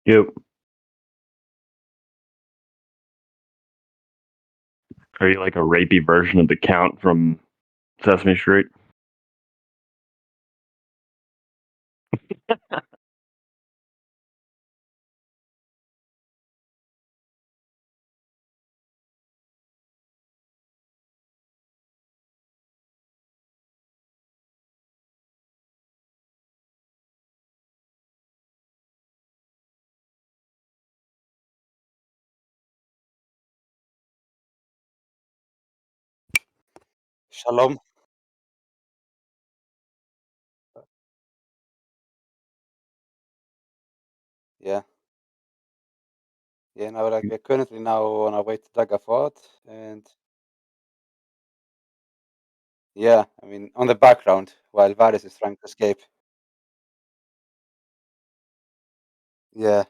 Yep. Are you like a rapey version of the Count from Sesame Street? Shalom. Yeah, yeah. Now, like we're currently now on our way to Dagaford, and yeah, I mean, on the background while Varys is trying to escape. Yeah,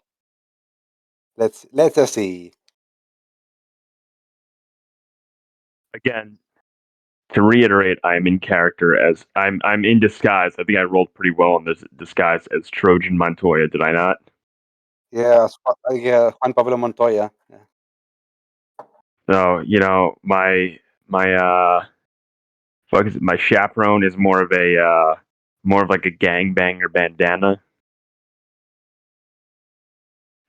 let's see. Again, to reiterate, I'm in character as I'm in disguise. I think I rolled pretty well in this disguise as Trojan Montoya, did I not? Yeah, yeah, Juan Pablo Montoya. Yeah, So, my chaperone is more of like a gangbanger bandana.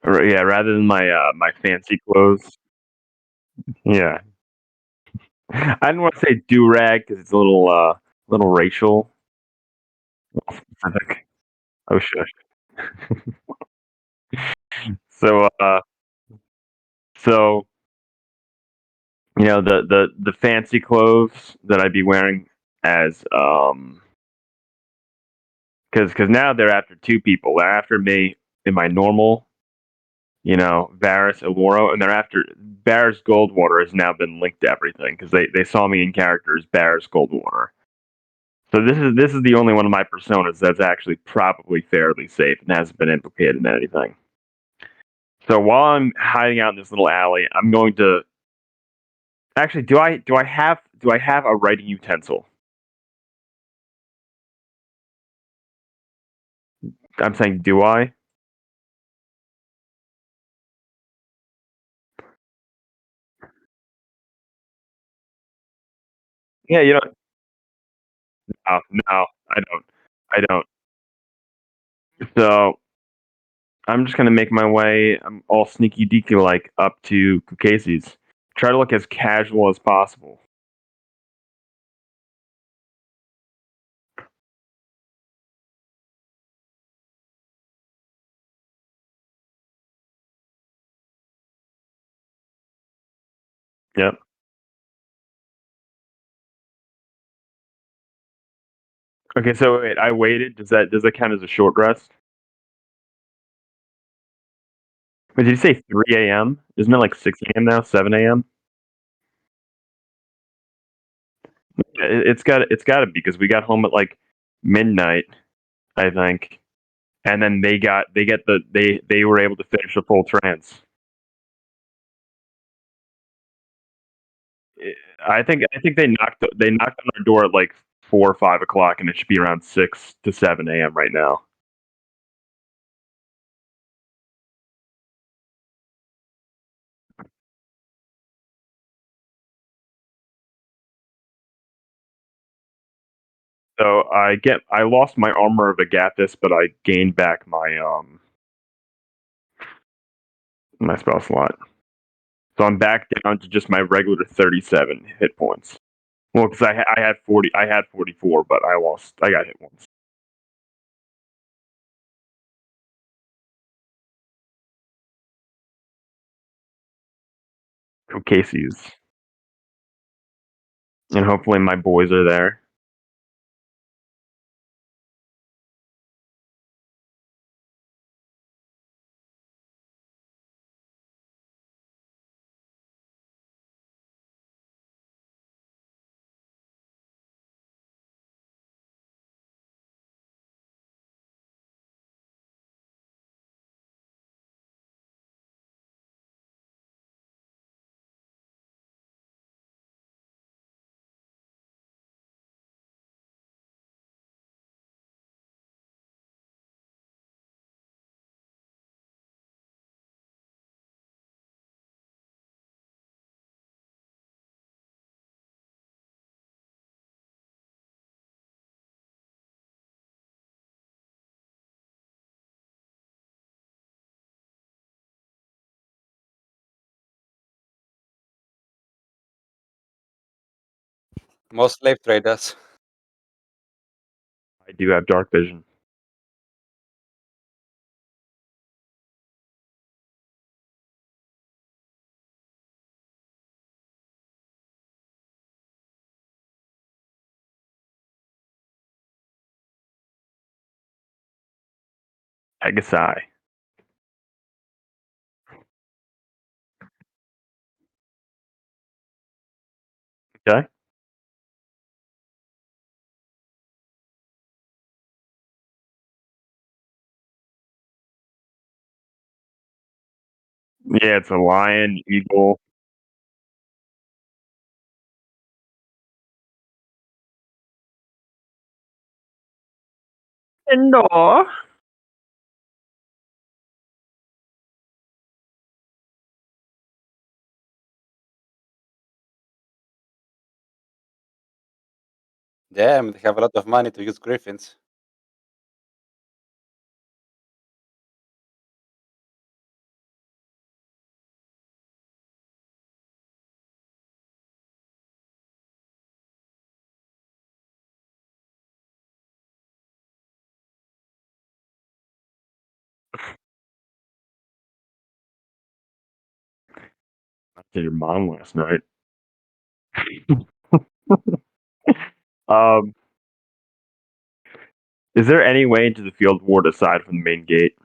Yeah, rather than my fancy clothes. Yeah. I didn't want to say do rag because it's a little racial, specific. Oh shush. So so the fancy clothes that I'd be wearing as because now they're after two people. They're after me in my normal, Varys Aworo, and they're after Varys Goldwater has now been linked to everything because they saw me in character as Varys Goldwater. So this is the only one of my personas that's actually probably fairly safe and hasn't been implicated in anything. So while I'm hiding out in this little alley, I'm going to actually do I have a writing utensil? I'm saying do I? Yeah, no, no, I don't. I don't. So I'm just gonna make my way. I'm all sneaky deaky like up to Kukasi's. Try to look as casual as possible. Yep. Okay, so wait, I waited. Does that count as a short rest? Wait, did you say 3 a.m.? Isn't it like 6 a.m. now? 7 a.m.? It's got to be because we got home at like midnight, I think, and then they were able to finish the full trance. I think they knocked on our door at like 4 or 5 o'clock, and it should be around 6 to 7 a.m. right now. So I lost my armor of Agathis, but I gained back my spell slot. So I'm back down to just my regular 37 hit points. Well, because I had 44, but I got hit once. So Casey's, and hopefully my boys are there. Most slave traders. I do have dark vision. Pegasai. Okay. Yeah, it's a lion, eagle. Indoor. Damn, they have a lot of money to use griffins. I did your mom last night. Um, is there any way into the field ward aside from the main gate?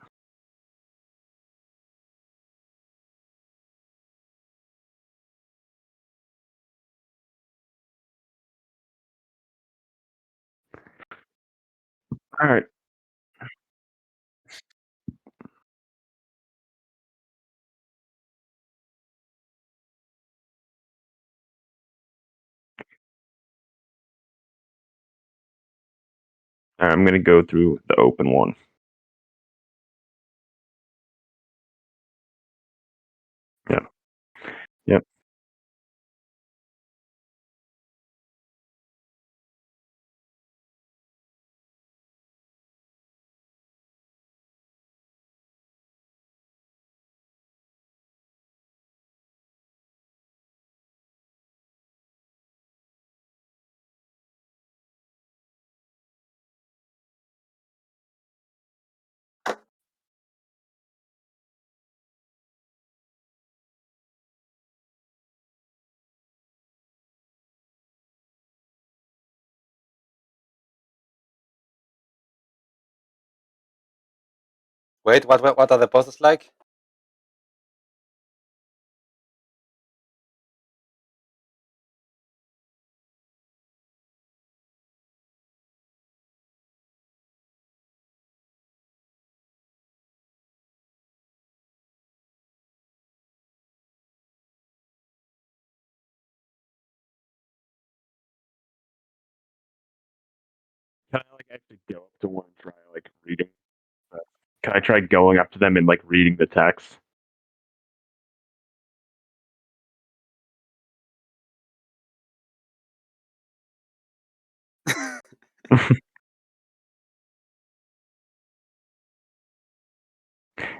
All right. All right, I'm gonna go through the open one. Yeah. Yep. Wait, what are the poses like? Can I like actually go up to one and try like reading? the- Can I try going up to them and like reading the text?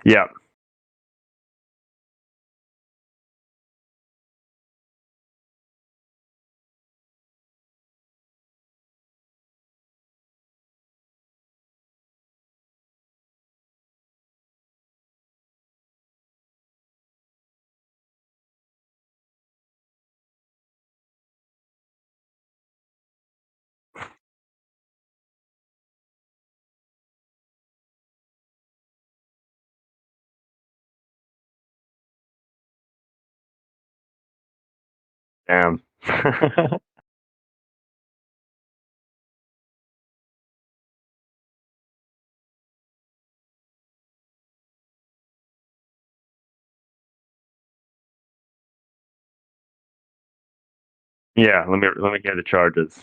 Yeah. Damn. Yeah. Let me hear the charges.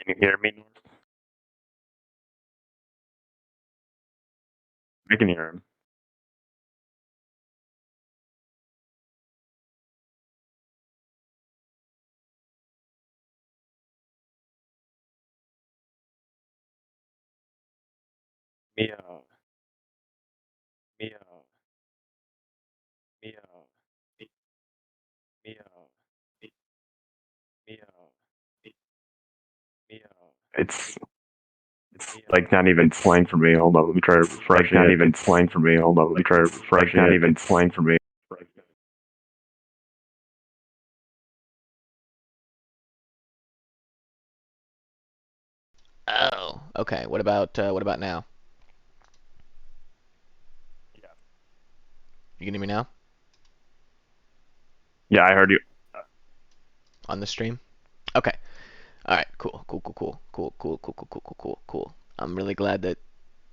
Can you hear me? I can hear him. Meow. Meow. Meow. Meow. Meow. Meow. It's like not even playing for me. Hold on, let me try to refresh. Like not even playing for me. Hold on, let me try to refresh. Like not even playing for me. Oh, okay. What about now? Yeah. You can hear me now Yeah, I heard you. on the stream? Okay. All right. Cool. Cool. Cool. Cool. Cool. Cool. Cool. Cool. Cool. Cool. Cool. Cool. I'm really glad that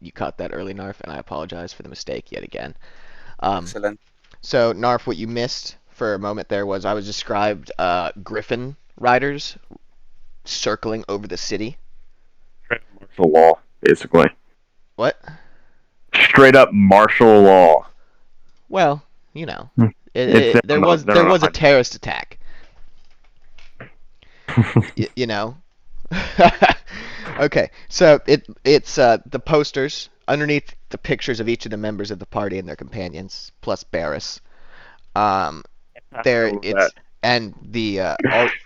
you caught that early, Narf, and I apologize for the mistake yet again. Um, Excellent. so Narf, what you missed for a moment there was I was described Griffin riders circling over the city. Martial law, basically. What? Straight up martial law. Well, you know, It's there was they're on a a terrorist attack. hunt. You know. Okay, so it's the posters underneath the pictures of each of the members of the party and their companions, plus Barris. Um, there it's and the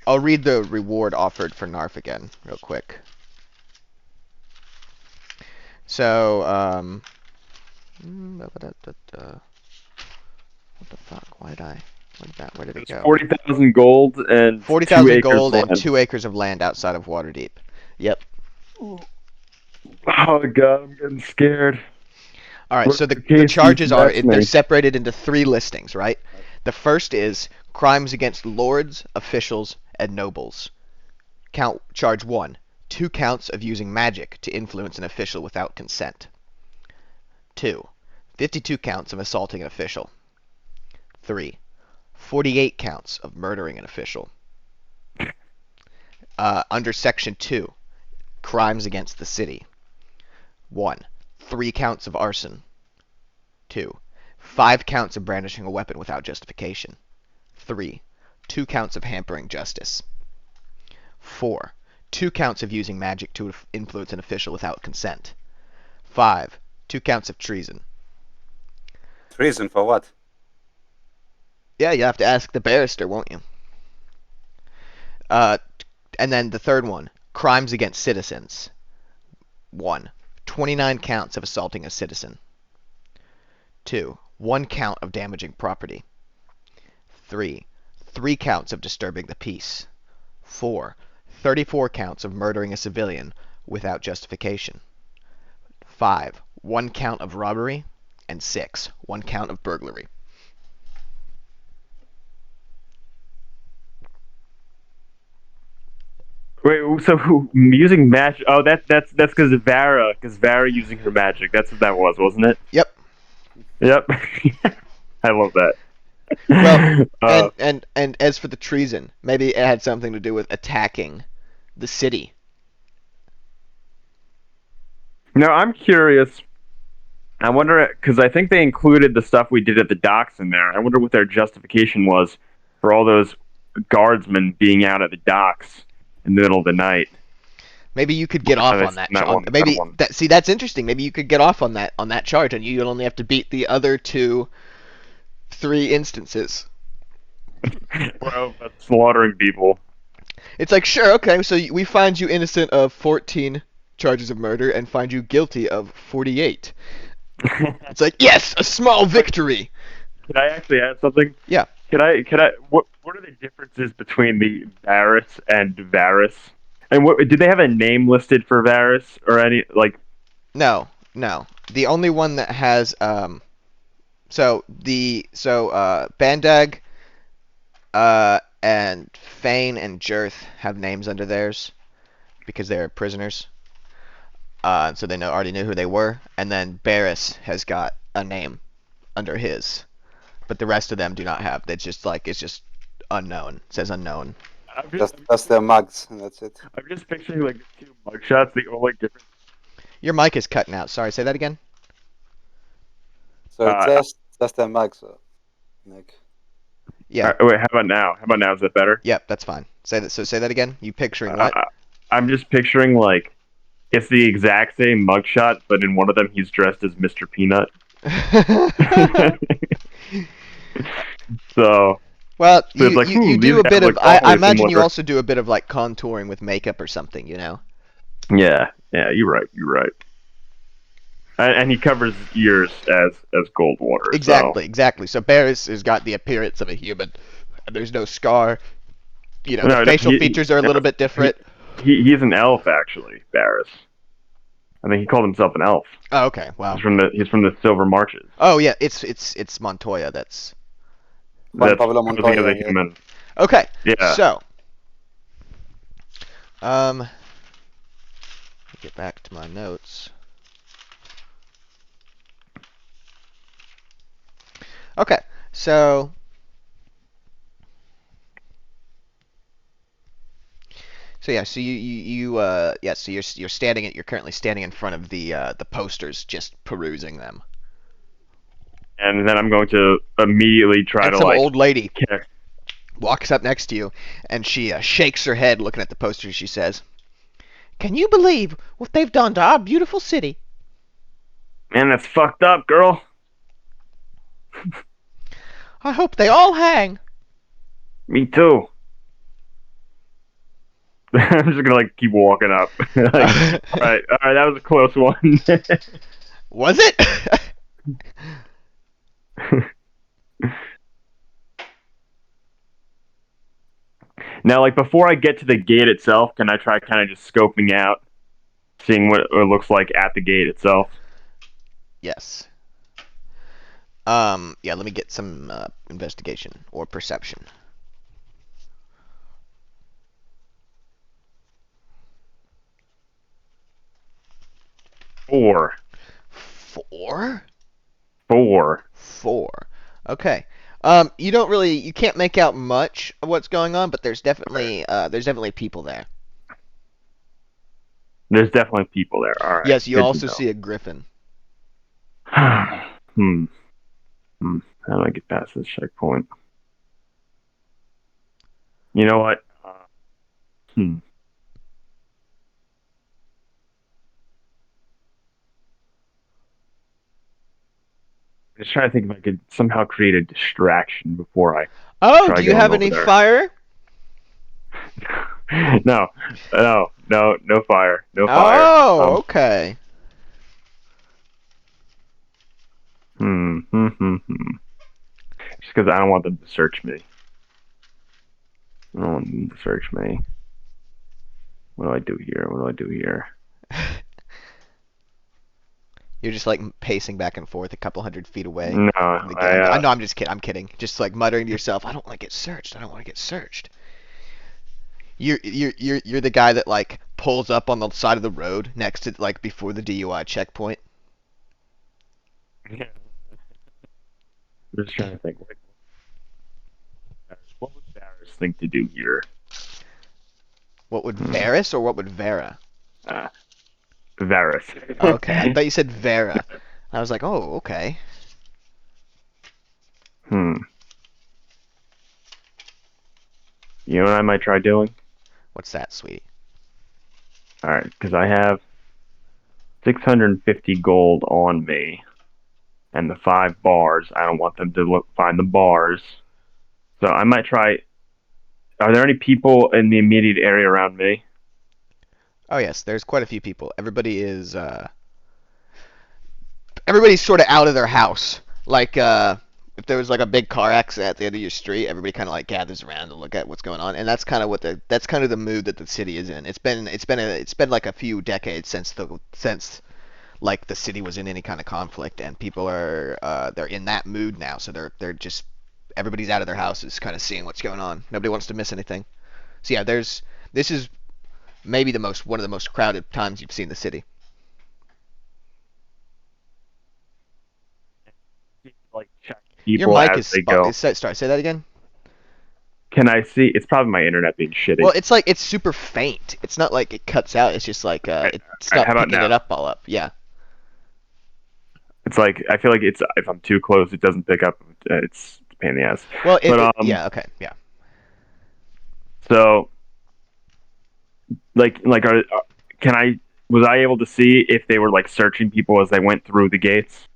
I'll read the reward offered for Narf again real quick. So what the fuck? Where did it It's go? 40,000 gold and 40,000 2 acres gold of and land. 2 acres of land outside of Waterdeep. Yep. Oh god, I'm getting scared. All right, so Whatever the case, charges are that's they're me. separated into three listings, right? The first is crimes against lords, officials, and nobles. Charge 1, 2 counts of using magic to influence an official without consent. 2, 52 counts of assaulting an official. 3, 48 counts of murdering an official. Under Section 2, crimes against the city. 1, 3 counts of arson. 2, 5 counts of brandishing a weapon without justification. 3, 2 counts of hampering justice. 4, 2 counts of using magic to influence an official without consent. 5, 2 counts of treason. Treason for what? Yeah, you have to ask the barrister, won't you? And then the third one, crimes against citizens. 1, 29 counts of assaulting a citizen. 2, 1 count of damaging property. 3, 3 counts of disturbing the peace. 4, 34 counts of murdering a civilian without justification. 5, 1 count of robbery. And 6, 1 count of burglary. Wait, so using magic? Oh, that's because of Vara. Because Vara using her magic. That's what that was, wasn't it? Yep. Yep. I love that. Well, Uh, and as for the treason, maybe it had something to do with attacking the city. now I'm curious. I wonder because I think they included the stuff we did at the docks in there. I wonder what their justification was for all those guardsmen being out at the docks in the middle of the night. Maybe you could get off on that charge. Maybe that's interesting. Maybe you could get off on that charge, and you'd only have to beat the other 3 instances. Bro, that's slaughtering people. It's like, sure, okay, so we find you innocent of 14 charges of murder and find you guilty of 48. It's like, yes, a small victory. Can I actually add something? Yeah. What are the differences between the Varys and Varys? And what did they have a name listed for Varys or any like? No. The only one that has Bandag and Fane and Jirth have names under theirs because they're prisoners. So they already knew who they were. And then Barris has got a name under his, but the rest of them do not have. It's just unknown. It says unknown. That's their mugs, and that's it. I'm just picturing like the two mugshots. The only difference. Your mic is cutting out. Sorry, say that again. So it's just their mugs. So, like, Yeah. Wait, how about now? How about now? Is that better? Yep, that's fine. Say that. So say that again. You picturing Uh, what? I'm just picturing like it's the exact same mugshot, but in one of them he's dressed as Mr. Peanut. So Well, it's like, you these do a guys bit of. look I awfully imagine you similar. also do a bit of like contouring with makeup or something. You know. Yeah, you're right. You're right. And he covers his ears as Goldwater. Exactly, exactly. So Barris has got the appearance of a human. And there's no scar. You know, So the no, facial features are a little bit different. he's an elf actually, Barris. I think he called himself an elf. Oh, okay. Wow. He's from the Silver Marches. Oh yeah, it's Montoya. That's Juan That's Pablo posing as Montoya. a Yeah. human. okay. Yeah. So, let me get back to my notes. Okay, so yeah, so yeah, so you're currently standing in front of the posters, just perusing them. And then I'm going to immediately try And to some like old lady connect. walks up next to you, and she shakes her head, looking at the posters. She says, "Can you believe what they've done to our beautiful city? Man, that's fucked up, girl. I hope they all hang." Me too. I'm just gonna like keep walking up. Like, all right, that was a close one. Was it? Now, like before I get to the gate itself, can I try kind of just scoping out, seeing what it looks like at the gate itself? Yes. Yeah, let me get some investigation or perception. Four. 4? Four. 4. Okay. You can't make out much of what's going on, but there's definitely people there. There's definitely people there. All right. Yes, you Good also to see a griffin. know. Hmm. How do I get past this checkpoint? You know what? Hmm. Just trying to think if I could somehow create a distraction before I Oh, try do you going have over any there. fire? No, no fire, no fire. Oh, okay. Just because I don't want them to search me. I don't want them to search me. What do I do here? What do I do here? You're just like pacing back and forth a couple 100 feet away No, from the gate. I know, I'm just kidding. I'm kidding. Just like muttering to yourself, "I don't want to get searched. I don't want to get searched." You're the guy that like pulls up on the side of the road next to like before the DUI checkpoint. yeah. I'm just trying to think. What would Varys think to do here? What would Hmm. Varys or what would Vera? Uh, Varys. Okay, I thought you said Vera. I was like, oh, okay. Hmm. You know what I might try doing? What's that, sweetie? All right, because I have 650 gold on me, and the 5 bars. I don't want them to find the bars, so I might try. Are there any people in the immediate area around me? Oh yes, there's quite a few people. Everybody's sort of out of their house. Like if there was like a big car accident at the end of your street, everybody kind of like gathers around to look at what's going on, and that's kind of the mood that the city is in. It's been like a few decades since like the city was in any kind of conflict, and people are they're in that mood now. So they're just everybody's out of their houses, kind of seeing what's going on. Nobody wants to miss anything. So yeah, this is maybe the one of the most crowded times you've seen the city. Like check Your people mic as is they go. sorry, say that again. Can I see? It's probably my internet being shitty. Well, it's like it's super faint. It's not like it cuts out. It's just like it's not how about picking it now? up all up. Yeah. It's like I feel like it's if I'm too close, it doesn't pick up. It's a pain in the ass. Well, But yeah. Okay. Yeah. so like can I was I able to see if they were like searching people as they went through the gates?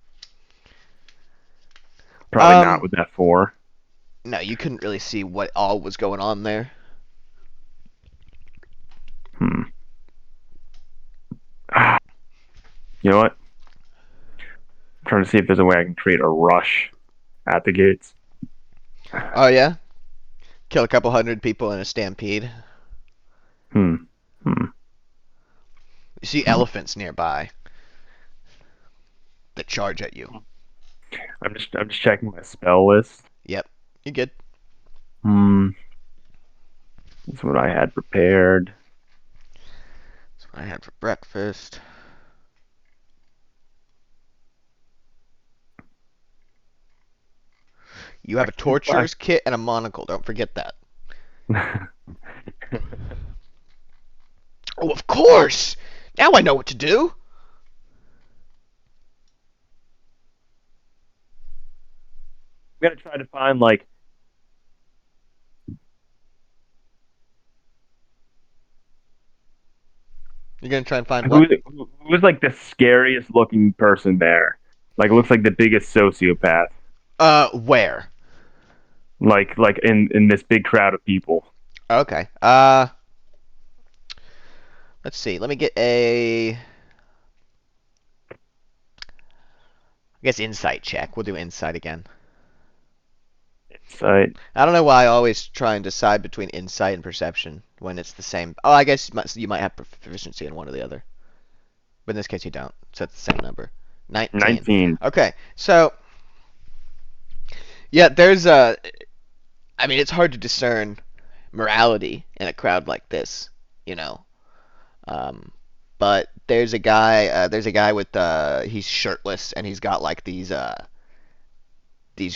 Probably not with F4. No, you couldn't really see what all was going on there. You know what? I'm trying to see if there's a way I can create a rush at the gates. Oh yeah. Kill a couple hundred people in a stampede. Hmm. You see elephants nearby that charge at you. I'm just checking my spell list. Yep. You good. That's what I had prepared. That's what I had for breakfast. You have a torturer's kit and a monocle. Don't forget that. Oh, of course! Now I know what to do! I'm gonna try to find like You're gonna try and find what? who's like the scariest looking person there. Like looks like the biggest sociopath. Where? Like in this big crowd of people. Okay. Let's see. Let me get I guess insight check. We'll do insight again. Insight. I don't know why I always try and decide between insight and perception when it's the same. Oh, I guess you might have proficiency in one or the other. But in this case, you don't. So it's the same number. 19. 19. Okay. So, yeah, there's a. I mean, it's hard to discern morality in a crowd like this, you know. But there's a guy. There's a guy with. He's shirtless and he's got like these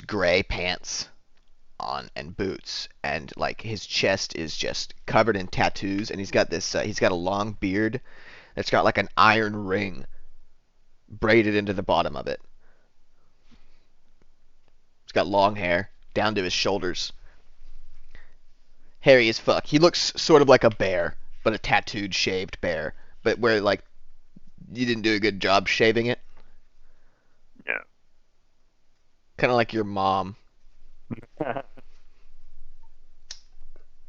gray pants on and boots, and like his chest is just covered in tattoos, and he's got this. He's got a long beard that's got like an iron ring braided into the bottom of it. He's got long hair down to his shoulders. Hairy as fuck. He looks sort of like a bear, but a tattooed, shaved bear. But where like you didn't do a good job shaving it. Yeah. Kind of like your mom.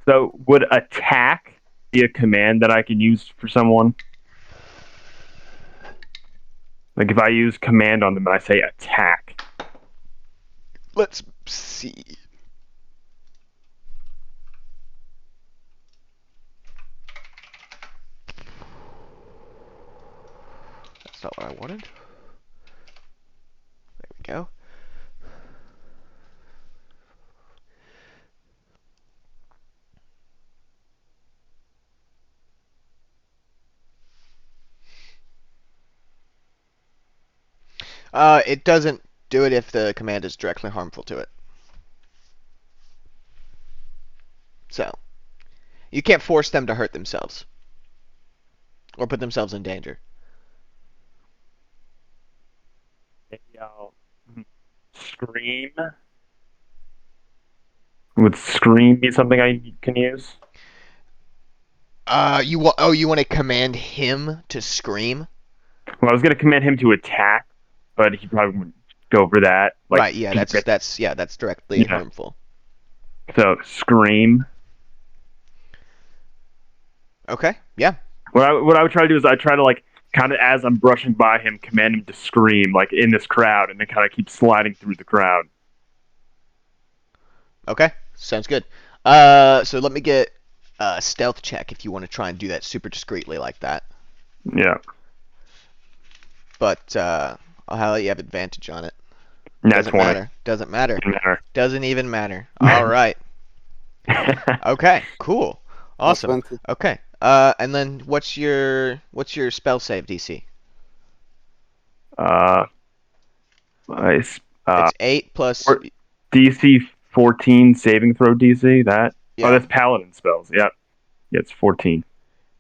So would attack be a command that I can use for someone? Like if I use command on them and I say attack. Let's see. That's not what I wanted. There we go. It doesn't do it if the command is directly harmful to it. So, you can't force them to hurt themselves or put themselves in danger. Maybe I'll scream. Would scream be something I can use? You want to command him to scream? Well, I was gonna command him to attack, but he probably wouldn't go for that. Like, Right, yeah, that's directly harmful. So scream. Okay, yeah. What I would try to do is I try to like kind of as I'm brushing by him, command him to scream like in this crowd, and then kind of keep sliding through the crowd. Okay, sounds good. So let me get a stealth check if you want to try and do that super discreetly like that. Yeah. But I'll let you have advantage on it. That's Doesn't matter. Doesn't matter. Doesn't matter. Doesn't even matter. All right. Okay. Cool. Awesome. 20. Okay. And then what's your spell save DC? Nice. It's 8 plus. DC 14 saving throw DC. That. Yeah. Oh, that's paladin spells. Yep. Yeah, it's 14.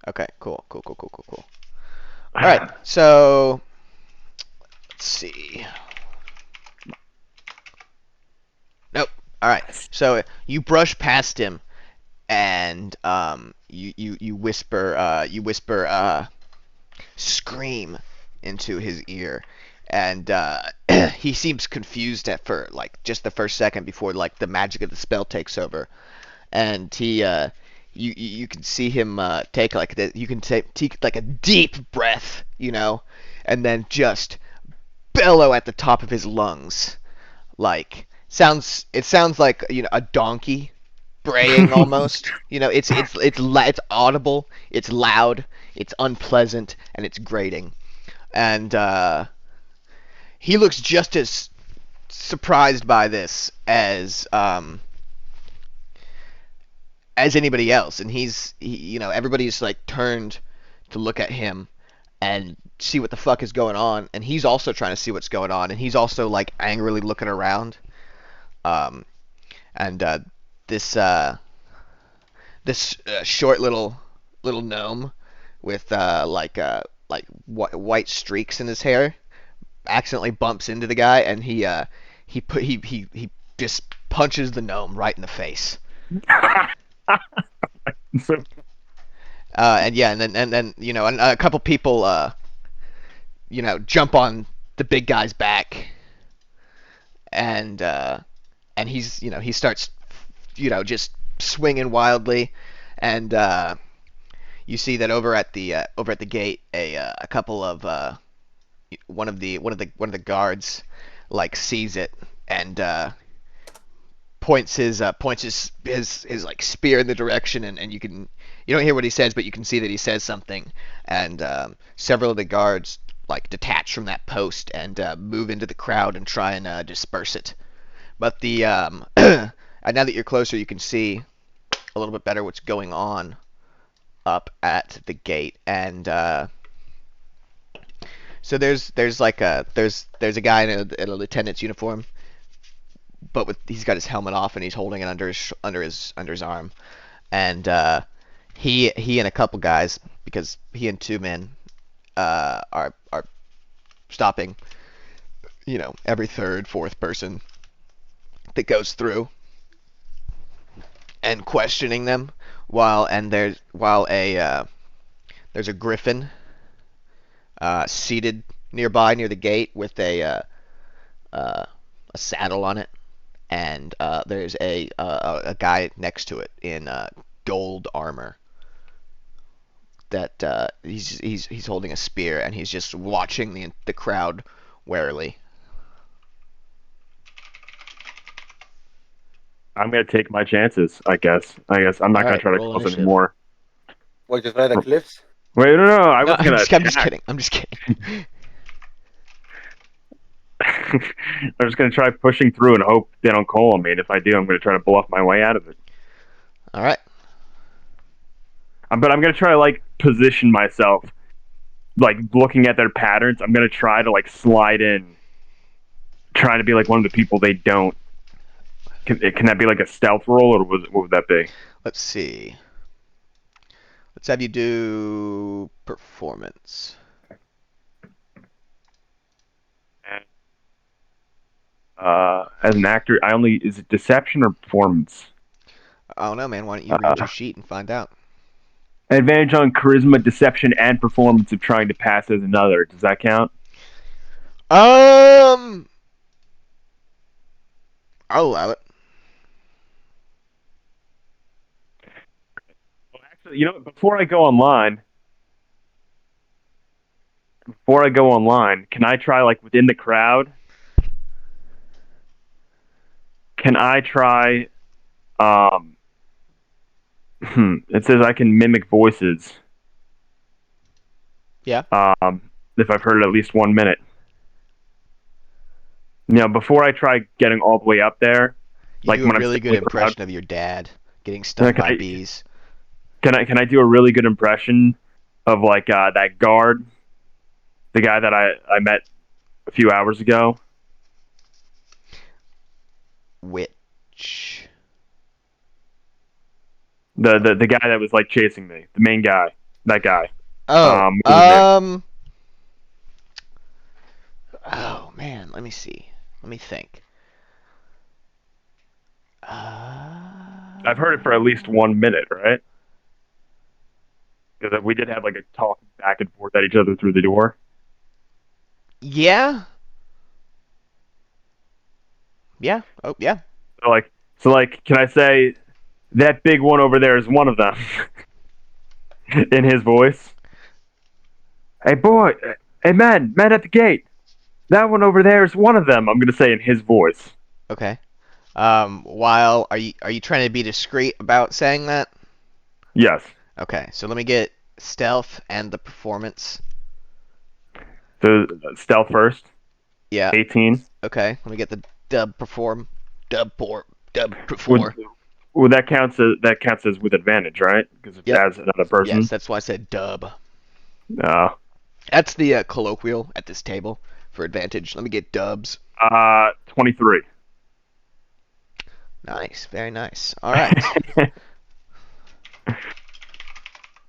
Okay. Cool. All right. So let's see. Nope. All right. So you brush past him, and you whisper scream into his ear, and he seems confused at for like just the first second before like the magic of the spell takes over, and you can see him take like you can take like a deep breath, and then just bellow at the top of his lungs, like it sounds like a donkey braying almost. It's audible, it's loud, it's unpleasant, and it's grating. And he looks just as surprised by this as anybody else, and everybody's like turned to look at him and see what the fuck is going on, and he's also trying to see what's going on, and he's also like angrily looking around. Um, and this short little gnome with like white streaks in his hair accidentally bumps into the guy, and he just punches the gnome right in the face. And yeah, and then and a couple people jump on the big guy's back, and he starts just swinging wildly, and you see that over at the gate a couple of one of the guards like sees it and points his like spear in the direction, and you don't hear what he says, but you can see that he says something, and several of the guards like detach from that post and move into the crowd and try and disperse it. But the and now that you're closer, you can see a little bit better what's going on up at the gate, and so there's a guy in a lieutenant's uniform, but he's got his helmet off and he's holding it under his arm, and he and a couple guys, because he and two men are stopping every third, fourth person that goes through and questioning them, there's a griffin seated nearby near the gate with a saddle on it, and there's a guy next to it in gold armor that he's holding a spear, and he's just watching the crowd warily. I'm gonna take my chances. I guess I'm not gonna try to roll cause any initiative. more. What, just ride the cliffs? Wait, no, I No, was gonna. I'm just kidding. I'm just kidding. I'm just gonna try pushing through and hope they don't call on me. And if I do, I'm gonna try to bluff my way out of it. All right. But I'm gonna try to like position myself, like looking at their patterns. I'm gonna try to like slide in, trying to be like one of the people they don't. Can that be like a stealth roll, or what would that be? Let's see. Let's have you do performance. As an actor, is it deception or performance? I don't know, man. Why don't you read your sheet and find out? Advantage on charisma, deception, and performance of trying to pass as another. Does that count? I'll allow it. Well, actually, before I go online, can I try like within the crowd? Can I try? It says I can mimic voices. Yeah. If I've heard it at least 1 minute. Before I try getting all the way up there, You do a really good impression of your dad getting stung by bees. Can I do a really good impression of like that guard, the guy that I met a few hours ago? Which? The guy that was like chasing me, the main guy, that guy. Oh, What was his name? oh man, let me see. Let me think. I've heard it for at least 1 minute, right? Because we did have like a talk back and forth at each other through the door. Yeah. Yeah. Oh, yeah. So like, can I say that big one over there is one of them in his voice? Hey boy, hey man at the gate. That one over there is one of them. I'm gonna say in his voice. Okay. While are you trying to be discreet about saying that? Yes. Okay. So let me get stealth and the performance. So stealth first. Yeah. 18. Okay. Let me get the dub perform. Dub Would perform. would that counts as with advantage, right? Because it's Yep. as another person. Yes, that's why I said dub. Uh, That's the colloquial at this table for advantage. Let me get dubs. 23. Nice. Very nice. All right.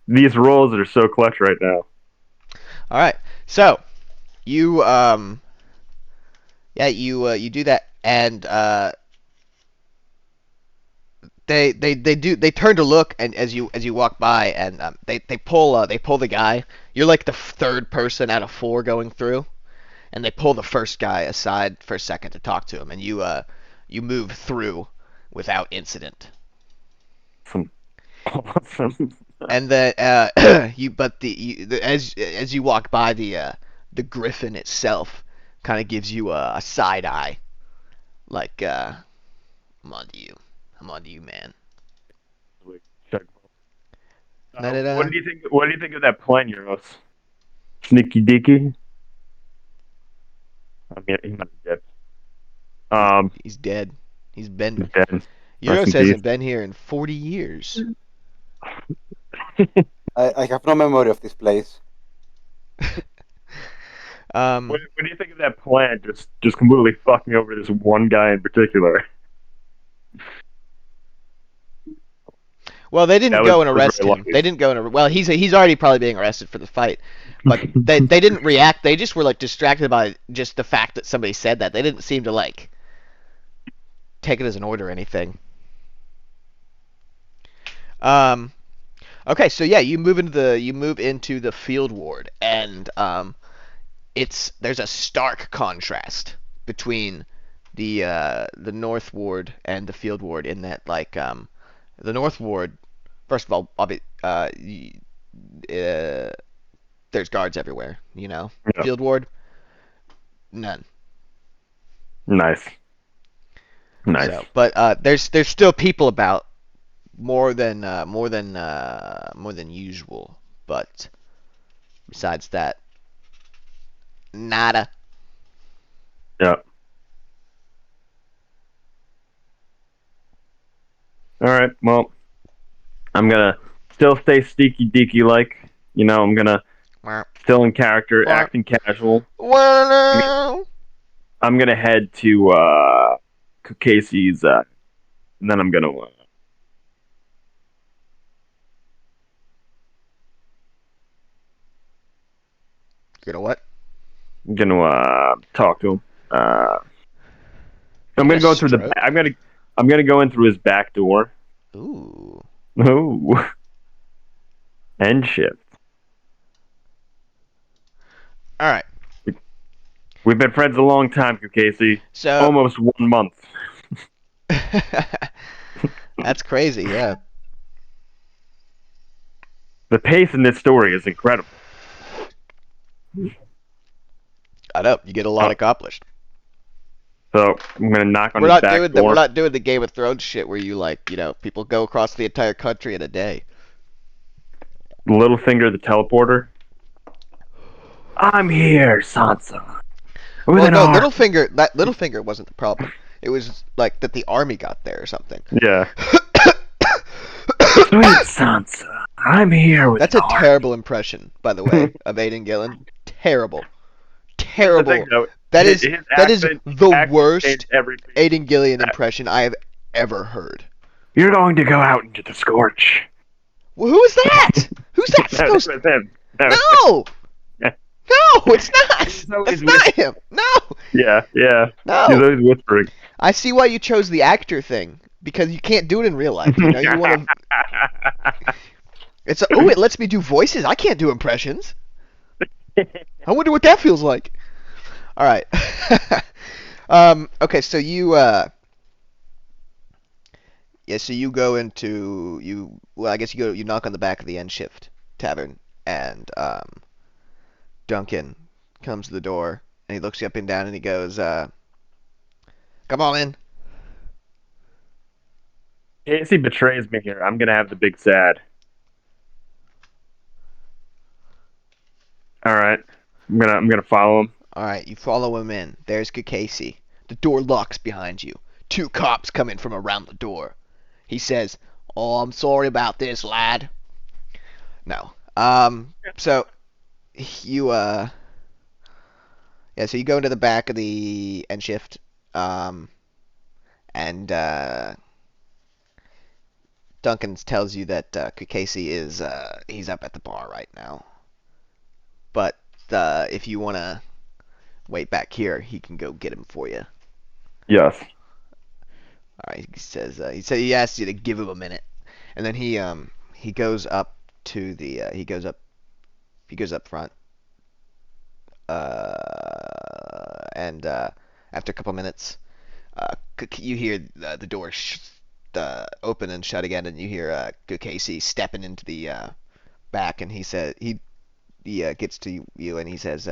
These rolls are so clutch right now. All right. So you you do that, and they turn to look, and as you walk by, and they pull the guy. You're like the third person out of four going through, and they pull the first guy aside for a second to talk to him, and you move through without incident. Awesome. And then as you walk by, the griffin itself kind of gives you a side eye, like I'm on to you. I'm on to you, man. Let it What did you think? What did you think of that plan, Euros? Sneaky deaky. I mean, he might be dead. He's dead. He's been. He's dead. Rest Euros in hasn't peace. been here in 40 years. I have no memory of this place. Um, What do you think of that plan? Just completely fucking over this one guy in particular. well, they didn't That go and was arrest very him. lucky. They didn't go and well, he's already probably being arrested for the fight. But they didn't react. They just were like distracted by just the fact that somebody said that. They didn't seem to like take it as an order or anything. Um, okay, so yeah, you move into the field ward, and there's a stark contrast between the north ward and the field ward in that the north ward, first of all, there's guards everywhere, Yeah. Field ward, none. Nice. Nice. So, but there's still people about more than usual, but besides that, nada. Yeah. All right. Well, I'm gonna still stay sneaky deaky like. I'm gonna still in character, acting casual. I'm gonna head to Casey's, and then I'm gonna You know what? talk to him. I'm Get gonna a go through the. stroke. I'm gonna go in through his back door. Ooh. Ooh. End shift. All right. We've been friends a long time, Casey. So Almost 1 month. that's crazy. Yeah. The pace in this story is incredible. I know. You get a lot accomplished. So I'm gonna knock on We're his not back doing door. we're not doing the Game of Thrones shit where you people go across the entire country in a day. Littlefinger the teleporter. I'm here, Sansa. With Well, an no, arm. Littlefinger wasn't the problem. It was like that the army got there or something. Yeah. Sweet Sansa. I'm here with That's an a arm. terrible impression, by the way, of Aidan Gillen. Terrible. The Terrible. thing, though, That is his that is accent the changed worst everything. Aidan Gillen impression I have ever heard. You're going to go out into the scorch. Well, who is that? Who's that That supposed? was him. That was No, no, it's not. He's always That's not him. No, Yeah. He's no. always whispering. I see why you chose the actor thing because you can't do it in real life. You know, you want to. It lets me do voices. I can't do impressions. I wonder what that feels like. All right. Okay, so you so you go into I guess you knock on the back of the End Shift Tavern, and Duncan comes to the door and he looks you up and down and he goes, "Come on in." Casey betrays me here. I'm gonna have the big sad. All right. I'm gonna follow him. All right, you follow him in. There's Casey. The door locks behind you. Two cops come in from around the door. He says, "Oh, I'm sorry about this, lad." No. So you so you go into the back of the End Shift, and Duncan tells you that Casey is he's up at the bar right now. But if you want to wait back here, he can go get him for you. Yes. All right, he asks you to give him a minute, and then he goes up to the he goes up front, and after a couple minutes, you hear the door open and shut again, and you hear Casey stepping into the back, and he gets to you and he says,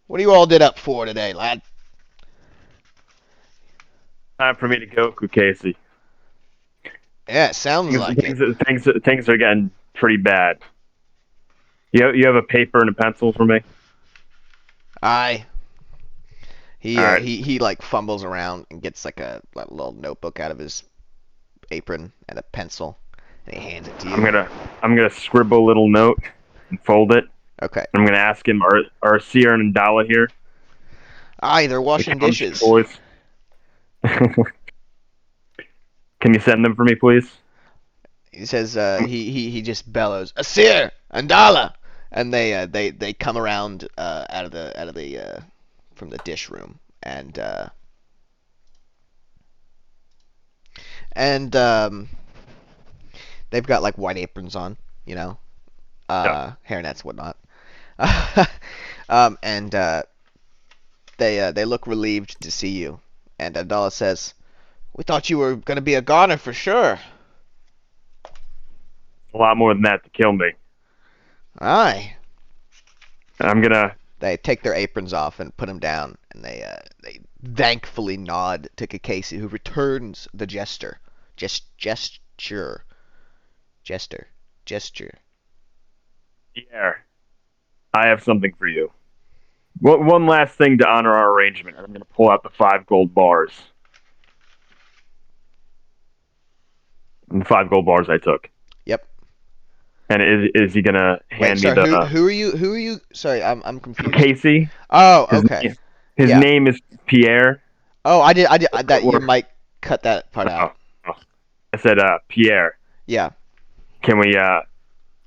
"What are you all did up for today, lad?" Time for me to go, Casey. Yeah, sounds like it. Things are getting pretty bad. You have a paper and a pencil for me? Aye. He Alright. he like fumbles around and gets like a little notebook out of his apron and a pencil, and he hands it to you. I'm gonna scribble a little note and fold it. Okay. I'm gonna ask him, are Seer and Ndala here? Aye, they're washing dishes. Boys. Can you send them for me, please? He says he just bellows, "Asir, Andala," and they come around out of the from the dish room, and they've got like white aprons on, you know, hairnets, whatnot, and they look relieved to see you, and Andala says, "We thought you were gonna be a goner for sure." A lot more than that to kill me. Aye. I'm gonna. They take their aprons off and put them down, and they thankfully nod to Casey, who returns the gesture. Gesture. Pierre, I have something for you. One last thing to honor our arrangement. I'm gonna pull out the 5 gold bars. And the 5 gold bars I took. Yep. And is he gonna hand me the? Who are you? Sorry, I'm confused. Casey. Oh, okay. His name is Pierre. Oh, I did. That you might cut that part out. I said Pierre. Yeah. Can we honor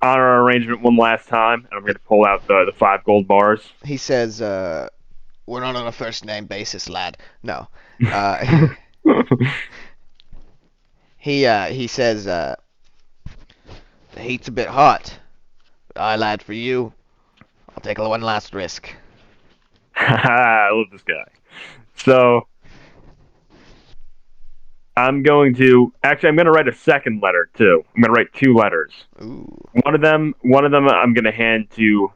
our arrangement one last time? And I'm gonna pull out the 5 gold bars. He says, "We're not on a first name basis, lad." No. He says, "The heat's a bit hot, but lad, for you, I'll take one last risk." I love this guy. So I'm going to write a second letter too. I'm gonna write 2 letters. Ooh. One of them I'm gonna hand to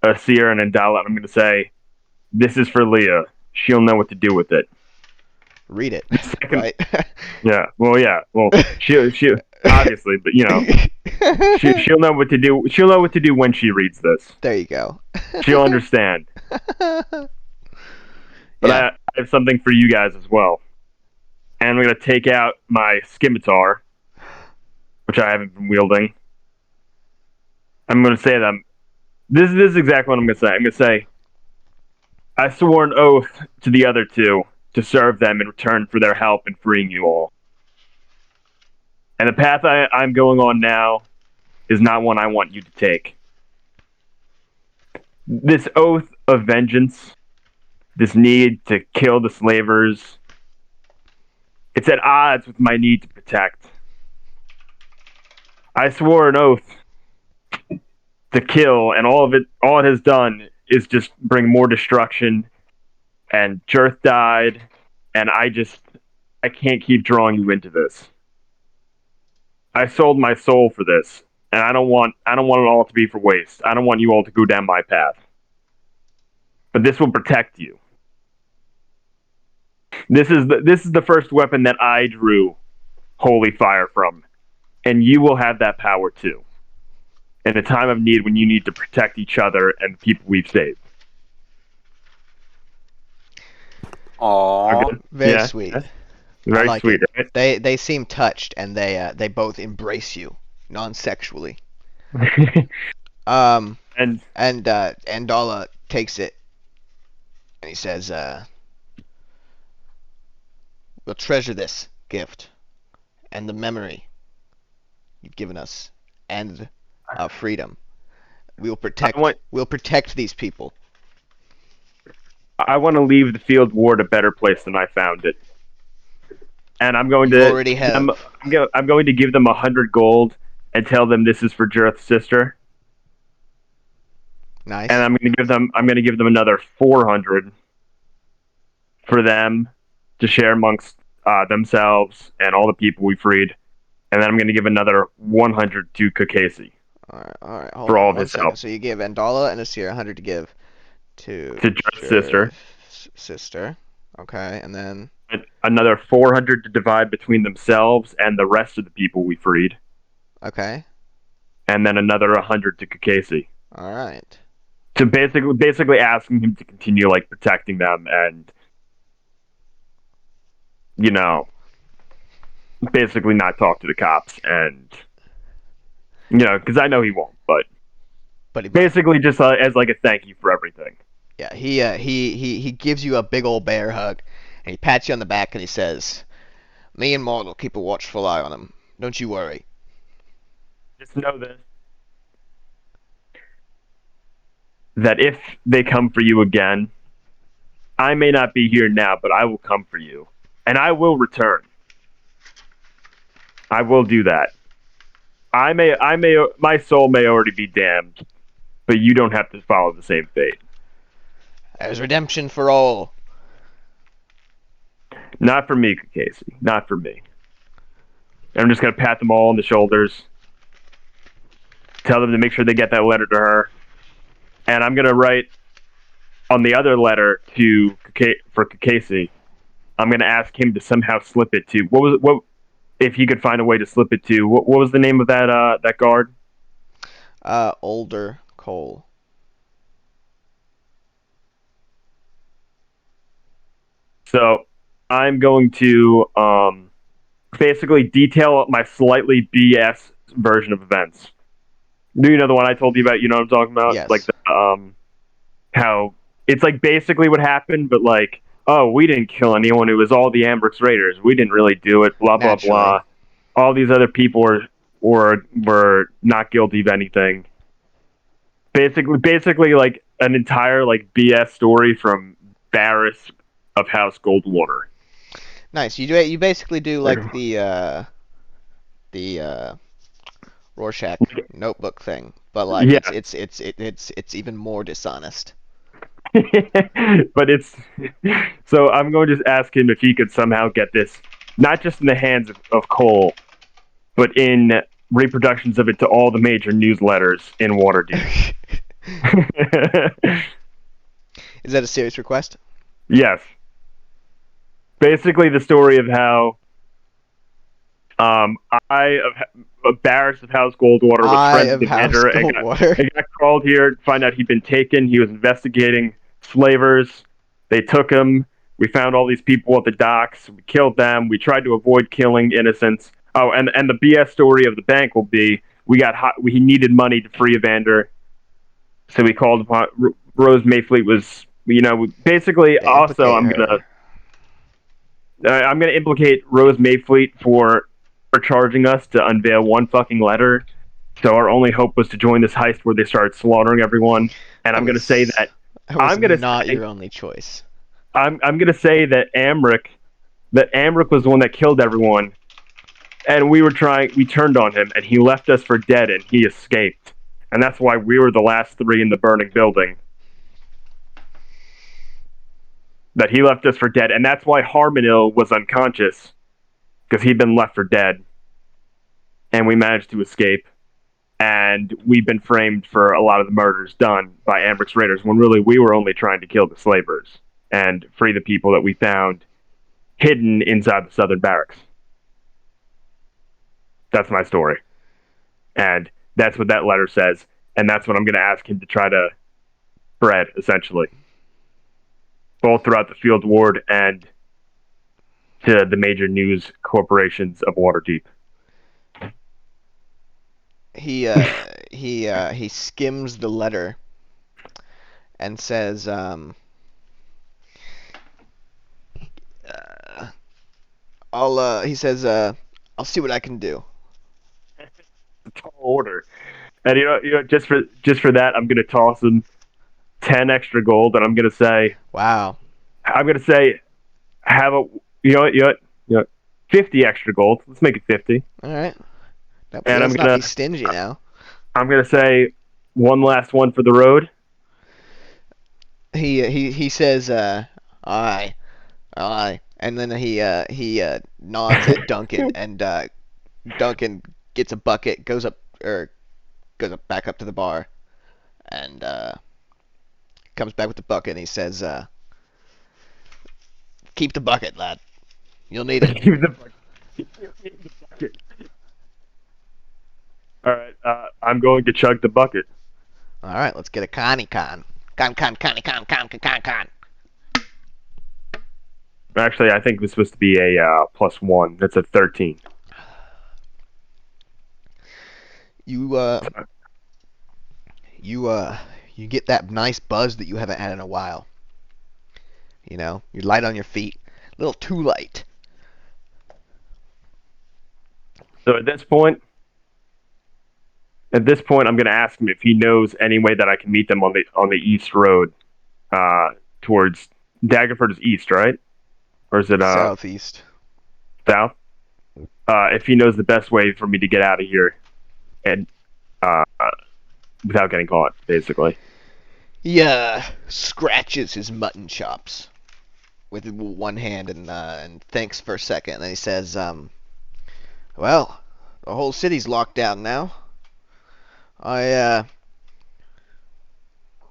Asir and Ndala. I'm gonna say, "This is for Leah. She'll know what to do with it." Read it. Second, right? Yeah. Well, she obviously, but you know, she'll know what to do. She'll know what to do when she reads this. There you go. She'll understand. But I have something for you guys as well. And I'm going to take out my scimitar, which I haven't been wielding. I'm going to say to them, this is exactly what I'm going to say. I'm going to say, I swore an oath to the other 2 to serve them in return for their help in freeing you all. And the path I'm going on now is not one I want you to take. This oath of vengeance, this need to kill the slavers, it's at odds with my need to protect. I swore an oath to kill, and all it has done is just bring more destruction. And Jirth died, and I can't keep drawing you into this. I sold my soul for this, and I don't want it all to be for waste. I don't want you all to go down my path. But this will protect you. This is the first weapon that I drew holy fire from, and you will have that power too. In a time of need when you need to protect each other and the people we've saved. Aww. Very sweet. Very like sweet, it. right? They seem touched, and they both embrace you non-sexually. And Andala takes it, and he says, "We'll treasure this gift, and the memory you've given us, and our freedom. We'll protect these people." I want to leave the field ward a better place than I found it. And I'm going You to already have. I'm going to give them 100 gold and tell them this is for Jirth's sister. Nice. And I'm going to give them another 400 for them to share amongst themselves and all the people we freed. And then I'm going to give another 100 to Kakesi. All right. Hold for on all of one his second. help. So you give Andala and Asir 100 to give to Jirth's sister. Sister. Okay, and then Another 400 to divide between themselves and the rest of the people we freed. okay. And then another 100 to Kakesi. All right. To basically asking him to continue like protecting them and basically not talk to the cops and because I know he won't, but he basically just as like a thank you for everything. Yeah, he gives you a big old bear hug, and he pats you on the back, and he says, "Me and Maud will keep a watchful eye on him. Don't you worry." Just know this: that if they come for you again, I may not be here now, but I will come for you, and I will return. I will do that. My soul may already be damned, but you don't have to follow the same fate. There's redemption for all. Not for me, Casey. Not for me. And I'm just gonna pat them all on the shoulders, tell them to make sure they get that letter to her, and I'm gonna write on the other letter for Casey. I'm gonna ask him to somehow slip it to what if he could find a way to slip it to what was the name of that guard? Older Cole. So I'm going to basically detail my slightly BS version of events. Do you know the one I told you about? You know what I'm talking about? Yes. Like how it's like basically what happened, but like, oh, we didn't kill anyone. It was all the Ambrix Raiders. We didn't really do it. Blah blah Naturally. blah. All these other people were not guilty of anything. Basically like an entire like BS story from Barris of House Goldwater. Nice. You basically do like the Rorschach notebook thing, but like Yeah. it's even more dishonest. But it's so I'm going to just ask him if he could somehow get this not just in the hands of Cole, but in reproductions of it to all the major newsletters in Waterdeep. Is that a serious request? Yes. Basically, the story of how Barris of House Goldwater was friends with the commander and got called here to find out he'd been taken. He was investigating slavers. They took him. We found all these people at the docks. We killed them. We tried to avoid killing innocents. Oh, and the BS story of the bank will be we needed money to free Evander, so we called upon Rose Mayfleet was basically also I'm gonna implicate Rose Mayfleet for were charging us to unveil one fucking letter. So our only hope was to join this heist where they started slaughtering everyone. And I'm gonna say that That was I'm gonna not say your only choice. I'm gonna say that Amric was the one that killed everyone, and we turned on him, and he left us for dead, and he escaped, and that's why we were the last three in the burning building. That he left us for dead, and that's why Harmonil was unconscious, because he'd been left for dead, and we managed to escape, and we've been framed for a lot of the murders done by Ambric's raiders, when really we were only trying to kill the slavers and free the people that we found hidden inside the southern barracks. That's my story. And that's what that letter says. And that's what I'm going to ask him to try to spread, essentially. Both throughout the field ward and to the major news corporations of Waterdeep. He skims the letter and says, he says, I'll see what I can do. A tall order. And just for that, I'm going to toss him 10 extra gold, and I'm going to say, Wow. have a, you know, 50 extra gold. Let's make it 50. All right. And Let's not be stingy now. I'm going to say one last one for the road. He says, aye, and then he nods at Duncan, and Duncan gets a bucket, goes back up to the bar, and comes back with the bucket, and he says, keep the bucket, lad. You'll need it. Keep the bucket. All right, I'm going to chug the bucket. All right, let's get a Connie con. Con. Actually, I think this was supposed to be a +1. That's a 13. You get that nice buzz that you haven't had in a while. You're light on your feet. A little too light. So at this point, I'm going to ask him if he knows any way that I can meet them on the east road, towards Daggerford is east, right? Or is it Southeast. south? If he knows the best way for me to get out of here, and without getting caught, basically. He scratches his mutton chops with one hand and thinks for a second. And then he says, well, the whole city's locked down now. I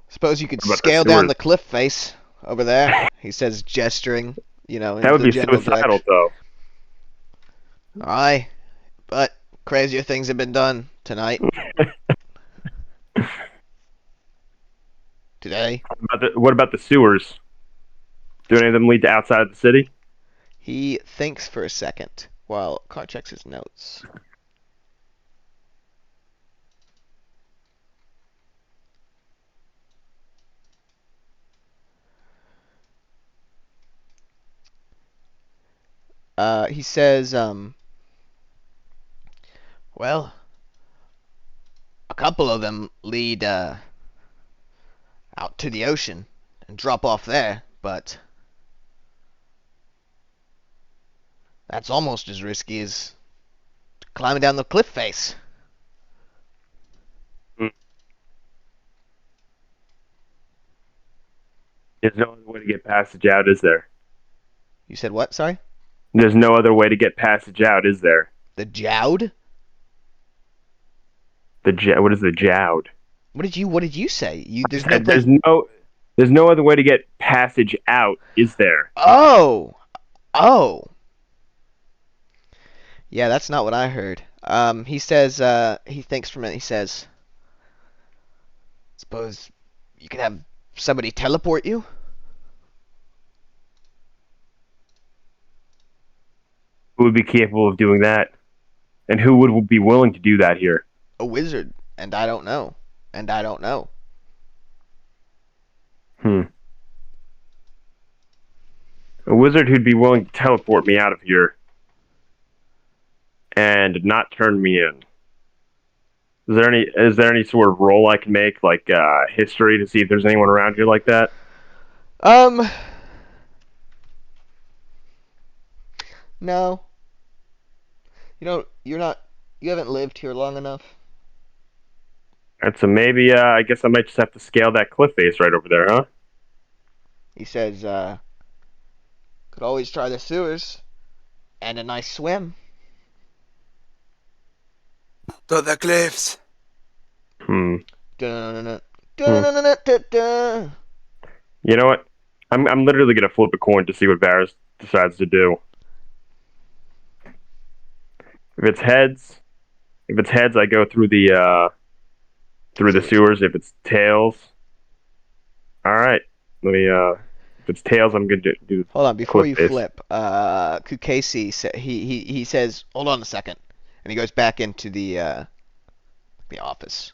suppose you could scale down the cliff face over there, he says, gesturing, in That would the be general suicidal, direction. though. Aye, but crazier things have been done tonight. Today. What about the sewers? Do any of them lead to outside of the city? He thinks for a second while Carr checks his notes. He says, well, a couple of them lead out to the ocean and drop off there, but that's almost as risky as climbing down the cliff face. There's no other way to get passage out, is there? You said what? Sorry? There's no other way to get passage out, is there? The Jowd? What is the Jowd? What did you say? There's no other way to get passage out, is there? Oh. Yeah, that's not what I heard. He says, he thinks for a minute, he says, suppose you could have somebody teleport you? Who would be capable of doing that? And who would be willing to do that here? A wizard, and I don't know. A wizard who'd be willing to teleport me out of here and not turn me in. Is there any sort of role I can make, like history, to see if there's anyone around here like that? Um, no. You haven't lived here long enough. And so maybe I guess I might just have to scale that cliff face right over there, huh? He says, could always try the sewers and a nice swim. To the cliffs. Hmm. Dun-dun-dun-dun. Hmm. Dun-dun-dun-dun-dun. You know what? I'm literally gonna flip a coin to see what Varys decides to do. If it's heads, I go through the Sewers. sewers. If it's tails, all right. Let me. If it's tails, I'm gonna do Hold on, before cliff you face. flip, Kukesi he says, hold on a second, and he goes back into the office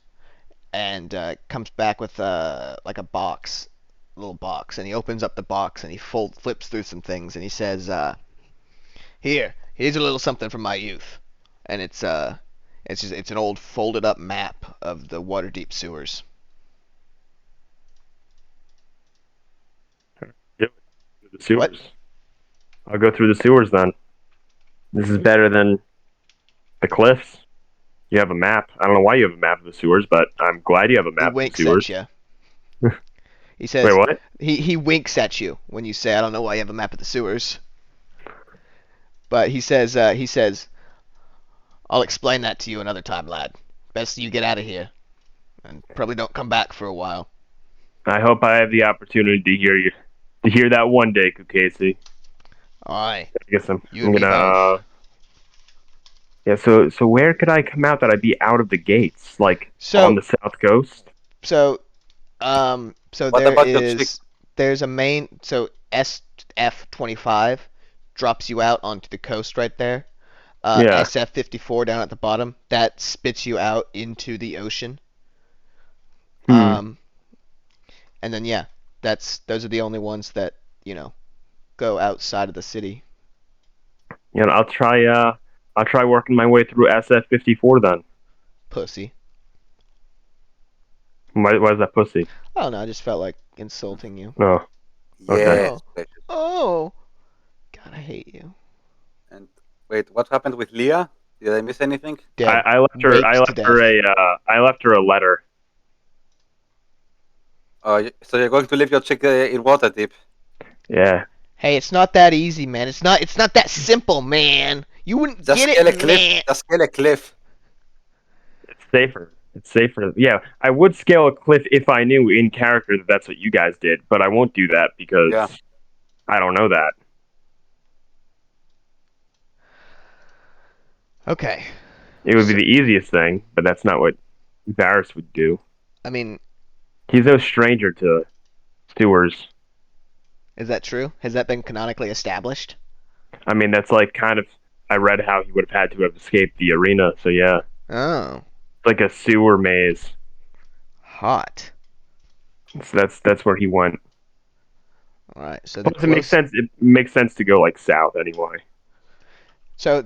and comes back with like a little box, and he opens up the box and he flips through some things, and he says, here's a little something from my youth, and it's an old folded up map of the Waterdeep sewers. Yep, through the What? sewers. I'll go through the sewers then. This is better than the cliffs. You have a map. I don't know why you have a map of the sewers, but I'm glad you have a He map of the winks at sewers. you. He Wait, says what? he winks at you when you say, I don't know why you have a map of the sewers. But he says, I'll explain that to you another time, lad. Best you get out of here, and probably don't come back for a while. I hope I have the opportunity to hear that one day, Kukasi. Aye, I guess you I'm and me gonna both. yeah. So where could I come out that I'd be out of the gates, like on So the south coast? so so What about your chick? there's a main so SF-25 drops you out onto the coast right there. Yeah. SF-54 down at the bottom that spits you out into the ocean. Hmm. Um, and then yeah, those are the only ones that you know go outside of the city. You know, I'll try working my way through SF-54 then. Pussy. Why is that pussy? I don't know. I just felt like insulting you. Oh, okay. Yes, Oh, precious. oh, God, I hate you. And wait, what happened with Leah? Did I miss anything? Dead. I left her. Raped to death. I left her a letter. So you're going to leave your chick in Waterdeep? Yeah. Hey, it's not that easy, man. It's not that simple, man. You wouldn't Just get scale a it, cliff. man. Just scale a cliff. It's safer. It's safer. Yeah, I would scale a cliff if I knew in character that that's what you guys did, but I won't do that because Yeah. I don't know that. Okay. It would be So, the easiest thing, but that's not what Varys would do. I mean, He's no stranger to sewers. is that true? Has that been canonically established? I mean, that's like kind of. I read how he would have had to have escaped the arena, so yeah, Oh, it's like a sewer maze. hot. So that's where he went. All right. So the Plus, it makes close. sense. It makes sense to go like south anyway. So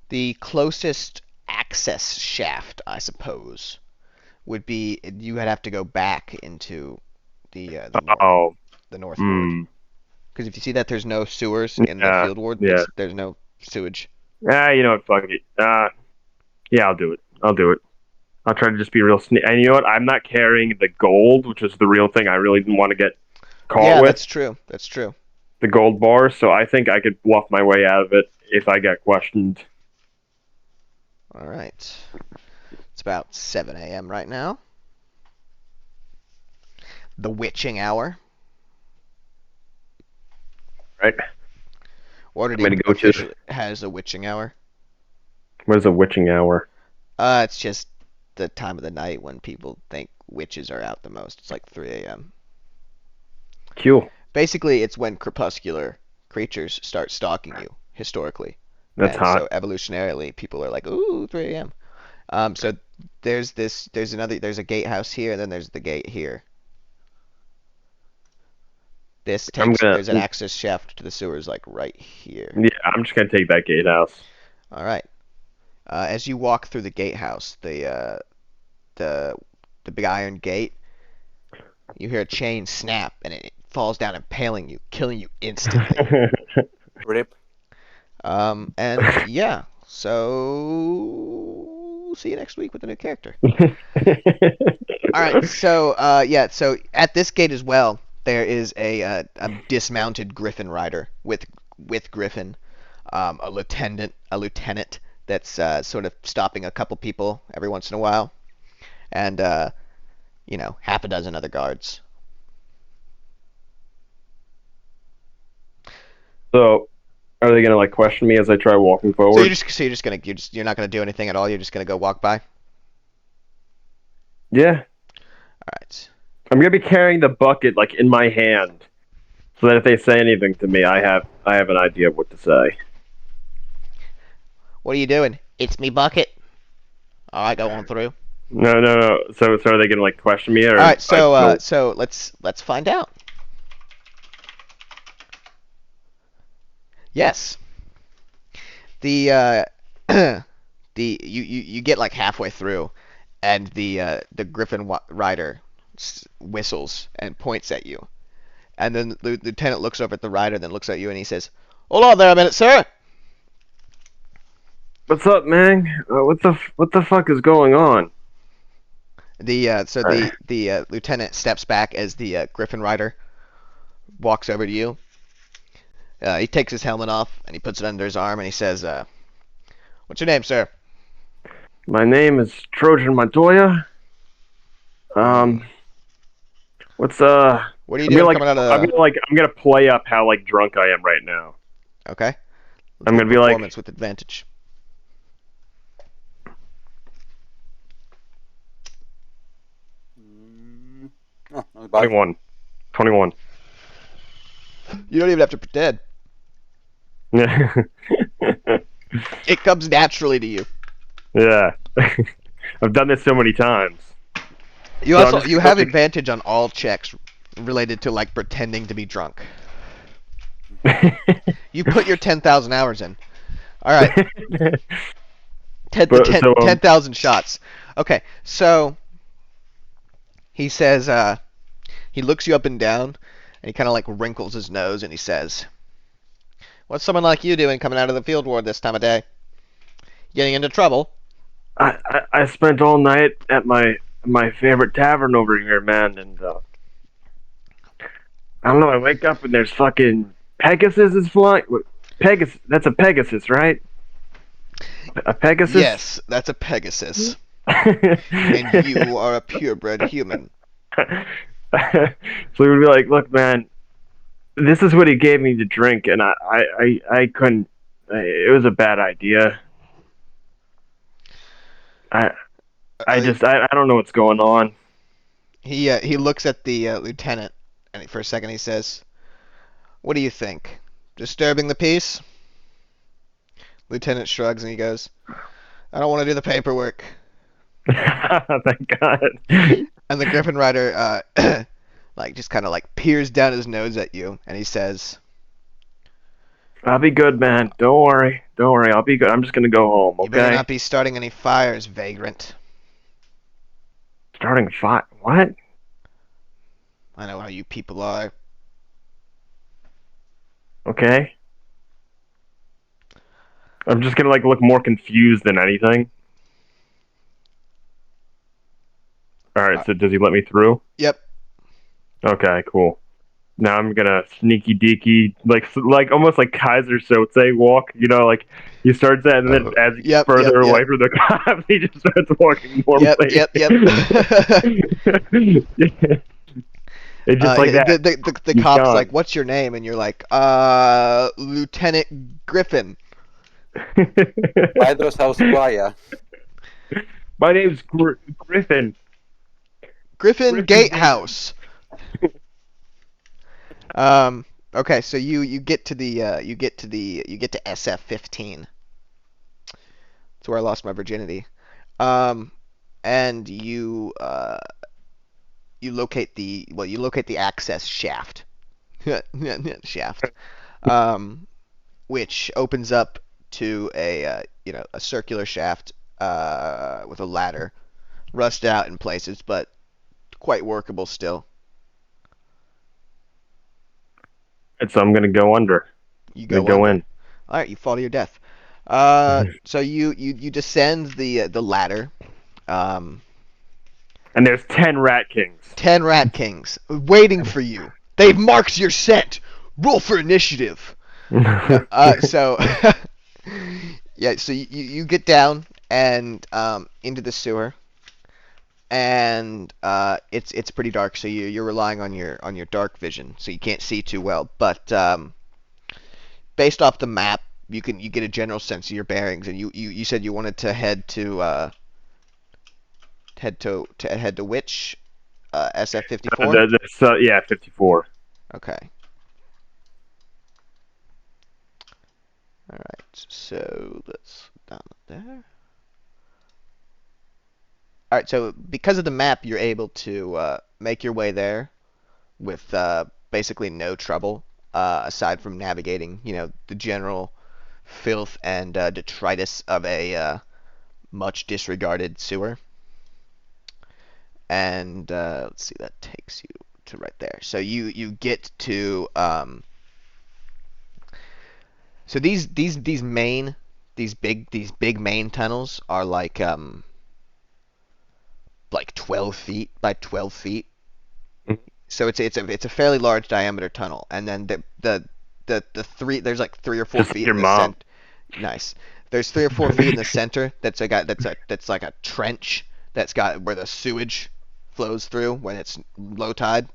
the closest access shaft, I suppose, would be you would have to go back into Oh, the North Ward. hmm. Because if you see that there's no sewers in the Yeah, Field Ward, yeah. there's no sewage. Ah, you know what? Fuck it. Yeah, I'll do it. I'll do it. I'll try to just be real sneaky. And you know what? I'm not carrying the gold, which is the real thing I really didn't want to get caught Yeah, with, that's true. That's true. the gold bar. So I think I could bluff my way out of it if I get questioned. All right. It's about 7 a.m. right now. The witching hour. Right? I'm gonna Waterdeep go to. officially has a witching hour. What is a witching hour? It's just the time of the night when people think witches are out the most. It's like 3 a.m. Cool. Basically, it's when crepuscular creatures start stalking you, historically. That's And so hot. evolutionarily, people are like, ooh, 3 a.m. So there's a gatehouse here, and then there's the gate here. I'm gonna. There's an access shaft to the sewers like right here. Yeah, I'm just gonna take that gatehouse. All right. As you walk through the gatehouse, the big iron gate, you hear a chain snap, and it falls down, impaling you, killing you instantly. Rip. And yeah, so see you next week with a new character. All right, so so at this gate as well, there is a dismounted Griffin rider with Griffin, a lieutenant that's sort of stopping a couple people every once in a while, and half a dozen other guards. So, are they gonna like question me as I try walking forward? So you're not gonna do anything at all. You're just gonna go walk by. Yeah, All right. I'm gonna be carrying the bucket like in my hand, so that if they say anything to me, I have an idea of what to say. What are you doing? It's me bucket. All right, go on through. No. So are they gonna like question me or? All right, so no. so let's find out. Yes. The you get like halfway through, and the Griffin rider whistles and points at you, and then the lieutenant looks over at the rider, then looks at you, and he says, "Hold on there a minute, sir." What's up, man? What the fuck is going on? The lieutenant steps back as the Griffin rider walks over to you. He takes his helmet off and he puts it under his arm and he says, "What's your name, sir?" My name is Trojan Montoya. What's What are you doing like, coming out of the... I'm gonna play up how like drunk I am right now. Okay. I'm gonna be like performance with advantage. Oh, not bad. 21. You don't even have to pretend. Yeah. It comes naturally to you. Yeah. I've done this so many times. You So also you have advantage on all checks related to like pretending to be drunk. You put your 10,000 hours in. All right. 10,000 shots. Okay, so he says, he looks you up and down, and he kind of like wrinkles his nose, and he says, "What's someone like you doing coming out of the field ward this time of day? Getting into trouble?" I spent all night at my favorite tavern over here, man, and I don't know. I wake up and there's fucking Pegasus is flying. Pegasus. That's a Pegasus, right? A Pegasus. Yes, that's a Pegasus. And you are a purebred human. So he would be like, "Look, man, this is what he gave me to drink, and I couldn't. It was a bad idea. I don't know what's going on." He looks at the lieutenant, and for a second he says, "What do you think? Disturbing the peace?" Lieutenant shrugs and he goes, "I don't want to do the paperwork." Thank God. And the Griffin rider like just kind of like peers down his nose at you, and he says, "I'll be good, man. Don't worry. I'll be good. I'm just gonna go home. "You better Okay." not be starting any fires, vagrant." Starting fight? What? I know how you people are. Okay. I'm just gonna like look more confused than anything. All right. So does he let me through? Yep. Okay. Cool. Now I'm gonna sneaky deaky, like almost like Kaiser Soze walk. You know, like he starts that, and then as he gets further away from the cops, he just starts walking more. Yep. It's just like that. The cop's gone. Like, "What's your name?" And you're like, "Lieutenant Griffin." Pedro's house playa. My name's Griffin. Griffin Gatehouse. Okay, so you get to SF-15. That's where I lost my virginity. And you locate the access shaft shaft, which opens up to a circular shaft with a ladder, rusted out in places, but quite workable still. And so I'm gonna go under. You I'm gonna go go under. in. All right, you fall to your death. So you descend the ladder. Um, And there's 10 rat kings. 10 Rat Kings waiting for you. They've marked your scent. Roll for initiative. No, so yeah, so you get down and into the sewer, and it's pretty dark. So you're relying on your dark vision, so you can't see too well. But based off the map, you get a general sense of your bearings, and you said you wanted to head to which SF-54? Yeah, 54. Okay. All right. So let's down there. All right. So because of the map, you're able to make your way there with basically no trouble, aside from navigating, the general filth and detritus of a much disregarded sewer. And let's see, that takes you to right there. So you get to so these big main tunnels are like 12 feet by 12 feet. Mhm. So it's a fairly large diameter tunnel, and then the three there's like 3 or 4 Just like feet your in the mom. center. Nice. There's 3 or 4 feet in the center that's like a trench that's got where the sewage flows through when it's low tide.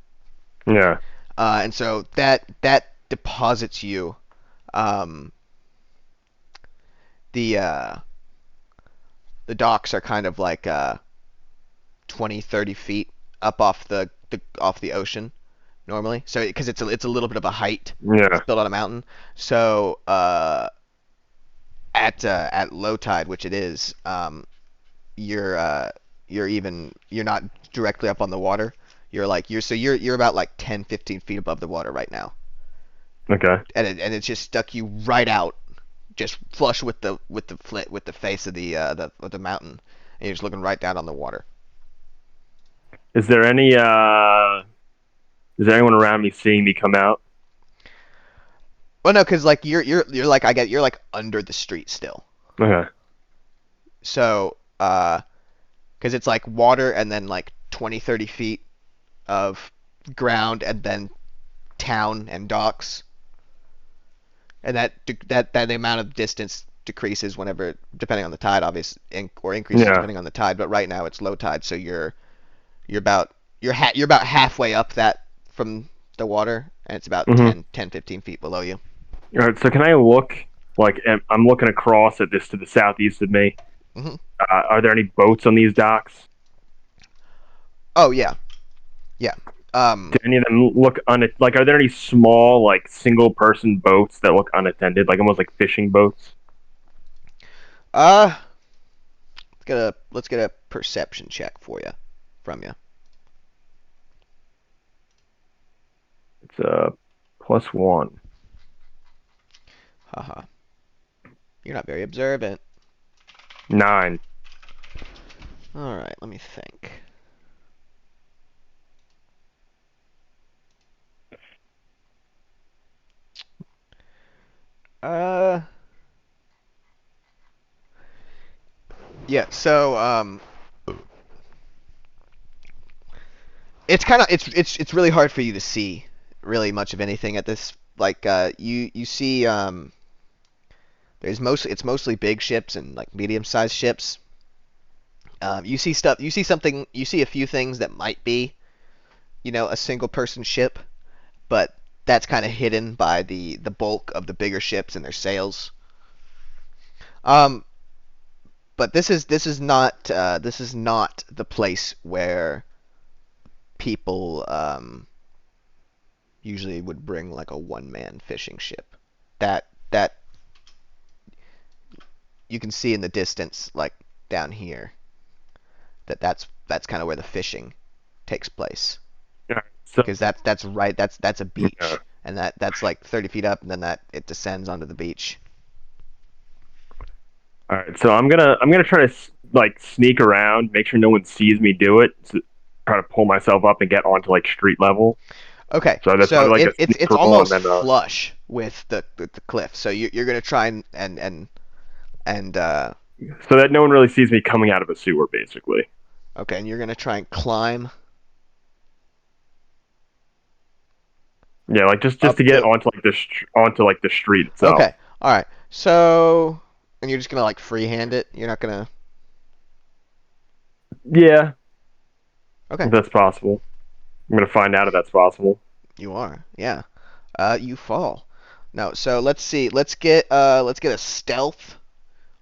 Yeah. And so that deposits you. Um, the the docks are kind of like 20, 30 feet up off the ocean normally. So because it's a little bit of a height. It's Yeah. built on a mountain. So at low tide, which it is, you're you're not directly up on the water. You're about like 10, 15 feet above the water right now, Okay. and it's just stuck you right out, just flush with the face of the mountain, and you're just looking right down on the water. Is there any is there anyone around me seeing me come out? Well, no, because like you're like you're like under the street still. Okay. So because it's like water and then like 20, 30 feet of ground and then town and docks, and that the amount of distance decreases whenever depending on the tide, obviously, or increases Yeah. depending on the tide. But right now it's low tide, so you're about you're about halfway up that from the water, and it's about Mhm. 15 feet below you. All right. So can I look like I'm looking across at this to the southeast of me? Hmm. Are there any boats on these docks? Oh yeah, yeah. Do any of them look like? Are there any small like single person boats that look unattended, like almost like fishing boats? Uh, let's get a perception check for you from you. It's +1. Haha. You're not very observant. 9. All right, let me think. Uh, yeah. So it's kind of it's really hard for you to see really much of anything at this. Like you see it's mostly big ships and like medium-sized ships. You see stuff. You see something. You see a few things that might be a single person ship, but that's kind of hidden by the bulk of the bigger ships and their sails. Um, but this is not the place where people usually would bring like a one-man fishing ship. That you can see in the distance, like down here, that's kind of where the fishing takes place All right, so because that's right. That's a yeah. beach, and that's like 30 feet up, and then it descends onto the beach. All right, so I'm gonna try to like sneak around, make sure no one sees me do it. Try to pull myself up and get onto like street level. Okay, So that's so probably like a it's sneak it's roll and almost then flush with the cliff. So you're gonna try and so that no one really sees me coming out of a sewer, basically. okay, and you're gonna try and climb Yeah, like just up to get the. onto like onto like the street itself. Okay, all right. So and you're just gonna like freehand it. You're not gonna. Yeah, Okay, if that's possible. I'm gonna find out if that's possible. you are. Yeah. You fall. No. So let's see. Let's get a stealth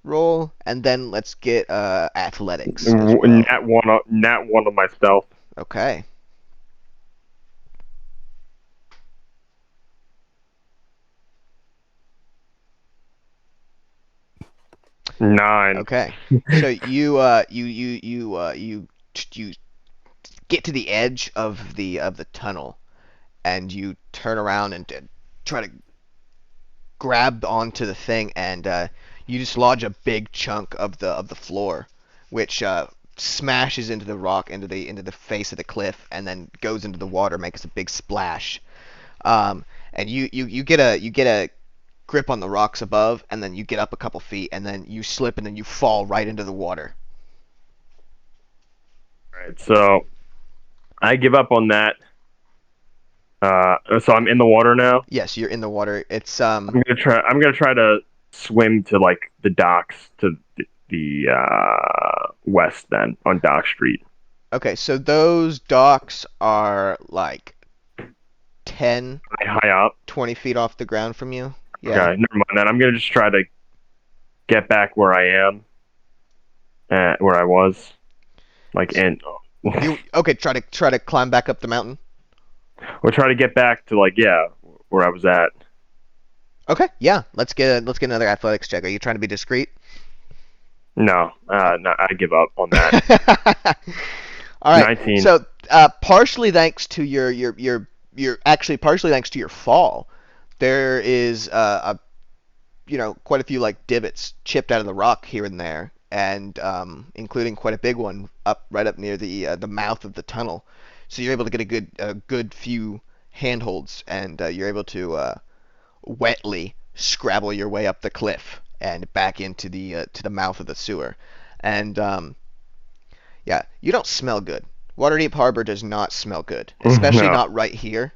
roll, and then let's get athletics as well. Nat one of my stealth. Okay. 9. Okay. So you get to the edge of the tunnel, and you turn around and try to grab onto the thing, and you dislodge a big chunk of the floor, which smashes into the rock, into the face of the cliff, and then goes into the water, makes a big splash. And you get a grip on the rocks above, and then you get up a couple feet, and then you slip, and then you fall right into the water. All right, so I give up on that. So I'm in the water now. Yes, you're in the water. It's I'm gonna try to swim to like the docks to the west then on Dock Street. okay. So those docks are like 10, High up. 20 feet off the ground from you. Yeah. Okay, never mind that. I'm gonna just try to get back where I am, where I was, like in. You okay? Try to climb back up the mountain. We'll try to get back to like where I was at. Okay, yeah. Let's get another athletics check. Are you trying to be discreet? No, no, I give up on that. All right. 19. So, partially thanks to your actually partially thanks to your fall, there is quite a few like divots chipped out of the rock here and there, and including quite a big one right up near the mouth of the tunnel. So you're able to get a good few handholds, and you're able to wetly scrabble your way up the cliff and back into the mouth of the sewer. And yeah, you don't smell good. Waterdeep Harbor does not smell good, especially No. not right here,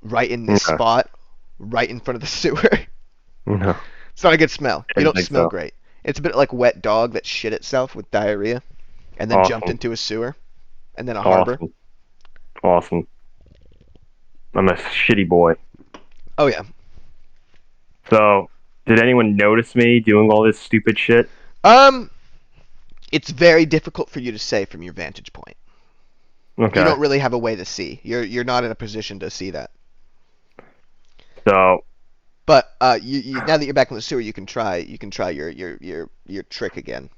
right in this Yeah. spot, right in front of the sewer. No. It's not a good smell. You Didn't don't think smell so. great. It's a bit like wet dog that shit itself with diarrhea and then jumped Awesome. into a sewer and then a harbor. Awesome. I'm a shitty boy. Oh yeah. So, did anyone notice me doing all this stupid shit? It's very difficult for you to say from your vantage point. Okay. You don't really have a way to see. You're not in a position to see that. So, But you now that you're back in the sewer, you can try your trick again.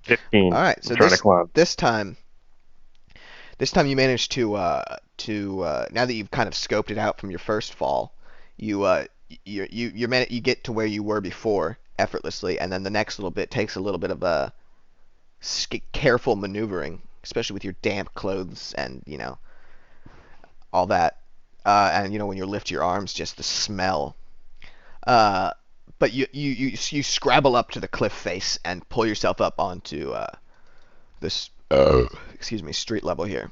$15. All right, so I'm trying to climb. this time you managed to now that you've kind of scoped it out from your first fall, you get to where you were before effortlessly, and then the next little bit takes a little bit of a careful maneuvering, especially with your damp clothes and all that, and when you lift your arms, just the smell. But you scrabble up to the cliff face and pull yourself up onto this excuse me, street level here.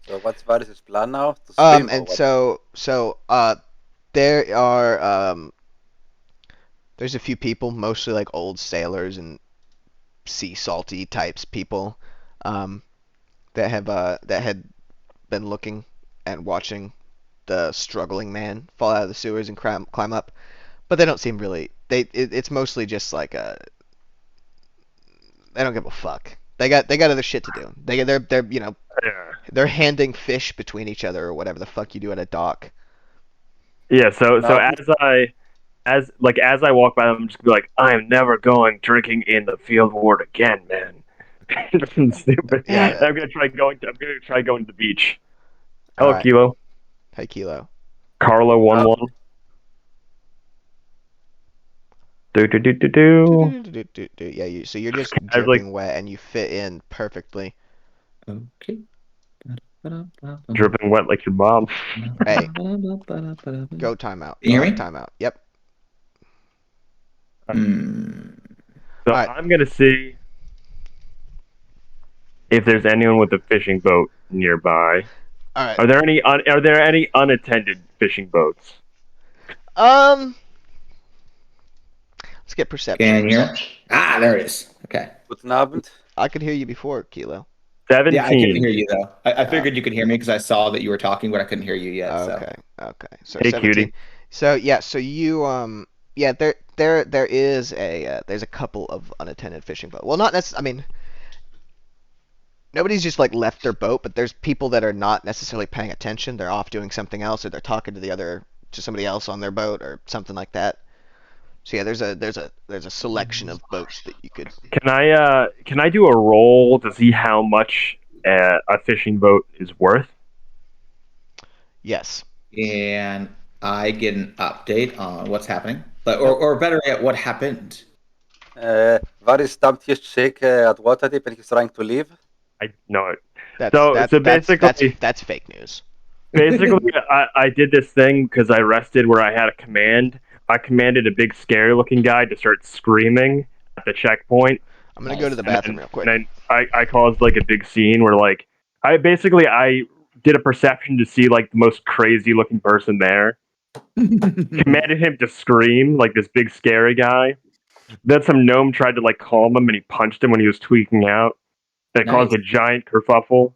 So what's Varys' plan now? To swim or And what? so there are there's a few people, mostly like old sailors and sea salty types people, that had been looking and watching the struggling man fall out of the sewers and climb up, but they don't seem really. It's mostly just like they don't give a fuck. They got other shit to do. They're Yeah. they're handing fish between each other or whatever the fuck you do at a dock. Yeah, so Now, as I walk by them, I'm just gonna be like, I am never going drinking in the field ward again, man. Something stupid. Yeah. I'm gonna try going. I'm gonna try going to the beach. All Hello, right. Kilo. Hey, Kilo. Carlo 1-1. Do. Yeah, so you're just I was like dripping wet and you fit in perfectly. Okay. dripping wet like your mom. Hey. Go Go timeout. You hear Go me? timeout. Yep. Mm. So Alright. I'm gonna see if there's anyone with a fishing boat nearby. All right. Are there any unattended fishing boats? Let's get perception. Can you hear me? Ah, there it is. Okay. Guten Abend. I could hear you before, Kilo. 17. Yeah, I couldn't hear you though. I figured you could hear me because I saw that you were talking, but I couldn't hear you yet. Okay. Okay. So Hey, 17. cutie. So yeah. So you yeah. There is a there's a couple of unattended fishing boats. Well, not necessarily. I mean, nobody's just like left their boat, but there's people that are not necessarily paying attention. They're off doing something else, or they're talking to somebody else on their boat, or something like that. So yeah, there's a selection of boats that you could. Can I do a roll to see how much a fishing boat is worth? Yes. And I get an update on what's happening, but or better yet, what happened. Varys stopped his chick at Waterdeep and he's trying to leave. I know it. That's basically, that's fake news. basically, I did this thing because I rested where I had a command. I commanded a big scary looking guy to start screaming at the checkpoint. I'm gonna go to the bathroom real quick. And then I caused like a big scene where like I did a perception to see like the most crazy looking person there. Commanded him to scream like this big scary guy. Then some gnome tried to like calm him and he punched him when he was tweaking out. That caused a giant kerfuffle.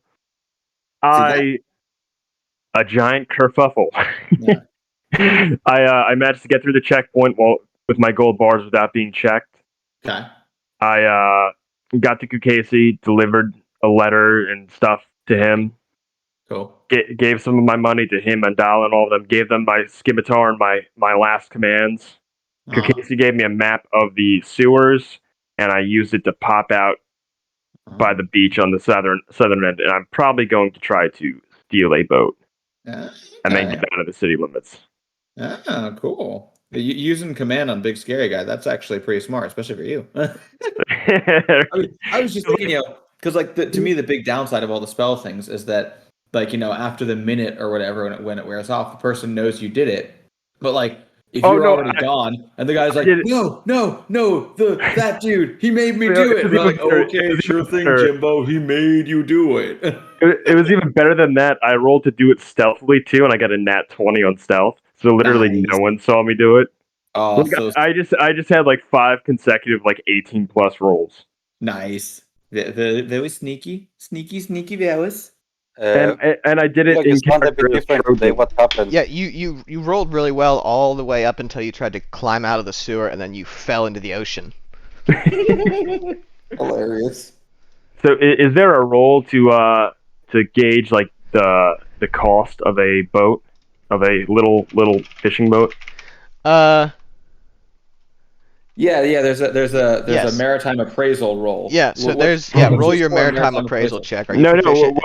A giant kerfuffle. Yeah. I managed to get through the checkpoint with my gold bars without being checked. Okay. I got to Kukasi, delivered a letter and stuff to him. Cool. Gave some of my money to him and Dal and all of them. Gave them my scimitar and my last commands. Kukasi gave me a map of the sewers, and I used it to pop out by the beach on the southern end. And I'm probably going to try to steal a boat and then get out of the city limits. Ah, cool. Using command on Big Scary Guy, that's actually pretty smart, especially for you. I was just thinking, because like to me, the big downside of all the spell things is that, like, after the minute or whatever, when it wears off, the person knows you did it. But like, if you're already gone, and the guy's like, no, that dude, he made me do it. And we're like, okay, sure thing, Jimbo, he made you do it. It was even better than that. I rolled to do it stealthily too, and I got a nat 20 on stealth. So literally no one saw me do it. Oh, Look, I just had like 5 consecutive like 18 plus rolls. Nice. Very sneaky Velas. And I did it in character. What happened? Yeah, you rolled really well all the way up until you tried to climb out of the sewer and then you fell into the ocean. Hilarious. So is there a roll to gauge like the cost of a boat, of a little fishing boat? Yeah. There's a maritime appraisal roll. Yeah. So roll your maritime appraisal check. Are you proficient?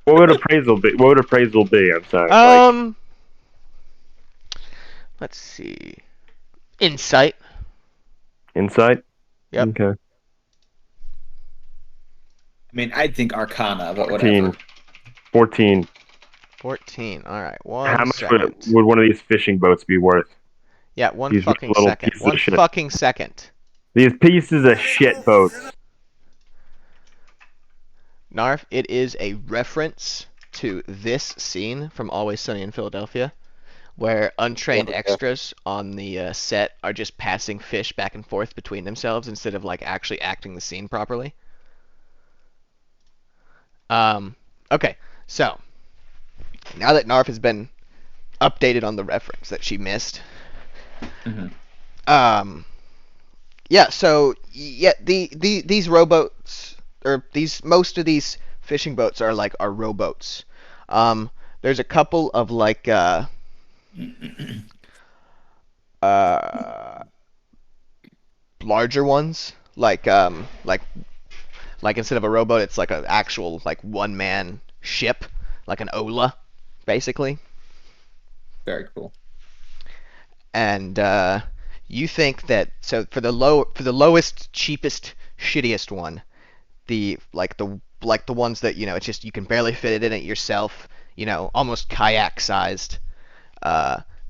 What would appraisal be? What would appraisal be? I'm sorry. Let's see. Insight. Insight. Yep. Okay. I mean, I'd think Arcana, but 14. 14. All right. How much would one of these fishing boats be worth? Yeah, one These fucking little second. pieces of shit. Fucking second. These pieces of shit boats. Narf, it is a reference to this scene from Always Sunny in Philadelphia, where untrained extras on the set are just passing fish back and forth between themselves instead of like actually acting the scene properly. Okay, so now that Narf has been updated on the reference that she missed, these rowboats, or most of these fishing boats are rowboats. There's a couple of larger ones, like instead of a rowboat, it's like an actual like one-man ship, like an Ola, basically. Very cool. And you think that so for the lowest, cheapest, shittiest one, the ones that it's just you can barely fit it in it yourself, almost kayak sized.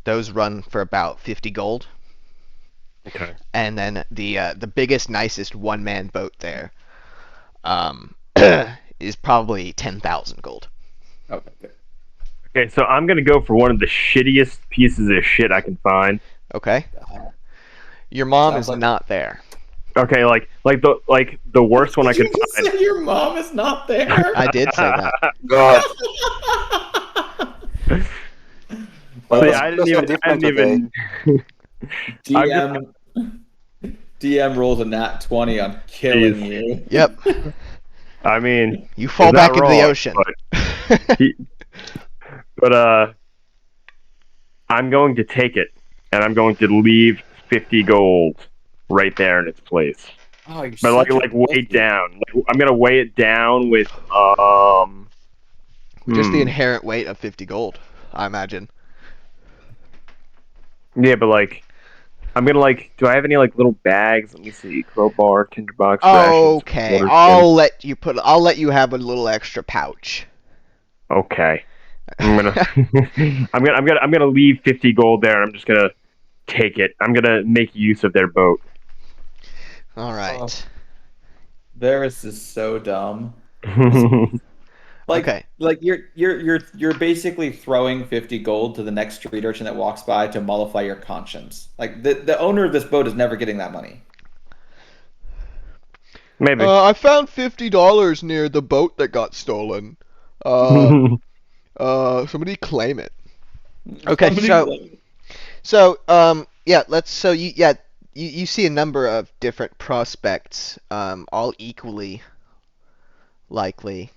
Those run for about 50 gold. Okay. And then the biggest, nicest one-man boat there is probably 10,000 gold. Okay. Good. Okay, so I'm gonna go for one of the shittiest pieces of shit I can find. Okay. Your mom Sounds is like- not there. Okay, like the worst one I could Did you just find. say your mom is not there? I did say that. God. Well, See, that's I didn't so even. different today. DM rolls a nat 20 on killing Jeez. you. Yep. I mean, You fall is back that into the wrong? ocean. But I'm going to take it, and I'm going to leave 50 gold right there in its place. Oh, you're But such a like weigh pussy. it down. Like, I'm gonna weigh it down with Just the hmm. inherent weight of 50 gold, I imagine. Yeah, but like I'm gonna do I have any like little bags? Let me see. Crowbar, tinderbox, Okay, rations, water I'll let you have a little extra pouch. Okay. I'm gonna I'm gonna leave 50 gold there. I'm just gonna take it. I'm gonna make use of their boat. All right. Varys is so dumb. Like, Okay. like you're basically throwing 50 gold to the next street urchin that walks by to mollify your conscience. Like the owner of this boat is never getting that money. Maybe. I found $50 near the boat that got stolen. Somebody claim it. Okay, you see a number of different prospects, all equally likely.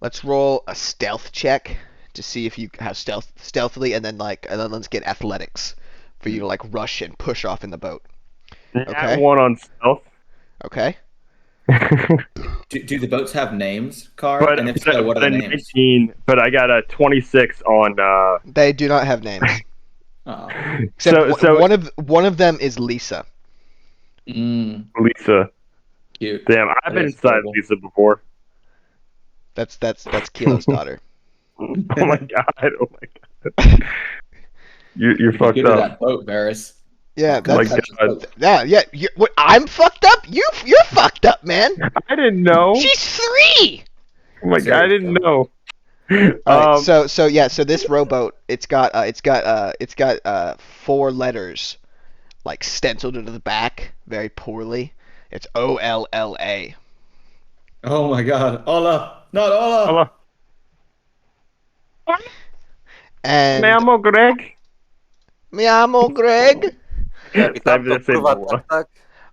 Let's roll a stealth check to see if you have stealthily, and then let's get athletics for you to like rush and push off in the boat. Nat 1 on stealth. Okay. Do the boats have names, Car? But, And if so, what are but the a names? 19, but I got a 26 on They do not have names. Oh. Except so one of them is Lisa. Lisa. Cute. Damn, I've That been is inside adorable. Lisa before. That's Kilo's daughter. Oh my god! Oh my god! You're fucked Get to up. that boat, Varys. Yeah, Oh my that's god! yeah. What? I'm fucked up. You're fucked up, man. I didn't know. She's 3. Oh my god! I didn't know. All right, so this rowboat, it's got 4 letters like stenciled into the back very poorly. It's OLLA. Oh my god. Ola! Not Ola! Hello. And Me llamo Greg. Mi amo Greg. Time to say Noah. All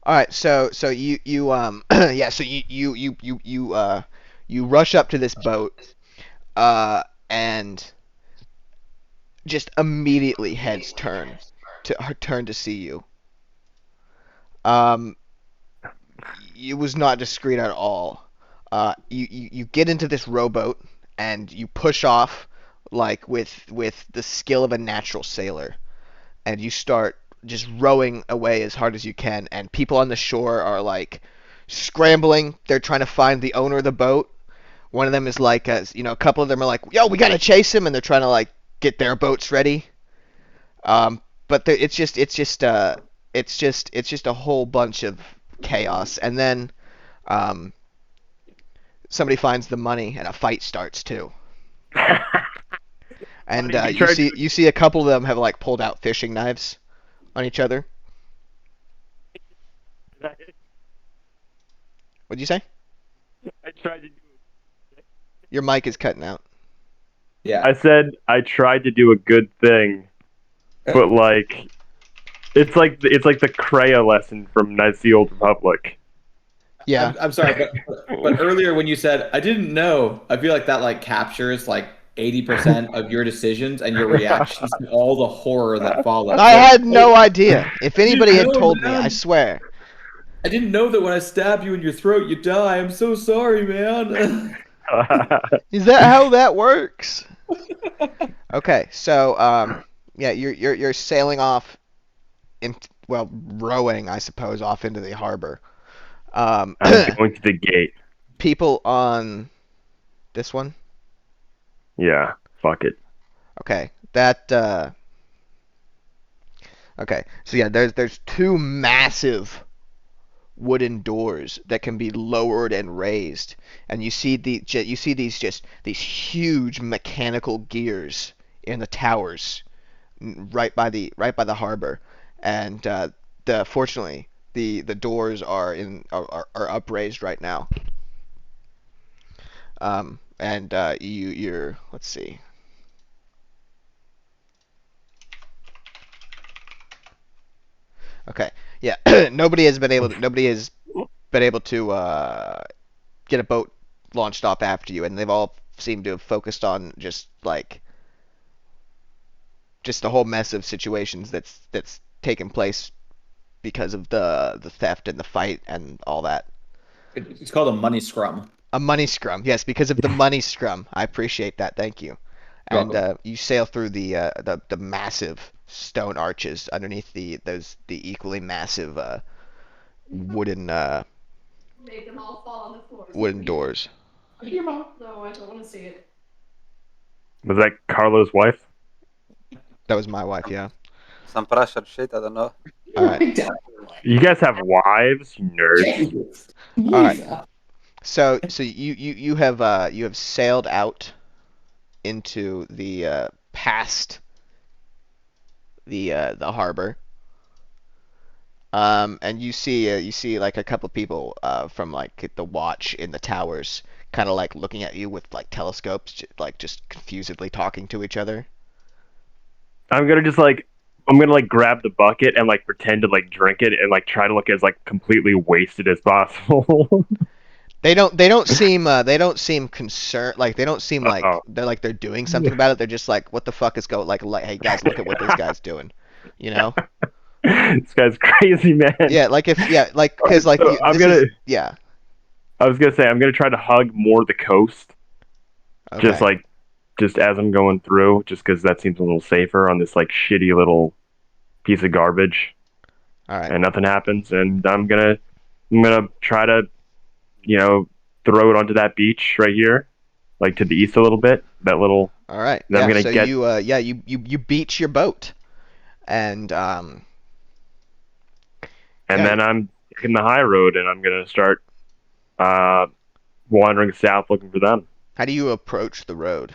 right, so you yeah, so you rush up to this boat, and just immediately heads turn to see you. It was not discreet at all. You get into this rowboat and you push off like with the skill of a natural sailor, and you start just rowing away as hard as you can, and people on the shore are like scrambling. They're trying to find the owner of the boat. One of them is like, a couple of them are like, "Yo, we gotta chase him," and they're trying to like get their boats ready. But it's just a whole bunch of chaos, and then somebody finds the money, and a fight starts too. And you see a couple of them have like pulled out fishing knives on each other. What'd you say? I tried to do. Your mic is cutting out. Yeah. I said I tried to do a good thing, but like, it's like the Kreia lesson from Knights of the Old Republic. Yeah. I'm sorry, but earlier when you said I didn't know, I feel like that like captures like 80% of your decisions and your reactions to all the horror that followed. I had no idea. If anybody had No, told me, man. I swear. I didn't know that when I stab you in your throat, you die. I'm so sorry, man. Is that how that works? Okay, so yeah, you're sailing off rowing, I suppose, off into the harbor. I'm going to the gate. People on this one. Yeah, fuck it. Okay, okay, so yeah, there's two massive wooden doors that can be lowered and raised, and you see these huge mechanical gears in the towers right by the harbor, and fortunately the doors are upraised right now. And you're let's see. Okay, yeah, nobody has been able to get a boat launched off after you, and they've all seemed to have focused on just the whole mess of situations that's taken place because of the theft and the fight and all that. It's called a money scrum. A money scrum, yes, because of the money scrum. I appreciate that, thank you. And you sail through the massive stone arches underneath the equally massive wooden Make them all fall on the floor. wooden doors. Your mom? No, I don't want to see it. Was that Carlo's wife? That was my wife, yeah. Some pressure shit, I don't know. All right. You guys have wives, you nerds. All right. So you have sailed out into the past the harbor. And you see like a couple people from like the watch in the towers kind of like looking at you with like telescopes, like just confusedly talking to each other. I'm gonna grab the bucket and like pretend to like drink it and like try to look as like completely wasted as possible. They don't seem concerned, like they don't seem like they're doing something about it. They're just like, what the fuck is going, like hey guys, look at what this guy's doing, you know? This guy's crazy, man. Yeah, because yeah. I was gonna say I'm gonna try to hug more the coast, Okay. just as I'm going through, just because that seems a little safer on this like shitty little piece of garbage. All right. And nothing happens, and I'm gonna try to, throw it onto that beach right here, like to the east a little bit. That little. All right. Yeah, I'm gonna so get. You beach your boat, and And then I'm taking the high road, and I'm gonna start wandering south looking for them. How do you approach the road?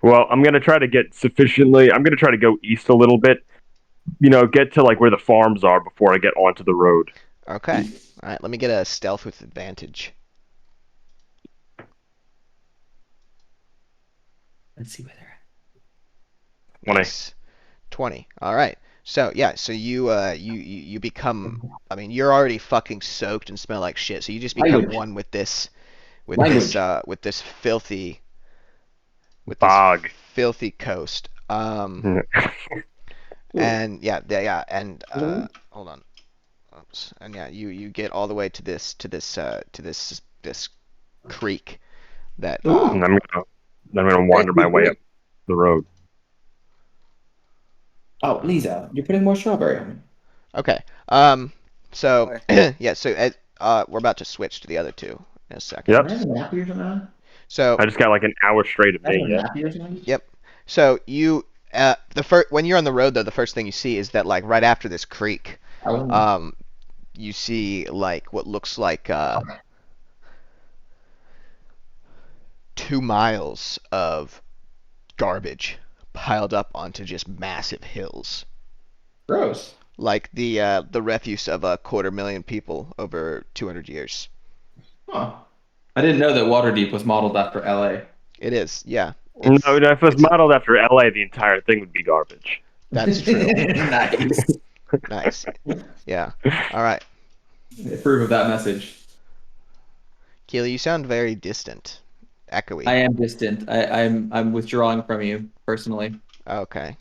Well, I'm gonna try to get sufficiently. I'm gonna try to go east a little bit. Get to like where the farms are before I get onto the road. Okay. All right. Let me get a stealth with advantage. Let's see where they're at. 20. Nice. 20. All right. So yeah, so you become. I mean, you're already fucking soaked and smell like shit. So you just become one with this filthy Bog. filthy coast. And yeah, and hold on. Oops. And yeah, you get all the way to this creek that. And I'm gonna wander my way up the road. Oh, Lisa, you're putting more strawberry on me. Okay. So yeah. So we're about to switch to the other two in a second. Yep. Can I have a nappy or something? So I just got like an hour straight of me. Yeah. Nappy or something? Yep. So you when you're on the road though, the first thing you see is that like right after this creek, you see like what looks like 2 miles of garbage piled up onto just massive hills. Gross. Like the refuse of 250,000 people over 200 years. Huh. I didn't know that Waterdeep was modeled after LA. It is, yeah. No, if it was modeled after LA, the entire thing would be garbage. That's true. Nice. Nice. Yeah. All right. Approve of that message. Keely, you sound very distant. echoey. I am distant. I'm withdrawing from you personally. Okay.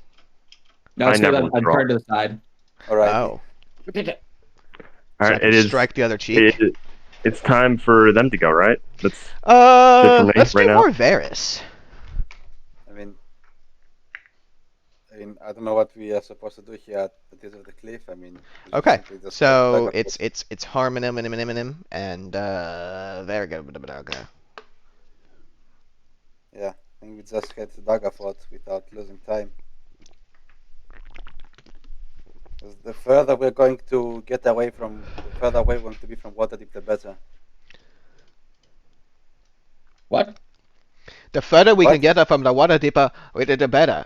No, I it's good. never I'm withdraw. turned to the side. All right. Oh. All So I right, can it is. strike the other cheek. It's time for them to go, right? That's for me Let's right do now. more Varys. I mean, I don't know what we are supposed to do here at the edge of the cliff. I mean, we Okay, simply just so Daggerford. it's Harmonim and there we go. Okay. Yeah, I think we just head to Daggerford without losing time. 'Cause the further we're going to get away from, the further away we want to be from Waterdeep, the better. What? The further we What? can get from the water deeper, the better.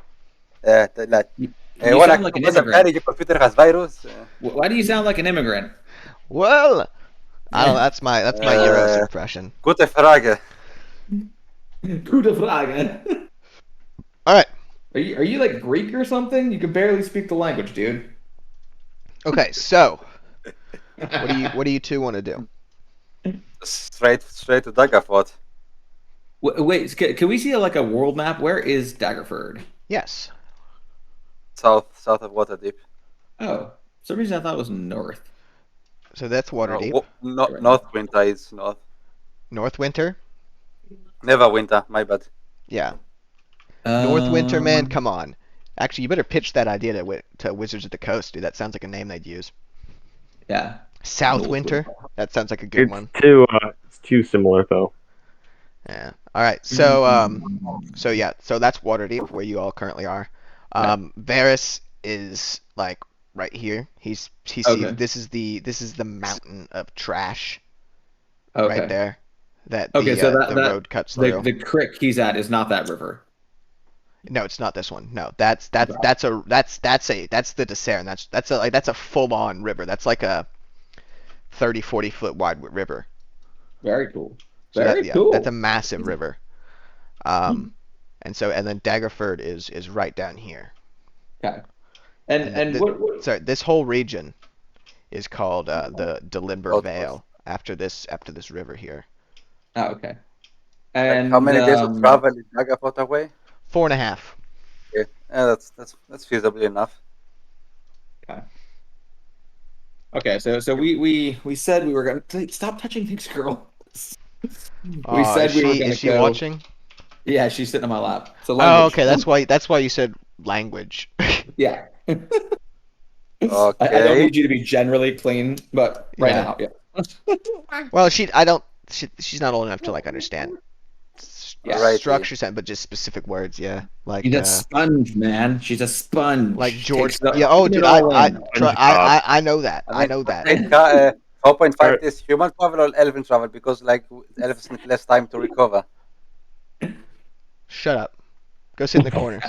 Like, You when sound like an was a immigrant. your computer has virus. Why do you sound like an immigrant? Well, I don't. That's my Euros impression. Gute Frage. Gute Frage. All right. Are you like Greek or something? You can barely speak the language, dude. Okay. So, what do you two want to do? Straight to Daggerford. Wait, can we see like a world map? Where is Daggerford? Yes. South of Waterdeep. Oh, for some reason I thought it was north. So that's Waterdeep. Northwinter is north. Northwinter. Neverwinter, my bad. Yeah. Northwinter, man. Come on. Actually, you better pitch that idea to Wizards of the Coast, dude. That sounds like a name they'd use. Yeah. Southwinter. That sounds like a good one. It's too similar though. Yeah. All right. So so that's Waterdeep, where you all currently are. Varys is like right here. He's Okay. this is the mountain of trash Okay. right there. That Okay, so the road cuts through. the creek he's at is not that river. No, it's not this one. No, that's the Dessert. That's a full on river. That's like a 30-40 foot wide river. Very cool. So Very cool. that's a massive river. And then Daggerford is right down here. Okay. And what? Sorry, this whole region is called the Delimber Oh, Vale after this river here. Oh, okay. Like, And how many days of travel is Daggerford away? 4.5. Okay. Yeah, that's feasibly enough. Okay, so we said we were gonna stop touching things, girl. We Aw, said we were gonna is she go. watching? Yeah, she's sitting on my lap. So Oh, language. okay. That's why you said language. Yeah. Okay. I don't need you to be generally clean, but right Yeah. now, yeah. Well, she's not old enough to like understand Yeah. Right. structures, but just specific words. Yeah, like She's a sponge, man. She's a sponge. like George. Takes the- Yeah. Oh, take it dude, all I in. know that. I know that. 4.5 is human travel or elven travel because like elves need less time to recover. Shut up. Go sit in the corner.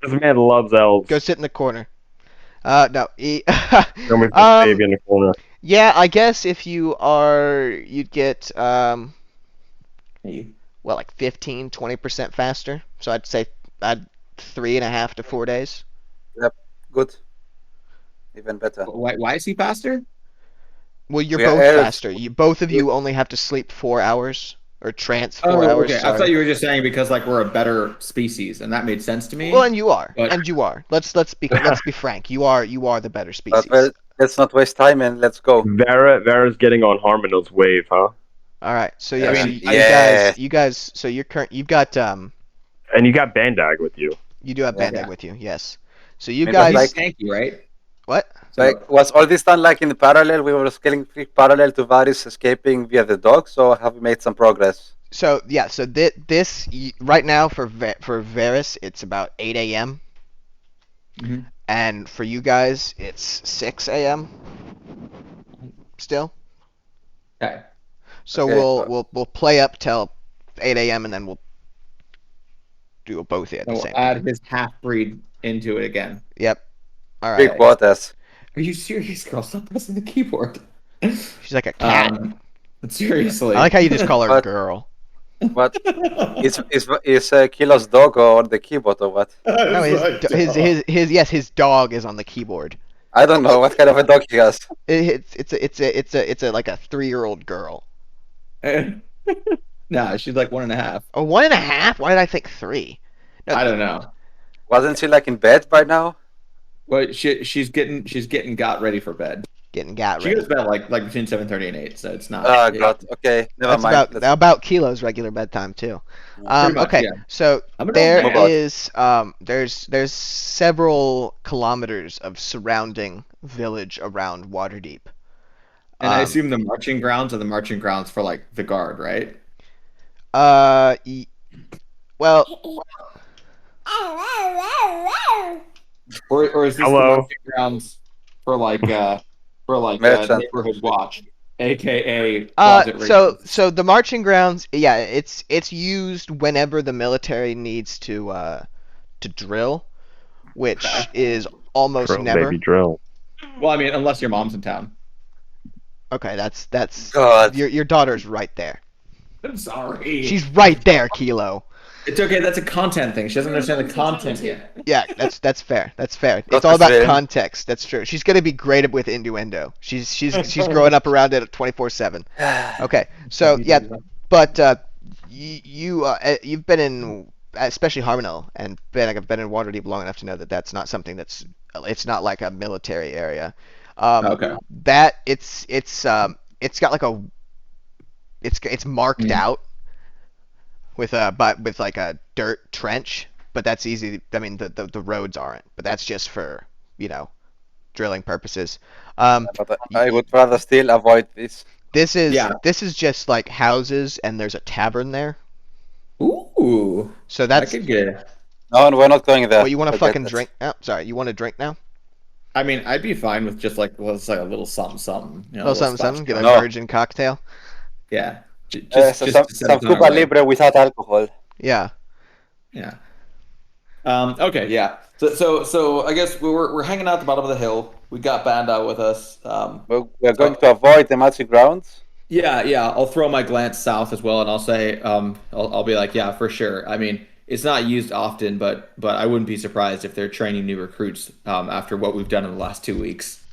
This man loves elves. Go sit in the corner. No. Show me some baby in the corner. Yeah, I guess if you'd get Hey. well, like 15-20% faster. So I'd say 3.5 to 4 days. Good. Even better. Why is he faster? Well, you're We are both elves. faster. Both of you only have to sleep 4 hours or trance 4 Oh, hours. okay. I sorry. thought you were just saying because like we're a better species, and that made sense to me. Well, and you are. But- And you are. Let's be frank. You are the better species. But let's not waste time and let's go. Vera's getting on Harmonil's wave, huh? All right. So yeah, I so mean, you guys. So you've got And you got Bandag with you. you do have Yeah. Bandag with you. Yes. So you Maybe guys. like- Thank you, right? What? So, Like, was all this done like in parallel? We were scaling parallel to Varys escaping via the dogs, or have we made some progress? So yeah. So this right now for Varys, it's about 8 a.m. Mhm. And for you guys, it's 6 a.m. Still. okay. So Okay, we'll play up till 8 a.m. and then we'll do both at the And we'll same add time. his half breed into it again. Yep. All Big right. waters. Are you serious, girl? Stop pressing the keyboard. She's like a cat. Seriously. I like how you just call her But- girl. What is Kilo's dog or the keyboard or what? No, his dog is on the keyboard. I don't know what kind of a dog he has. It's a like a 3-year-old girl. Nah, she's like 1.5. Oh, 1.5? Why did I think 3? No, I don't know. Wasn't she like in bed by now? Well, she's getting got ready for bed. getting got She ready. goes to bed like between 7:30 and 8, so it's not. Oh god. Okay, never That's mind. about Kilo's regular bedtime too. Pretty much, Okay, yeah. so I'm an old there man. is there's several kilometers of surrounding village around Waterdeep. And I assume the marching grounds are the marching grounds for like the guard, right? Well, Or is this Hello? the marching grounds for like Merchant. neighborhood watch, aka closet races? so the marching grounds, yeah, it's used whenever the military needs to drill, which is almost Drill, never. baby, drill. Well, I mean, unless your mom's in town. Okay, that's God. your daughter's right there. I'm sorry. She's right there, Kilo. It's okay. That's a content thing. She doesn't understand the content yet. Yeah, that's fair. That's fair. It's That's all about fair. context. That's true. She's gonna be great with innuendo. She's growing up around it 24/7. Okay, so yeah, but you've been in, especially Harmonell, and I've been in Waterdeep long enough to know that that's not something it's not like a military area. Okay. That it's got like it's marked out with like a dirt trench, but that's easy. I mean, the roads aren't, but that's just for drilling purposes. But I would rather still avoid this. This is Yeah. just like houses, and there's a tavern there. Ooh, So I that's could get. No, we're not going there. what you want to Forget fucking it. drink. Oh, sorry, you want to drink now? I mean, I'd be fine with just like a little something, something. You know, A little something, scotch something. Get a tail. No. virgin cocktail. Yeah. So some Cuba Libre without alcohol. Yeah. Yeah. Okay. Yeah. So I guess we're hanging out at the bottom of the hill. We got Banda with us. We're going to avoid the matching grounds. Yeah. I'll throw my glance south as well, and I'll say, I'll be like, yeah, for sure. I mean, it's not used often, but I wouldn't be surprised if they're training new recruits after what we've done in the last 2 weeks.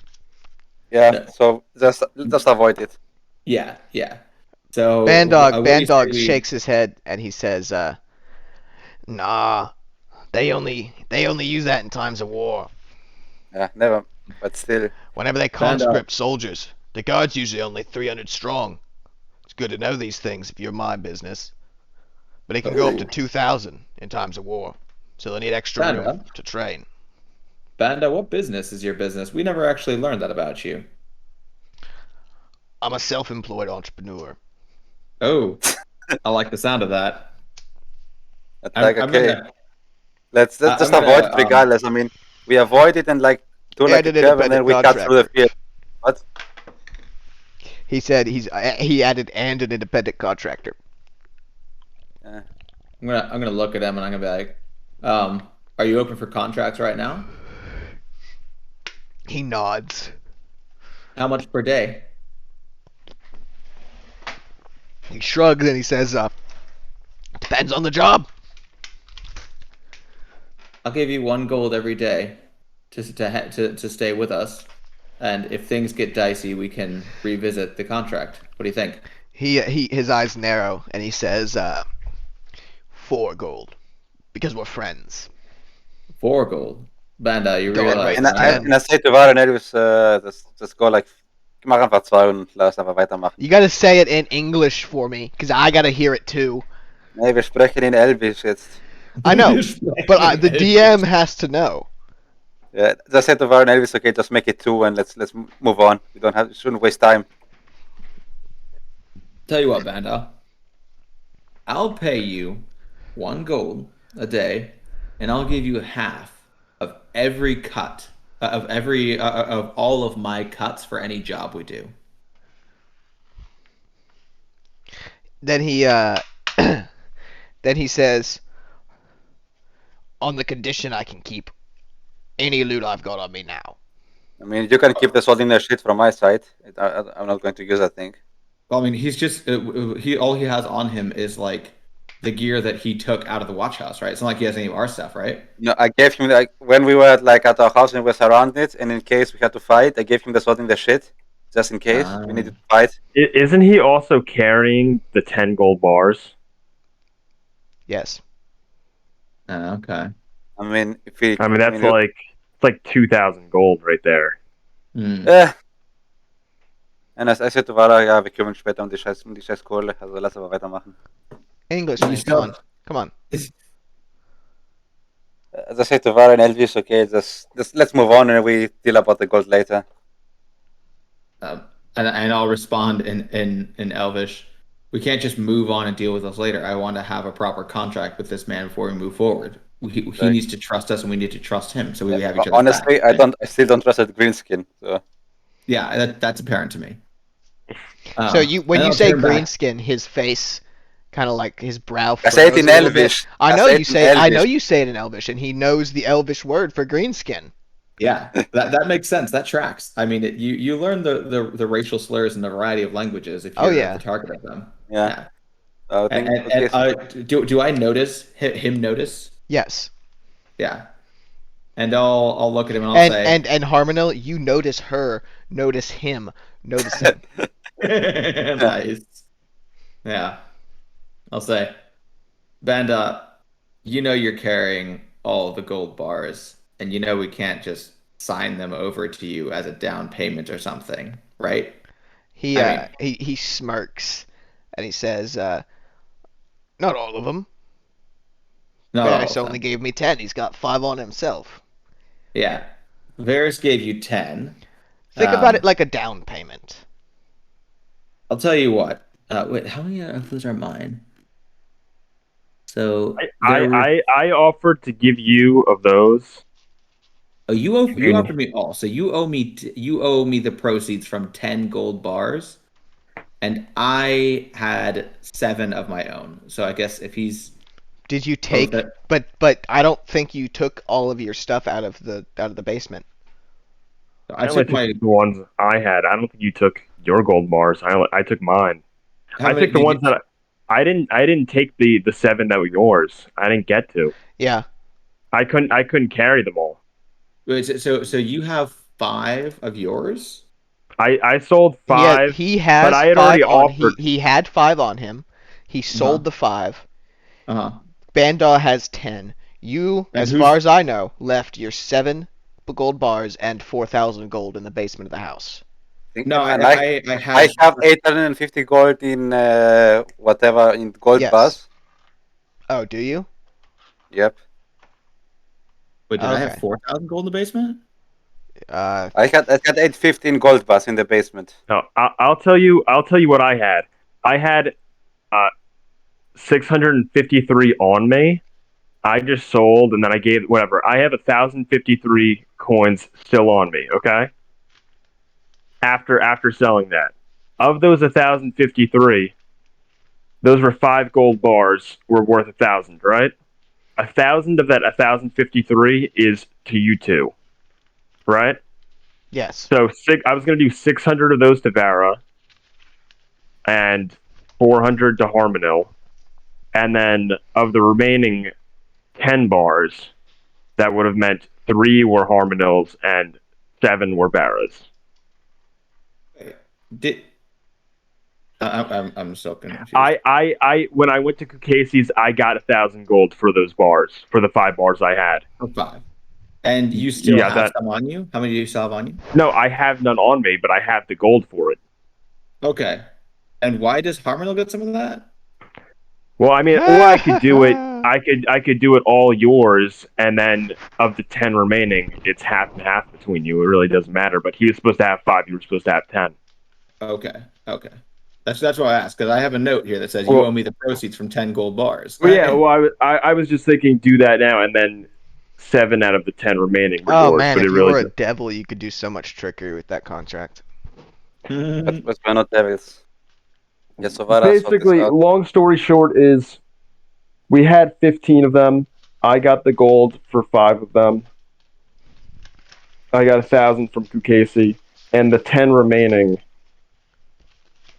Yeah, so just avoid it. Yeah. So Bandog what do you say we- shakes his head and he says, "Nah, they only use that in times of war. Yeah, never. But still, Whenever they conscript soldiers, the guard's usually only 300 strong. It's good to know these things if you're my business. But it can go up to 2,000 in times of war, so they need extra room to train." Banda, what business is your business? We never actually learned that about you. I'm a self-employed entrepreneur. Oh, I like the sound of that. that's I'm- like I'm okay. gonna- Let's I'm just gonna, avoid it regardless. I mean, we avoid it and like do Yeah, I like a did curve and then we cut through the field. What? He said he added and an independent contractor. Yeah. I'm gonna look at him and I'm gonna be like, are you open for contracts right now? He nods. How much per day? He shrugs and he says, "Depends on the job." I'll give you 1 gold every day to stay with us, and if things get dicey, we can revisit the contract. What do you think? His eyes narrow and he says, 4 gold, because we're friends. 4 gold. Banda, you Going realize, right right? And I say to Varen Elvis, just go like, mach einfach 2 und lass einfach weitermachen. You gotta say it in English for me, because I gotta hear it too. Nee, wir sprechen in Elvis jetzt. I know, but the DM has to know. Yeah, just say to Varen Elvis, okay, just make it 2 and let's move on. We shouldn't waste time. Tell you what, Banda. I'll pay you 1 gold a day, and I'll give you half of every cut of all of my cuts for any job we do. Then he then he says, "On the condition I can keep any loot I've got on me now." I mean, you can keep the salt in the shit from my side. I'm not going to use that thing. Well, I mean, he's just all he has on him is like the gear that he took out of the watch house, right? It's not like he has any of our stuff, right? No, I gave him like when we were at our house and we were surrounded, and in case we had to fight, I gave him the salt in the shit. just in case we need to fight. Isn't he also carrying the 10 gold bars? Yes. Okay. I mean, if we. I mean, that's like 2,000 gold right there. Und als ich war, ja, wir kümmern später um die scheiß Kohle, also lass aber weitermachen. English, man, come on. As I said to Vara and Elvis, okay, just let's move on and we deal about the gold later. And I'll respond in Elvish. We can't just move on and deal with this later. I want to have a proper contract with this man before we move forward. He needs to trust us, and we need to trust him. So we have each other. Honestly, back, I still don't trust that Greenskin. So. Yeah, that's apparent to me. So when you say Greenskin, his face, kind of like his brow. I say it in Elvish. I know you say it in Elvish, and he knows the Elvish word for greenskin. Yeah, that makes sense. That tracks. I mean, you learn the racial slurs in a variety of languages if you're the target of them. Yeah. Do I notice him notice? Yes. Yeah. And I'll look at him and I'll say. And Harmonil, you notice her, notice him, notice him. Nice. Yeah. I'll say, Banda, you know you're carrying all the gold bars, and you know we can't just sign them over to you as a down payment or something, right? He smirks, and he says, "Not all of them. Varys only gave me 10. He's got 5 on himself." Yeah, Varys gave you 10. Think about it like a down payment. I'll tell you what. Wait, how many of those are mine? So I offered to give you of those. Oh, you offered me all. So you owe me the proceeds from 10 gold bars, and I had 7 of my own. So I guess if he's did you take? But I don't think you took all of your stuff out of the basement. I took the ones I had. I don't think you took your gold bars. I took mine. I took the ones that I didn't take the 7 that were yours. I didn't get to. Yeah. I couldn't carry them all. Wait, so you have 5 of yours? I sold 5. He has, but I had already offered. He had 5 on him. He sold the 5. Bandar has 10. You, as far as I know, left your 7 gold bars and 4,000 gold in the basement of the house. No, I have 850 gold in whatever in gold bars. Oh, do you? Yep. Wait, did I have 4,000 gold in the basement? I got 850 in gold bars in the basement. No, I'll tell you what I had. I had 653 on me. I just sold, and then I gave whatever. I have 1,053 coins still on me. Okay. After selling that, of those 1,053, those were 5 gold bars were worth 1,000, right? 1,000 of that 1,053 is to you two, right? Yes. So I was going to do 600 of those to Vara, and 400 to Harmonil, and then of the remaining 10 bars, that would have meant 3 were Harmonil's and 7 were Vara's. I'm so confused. I when I went to Kukasi's, I got 1,000 gold for those bars, for the 5 bars I had. For 5. And you still have some on you? How many do you still have on you? No, I have none on me, but I have the gold for it. Okay. And why does Harmonil get some of that? Well, I mean, or I could do it. I could do it all yours, and then of the 10 remaining, it's half and half between you. It really doesn't matter. But he was supposed to have 5. You were supposed to have 10. Okay. That's why I asked, because I have a note here that says you owe me the proceeds from 10 gold bars. Well, yeah. Well, I was just thinking, do that now, and then 7 out of the 10 remaining were yours. Man, but if you were a devil, you could do so much trickery with that contract. But we're not devils. Yeah, so basically, long story short is, we had 15 of them. I got the gold for 5 of them. I got 1,000 from Kukasi, and the 10 remaining.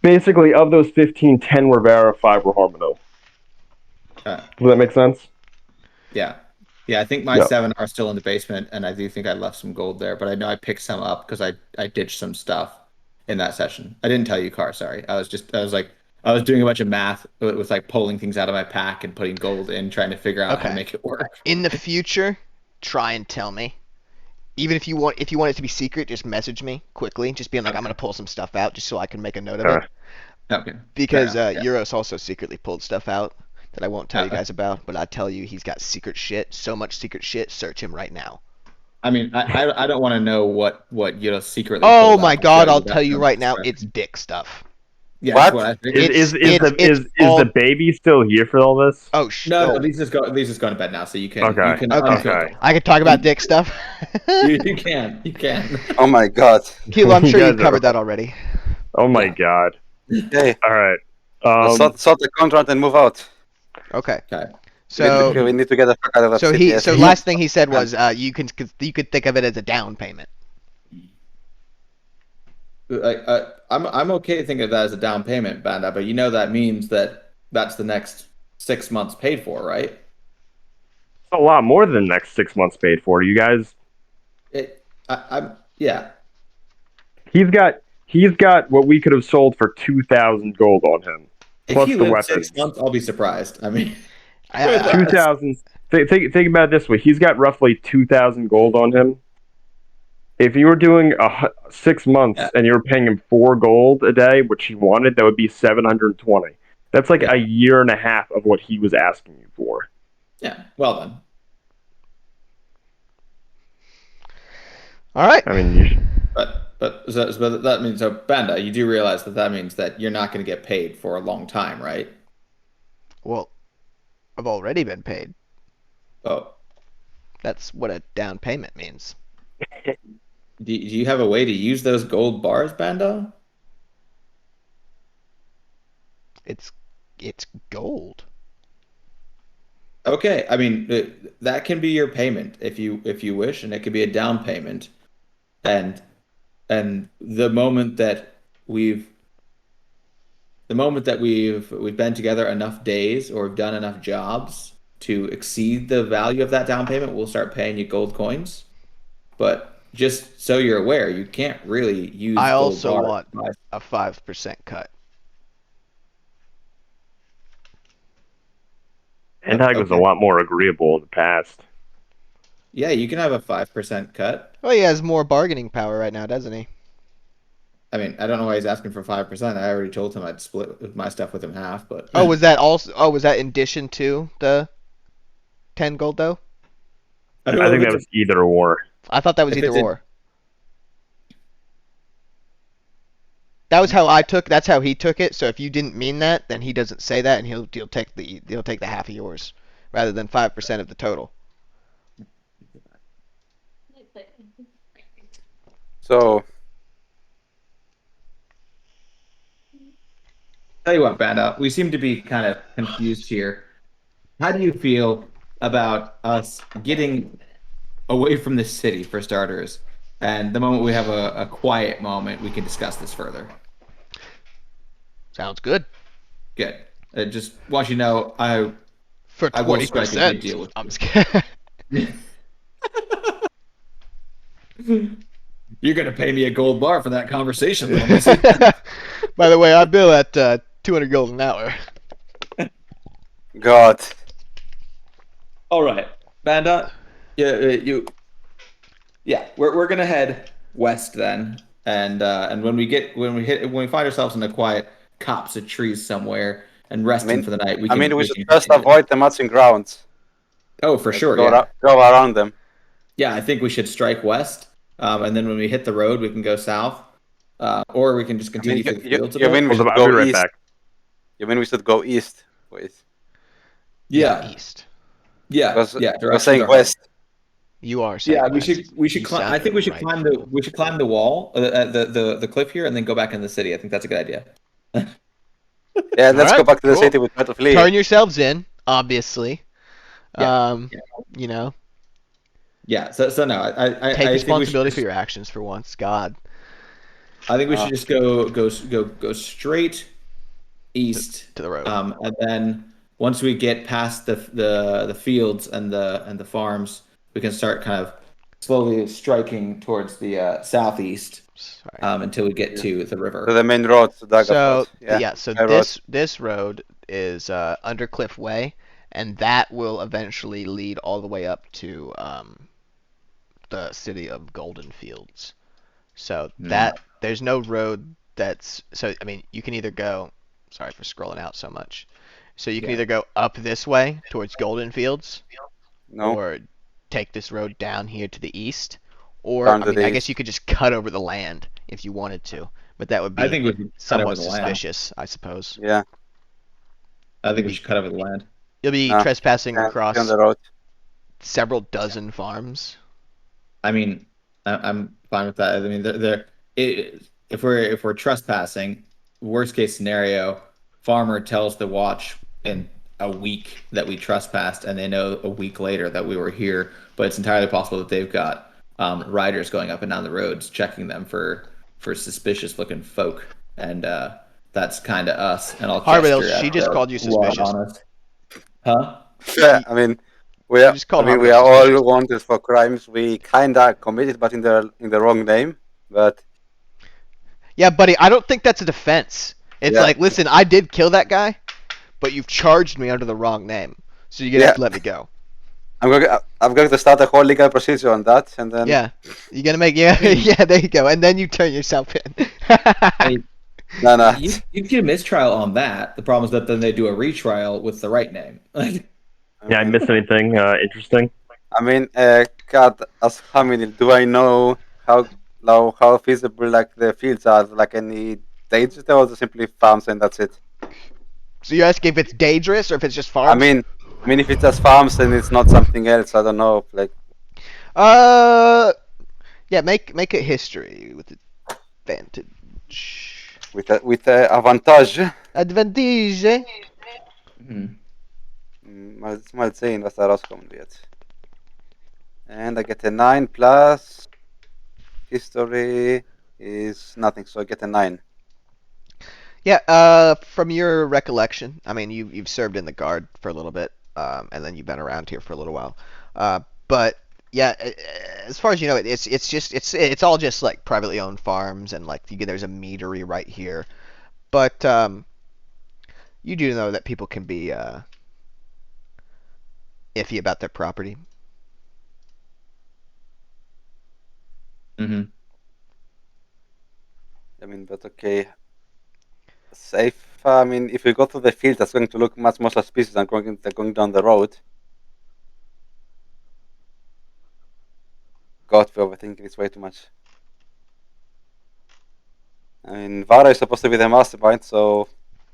Basically, of those 15, 10 were Vara, 5 were Harmonil. Does that make sense? Yeah. Yeah, I think my 7 are still in the basement, and I do think I left some gold there, but I know I picked some up because I ditched some stuff in that session. I didn't tell you, Car. Sorry. I was doing a bunch of math with like pulling things out of my pack and putting gold in, trying to figure out how to Okay. make it work. In the future, try and tell me. Even if you want it to be secret, just message me quickly. Just being like, I'm gonna pull some stuff out just so I can make a note of it. Okay. Because Fair enough, Euros also secretly pulled stuff out that I won't tell you Okay. guys about. But I tell you, he's got secret shit. So much secret shit. Search him right now. I mean, I don't want to know what secretly. Oh pulled my out. God! I'll That's tell you no right now, discretion. it's dick stuff. Yeah, What? that's what I figured. Is it's all- the baby still here for all this? Oh No, oh. Lisa's going to bed now, so you can. Okay. You can. Okay. Okay. I could talk about dick stuff. You can. You can. Oh my god. Kilo, I'm You sure guys you've are- covered that already. Oh my Yeah. god. Hey, All right. let's sort the contract and move out. Okay. Okay. So we need to get the fuck out of that city. so last thing he said was you could think of it as a down payment. I'm okay thinking of that as a down payment, Banda, but you know that means that that's the next 6 months paid for, right? It's a lot more than the next 6 months paid for. You guys. Yeah. He's got what we could have sold for 2,000 gold on him. If Plus he the lives weapons. 6 months, I'll be surprised. I mean, 2,000. Think about it this way. He's got roughly 2,000 gold on him. If you were doing 6 months and you were paying him 4 gold a day, which he wanted, that would be 720. That's like a year and a half of what he was asking you for. yeah. Well done. All right. I mean, you should, But that means, so Banda, you do realize that means that you're not going to get paid for a long time, right? Well, I've already been paid. Oh, That's what a down payment means. do you have a way to use those gold bars, Banda? It's gold. Okay, I mean that can be your payment if you wish, and it could be a down payment, and the moment that we've been together enough days or we've done enough jobs to exceed the value of that down payment, we'll start paying you gold coins. But just so you're aware, you can't really use. I gold also bars. want a 5% cut. Antag was a Okay. lot more agreeable in the past. Yeah, you can have a 5% cut. Well, he has more bargaining power right now, doesn't he? I mean, I don't know why he's asking for 5%. I already told him I'd split my stuff with him half, but Oh, was that also? Oh, was that in addition to the 10 gold though? I don't I know think if that it's was either or. I thought that was If either it's in- or. That was how I took. That's how he took it. So if you didn't mean that, then he doesn't say that, and he'll take the half of yours, rather than 5% of the total. So, Tell you what, Banda, we seem to be kind of confused here. How do you feel about us getting away from the city, for starters? And the moment we have a quiet moment, we can discuss this further. Sounds good. Good. I just want you to know, For I will 20%. strike a good deal with I'm just kidding. you're going to pay me a gold bar for that conversation. By the way, I bill at 200 gold an hour. God. All right, Banda. Yeah, we're gonna head west then, and when we find ourselves in a quiet copse of trees somewhere and resting for the night, we should can first continue. avoid the matching grounds. Oh, for sure. Go, Yeah, go around them. yeah. I think we should strike west, and then when we hit the road, we can go south, or we can just continue through the fields. you mean we should I'll go be right east? back. You mean we should go east? Wait. Yeah, East. yeah, Because yeah. we're saying west. You are saying Yeah, we west. should You climb. I sounded think we should right. climb the wall, the cliff here, and then go back into the city. I think that's a good idea. Yeah, let's go Alright, back to the cool. city with Battle Fleet. Turn yourselves in, obviously. Yeah, You know, Yeah. So no, I take think we should responsibility just- for your actions for once. God. I think we should just go straight east To the road. and then once we get past the fields and the farms, we can start kind of slowly striking towards the southeast Sorry. until we get Yeah. to the river. To the main road, to Dagat So Road. yeah, so High road. this road is Undercliff Way, and that will eventually lead all the way up to the city of Golden Fields. So that there's no road that's so I mean you can either go. Sorry for scrolling out so much. So you can Yeah. either go up this way towards Golden Fields, No. or take this road down here to the east, or Down I to mean the I guess east. you could just cut over the land if you wanted to, but that would be I think we should cut over somewhat the land. suspicious, I suppose. Yeah. I think we should cut over the land. You'll be No. trespassing Can't across stay on the road. several dozen farms. I mean, I'm fine with that. I mean, if we're trespassing, worst case scenario, farmer tells the watch in a week that we trespassed, and they know a week later that we were here. But it's entirely possible that they've got riders going up and down the roads checking them for suspicious looking folk, and that's kind of us. And I'll Harbidel, gesture she at just the called you law suspicious. on us. Huh? Yeah, I mean, we You are. just called I mean, we Harbidel are suspicious. all wanted for crimes we kinda committed, but in the wrong name. But Yeah, buddy, I don't think that's a defense. It's Yeah. like, listen, I did kill that guy, but you've charged me under the wrong name, so you're gonna have to let me go. I'm going to start a whole legal procedure on that, and then Yeah, you're gonna make yeah there you go, and then you turn yourself in. Hey, no. you get a mistrial on that. The problem is that then they do a retrial with the right name. Yeah, I missed anything interesting? I mean, Kat, as Hamil, do I know how feasible like the fields are? Like any dangers there, or is it simply farms and that's it? So you're asking if it's dangerous or if it's just I farms? mean, if it's just farms and it's not something else, I don't know. Like, Yeah, make it history with advantage. with avantage. Advantage. Mal sehen, was da rauskommen wird. And I get a 9 plus history is nothing, so I get a 9. Yeah, from your recollection, I mean, you've served in the guard for a little bit, and then you've been around here for a little while. But yeah, as far as you know, it's all just like privately owned farms, and like there's a meadery right here. But you do know that people can be iffy about their property. Mm-hmm. I mean, but okay. Safe. I mean, if we go to the field, that's going to look much more suspicious than going down the road. God, we're overthinking this way too much. I mean, Vara is supposed to be the mastermind, so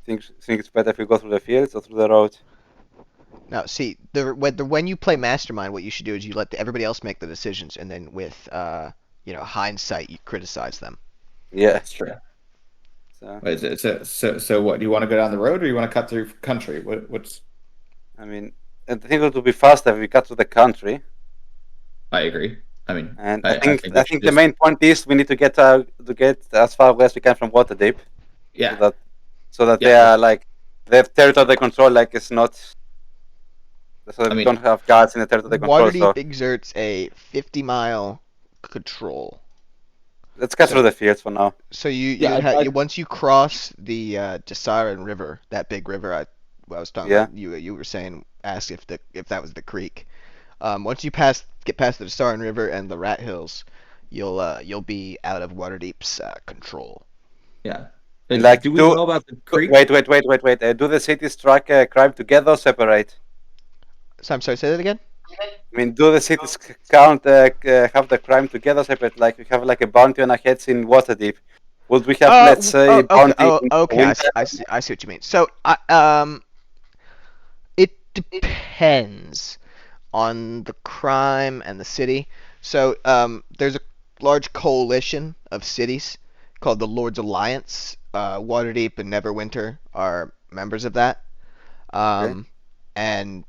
think it's better if we go through the fields or through the road. Now, see, when you play Mastermind, what you should do is you let everybody else make the decisions, and then with hindsight, you criticize them. Yeah, That's true. so Wait, so what? Do you want to go down the road, or you want to cut through country? What's? I mean, I think it would be faster if we cut through the country. I agree. I mean, And I I think we the should the just- main point is we need to get as far away as we can from Waterdeep, Yeah. so that Yeah. they are like their territory they control, like it's not. So they I mean- don't have guards in the territory they control. So Waterdeep exerts a 50-mile control. let's get through the fields for now. So Yeah, once you cross the Desaran River, that big river I was talking Yeah. about, you were saying, asked if that was the creek. Once you get past the Desaran River and the Rat Hills, you'll be out of Waterdeep's control. Yeah. Like, do we do- know about the creek? Wait. Do the cities track crime together or separate? So I'm sorry, say that again. I mean, do the cities count have the crime together separate? Like we have like a bounty on our heads in Waterdeep. Would we have, let's say, bounty? in Okay, Winter? I see what you mean. So, it depends on the crime and the city. So, there's a large coalition of cities called the Lords Alliance. Waterdeep and Neverwinter are members of that. And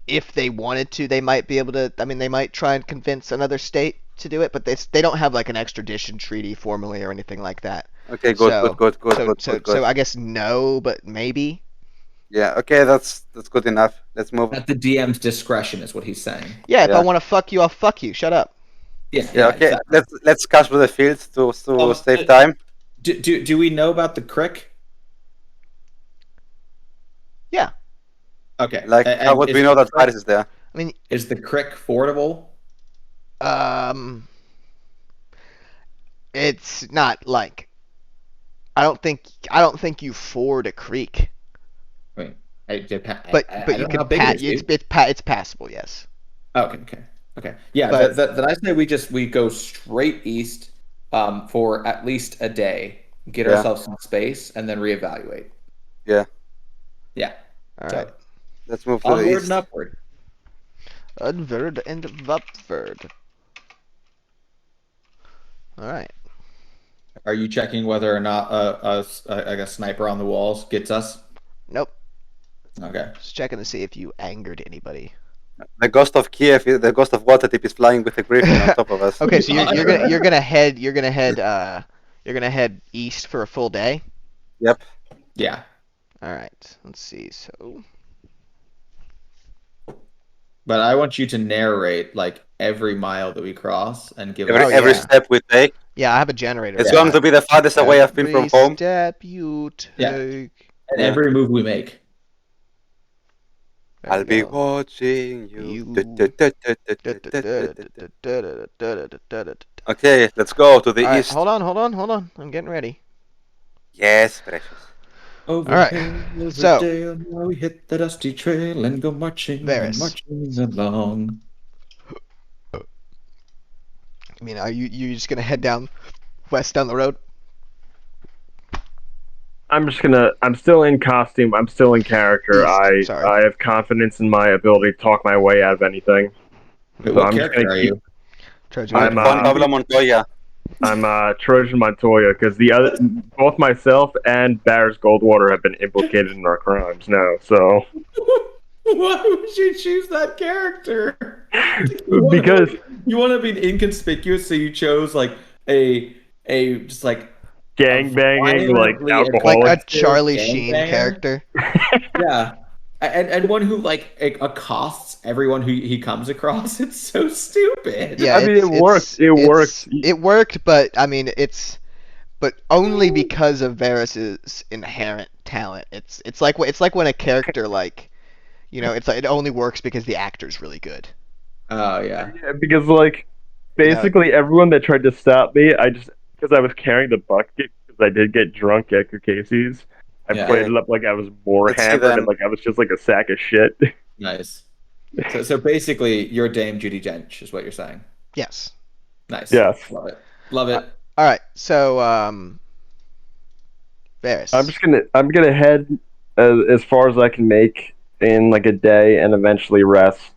if they wanted to, they might be able to. I mean, they might try and convince another state to do it, but they don't have like an extradition treaty formally or anything like that. Okay, good. So I guess no, but maybe. Yeah, okay, that's good enough. Let's move. At the DM's discretion is what he's saying. Yeah, if I Yeah. want to fuck you, I'll fuck you. Shut up. Yeah. Yeah, okay. Exactly. Let's cash through the fields to save time. Do we know about the crick? Yeah. Okay. Like, how would is we the know that crick- Varys is there? I mean, Is the crick fordable? it's not like I don't think you ford a creek, Wait, but I you don't know how can big it is, it's passable. Yes. Okay. Yeah. But- Then I say we go straight east, for at least a day, get Yeah. ourselves some space, and then reevaluate. Yeah. Yeah. All So, right. Let's move to the onward east. and upward. Onward and upward. All right. Are you checking whether or not a sniper on the walls gets us? Nope. Okay. Just checking to see if you angered anybody. The ghost of Kiev, the ghost of Waterdeep is flying with a griffin on top of us. Okay, so you're gonna head east for a full day. Yep. Yeah. All right. Let's see. So But I want you to narrate like every mile that we cross and give Every, us. every yeah. step we take, yeah, I have a generator. it's for going that. to be the farthest away I've been from Every home. step you take. Yeah. And every move we make. There I'll we be go. watching you. All Okay, let's go to the right, east. hold on. I'm getting ready. Yes, precious. Over All right, hills, so- over dale, now we hit the dusty trail and go marching, Varys. marching along. I mean, are you just gonna head down west down the road? I'm still in costume. I'm still in character. East, sorry. I have confidence in my ability to talk my way out of anything. Wait, So what I'm just character gonna are keep- you? Trojan. I'm, Juan Pablo Montoya. I'm Trojan Montoya because both myself and Barris Goldwater have been implicated in our crimes now. So Why would you choose that character? because you want to be inconspicuous, so you chose like a just like gang banging, like violently alcoholic. like a Charlie Gang Sheen banger? character. yeah, and one who like accosts everyone who he comes across. It's so stupid. Yeah, I mean, it's- it worked. It it's- worked. It worked, but I mean, but only because of Varys's inherent talent. It's like when a character like, it's like it only works because the actor's really good. Oh yeah. Yeah, because like basically everyone that tried to stop me, because I was carrying the bucket because I did get drunk at Casey's. I Yeah. played it up like I was more Let's see hammered them. and like I was just like a sack of shit. Nice. So basically, you're Dame Judi Dench, is what you're saying. Yes. Nice. Yes. Love it. Love it. All right. So Varys. I'm gonna head as far as I can make in like a day and eventually rest.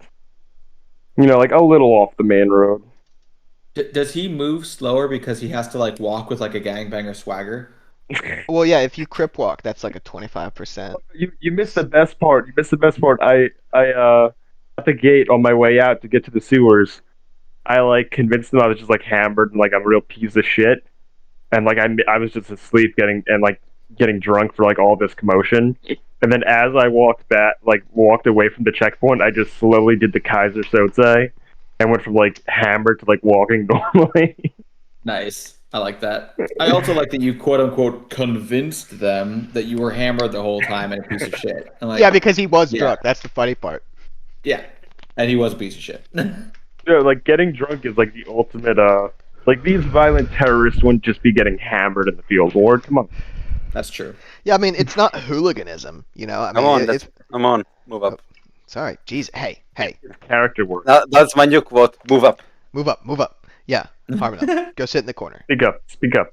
Like a little off the main road. Does he move slower because he has to like walk with like a gangbanger swagger? Well, yeah. If you crip walk, that's like a 25%. You missed the best part. I at the gate on my way out to get to the sewers, I like convinced them I was just like hammered and like I'm a real piece of shit, and like I was just asleep getting drunk for like all this commotion, and then as I walked away from the checkpoint, I just slowly did the Kaiser Soze, and went from like hammered to like walking normally. Nice. I like that. I also like that you quote unquote convinced them that you were hammered the whole time and a piece of shit. And like, Yeah, because he was Yeah. drunk. That's the funny part. yeah, and he was a piece of shit. Like getting drunk is like the ultimate. Like these violent terrorists wouldn't just be getting hammered in the field war. Come on. That's true. Yeah, I mean, it's not hooliganism. I mean, Come on, it's come on, move up. sorry. Jeez. Hey. Character work. That's my new quote. Move up. Move up. Yeah. Harmon, go sit in the corner. Speak up.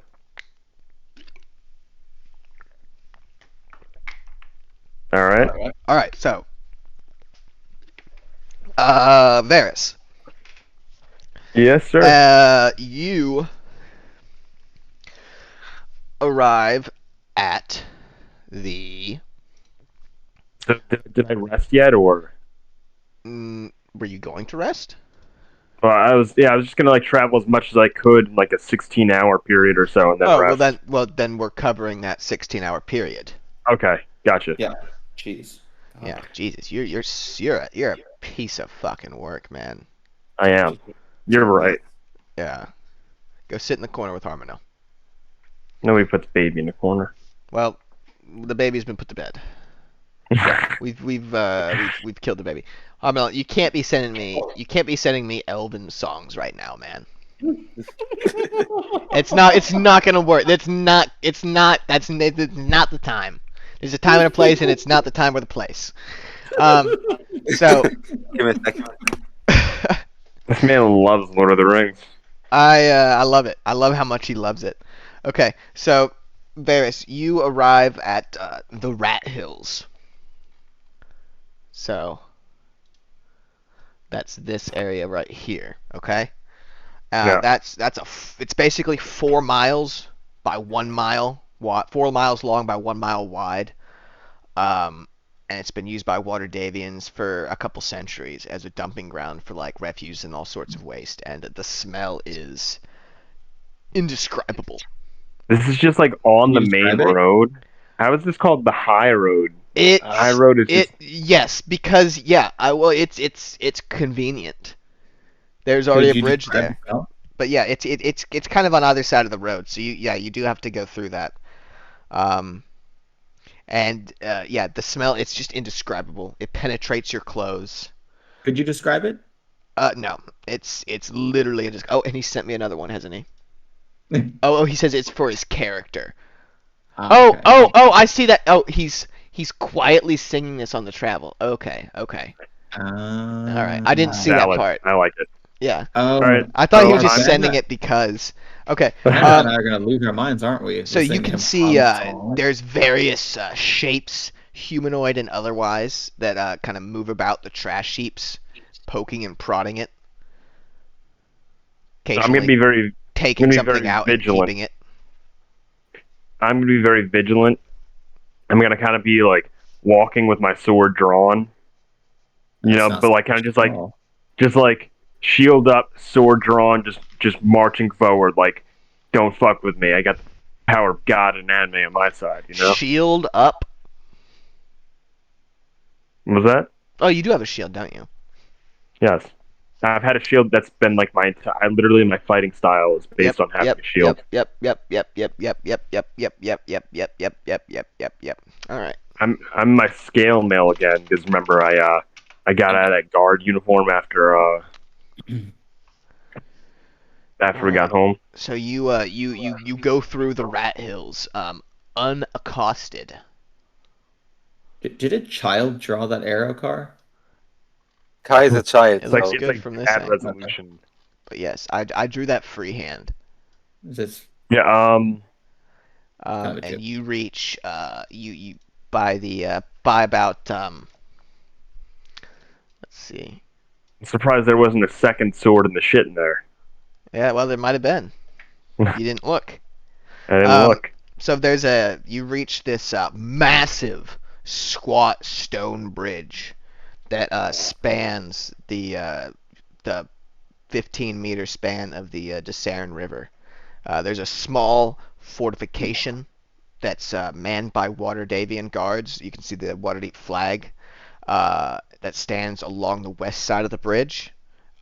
All right. All right. So, Varys. Yes, sir. You arrive at the. So, did I rest yet, or? Were you going to rest? I was just gonna like travel as much as I could in like a 16-hour period or so, and then Oh, rest. well then we're covering that 16-hour period. Okay, gotcha. Yeah. Jeez. Yeah, Jesus, you're a piece of fucking work, man. I am. You're right. Yeah. Go sit in the corner with Harmono. Nobody puts baby in the corner. Well, the baby's been put to bed. We've killed the baby. Harmono, you can't be sending me Elven songs right now, man. It's not gonna work. It's not the time. There's a time and a place, and it's not the time or the place. So Give me a second. This man loves Lord of the Rings. I love it. I love how much he loves it. Okay, so Varys, you arrive at the Rat Hills. So that's this area right here. Okay. Yeah. It's basically 4 miles by 1 mile, 4 miles long by 1 mile wide. And it's been used by Waterdavians for a couple centuries as a dumping ground for like refuse and all sorts of waste, and the smell is indescribable. This is just like on the Can you main describe it? road. How is this called the high road? High It's road is just yes, because it's convenient. There's already a Could you bridge describe there. the smell? But yeah, it's kind of on either side of the road, so you do have to go through that. Yeah, the smell, it's just indescribable. It penetrates your clothes. Could you describe it? No, it's literally just. Oh, and he sent me another one, hasn't he? Oh, he says it's for his character. Okay. Oh, I see that. Oh, he's quietly singing this on the travel. Okay. All right, I didn't see that valid. part. I like it. Yeah, Oh, All right. I thought he was So just I'm- sending it because. Okay. Amanda and I are gonna lose our minds, aren't we? So you Listening to can him see hum songs. there's various shapes, humanoid and otherwise, that kind of move about the trash heaps, poking and prodding it. I'm Occasionally gonna be very taking be something very out vigilant. and keeping it. I'm gonna be very vigilant. I'm gonna kind of be like walking with my sword drawn, That's know, not but like kind of suspicious just like shield up, sword drawn, just marching forward. Like, don't fuck with me. I got the power of God and anime on my side. You know? Shield up. What was that? Oh, you do have a shield, don't you? Yes. I've had a shield that's been like literally my fighting style is based on having a shield. Yep. All right. I'm my scale mail again because remember I got out of that guard uniform after we got home. So you go through the Rat Hills, unaccosted. Did a child draw that arrow car? Kai is a child. It looks so- good from this bad angle. resolution. But yes, I drew that freehand. Is this Yeah. Kind of a And tip. you reach you by about let's see. I'm surprised there wasn't a second sword in the shit in there. Yeah, well there might have been. You didn't look. I didn't look. So you reach this massive squat stone bridge that spans the 15-meter span of the Desarin River. There's a small fortification that's manned by Waterdavian guards. You can see the Waterdeep flag that stands along the west side of the bridge,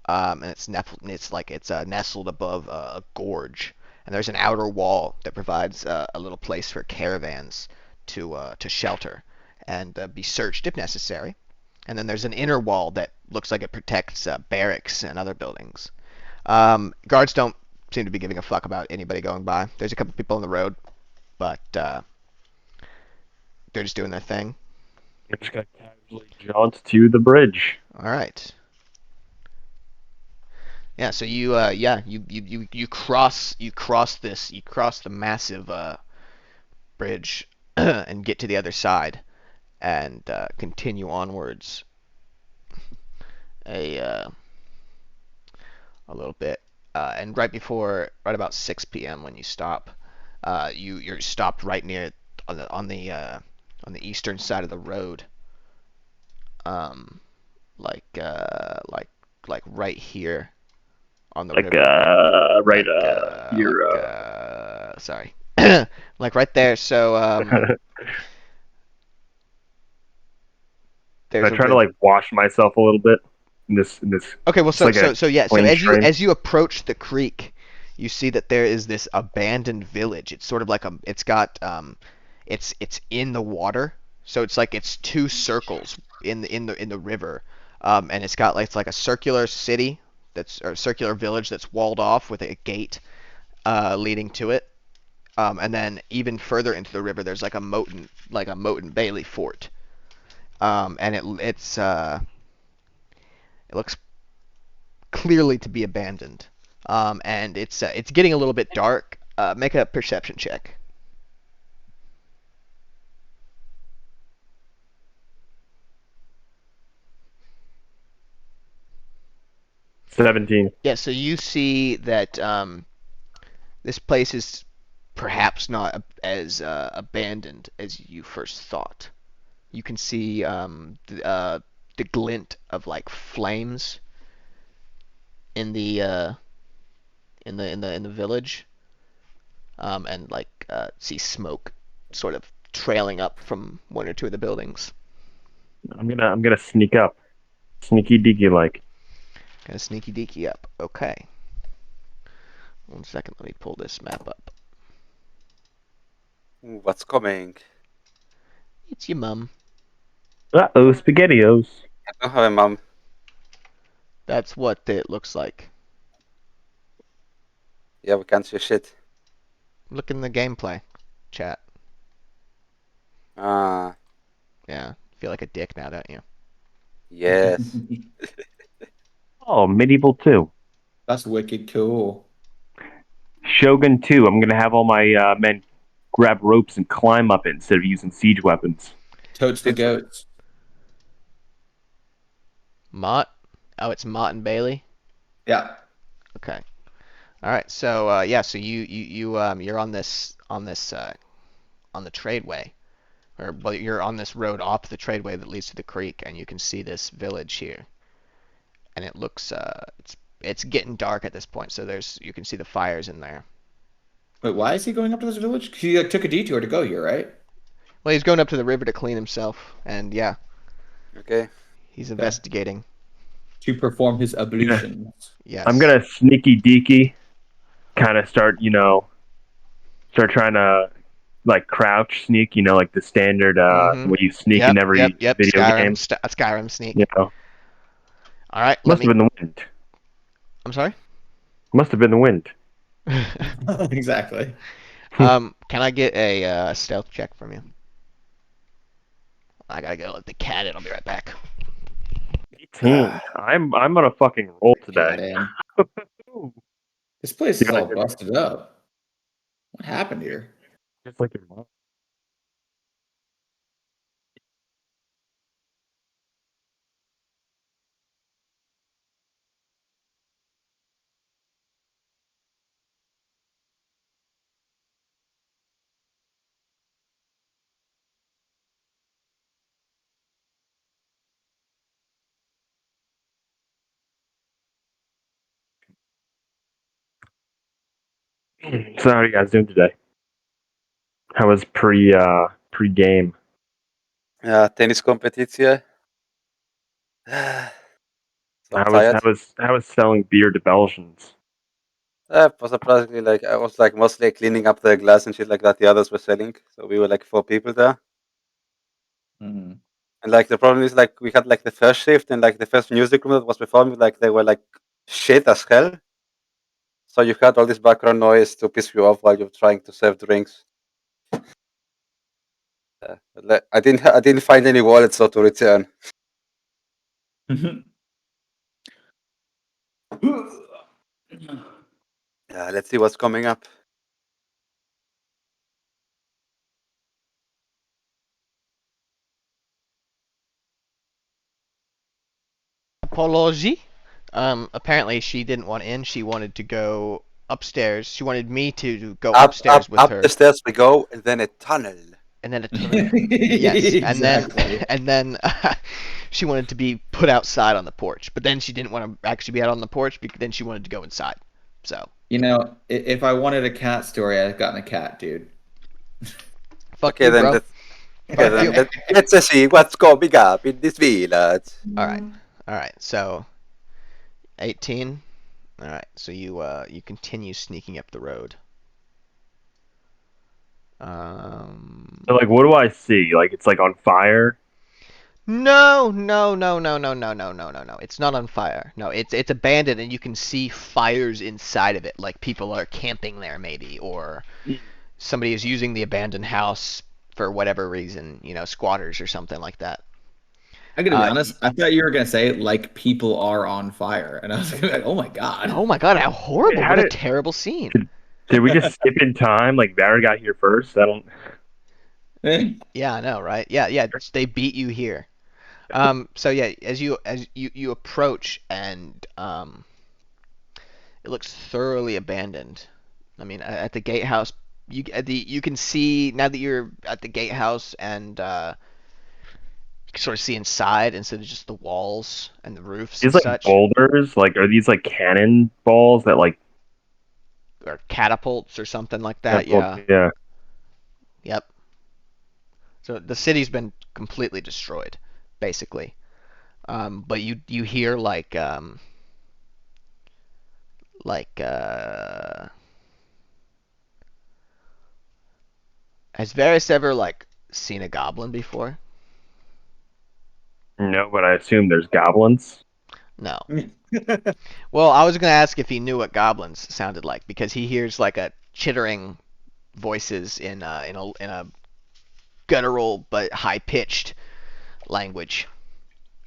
and it's nestled above a gorge. And there's an outer wall that provides a little place for caravans to shelter and be searched if necessary. And then there's an inner wall that looks like it protects barracks and other buildings. Guards don't seem to be giving a fuck about anybody going by. There's a couple people on the road, but they're just doing their thing. I just got casually jaunt to the bridge. All right. Yeah. So you cross the massive bridge and get to the other side and continue onwards a little bit. And right about 6 p.m. when you stop, you're stopped right near on the eastern side of the road, like right here on the river. Here. Sorry, like right there. So there's I try to like wash myself a little bit in this. Okay, well, so like a so plain stream. as you approach the creek, you see that there is this abandoned village. It's sort of like it's got it's in the water, so it's two circles in the river, and it's got it's like a circular city or circular village that's walled off with a gate leading to it, and then even further into the river, there's like a Moat and Bailey fort, and it looks clearly to be abandoned, and it's getting a little bit dark. Make a perception check. $17. Yeah, so you see that this place is perhaps not as abandoned as you first thought. You can see the glint of like flames in the village, and like see smoke sort of trailing up from one or two of the buildings. I'm gonna sneak up, sneaky deaky like. Kind of sneaky deaky up. Okay. 1 second, let me pull this map up. Ooh, what's coming? It's your mum. Uh-oh, SpaghettiOs. I don't have a mom. That's what it looks like. Yeah, we can't see shit. Look in the gameplay chat. Ah, Yeah, feel like a dick now, don't you? yes. Oh, Medieval 2. That's wicked cool. Shogun 2. I'm gonna have all my men grab ropes and climb up it instead of using siege weapons. Totes the goats. Mott? Oh, it's Mott and Bailey? Yeah. Okay. All right. So yeah, so you're on the tradeway, or well, you're on this road off the tradeway that leads to the creek, and you can see this village here, and it looks it's getting dark at this point, so you can see the fires in there. Wait, why is he going up to this village? 'Cause he like, took a detour to go here, right? Well, he's going up to the river to clean himself, and yeah, Okay. he's investigating. To perform his ablutions. Yes. I'm gonna sneaky deaky, kind of start trying to like crouch sneak, like the standard what you sneak in every Yep. video Skyrim, game. Skyrim sneak. All right. Must have been the wind. I'm sorry. Must have been the wind. Exactly. Can I get a stealth check from you? I gotta go let the cat in. I'll be right back. 18. I'm on a fucking roll today. This place is all busted up. What happened here? Just like your mom. So how are you guys doing today? How was pre-game? Yeah, tennis competition. So I'm tired. How was selling beer to Belgians? For surprisingly, like I was like mostly cleaning up the glass and shit like that. The others were selling, so we were like 4 people there. Mm. And like the problem is like we had like the first shift and like the first music room that was performing, like they were like shit as hell. So you had all this background noise to piss you off while you're trying to serve drinks. I didn't find any wallets so to return. Yeah, let's see what's coming up. Apology. Apparently she didn't want in. She wanted to go upstairs. She wanted me to go upstairs with her. Up the stairs we go, and then a tunnel. And then a tunnel. Yes. Exactly. And then she wanted to be put outside on the porch. But then she didn't want to actually be out on the porch because then she wanted to go inside. So. If I wanted a cat story, I'd gotten a cat, dude. Fuck Okay, you, then bro. Okay, then let's see what's coming up in this village. All right. So 18. All right. So you continue sneaking up the road. So, like, what do I see? Like, it's like on fire. No. It's not on fire. No, it's abandoned, and you can see fires inside of it. Like people are camping there, maybe, or somebody is using the abandoned house for whatever reason. Squatters or something like that. I gotta be honest. I thought you were gonna say like people are on fire, and I was gonna be like, oh my god. Oh my god! How horrible! Wait, What a terrible scene. Did we just skip in time? Like, Barry got here first? I don't. Yeah, I know, right? Yeah. They beat you here. So yeah, as you approach, and it looks thoroughly abandoned. I mean, at the gatehouse, you can see now that you're at the gatehouse, and you can sort of see inside instead of just the walls and the roofs These and like such, boulders, like, are these like cannon balls that like? or catapults or something like that. Yeah. Yeah. Yep. So the city's been completely destroyed, basically. But you hear like has Varys ever like seen a goblin before? No, but I assume there's goblins. No. Well, I was gonna ask if he knew what goblins sounded like, because he hears like a chittering voices in a guttural but high pitched language.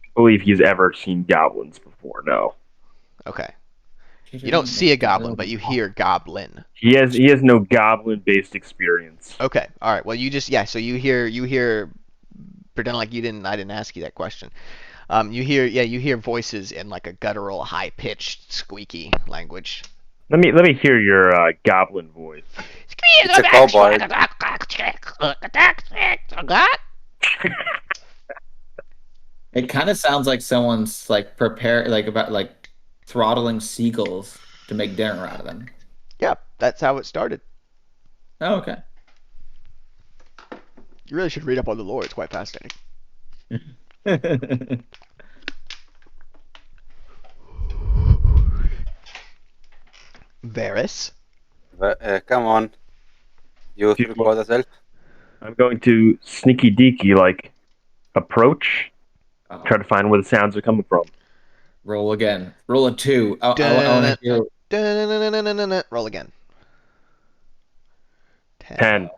I believe he's ever seen goblins before. No, Okay. You don't see a goblin, but you hear goblin. he has no goblin based experience. Okay. All right. Well, you just so you hear pretend like I didn't ask you that question. You hear voices in like a guttural, high pitched, squeaky language. Let me hear your goblin voice. It's a cowboy. It kind of sounds like someone's like about like throttling seagulls to make dinner out of them. Yeah, that's how it started. Oh, okay. You really should read up on the lore. It's quite fascinating. Varys. Come on. You report yourself. I'm going to sneaky deaky like approach, try to find where the sounds are coming from. Roll again. Roll a 2. I want to hear. Roll again. 10.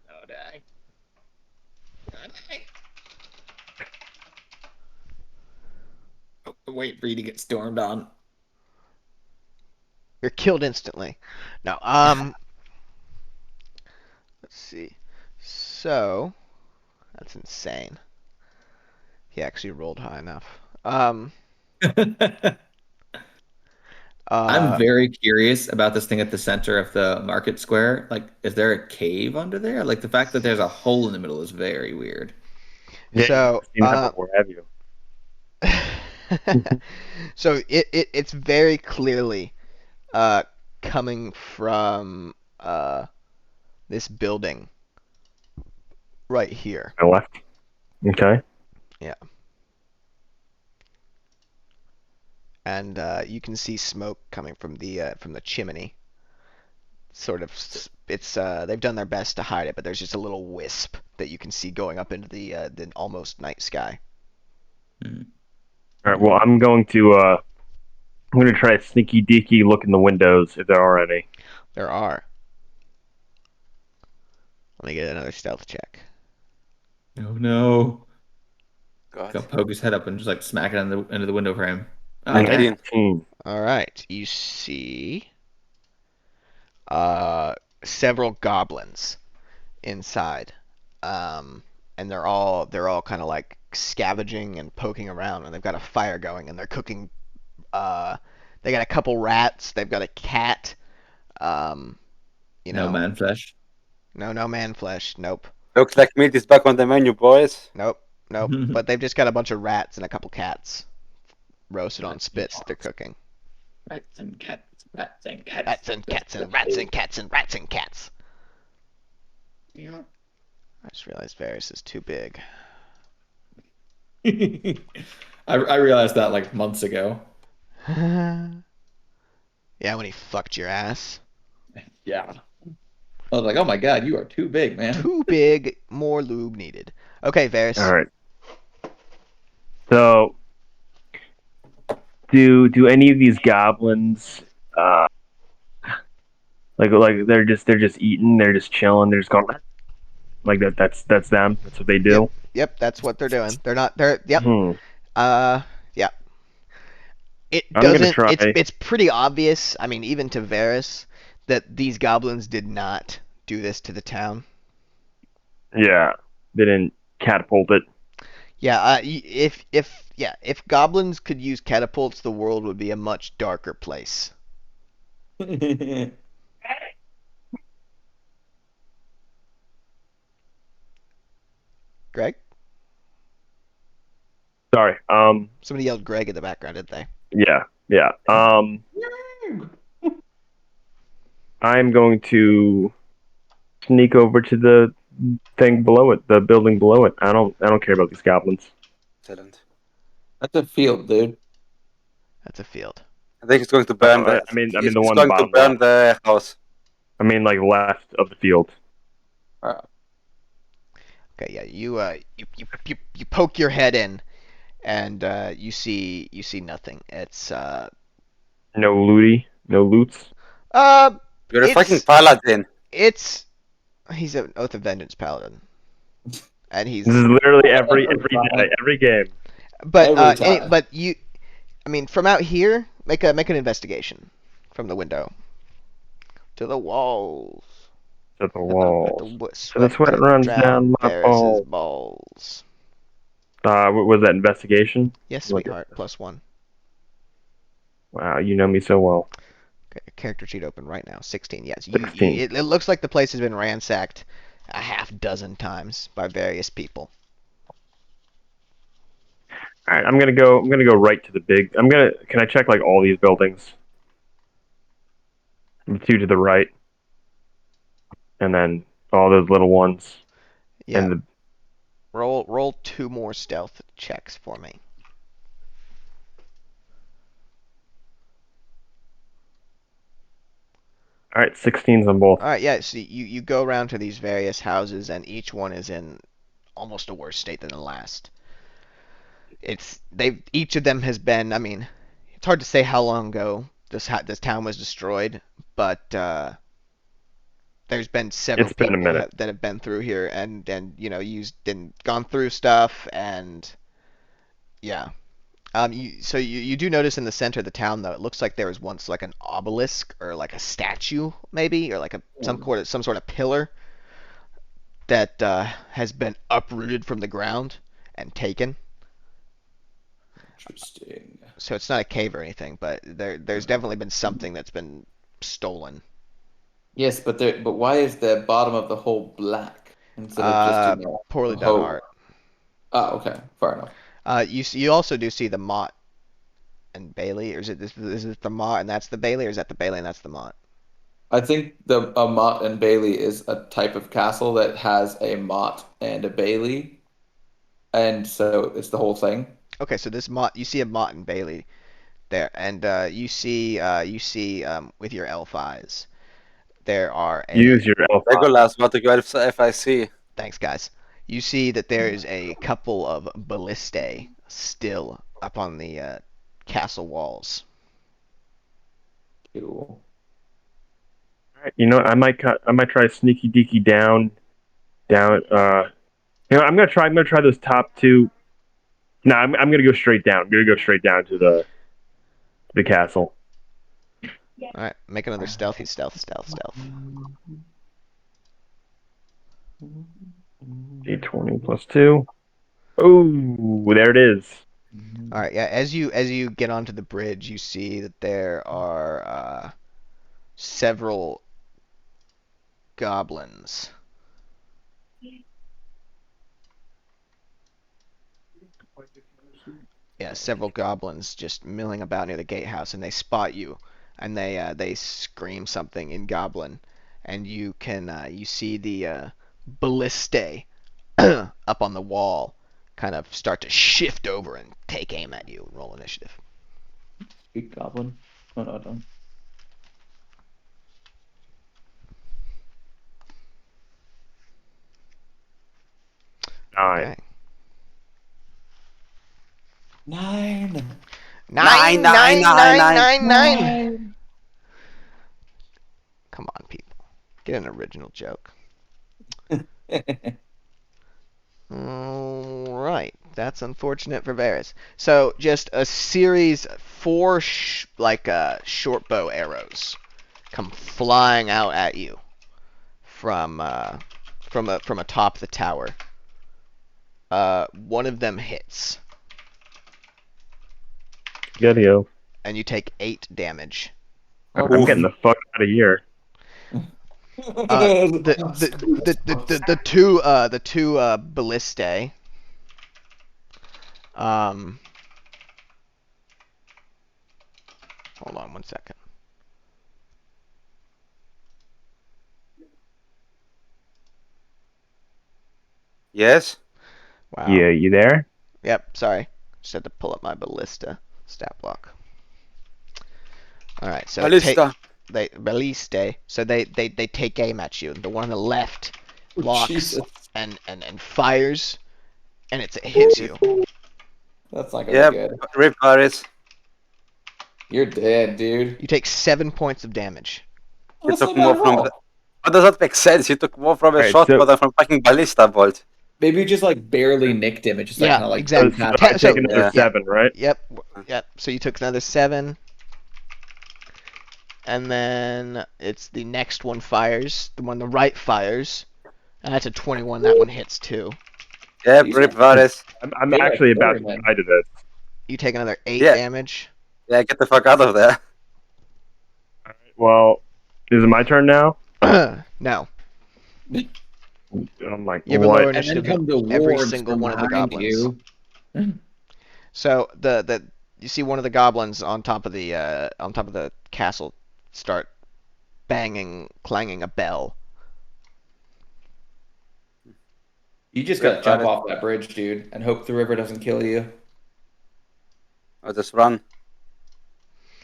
Oh, dang. Wait for you to get stormed on. You're killed instantly. No, let's see. So, that's insane. He actually rolled high enough. I'm very curious about this thing at the center of the market square. Like, is there a cave under there? Like, the fact that there's a hole in the middle is very weird. Yeah, So, where have you? so it's very clearly coming from this building right here. I left. Okay. Yeah. And you can see smoke coming from the chimney. Sort of, it's they've done their best to hide it, but there's just a little wisp that you can see going up into the almost night sky. All right. Well, I'm going to try to sneaky deaky look in the windows if there are any. There are. Let me get another stealth check. Oh no! God. Go poke his head up and just like smack it into the window frame. Oh, 19. Hmm. All right, you see several goblins inside, and they're all kind of like scavenging and poking around, and they've got a fire going, and they're cooking. They got a couple rats. They've got a cat. No man flesh. No man flesh. Nope. Looks like meat is back on the menu, boys. Nope. But they've just got a bunch of rats and a couple cats roasted on spits that they're cooking. Rats and cats. Rats and cats. Rats and cats and rats and cats and rats and cats. Yeah. I just realized Varys is too big. I realized that like months ago. Yeah, when he fucked your ass. Yeah. I was like, oh my god, you are too big, man. Too big, more lube needed. Okay, Varys. All right. So, do any of these goblins, like they're just eating, they're just chilling, they're just going like that? That's them. That's what they do. Yep, that's what they're doing. Yep. Hmm. Yeah. It I'm gonna doesn't. try. It's pretty obvious. I mean, even to Varys, that these goblins did not do this to the town. Yeah, they didn't catapult it. Yeah. If goblins could use catapults, the world would be a much darker place. Greg? Sorry. Somebody yelled Greg in the background, didn't they? Yeah. I'm going to sneak over to the thing below it, the building below it. I don't care about these goblins. Excellent. That's a field, dude. That's a field. I think he's going to burn I the. mean He's the one going to bottom burn left. the house. I mean, like left of the field. Okay, yeah, you poke your head in, and you see nothing. It's No looty, no loots. You're a It's- fucking paladin. he's an Oath of Vengeance paladin, and he's This is literally every game. but every time. but you, I mean, from out here, make an investigation from the window to the walls. To the Let walls. the So the sweat runs down my Varys's balls. balls. What was that, investigation? Yes, Look at sweetheart. +1. Wow, you know me so well. Okay, character sheet open right now. 16. Yes, 16. It looks like the place has been ransacked a half dozen times by various people. All right, I'm gonna go right to the big. Can I check like all these buildings? The two to the right, and then all those little ones. Yeah. And the Roll 2 more stealth checks for me. all right, 16s on both. All right, yeah. So you go around to these various houses, and each one is in almost a worse state than the last. Each of them has been. I mean, it's hard to say how long ago this town was destroyed, but there's been several It's been a people minute. that have been through here and used and gone through stuff, and yeah. You do notice in the center of the town, though, it looks like there was once like an obelisk or like a statue, maybe, or like some sort of pillar that has been uprooted from the ground and taken. Interesting. So it's not a cave or anything, but there's definitely been something that's been stolen. Yes, but why is the bottom of the hole black instead of just Poorly a done hole? art. Oh, okay, fair enough. You also do see the Mott and Bailey, or is it the Mott and that's the Bailey, or is that the Bailey and that's the Mott? I think the Mott and Bailey is a type of castle that has a Mott and a Bailey, and so it's the whole thing. Okay, so this Mott, you see a Mott and Bailey there, and you see with your elf eyes, there are Use your elf. Legolas, what a good FIC. Thanks, guys. You see that there is a couple of ballistae still up on the castle walls. Cool. You know, I might try sneaky deaky down. I'm gonna try those top two. No, I'm gonna go straight down. I'm gonna go straight down to the castle. All right, make another stealth. D20 plus 2. Oh, there it is. All right, yeah. As you get onto the bridge, you see that there are several goblins. Yeah, several goblins just milling about near the gatehouse, and they spot you, and they scream something in Goblin, and you see the ballistae up on the wall kind of start to shift over and take aim at you. Roll initiative. Big goblin. Oh no, don't. Nine. Okay. Nine. Nine, Nine, nine, nine, nine, nine. nine, nine. Come on, people. Get an original joke. All right. That's unfortunate for Varys. So just a series, 4 short bow arrows come flying out at you from atop the tower. One of them hits, Good yo. and you take 8 damage. I'm getting the fuck out of here. The two ballistae. Hold on one second. Yes. Wow. Yeah, you there? Yep. Sorry. Just had to pull up my ballista stat block. All right. So Ballista. ballistae. So they take aim at you. The one on the left locks Jesus. and fires, and it hits you. That's not gonna Yeah. be good. Rip Varys. You're dead, dude. You take 7 points of damage. You That's took not more bad at from. all. What does that make sense? You took more from a Right, shot so- than from fucking ballista bolt. Maybe you just like barely nicked him. It just like Yeah, kind of like exactly. So, passed I So- take another yeah. 7, right? Yep. So you took another 7. And then it's the next one fires. The one on the right fires. And that's a 21. That one hits too. Yep. These Rip are- Varys. I'm They are actually about to very, man. die to this. You take another 8 Yeah. damage. Yeah. Get the fuck out of there. Well, is it my turn now? No. I'm like, You have a what? lower And then initiative come the than every wards single from one of the behind goblins. you. So you see one of the goblins on top of the castle start clanging a bell. You just gotta Rip jump Varys. off that bridge, dude, and hope the river doesn't kill you. I'll just run.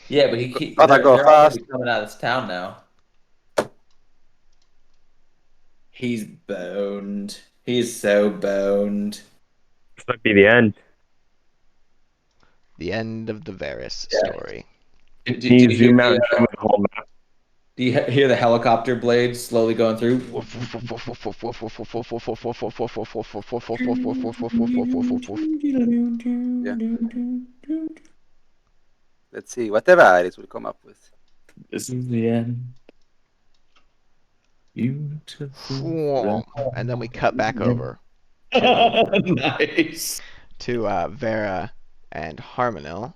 Yeah, but Gotta they're go all gonna fast. be coming out of this town now. He's boned. He's so boned. This might be the end. The end of the Varys Yeah. story. Do Can you zoom out and hear show me the whole map? do you hear the helicopter blades slowly going through? Let's see. Whatever Iris will come up with. This is the end. Beautiful. And then we cut back over Nice. to Vera and Harmonil.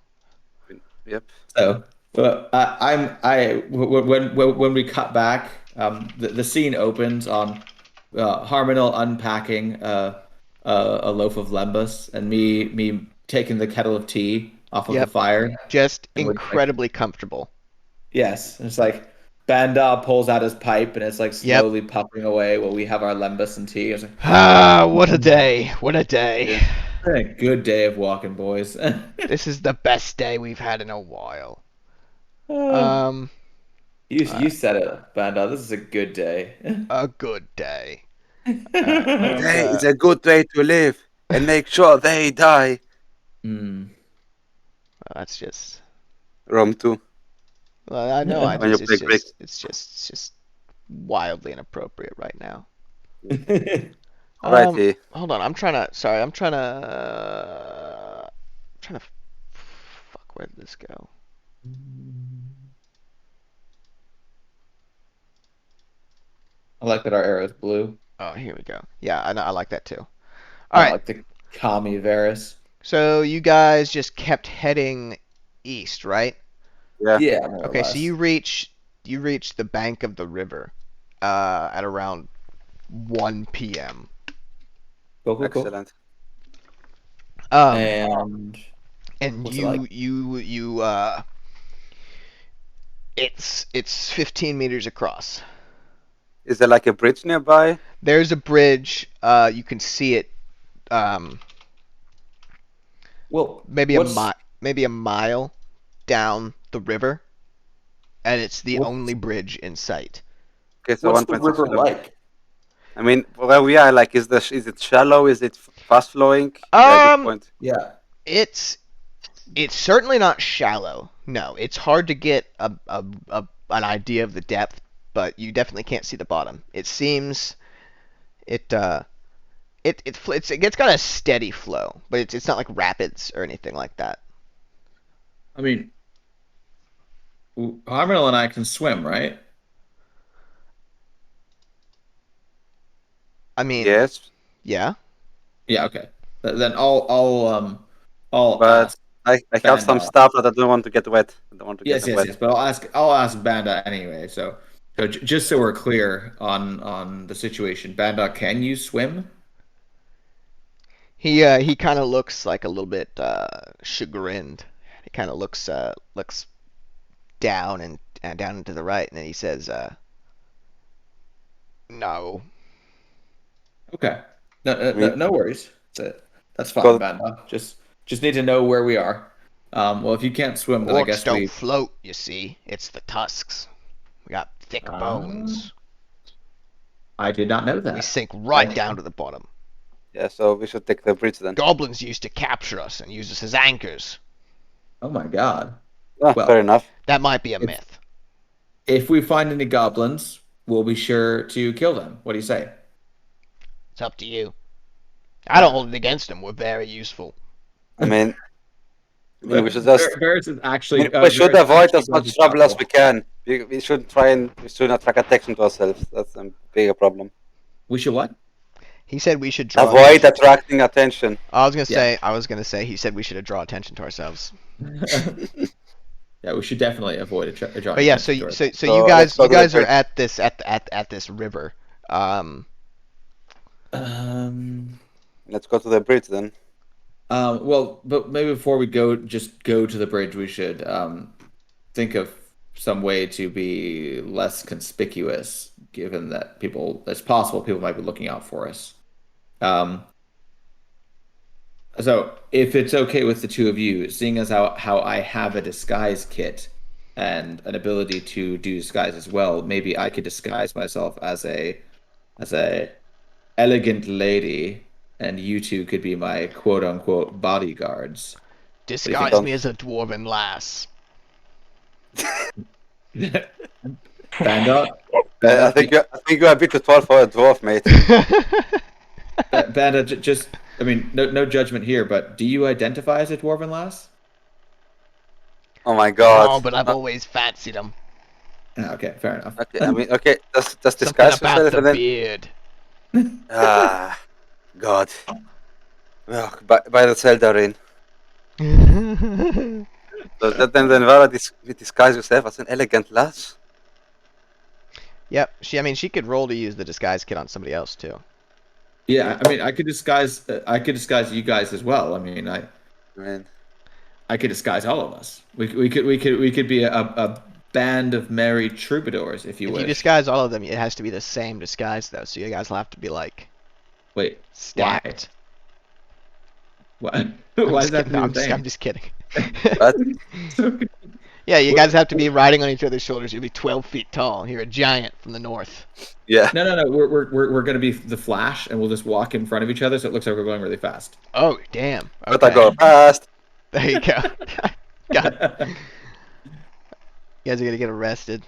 Yep. So, but when we cut back, the scene opens on Harmonil unpacking a loaf of lembas and me taking the kettle of tea off of Yep. the fire. Just And we're like- incredibly comfortable. Yes, it's like Banda pulls out his pipe and it's like Yep. slowly puffing away while we have our lembas and tea. It's like, Ah, what a day. What a day. a good day of walking, boys. This is the best day we've had in a while. You said it, Banda. This is a good day. A good day. Today is a good day to live and make sure they die. Mm. That's just. Rome 2. Well, I know. When you play Greek. It's just wildly inappropriate right now. Alrighty. Hold on. I'm trying to. Fuck. Where did this go? I like that our arrow is blue. Oh, here we go. Yeah, I know. I like that too. I All right. like the Kami Varys. So you guys just kept heading east, right? Yeah. Yeah. more or Okay. So less. you reach the bank of the river, at around 1 p.m. Cool. Excellent. And And What's it like? it's 15 meters across. Is there like a bridge nearby? There's a bridge. You can see it. Well, Maybe what's- maybe a mile down the river, and it's the What's- only bridge in sight. Okay, so What's the 1.6 river kilometers. like? I mean, where we are, like, is it shallow? Is it fast flowing? Yeah, good point. Yeah. It's certainly not shallow. No, it's hard to get an idea of the depth, but you definitely can't see the bottom. It seems it's got a steady flow, but it's not like rapids or anything like that. I mean, Harmon and I can swim, right? I mean, Yes, yeah. Yeah. Okay. Then I'll but ask. I have some Banda. stuff that I don't want to get wet. I don't want to Yes, get yes, wet. yes. But I'll ask Banda anyway. So just so we're clear on the situation, Banda, can you swim? He kind of looks like a little bit chagrined. He kind of looks down and down and to the right, and then he says, "No." Okay. No worries. That's fine, Well- Banda. Just need to know where we are. Well, if you can't swim, then I Orcs guess don't we. float, you see. It's the tusks. We got thick bones. I did not know We that. sink right down to the bottom. Yeah, so we should take the bridge then. Goblins used to capture us and use us as anchors. Oh my god. Ah, Well- fair enough. That might be a It's- myth. If we find any goblins, we'll be sure to kill them. What do you say? It's up to you. I don't hold it against them. We're very useful. I mean, we should just. Varys is actually. We should Varys avoid actually as much going to trouble as travel. we can. We should we should attract attention to ourselves. That's a bigger problem. We should what? He said we should draw. Avoid attracting attention. I was gonna Yeah. say. He said we should draw attention to ourselves. Yeah, we should definitely avoid a drawing. But yeah, so attention to so So you let's guys go to the are bridge. at this at this river. Let's go to the bridge then. Well, but maybe before we go to the bridge, we should think of some way to be less conspicuous, given that it's possible people might be looking out for us. So if it's okay with the two of you, seeing as how I have a disguise kit and an ability to do disguise as well, maybe I could disguise myself as a elegant lady, and you two could be my quote unquote bodyguards. Disguise think? me as a dwarven lass. Banda, I think you're a bit too tall for a dwarf, mate. Banda, just I mean, no judgment here, but do you identify as a dwarven lass? Oh my god. Oh, but I've always fancied them. Okay, fair enough. Okay, I mean, okay, just Something disguise about yourself the and then. beard. Ah, God. Well, by the Zelda ring. So then Vara disguise yourself as an elegant lass. Yep. She could roll to use the disguise kit on somebody else too. Yeah, I mean, I could disguise you guys as well. I mean, I mean, I could disguise all of us. We could be a band of merry troubadours, if you If wish. you disguise all of them, it has to be the same disguise though. So you guys will have to be like Wait, stacked. why? I'm Why just does that kidding. No, have to be I'm the just kidding. what? same? Yeah, you guys have to be riding on each other's shoulders. You'll be 12 feet tall. You're a giant from the north. Yeah. No. We're gonna be the Flash, and we'll just walk in front of each other, so it looks like we're going really fast. Oh, damn. But I Okay. go fast. There you go. God, you guys are gonna get arrested.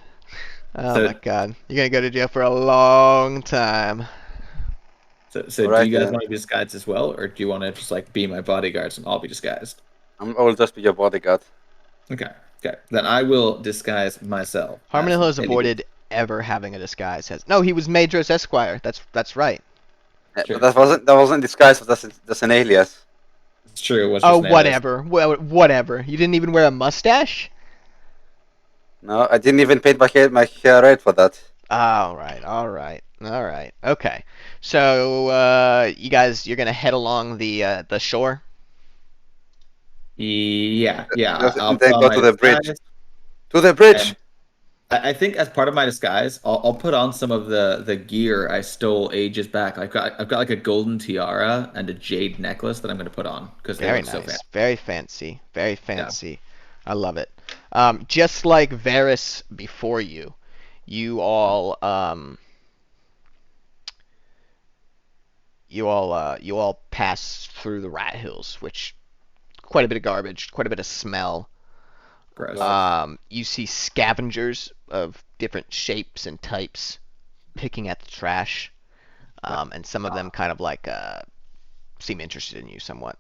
Oh So- my god. You're gonna go to jail for a long time. So Alright, do you guys then. want to be disguised as well, or do you want to just like be my bodyguards and all be disguised? I will just be your bodyguard. Okay. Then I will disguise myself. Harmon as Hill has an avoided ever having a disguise. No, he was Madros Esquire. That's right. Sure. But that wasn't disguised. That's an alias. It's true. It was Oh, just an whatever. Whatever. You didn't even wear a mustache? No, I didn't even paint my hair red for that. All right. Okay. So, you're gonna head along the shore. Yeah. Just- I'll then put go on to my the bridge. disguise. To the bridge. And- I think as part of my disguise, I'll put on some of the gear I stole ages back. I've got like a golden tiara and a jade necklace that I'm gonna put on because they Very look so nice. fancy. Very fancy. Very Yeah. fancy. I love it. Just like Varys before you, you all you all pass through the Rat Hills, which quite a bit of garbage, quite a bit of smell. Gross. You see scavengers of different shapes and types picking at the trash, and some of them kind of like seem interested in you somewhat.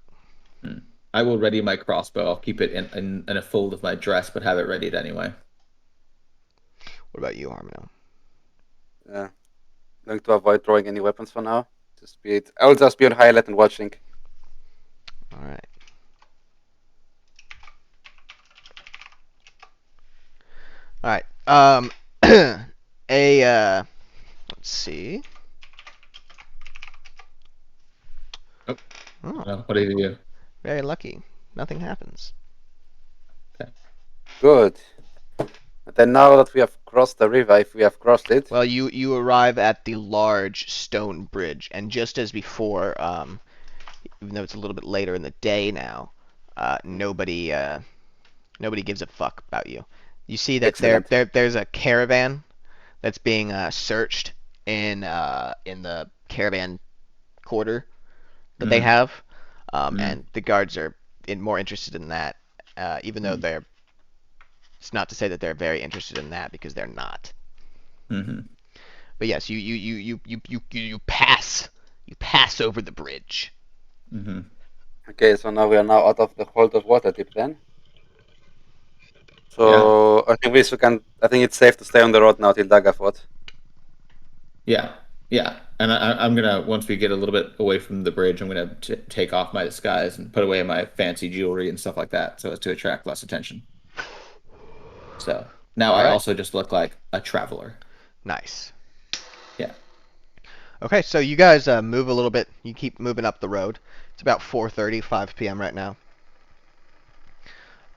I will ready my crossbow. I'll keep it in a fold of my dress, but have it readied anyway. What about you, Harmino? Yeah. Going to avoid throwing any weapons for now. I'll just be on high alert and watching. All right. All right. Let's see. Oh. Oh, Well, what do you do? very lucky. Nothing happens. Good. But then now that we have crossed the river, if we have crossed it, Well, you arrive at the large stone bridge, and just as before, even though it's a little bit later in the day now, nobody gives a fuck about you. You see that Excellent. there's a caravan that's being searched in the caravan quarter that they have, and the guards are more interested in that, even though they're. It's not to say that they're very interested in that because they're not. Mm-hmm. But yes, you pass over the bridge. Mm-hmm. okay, so now we are now out of the hold of Waterdeep then. So I think I think it's safe to stay on the road now till Daggerford. Yeah, yeah. And I'm gonna once we get a little bit away from the bridge, I'm gonna take off my disguise and put away my fancy jewelry and stuff like that, so as to attract less attention. So now I Alright. also just look like a traveler. Nice. Yeah. Okay, so you guys move a little bit. You keep moving up the road. It's about 4:30, 5 p.m. right now.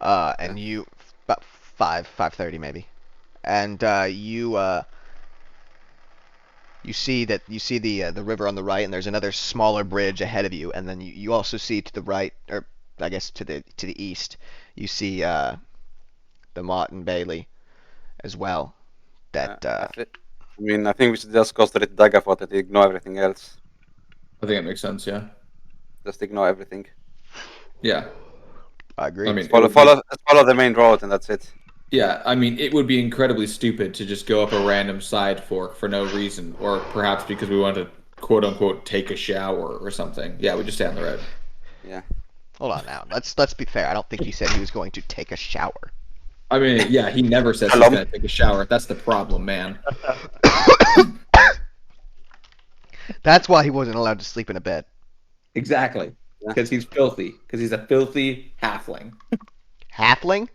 And you about 5:30 maybe. And you see the river on the right, and there's another smaller bridge ahead of you, and then you also see to the right, or I guess to the east, you see the Motte and Bailey as well. That I think we should just go straight to Daggerford and ignore everything else. I think it makes sense. Yeah. Just ignore everything. Yeah. I agree. I mean, follow the main road and that's it. Yeah, I mean, it would be incredibly stupid to just go up a random side fork for no reason, or perhaps because we want to quote unquote take a shower or something. Yeah, we just stay on the road. Yeah. Hold on now. Let's be fair. I don't think he said he was going to take a shower. I mean, yeah, he never says he's gonna take a shower. That's the problem, man. That's why he wasn't allowed to sleep in a bed. Exactly, because he's filthy. Because he's a filthy halfling. Halfling?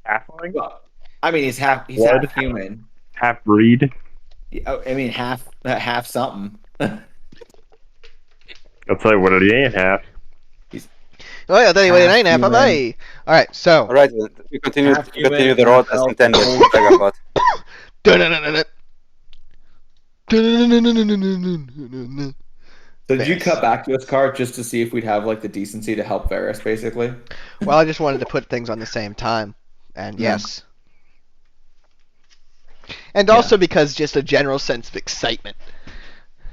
Halfling? Well, I mean, he's half human. Half breed? I mean, half something. I'll tell you what it ain't half. Oh yeah, anyway, it ain't half. Half-human. Bye. All right, so. All right, we continue the road as intended. Daggerford. So did you cut back to his car just to see if we'd have like the decency to help Varys, basically? Well, I just wanted to put things on the same time, and yes. And also because just a general sense of excitement.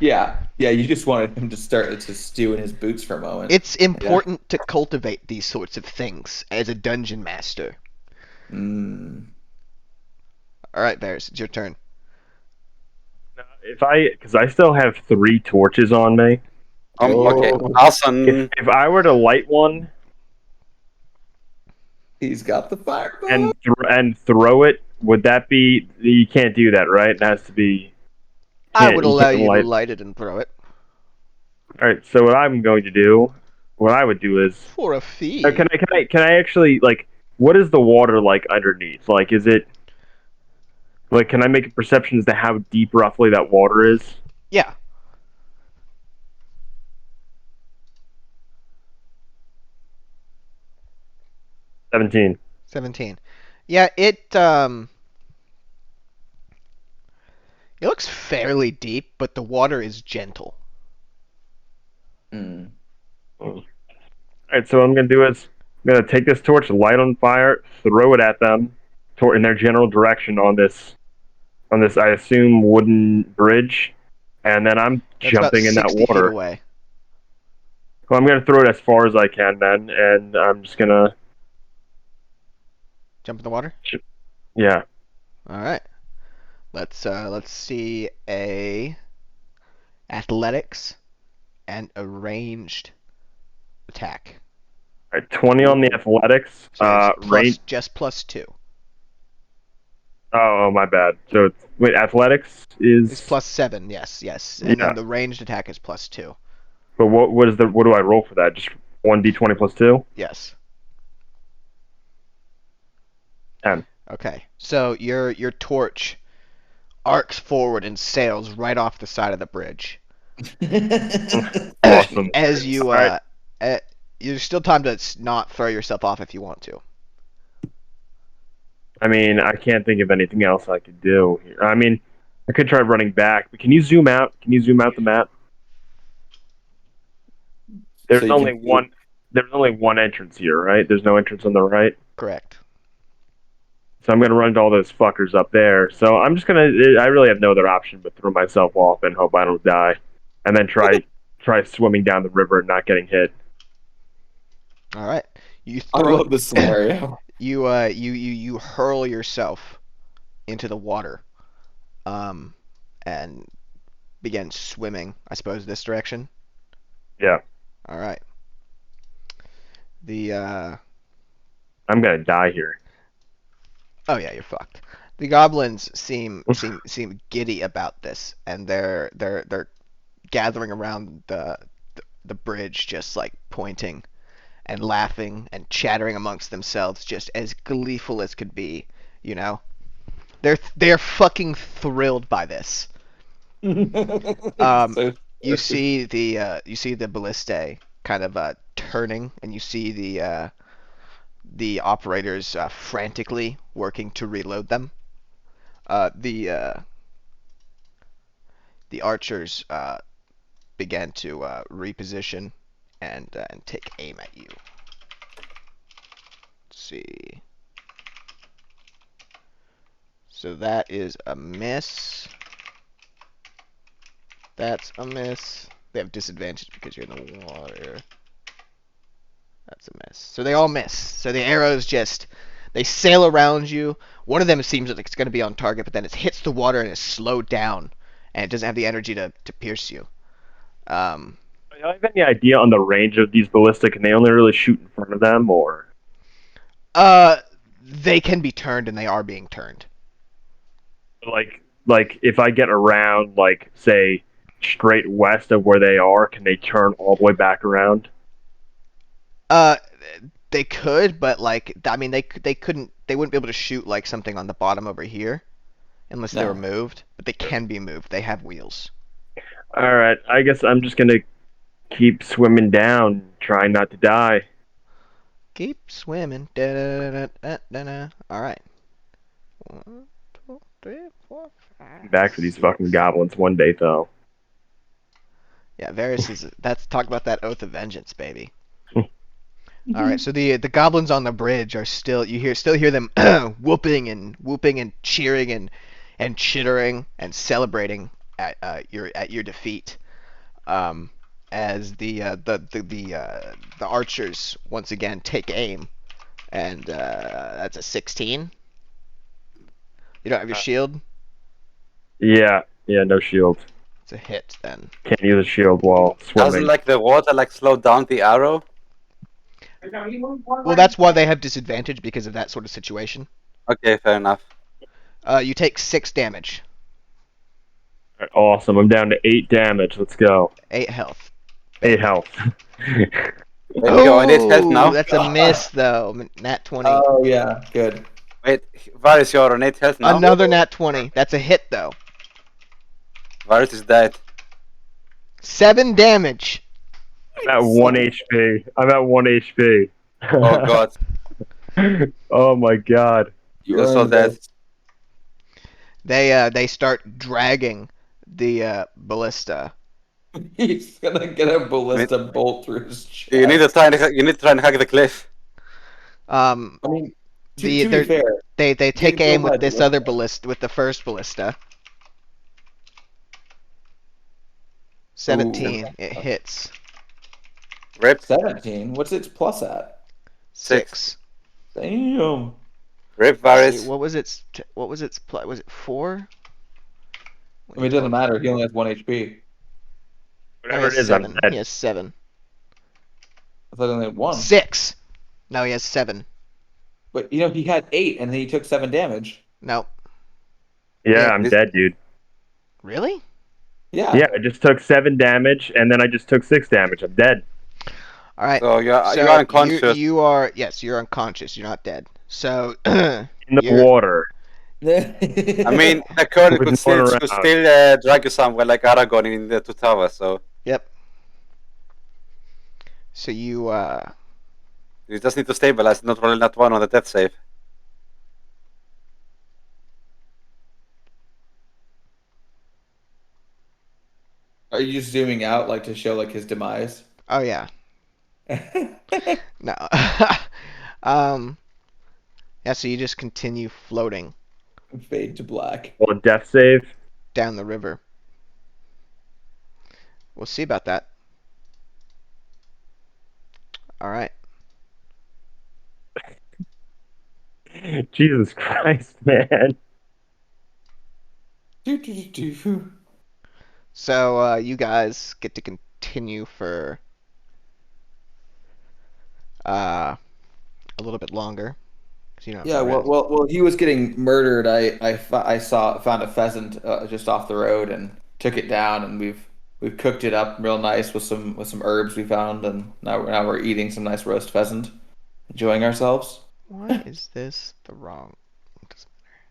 Yeah, you just wanted him to start to stew in his boots for a moment. It's important to cultivate these sorts of things as a dungeon master. Mm. All right, Varys, it's your turn. Because I still have 3 torches on me. Okay, awesome. If I were to light one He's got the fireball. and throw it, would that be? You can't do that, right? It has to be. I would allow you to light it and throw it. All right. So what I would do is. For a fee. Can I actually like? What is the water like underneath? Like, is it? Like, can I make a perception as to how deep roughly that water is? Yeah. $17. 17. Yeah, it It looks fairly deep, but the water is gentle. Mm. Alright, so what I'm gonna do is I'm gonna take this torch, light on fire, throw it at them, in their general direction on this I assume wooden bridge, and then I'm That's about jumping in that 60 feet water. away. Well, I'm gonna throw it as far as I can then, and I'm just gonna Jump in the water. yeah. All right. Let's see a athletics and a ranged attack. Alright, 20 on the athletics. So it's Range. just +2. Oh, my bad. So wait, athletics It's is +7. Yes, and yeah. then the ranged attack is +2. But what do I roll for that? Just 1d20 plus 2? Yes. 10. Okay. So your torch arcs forward and sails right off the side of the bridge. Awesome. As you Alright. there's still time to not throw yourself off if you want to. I mean, I can't think of anything else I could do here. I mean, I could try running back, but can you zoom out? Can you zoom out the map? There's So you only can- one. There's only one entrance here, right? There's no entrance on the right. Correct. So I'm gonna run to all those fuckers up there. So I'm just gonna. I really have no other option but throw myself off and hope I don't die, and then try swimming down the river and not getting hit. All right. You I throw love this scenario. you hurl yourself into the water, and begin swimming. I suppose this direction. Yeah, All right. The I'm gonna die here. oh yeah, you're fucked. The goblins seem giddy about this, and they're gathering around the bridge, just like pointing and laughing and chattering amongst themselves, just as gleeful as could be. You know, they're fucking thrilled by this. So- You see the ballista kind of turning, and you see the operators frantically working to reload them. The archers began to reposition and take aim at you. Let's see. So that is a miss. That's a miss. They have disadvantage because you're in the water. That's a miss. So they all miss. So the arrows they sail around you. One of them seems like it's going to be on target, but then it hits the water and is slowed down, and it doesn't have the energy to pierce you. Do you have any idea on the range of these ballistic? Can they only really shoot in front of them, or? They can be turned, and they are being turned. Like if I get around, like say straight west of where they are, can they turn all the way back around? They could, but like, I mean, they couldn't. They wouldn't be able to shoot like something on the bottom over here, unless they were No. moved. But they can be moved. They have wheels. All right, I guess I'm just gonna keep swimming down, trying not to die. Keep swimming. Da-da-da-da-da-da. All right. 1, 2, 3, 4, 5. Back for these fucking goblins one day, though. Yeah, Varys is. That's talk about that oath of vengeance, baby. All right, so the goblins on the bridge are still hear them whooping and cheering and chittering and celebrating at your defeat. As the archers once again take aim, and that's a 16. You don't have your shield. Yeah, no shield. It's a hit then. Can't use a shield while Doesn't swimming. like the water like slow down the arrow? Well, that's why they have disadvantage, because of that sort of situation. Okay, fair enough. You take 6 damage, All right, awesome. I'm down to 8 damage. Let's go. 8 health. 8 health. There you go, and it has now. That's a miss though. Nat 20. Oh yeah, good. Wait, Varys, you're on 8 health now? Another nat 20. That's a hit though. Varys is dead. 7 damage. I'm at 1 HP. I'm at 1 HP. Oh god. Oh my god. You're so dead. They start dragging the ballista. He's gonna get a ballista bolt through his chest. You need to try and hug the cliff. I mean, to be fair, They take go aim with ahead, this go other ahead. ballista, with the first ballista. 17. It hits. Rip. 17. What's its plus at? 6. Damn. Rip, Let's see, Varys. what was its plus? Was it 4? I mean, it doesn't matter. He only has 1 HP. Whatever it is, 7. I'm dead. He has 7. I thought he only had 1. 6. No, he has 7. But he had 8, and then he took 7 damage. No. Yeah, Yeah, I'm dead, dude. Really? Yeah. Yeah, I just took 7 damage, and then I just took 6 damage. I'm dead. All right. So you're So unconscious. Yes, you're unconscious. You're not dead. So In the You're- water. I mean, the current With could no one still around. drag you somewhere like Aragorn in the Two Towers. So yep. So you you just need to stabilize, not roll that one on the death save. Are you zooming out like to show like his demise? oh yeah. No. Yeah, so you just continue floating Fade to black. Well, death save. down the river. We'll see about that. All right. Jesus Christ, man. So you guys get to continue for a little bit longer. 'Cause you know. Yeah, well, he was getting murdered. I found a pheasant just off the road and took it down, and we've cooked it up real nice with some herbs we found, and now we're eating some nice roast pheasant, enjoying ourselves. Why is this the wrong? Doesn't matter.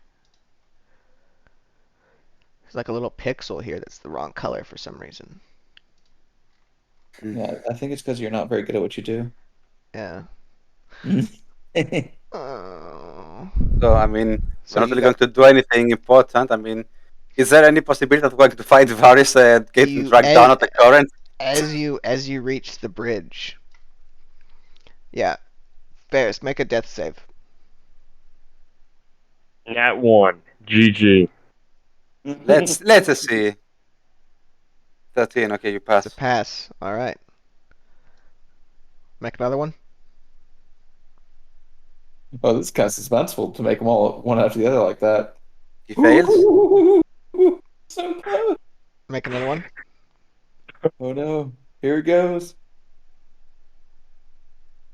There's like a little pixel here that's the wrong color for some reason. Yeah, I think it's because you're not very good at what you do. Yeah. Oh. So I mean, So we're not you really got- going to do anything important. I mean, is there any possibility that we're going to find Varys and get You- dragged down at the current? as you reach the bridge. Yeah. Ferris, make a death save. Nat 1. GG. Let's see. 13. Okay, you pass. It's a pass. All right. Make another one. Oh, this is kind of suspenseful to make them all one after the other like that. He fails. So close. Make another one. Oh no! Here it goes.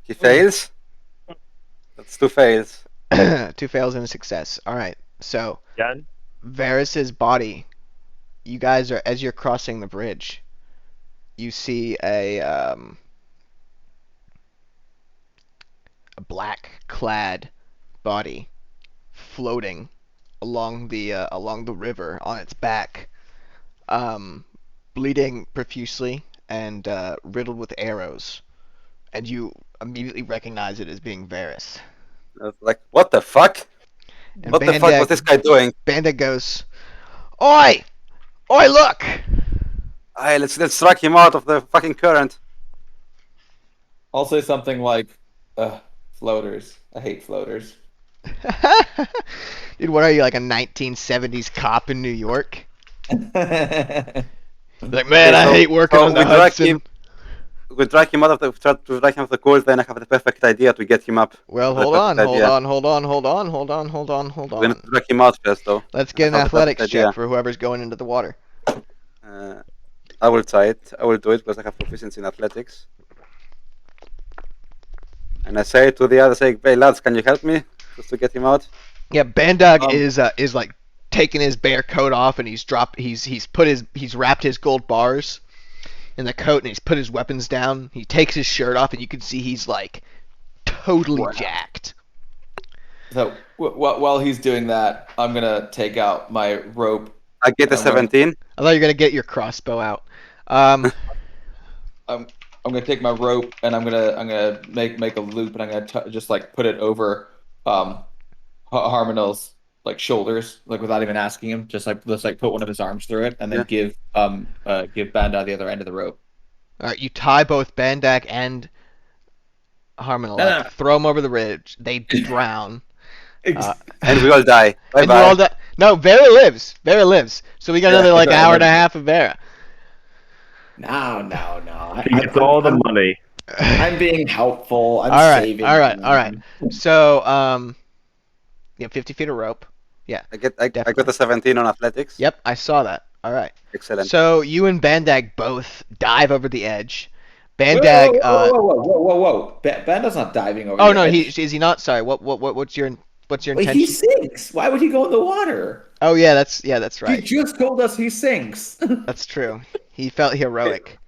He fails. That's 2 fails. 2 fails and a success. All right. So Done? Varys's body. You guys are, as you're crossing the bridge, you see a black clad body floating along the river on its back, bleeding profusely and riddled with arrows, and you immediately recognize it as being Varys. I was like, what the fuck? And What the fuck was this guy doing? Bandit goes, "Oi! Oi, look!" Aye, let's drag him out of the fucking current. I'll say something like, floaters. I hate floaters. Dude, what are you, like a 1970s cop in New York? Yeah, Like, man, I so- hate working so on the we drag Hudson. him- We drag him out of the course, then I have the perfect idea to get him up. Well, That's hold a on, good hold idea. on, hold on, hold on, hold on, hold on, hold We're gonna on. drag him out first, though. Let's get an That's a athletics perfect check idea. for whoever's going into the water. I will try it. I will do it because I have proficiency in athletics. And I say to the others, "Hey, lads, can you help me just to get him out?" Yeah, Bandog Um, is like taking his bear coat off, and he's wrapped his gold bars in the coat, and he's put his weapons down. He takes his shirt off, and you can see he's like totally Wow. jacked. So while he's doing that, I'm gonna take out my rope. I get a I'm gonna- 17. I thought you were gonna get your crossbow out. I'm gonna take my rope and I'm gonna make a loop and I'm gonna just like put it over Harmonel's like shoulders, like without even asking him. Just like let's like put one of his arms through it, and then give Bandai the other end of the rope. All right, you tie both Bandak and Harmon No. Throw them over the ridge. They drown. And we all die. Bye And you all bye. No, Vera lives. Vera lives. So we got another like hour and a half of Vera. No. He gets all the money. I'm being helpful. I'm All right, saving. all right, them. all right. So, 50 feet of rope. I got Definitely. a 17 on athletics. Yep, I saw that. All right. Excellent. So you and Bandag both dive over the edge. Bandag. Whoa! Bandag's not diving over. Oh the no, edge. is he not? Sorry. What's your Wait, intention? he sinks. Why would he go in the water? Oh yeah, that's He right. just told us he sinks. That's true. He felt heroic.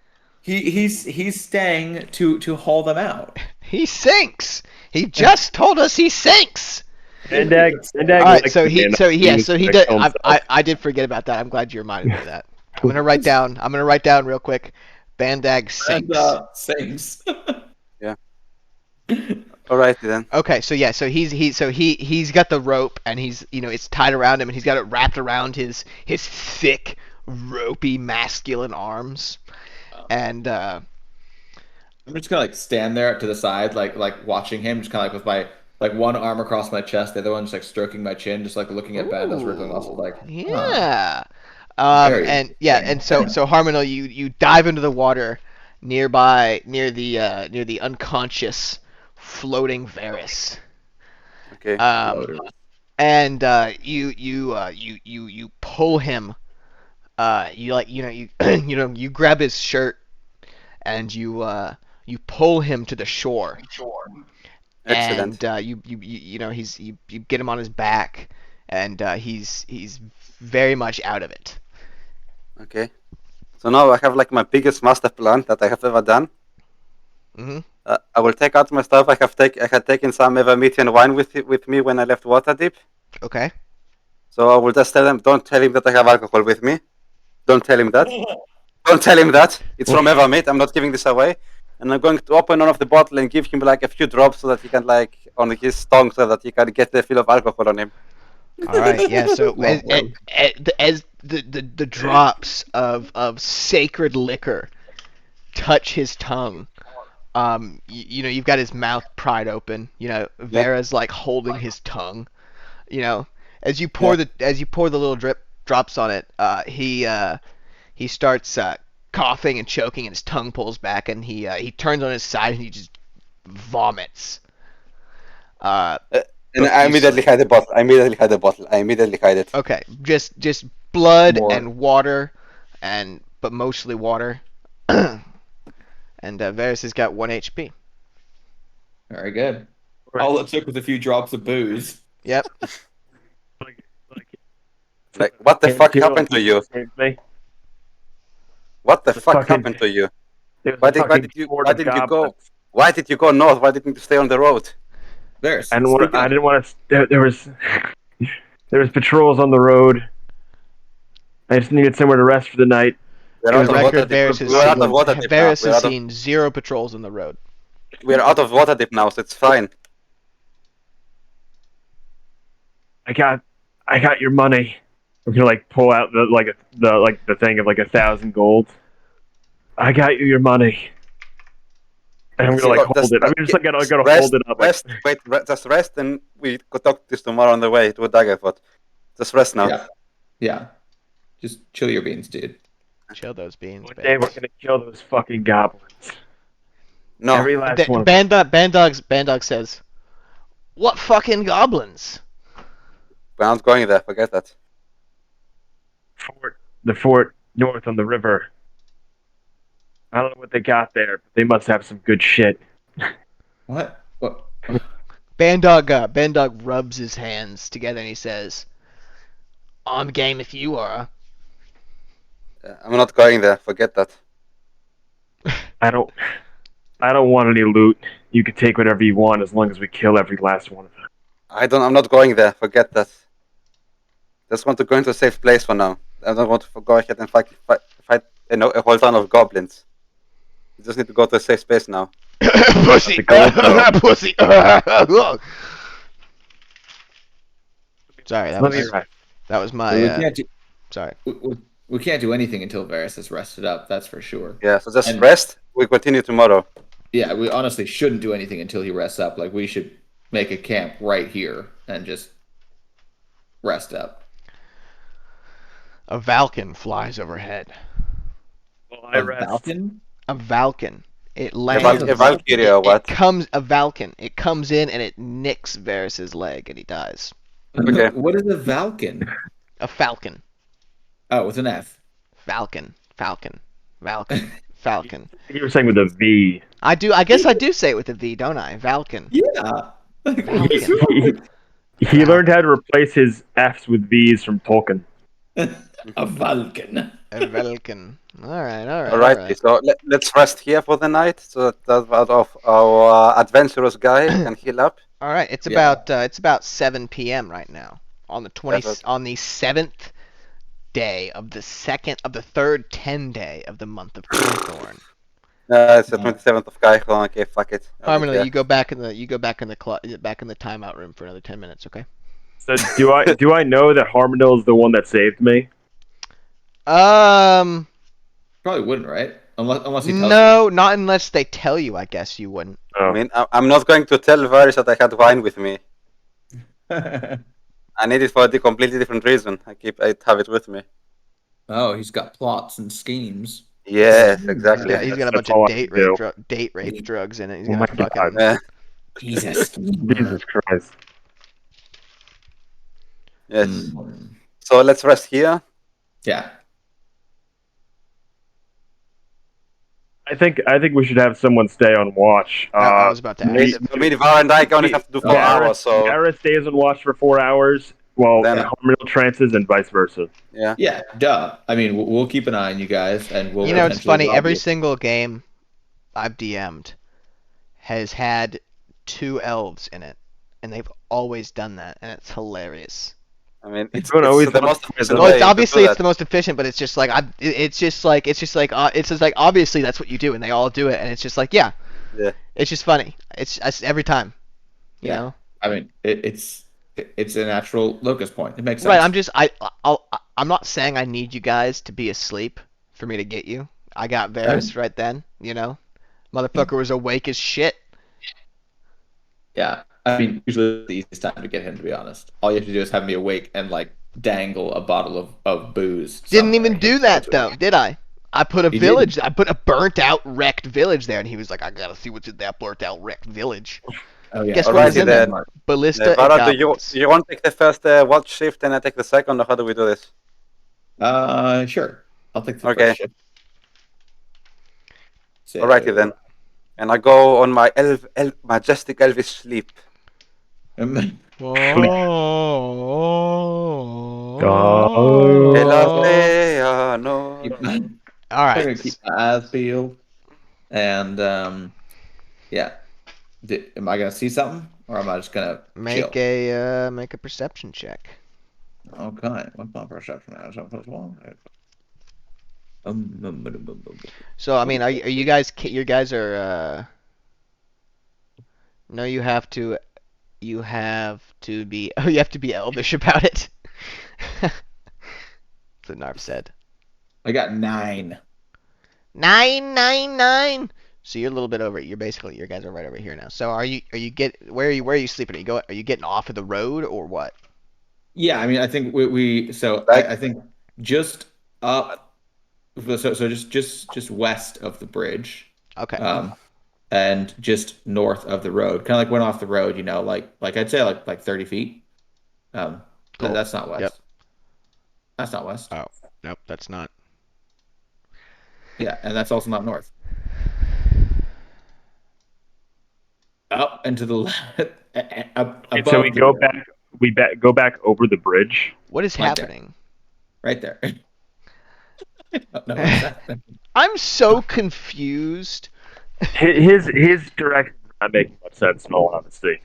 He's staying to haul them out. He sinks. He just told us he sinks. Bandag All right, likes so to he stand so up yeah, and so he use did. himself. I did forget about that. I'm glad you reminded me of that. I'm gonna write down real quick. Bandag sinks. And sinks. Alrighty then. Okay, so yeah, so he's got the rope and he's it's tied around him and he's got it wrapped around his thick, ropey, masculine arms, and I'm just gonna like stand there to the side, like watching him, just kind of like with my like one arm across my chest, the other one just like stroking my chin, just like looking at Bandag's wriggling muscles, like yeah, Very and so Harmonal, you dive into the water near the unconscious floating Varys. Okay. And you pull him. You grab his shirt, and you pull him to the shore. Excellent. And you get him on his back, and he's very much out of it. Okay. So now I have like my biggest master plan that I have ever done. Mm-hmm. I will take out my stuff. I had taken some Evermeetian wine with me when I left Waterdeep. Okay. So I will just tell him, don't tell him that I have alcohol with me. Don't tell him that. Don't tell him that. It's from Evermeet. I'm not giving this away. And I'm going to open one of the bottle and give him like a few drops so that he can like on his tongue so that he can get the feel of alcohol on him. All right. Yeah. So as the drops of sacred liquor touch his tongue, you've got his mouth pried open. Vera's like holding his tongue. As you pour the little drops on it, he starts coughing and choking, and his tongue pulls back, and he turns on his side and he just vomits. And I immediately hide the bottle. I immediately hide it. Okay, just blood More. and water, but mostly water. And Varys has got 1 HP. very good. All it took was a few drops of booze. Yep. Like, what the Can't fuck feel happened to you? Me. What the Just fuck fucking- happened to you? There was Why a did fucking you horde why of did you go? goblins. Why did you go north? Why didn't you stay on the road? There's. I didn't want to. There was patrols on the road. I just needed somewhere to rest for the night. We're For out the of record, Waterdeep. We're out of Waterdeep now. Varys has seen 0 patrols on the road. We're out of Waterdeep now, so it's fine. I got your money. I'm gonna like pull out the thing of like 1,000 gold. I got you your money. And I'm gonna like hold it. I'm just like gotta rest, hold it up. Rest, just rest, and we could talk this tomorrow on the way to Daggerford. Just rest now. Yeah. Just chill your beans, dude. Chill those beans, One day baby. we're gonna kill those fucking goblins. No, Every last one. of them. Bandog says, "What fucking goblins?" we're not going there. Forget that. The fort north on the river. I don't know what they got there, but they must have some good shit. What? Bandog rubs his hands together and he says, "I'm game if you are." I'm not going there. Forget that. I don't want any loot. You can take whatever you want as long as we kill every last one of them. I'm not going there. Forget that. Just want to go into a safe place for now. I don't want to go ahead and fight a whole ton of goblins. You just need to go to a safe space now. Pussy. That's a gold Pussy. Sorry, that Let me was rest. that was my. we can't do Sorry. we can't do anything until Varys is rested up. That's for sure. Yeah, so just And- rest. We continue tomorrow. Yeah, we honestly shouldn't do anything until he rests up. Like we should make a camp right here and just rest up. A Valken flies overhead. Well, I A rest. Falcon? A Valken. It A lands. Valkyrie or It what? comes a Valken. It comes in and it nicks Varys's leg and he dies. Okay. What is a Valken? A Falcon. Oh, with an F. Falcon. Falcon. Falcon. Falcon. You were saying with a V. I guess I do say it with a V, don't I? Valken. Yeah. He learned how to replace his F's with V's from Tolkien. A Vulcan. A Valken. Alright. Alrighty, so let's rest here for the night so that our adventurous guy can heal up. Alright, it's Yeah. about 7 p.m. right now. On the Perfect. 7th day of the third 10 day of the month of Thorn. It's the 27th of Kaihon. Okay, fuck it. Harmony, Yeah. you go back in the timeout room for another 10 minutes, okay? So do I know that Harmondale is the one that saved me? Um, Probably wouldn't, right? Unless he tells no, not unless they tell you. I guess you wouldn't. I Oh. mean, I'm not going to tell Varys that I had wine with me. you. I need it for a completely different reason. I have it with me. Oh, he's got plots and schemes. Yes, exactly. Yeah, he's got a That's bunch of all I date can rape, date rape drugs in it. He's Oh gonna my fucking. God. Yeah. He's a schemer. Jesus Christ. Yes. Mm. So let's rest here. Yeah. I think we should have someone stay on watch. I was about to ask. Me, Var, and I only have to do 4 hours, so Gareth stays on watch for 4 hours, while Then- Harmondale trances and vice versa. yeah. Yeah, duh. I mean, we'll keep an eye on you guys, and we'll. You know, it's potentially funny. rob Every you. single game I've DM'd has had 2 elves in it, and they've always done that, and it's hilarious. I mean, it's Everyone always the wants most to efficient No, Well, way it's to obviously do it's the most efficient, but it's just like obviously that's what you do, and they all do it, and it's just like yeah. It's just funny. It's every time. You Yeah. know. I mean, it's a natural locus point. It makes sense. Right. I'm not saying I need you guys to be asleep for me to get you. I got Varys right then. You know, motherfucker was awake as shit. Yeah. I mean, usually the easiest time to get him, to be honest. All you have to do is have me awake and like dangle a bottle of booze. Didn't even somewhere. do that though, did I? I put a You village. I put a burnt out, wrecked village there, and he was like, "I gotta see what's in that burnt out, wrecked village." Oh yeah. Guess what what is is in in there? Ballista and Vara, do goblins. you want to take the first watch shift and I take the second, or how do we do this? Sure. I'll take the Okay. first shift. So- Alrighty then. And I go on my majestic elvish sleep. Oh. Elateano. Keep- All I'm gonna right. keep my eyes peeled, and yeah. Am I gonna see something, or am I just gonna Make chill? a perception check. Okay, what's my perception? Is that plus one? So I mean, are you guys? You guys are. No, you have to. You have to be. Oh, you have to be elvish about it. That's what Narf said. I got 9. 999. So you're a little bit over it. You're basically your guys are right over here now. So where are you sleeping? Are you getting off of the road or what? Yeah, I mean, I think we so Right. I think just up, so just west of the bridge, Okay. and just north of the road, kind of like went off the road, you know, like I'd say like 30 feet. Cool. That's not west. Yep. That's not west. Oh, nope, that's not. Yeah, and that's also not north. Up and to the left. And so we go back. Go back over the bridge. What is Right there. happening? right there. No, what's happening? I'm so confused. His directions are not making much sense in all honesty.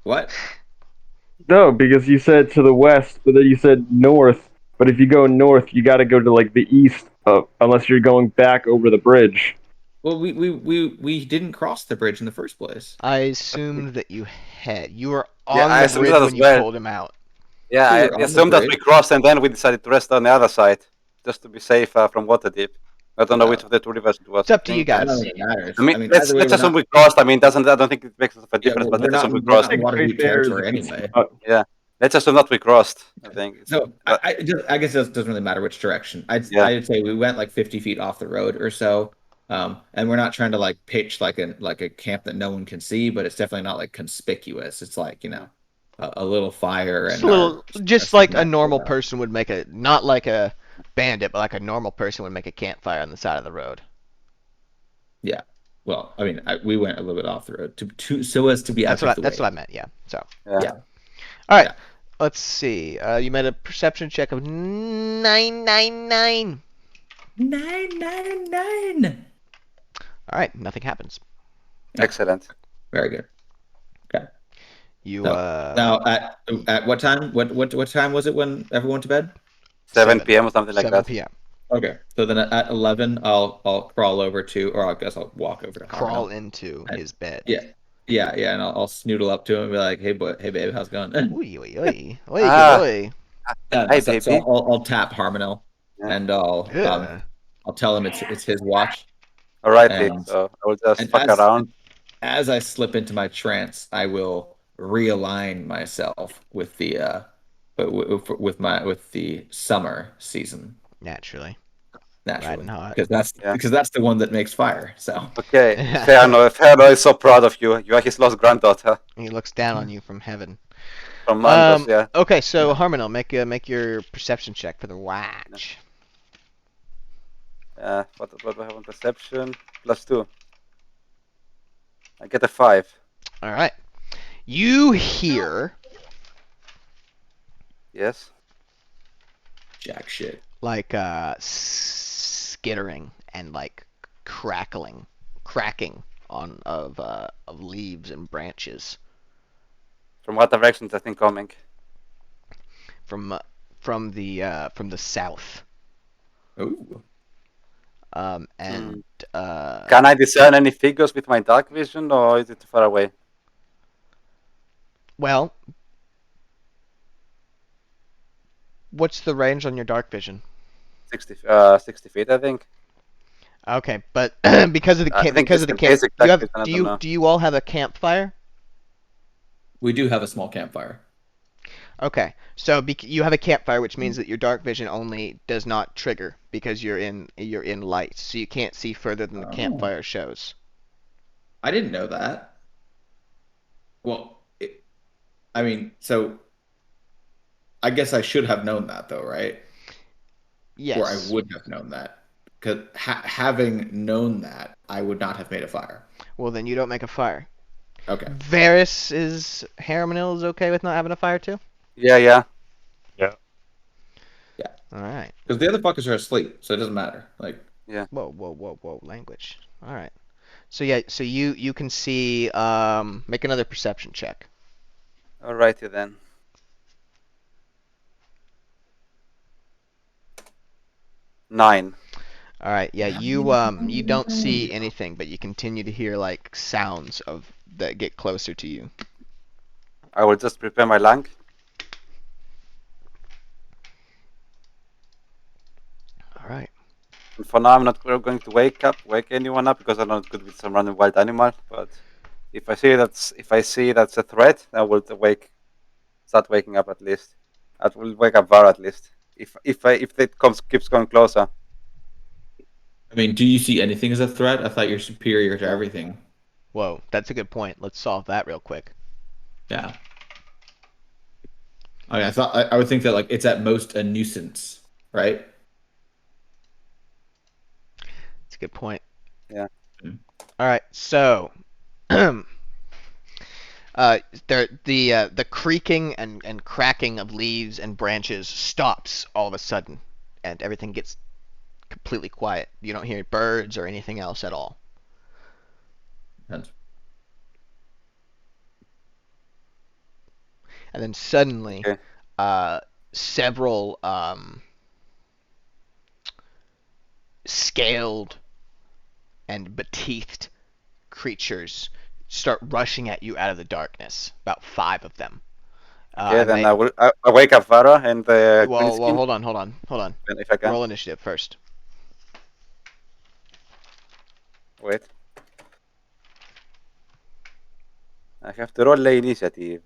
What? No, because you said to the west, but then you said north. But if you go north, you got to go to like the east, unless you're going back over the bridge. Well, we didn't cross the bridge in the first place. I assumed that you were Yeah, on I the assumed bridge that when as you well. pulled him out. Yeah, So I you're on the assumed that we bridge? crossed and then we decided to rest on the other side, just to be safe from Waterdeep. I don't know which of the two rivers it was. It's up I to you think. I don't guys. think it matters. I mean, let's either way, we're assume not. we crossed. I mean, doesn't I don't think it makes a Yeah, difference, but we're let's assume not. we We're not crossed. in Right Waterdeep there is territory a anyway. Yeah, let's assume that we crossed. I think. So I guess it doesn't really matter which direction. Yeah. I'd say we went like 50 feet off the road or so, and we're not trying to like pitch like a camp that no one can see, but it's definitely not like conspicuous. It's like a little fire Just and a little, our just like a next normal door. person would make a, not like a bandit, but like a normal person would make a campfire on the side of the road. Yeah. Well, I mean, we went a little bit off the road to so as to be out of the That's way. what I meant. Yeah. So. Yeah. Yeah. All right. Yeah. Let's see. You made a perception check of 999. 999. All right. Nothing happens. Excellent. Very good. You Now at what time? What time was it when everyone went to bed? 7 p.m. or something like 7 that. p.m. Okay, so then at 11, I'll crawl over to, or I guess I'll walk over to Crawl Harno. into his bed. Yeah, and I'll snoodle up to him and be like, "Hey, boy, hey, babe, how's it going?" Oy, oy, oy. Oy, Ah. oy. Hey, so baby. I'll tap Harmonel, Yeah. and Yeah. I'll tell him it's his watch. Alrighty, And- so I will just and fuck as- around. As I slip into my trance, I will realign myself with the with the summer season Naturally. naturally, Riding hot. because that's the one that makes fire. So. Okay, Ferno is so proud of you. You are his lost granddaughter He looks down on you from heaven. from Mandos, yeah. Okay, so Harmonel, make your perception check for the watch. What do I have on perception? +2. I get a 5. All right. You hear Yes. Jack shit. like skittering and like cracking on of leaves and branches From what direction is that thing coming? from the south. Ooh. And Can I discern any figures with my dark vision, or is it too far away? well, what's the range on your dark vision? 60 feet, I think. Okay, but because of the I camp, think because it's of the the camp, basic do you have tactics, I do don't you know. do you all have a campfire? We do have a small campfire. Okay, so you have a campfire, which means that your dark vision only does not trigger because you're in light, so you can't see further than the Oh. campfire shows. I didn't know that. Well, I mean, so I guess I should have known that, though, right? Yes. Or I would have known that. Because having known that, I would not have made a fire. Well, then you don't make a fire. Okay. Varys Harmonil is okay with not having a fire too? Yeah. All right. Because the other fuckers are asleep, so it doesn't matter. Like, Whoa, language. All right. So yeah, so you can see make another perception check. Alrighty then. Nine. All right. Yeah, you don't see anything, but you continue to hear like sounds that get closer to you. I will just prepare my lung. All right. And for now, I'm not going to wake anyone up because I'm not good with some random wild animal. But if I see that's a threat, I will start waking up at least. I will wake up Var at least. If it keeps going closer. I mean, do you see anything as a threat? I thought you're superior to everything. Whoa, that's a good point. Let's solve that real quick. Yeah. I mean, I would think that like it's at most a nuisance, right? That's a good point. Yeah. All right. So, the creaking and cracking of leaves and branches stops all of a sudden, and everything gets completely quiet. You don't hear birds or anything else at all. And And then suddenly, Okay. several scaled and beteethed creatures start rushing at you out of the darkness. About 5 of them. Okay, then may- I wake up Vara and the green well, skin. hold on. Then if I can. Roll initiative first. Wait. I have to roll the initiative.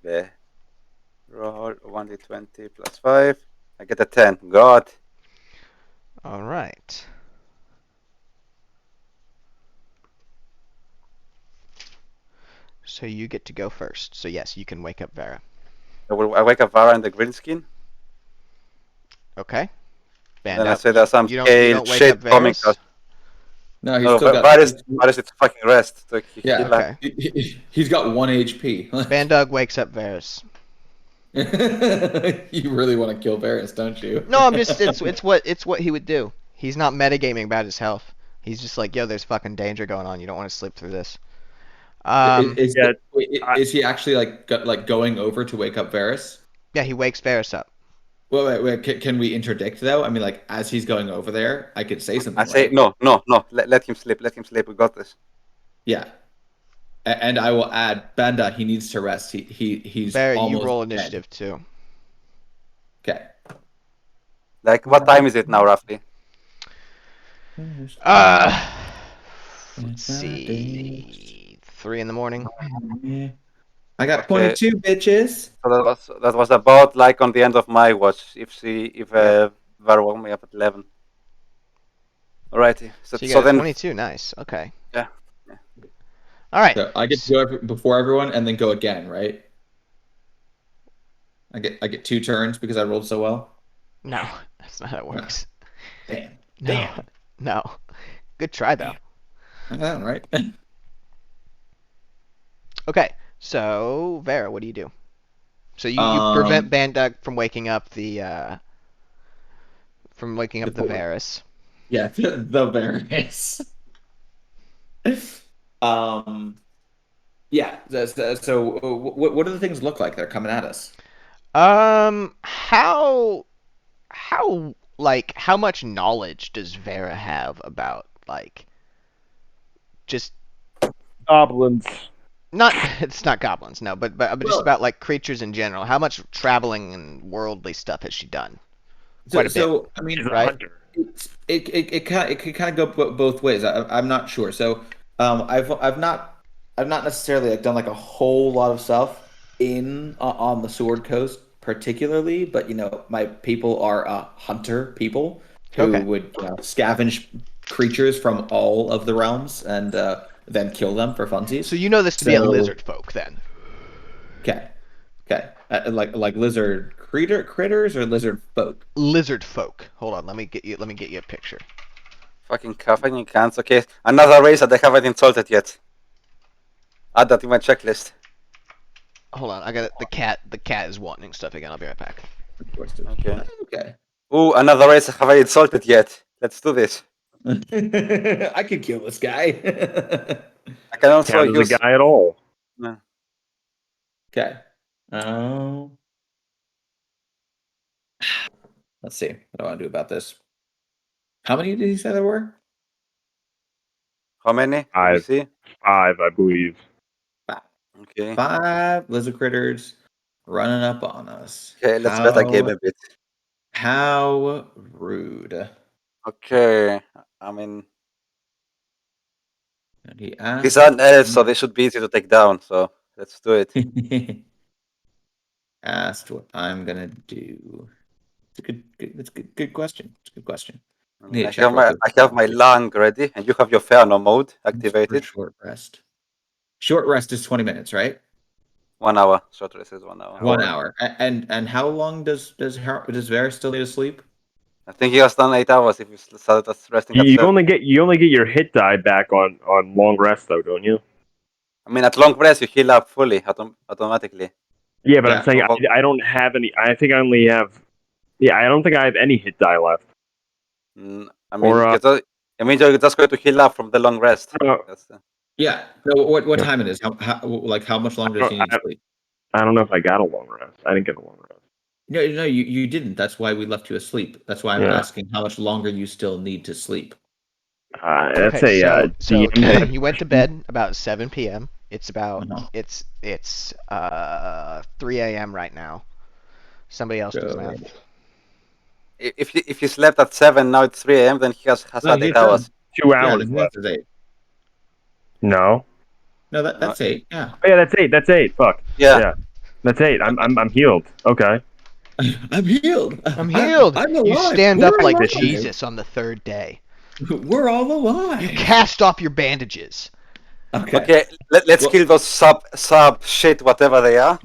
Roll 1d20 plus 5. I get a 10. God. All right. So you get to go first. So yes, you can wake up Vera. I wake up Vara and the green skin. Okay. And then I Band say there's some you don't scale wake shit up coming. Varus? No, he's No, still got. Varus it's fucking rest. So Yeah. Okay. He's got 1 HP. Bandug wakes up Varus. You really want to kill Varus, don't you? No, I'm just it's what he would do. He's not metagaming about his health. He's just like, yo, there's fucking danger going on. You don't want to sleep through this. Is, Yeah, is he actually like going over to wake up Varus? Yeah, he wakes Varus up. Wait. Can we interdict though? I mean, like as he's going over there, I could say something. I say right? no. Let him sleep. Let him sleep. We got this. Yeah. And I will add, Banda. He needs to rest. He's Varus, almost you roll dead. initiative too. Okay. Like, what time is it now, roughly? Let's see, 3 in the morning. I got Okay. 22 bitches. So that was about like on the end of my watch. If Vara woke me up at 11. Alrighty. So you So got then 22. Nice. Okay. Yeah. All right. So I get to go before everyone and then go again, right? I get 2 turns because I rolled so well. No, that's not how it works. Damn. No. Good try though. I know, right? Okay. So Vera, what do you do? So you prevent Bandug from waking up the Varus. Yeah, the Varus. Yeah. So what do the things look like that are coming at us? How much knowledge does Vera have about just goblins. it's not goblins, no, but just about like creatures in general. How much traveling and worldly stuff has she done? Quite a bit. So I mean, He's a right? hunter. It could kind of go both ways. I'm not sure. So I've not necessarily done like a whole lot of stuff on the Sword Coast particularly, but my people are hunter people who would scavenge creatures from all of the realms and then kill them for funsies. So you know this to be a lizard folk then. Okay. Like lizard critters or lizard folk? Lizard folk. Hold on, let me get you a picture. fucking cans. Okay, another race that I haven't insulted yet. Add that in my checklist. Hold on, I got it. The cat is wanting stuff again. I'll be right back. Okay. Ooh, another race I haven't insulted yet. Let's do this. I could kill this guy. I can also Count as use a guy at all. Okay. Let's see. What do I want to do about this? How many did he say there were? how many? Let me see. 5, I believe. Okay. 5 lizard critters running up on us. Okay, let's bet I game a bit. How rude. Okay, I mean And he these aren't elves, so they should be easy to take down. So let's do it. asked what I'm gonna do. It's a good question. It's a good question. I mean, I have my lung ready, and you have your Ferno mode activated. Short rest. Short rest is 20 minutes, right? 1 hour. Short rest is 1 hour. 1 hour. And how long does Varus still need to sleep? I think he has done 8 hours if you started us resting at You 7. only get your hit die back on long rest though, don't you? I mean, at long rest you heal up fully automatically. Yeah, but Yeah. I'm saying I don't have any. I think I only have. Yeah, I don't think I have any hit die left. I mean, Or, you're just going to heal up from the long rest. That's the... Yeah. So what time it is? How much longer does he need to sleep? I don't know if I got a long rest. I didn't get a long rest. No, you didn't. That's why we left you asleep. That's why I'm asking how much longer you still need to sleep. That's Okay, a so DM. you went to bed about 7 p.m. It's about it's 3 a.m. right now. Somebody else does math. If he slept at 7, now it's 3 a.m., then he has No, had he 8 hours. 2 Yeah, hours the left. answer's 8. No. No, that's 8. Yeah. Oh, yeah, that's 8. That's 8. Fuck. Yeah. That's 8. I'm healed. Okay. I'm healed. I'm healed. I'm alive. You stand We're up like alive. Jesus on the 3rd day. We're all alive. You cast off your bandages. Okay, let's kill those sub shit, whatever they are.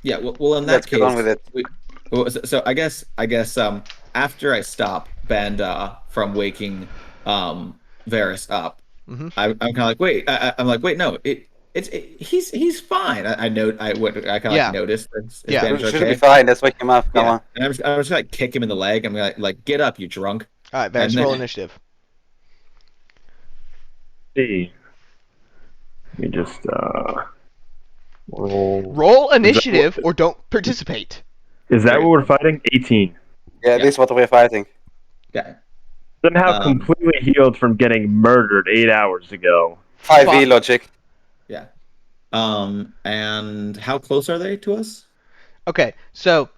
Yeah. Well, in that Let's case, get on with it. so I guess after I stop Banda from waking Varys up, Mhm. I'm kind of like, wait. I'm like, wait, no. He's fine. I kind of Yeah. noticed. Yeah. Banda's Should okay. be fine. Let's wake him up. Come Yeah. on. And I'm just gonna like kick him in the leg. I'm gonna like get up, you drunk. All right, Varys, And then- roll initiative. See. Let me just roll. Roll initiative or don't participate. Is that what we're fighting? 18. Yeah, this is what we're fighting. Yeah. Somehow completely healed from getting murdered 8 hours ago. 5e logic. Yeah. And how close are they to us? Okay, so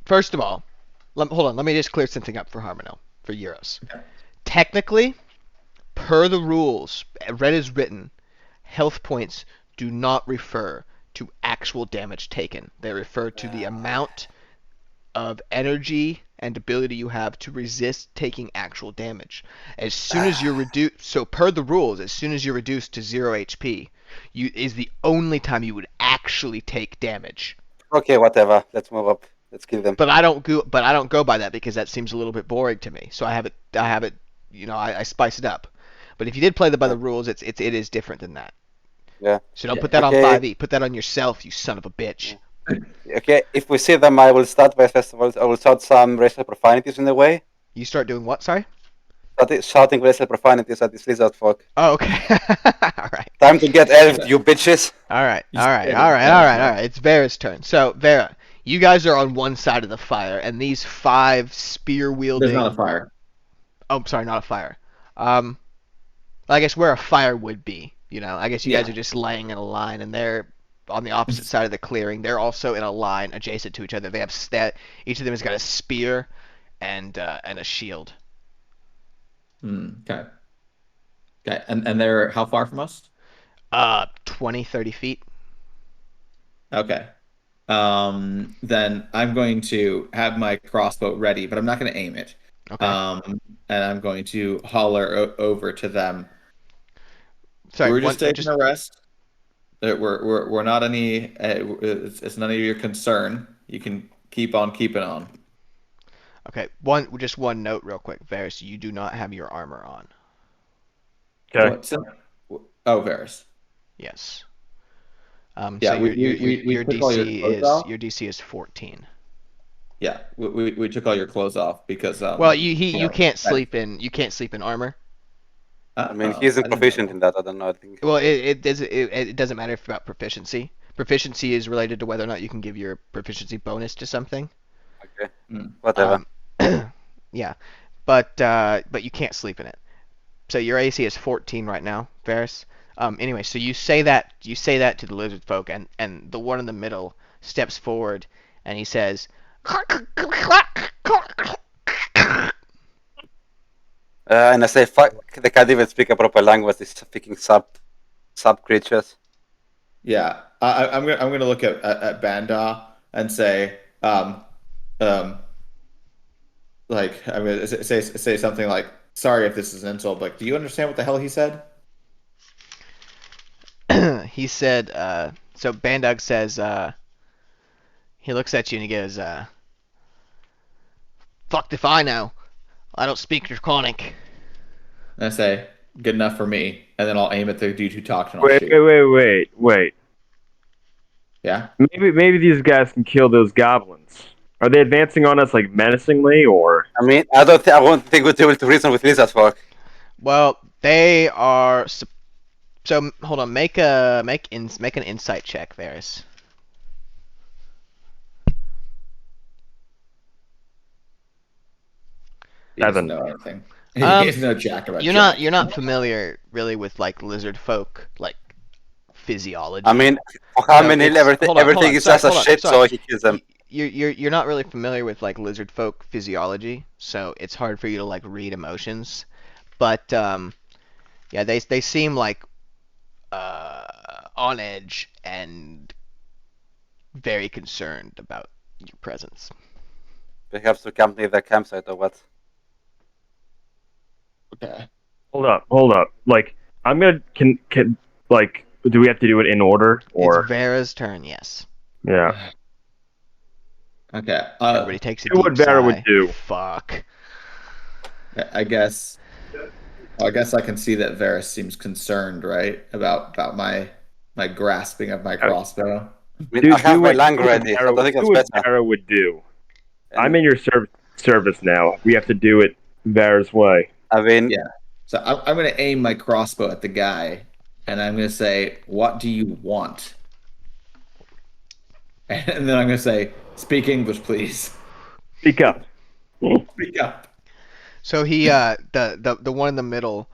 first of all, hold on. Let me just clear something up for Harmonel, for Euros. Okay. Technically, per the rules, read as written, health points do not refer to actual damage taken. They refer to the amount of energy and ability you have to resist taking actual damage. As soon as you're reduced, so per the rules, as soon as you're reduced to 0 HP, is the only time you would actually take damage. Okay, whatever. Let's move up. Let's kill them. But I don't go by that because that seems a little bit boring to me. So I have it. You know, I spice it up. But if you did play by the rules, it is different than that. Yeah. So don't put that Okay. on 5e. Put that on yourself, you son of a bitch. Okay, if we see them, I will start by festival. I will shout some racial profanities in the way. You start doing what? Sorry. Shouting racial profanities at this lizard folk. Oh, okay. All right. Time to get elfed, you bitches. All right. It's Vera's turn. So Vera, you guys are on one side of the fire, and these 5 spear wielding. There's not a fire. Oh, sorry, not a fire. I guess where a fire would be. You know, I guess you guys are just laying in a line, and they're on the opposite side of the clearing. They're also in a line adjacent to each other. They have each of them has got a spear and a shield. Okay. Okay. And they're how far from us? 20, 30 feet. Okay. Then I'm going to have my crossbow ready, but I'm not going to aim it. Okay. And I'm going to holler over to them. Sorry, We're just taking a rest. We're not any. It's none of your concern. You can keep on keeping on. Okay. Just one note, real quick, Varys. You do not have your armor on. Okay. Oh, Varys. Yes. Yeah, so your took all your clothes off. DC is 14. Yeah, we took all your clothes off because. Well, you can't sleep in armor. I mean, he isn't proficient in that. I don't know. I think. Well, it doesn't matter about proficiency. Proficiency is related to whether or not you can give your proficiency bonus to something. Okay. Whatever. Yeah, but you can't sleep in it. So your AC is 14 right now, Varys. Anyway, so you say that to the lizard folk, and the one in the middle steps forward, and he says, And I say, fuck, they can't even speak a proper language. These fucking sub creatures. Yeah, I'm gonna look at Banda and say, like I'm gonna say something like, sorry if this is an insult, but do you understand what the hell he said? he said, so Bandug says, he looks at you and he goes, fucked if I know. I don't speak Draconic. And I say, good enough for me, and then I'll aim at the dude who talked and I'll Wait, shoot. wait. Yeah? Maybe these guys can kill those goblins. Are they advancing on us like menacingly, or? I mean, I won't think we'll be able to reason with lizard folk. Well, they are. So hold on. Make an insight check, Varys. He doesn't 7. know anything. He doesn't know jack about shit. You're not familiar really with like lizard folk like physiology. I mean, for how many hold on, everything is just a shit, so he kills them. you're not really familiar with like lizard folk physiology, so it's hard for you to like read emotions. But yeah, they seem like on edge and very concerned about your presence. Perhaps to come near the campsite or what? Okay. Hold up. Like, I'm gonna can like, do we have to do it in order or? It's Vera's turn, yes. Yeah. Okay. Everybody takes a do what deep Vera sigh. would do. Fuck. I guess I can see that Varys seems concerned, right, about my grasping of my crossbow. I mean, I have my lang ready. I don't think Do it's what better. Vera would do. And, I'm in your service now. We have to do it Vera's way. I mean, Yeah. So I'm going to aim my crossbow at the guy, and I'm going to say, "What do you want?" And then I'm going to say, "Speak English, please." Speak up. Speak up. So he the one in the middle,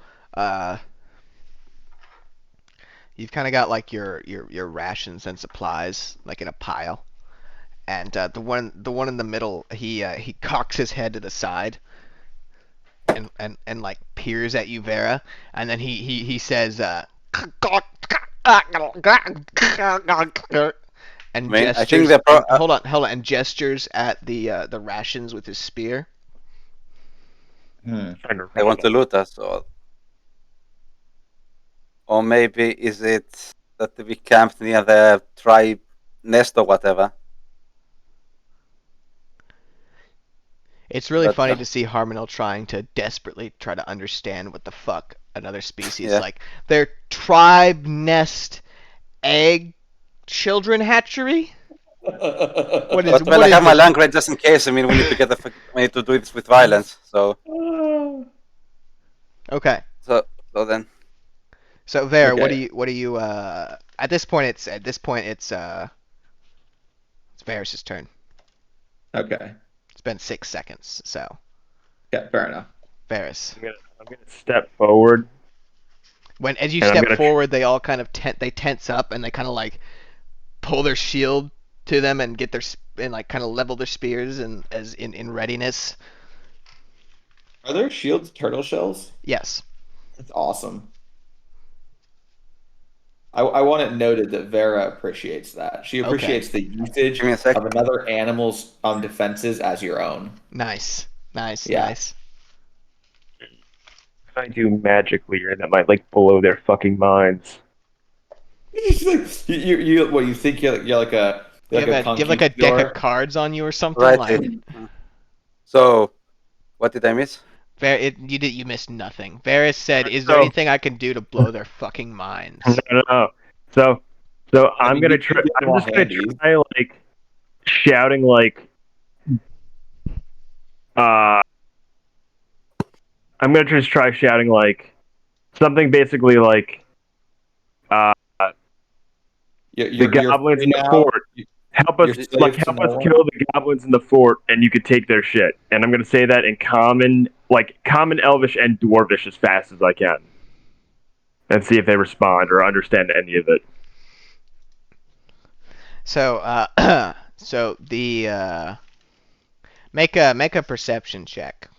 you've kind of got like your rations and supplies like in a pile, and the one in the middle, he cocks his head to the side and like peers at you, Vera, and then he says and Man, I gestures. think they're hold on, and gestures at the rations with his spear. they want to loot us, or maybe is it that we camped near the tribe nest or whatever? It's really But, funny to see Harmonel trying to desperately try to understand what the fuck another species Yeah. like their tribe nest egg children hatchery. What is But well, what I is have my it? lang ready just in case. I mean, we need to we need to do this with violence. So Okay, then. so Vera, what Okay. do you at this point it's Varys' turn. Okay. It's been 6 seconds, so Yeah, fair enough. Varys. I'm gonna step forward. When as you And I'm step gonna forward, they all kind of tense up and they kind of like pull their shield to them and get their and like kind of level their spears and as in readiness. Are their shields turtle shells? Yes. That's awesome. I want it noted that Vera appreciates that. She appreciates the usage Give me a sec. of another animal's defenses as your own. Nice. Yeah. Nice. If I do magically, that might like blow their fucking minds. What you think you're like a Do you have a deck conquistador? of cards on you or something? Right. Like, So, what did I miss? you missed nothing. Varys said, "Is there So- anything I can do to blow their fucking minds?" No. So I'm mean, gonna you try. could get I'm more just gonna handy. try like shouting like. I'm gonna just try shouting like something basically like the goblins in the fort. Help us, you're like slave to help no us one? kill the goblins in the fort, and you could take their shit. And I'm gonna say that in common Elvish and Dwarvish as fast as I can, and see if they respond or understand any of it. So, so the make a perception check.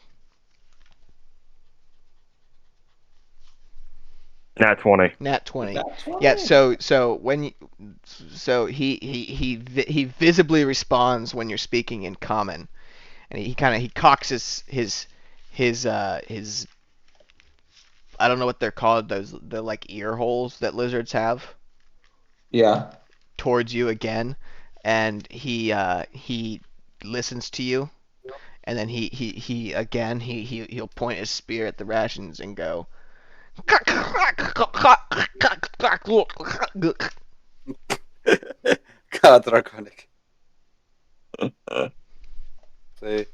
Nat 20. Nat 20. That's right. Yeah. So when he visibly responds when you're speaking in common, and he cocks his I don't know what they're called, the like ear holes that lizards have, Yeah. towards you again, and he listens to you, and then he'll point his spear at the rations and go. God, draconic. Say,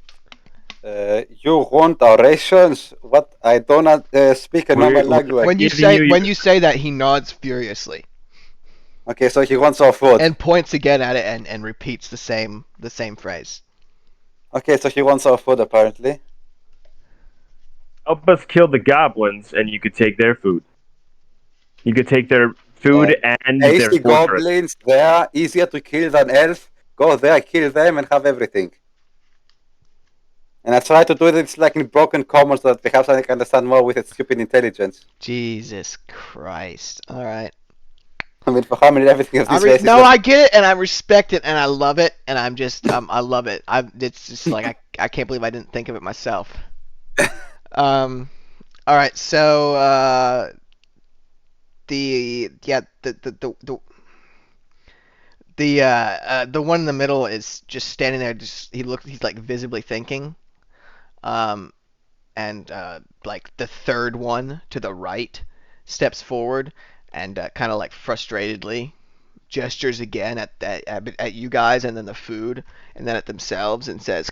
you want our rations? What? I do not speak a normal language. When you say that, he nods furiously Okay, so he wants our food. and points again at it and repeats the same phrase. Okay, so he wants our food apparently. Help us kill the goblins, and you could take their food. You could take their food and their Tasty fortress. goblins, they are easier to kill than elf. go there, kill them, and have everything. And I try to do it like in broken common so that perhaps I can understand more with its stupid intelligence. Jesus Christ. All right. I mean, for how many everything of these races. No, I get it, and I respect it, and I love it, and I'm just, I love it. It's just like I can't believe I didn't think of it myself. All right, so the one in the middle is just standing there. He's like visibly thinking. And like the third one to the right steps forward and kind of like frustratedly gestures again at you guys and then the food and then at themselves and says,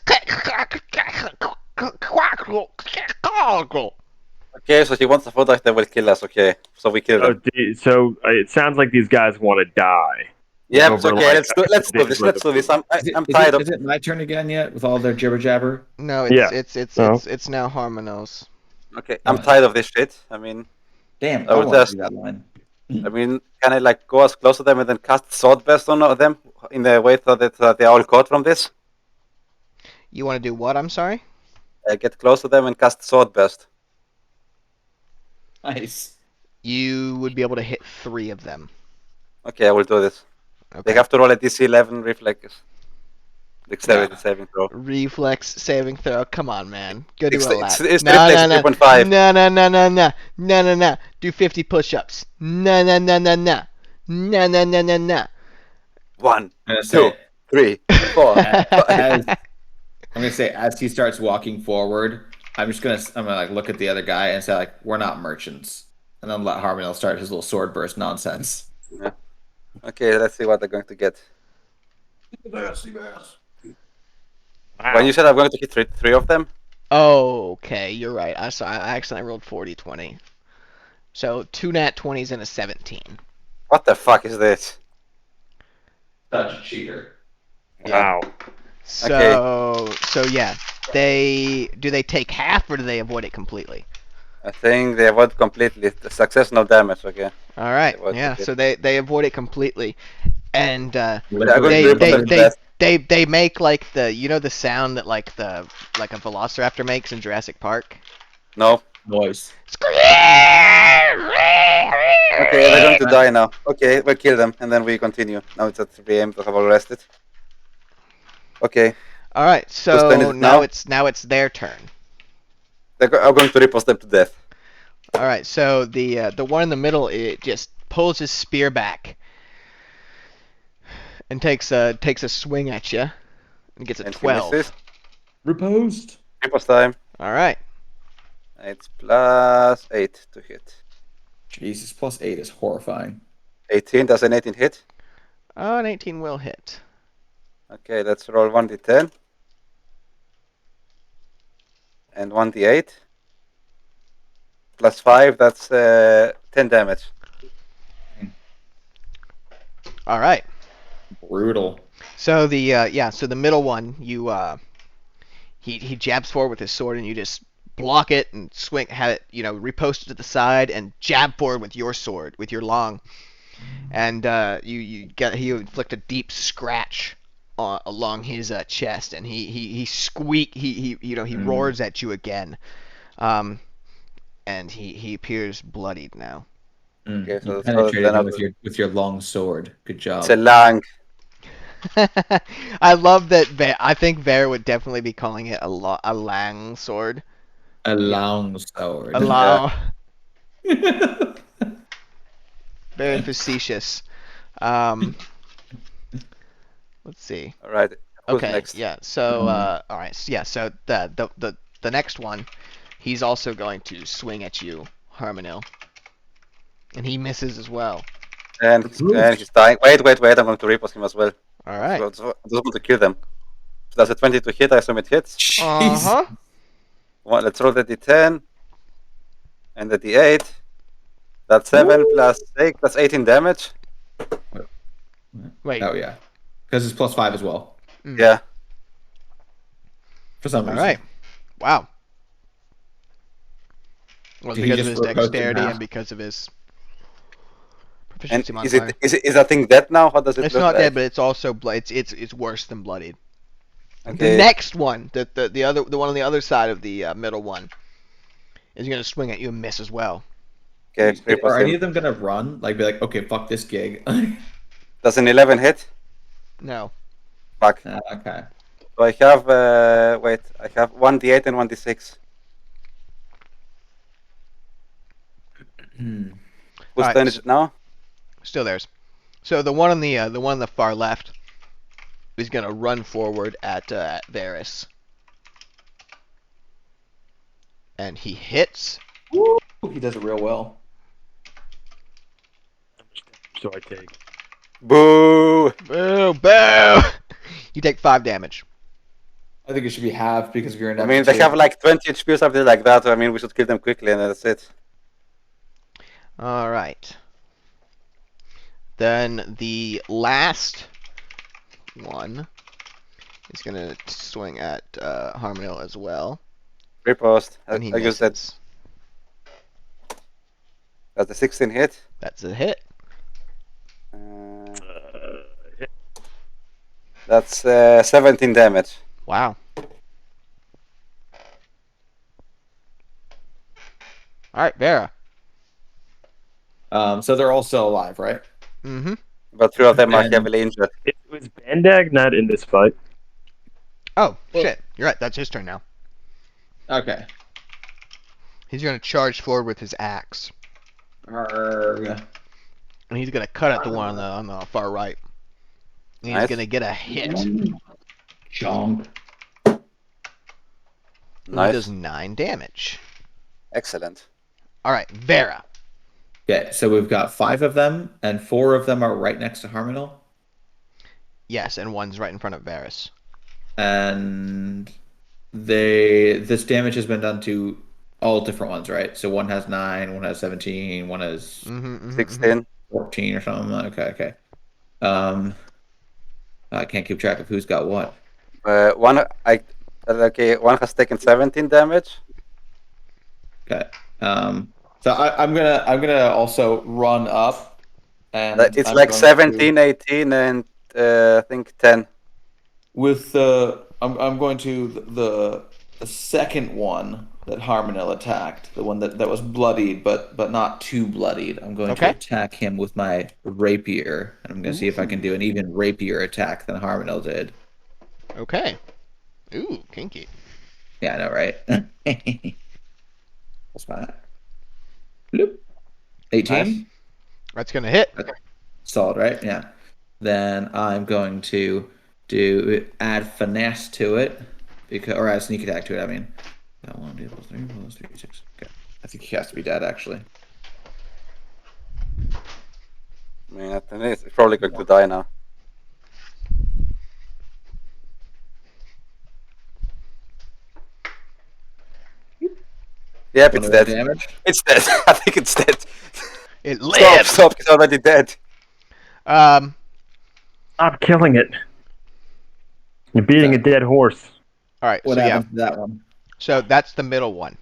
Okay, so he wants the food like they will kill us. Okay, so we kill them. So it sounds like these guys want to die. Yeah, Over, okay. like, Let's do this. Let's do this. I'm tired of. Is it my turn again yet with all their jibber jabber? No, Yeah. it's now Harmonos. Okay, I'm tired of this shit. I mean, Damn, I I would want to just- do that line. I mean, can I like go as close to them and then cast sword burst on them in the way so that they're all caught from this? You want to do what? I'm sorry. Get close to them and cast sword burst. Nice. You would be able to hit 3 of them. Okay, I will do this. Okay. They have to roll a DC 11 reflex. Dexterity saving throw. Reflex saving throw. Come on, man. Go do It's- all that. it's- it's No. reflex 3.5. No. Do 50 push-ups. No. No. 1, I'm gonna 2, say, 3, 4. as he starts walking forward, I'm gonna like look at the other guy and say like, we're not merchants, and then let Harmony start his little sword burst nonsense. Okay, let's see what they're going to get. Wow. When you said I'm going to hit three of them, Oh, okay. You're right. I accidentally rolled 40-20. So 2 nat 20s and a 17. what the fuck is this? Such a cheater. Wow. So yeah. They take half or do they avoid it completely? I think they avoid completely. The success, no damage. Okay. All right. They avoid Yeah. it. So they avoid it completely, and They're going to they rip them to death. they make like the sound that like a velociraptor makes in Jurassic Park. No. Noise. Okay, they're going to die now. Okay, we'll kill them and then we continue. Now it's at 3 PM to have all rested. Okay, All right. Just So end it now now? it's their turn. I'm going to riposte them to death. All right. So the one in the middle, it just pulls his spear back and takes a swing at you and gets a And he 12. misses. Reposed. Riposte time. All right. It's plus 8 to hit. Jesus, plus 8 is horrifying. 18, does an 18 hit? Oh, an 18 will hit. Okay, let's roll 1d10. And 1d8. Plus 5, that's 10 damage. All right. Brutal. So so the middle one, you he jabs forward with his sword and you just block it and swing, have it, repost it to the side and jab forward with your sword, with your long, and you inflict a deep scratch along his chest, and he roars at you again, and he appears bloodied now. Okay, so You then penetrated I'll him with your long sword. Good job. It's a lang. I love that. I think Bear would definitely be calling it a lang sword. A long sword. A long. Very facetious. Let's see. All right. Who's Okay. next? Yeah. So all right. So, yeah. So the next one, he's also going to swing at you, Harmonil, and he misses as well. And he's dying. Wait. I'm going to riposte him as well. All right. So I just want to kill them. So that's a 20 to hit. I assume it hits. Uh-huh. Well, let's roll the d10 and the d8. That's 7 plus 6. That's 18 damage. Wait. Oh yeah, because it's plus 5 as well. Yeah. For some All reason. right. Wow. Well, Did he because of just his riposte in dexterity half? and because of his And Proficiency is modifier. is that thing dead now? How does it It's look not like? dead, but it's also it's worse than bloodied. Okay. The next one, the one on the other side of the middle one, is gonna swing at you and miss as well. Okay, Are any him. of them gonna run? Like, be like, okay, fuck this gig. Does an 11 hit? No. Fuck. Okay. So I have, wait, I have 1d8 and 1d6. Hmm. Whose Alright, turn is it now? Still theirs. So the one on the far left is gonna run forward at Varys, and he hits. Woo! He does it real well. So I take. Boo! Boo! Boo! You take 5 damage. I think it should be halved because if you're in. I mean, they have like 20 HP or something like that. So, I mean, we should kill them quickly and that's it. All right. Then the last one is gonna swing at Harmonil as well, Repost. and he I guess that misses. that's a 16 hit. That's a hit. That's 17 damage. Wow. All right, Vera. So they're all still alive, right? Mm-hmm. But 3 of them are And- heavily injured. It was Bandag not in this fight. Oh, Well- shit. You're right. That's his turn now. Okay. He's going to charge forward with his axe. Arrgh. And he's going to cut at the one on the far right. And he's Nice. going to get a hit. Chomp. And He Nice. does 9 damage. Excellent. All right, Vera. Okay, so we've got 5 of them, and 4 of them are right next to Harmonil. Yes, and one's right in front of Varys. And this damage has been done to all different ones, right? So one has 9, one has 17, one has Mm-hmm, 16. 14 or something. Okay. I can't keep track of who's got what. One has taken 17 damage. Okay. So I'm gonna also run up, and It's I'm like going 17, 18, and I think 10. with the I'm going to the second one that Harmonil attacked, the one that was bloodied but not too bloodied. I'm going to Okay. attack him with my rapier, and I'm going to see if I can do an even rapier attack than Harmonil did. Okay. Ooh, kinky. Yeah, I know, right? What's my bloop? 18. Nice. That's going to hit. Solid, right? Yeah. Then I'm going to add finesse to it, or add sneak attack to it. I mean, 1, 2, 3, 4, 3, 6. Okay. I think he has to be dead, actually. I mean, it's probably going to die now. Yep, it's dead. Damage. It's dead. I think it's dead. It Stop, lives. stop. It's already dead. Um, Stop killing it. You're beating a dead horse. all right, What so yeah. happened to that one? So that's the middle one.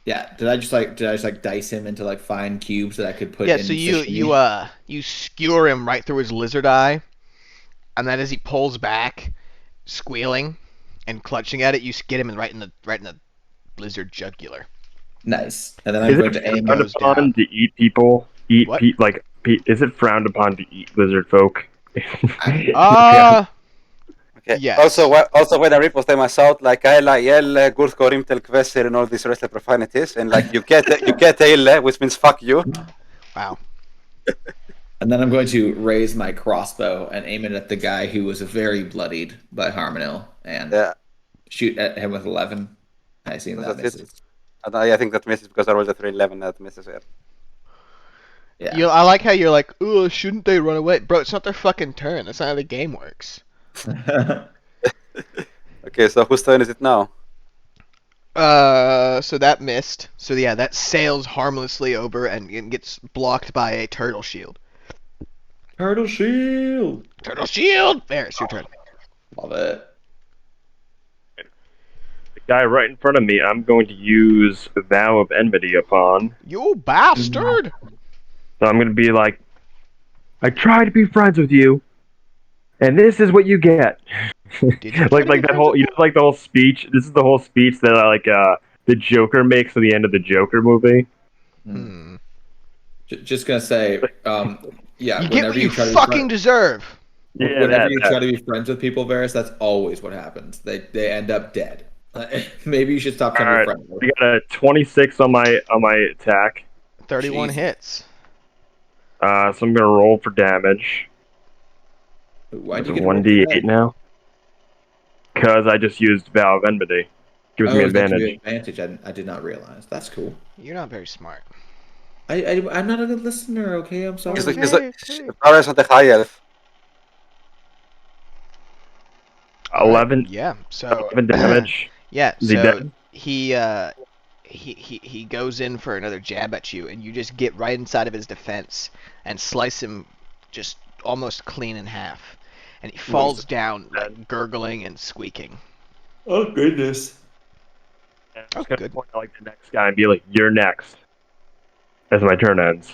Yeah. Did I just dice him into like fine cubes that I could put Yeah, in so sashimi? you skewer him right through his lizard eye, and then as he pulls back, squealing and clutching at it, you get him right in the lizard jugular. Nice. And then I'm Is going it to aim frowned those upon down. to eat people? What? Is it frowned upon to eat lizard folk? Okay. Yes. Also, when I repost them out, like I yell Gurt Korim Tel Kveser and all these rest of profanities, and like you get Eile, which means fuck you. Wow. And then I'm going to raise my crossbow and aim it at the guy who was very bloodied by Harmonil and Yeah. shoot at him with 11. I see that That's it. misses. And I think that misses because I rolled a 311 that misses it. Yeah. I like how you're like, oh, shouldn't they run away? Bro, it's not their fucking turn. That's not how the game works. Okay, so whose turn is it now? So that missed. So yeah, that sails harmlessly over and gets blocked by a turtle shield. Turtle shield. Turtle shield! There, it's your turn. Love it. The guy right in front of me, I'm going to use Vow of Enmity upon. You bastard! So I'm going to be like I try to be friends with you, and this is what you get. Did you like try to be that friends whole, with you him? know, like the whole speech. This is the whole speech that the Joker makes at the end of the Joker movie. Hmm. Just gonna say, yeah. You get what Whenever you you try to be fucking deserve. Yeah, whenever that, you that. try to be friends with people, Varys, that's always what happens. They end up dead. Maybe you should stop All trying to be right, friends with I them. got a 26 on my attack. 31 Jesus. hits. So I'm gonna roll for damage. Why'd It's you get a roll for 1d8 that? now. Because I just used Vow of Enmity. Gives me Oh, it's gonna give you advantage. advantage. I did not realize. That's cool. You're not very smart. I'm not a good listener. Okay, I'm sorry. He's Okay, like, okay. Varys on the high elf. All right. 11, Yeah. So 11 damage. yeah. Is he So dead? he goes in for another jab at you, and you just get right inside of his defense and slice him just almost clean in half, and he falls down like gurgling and squeaking. Oh goodness. I'm Oh, just gonna good. point out like the next guy and be like, "You're next." As my turn ends.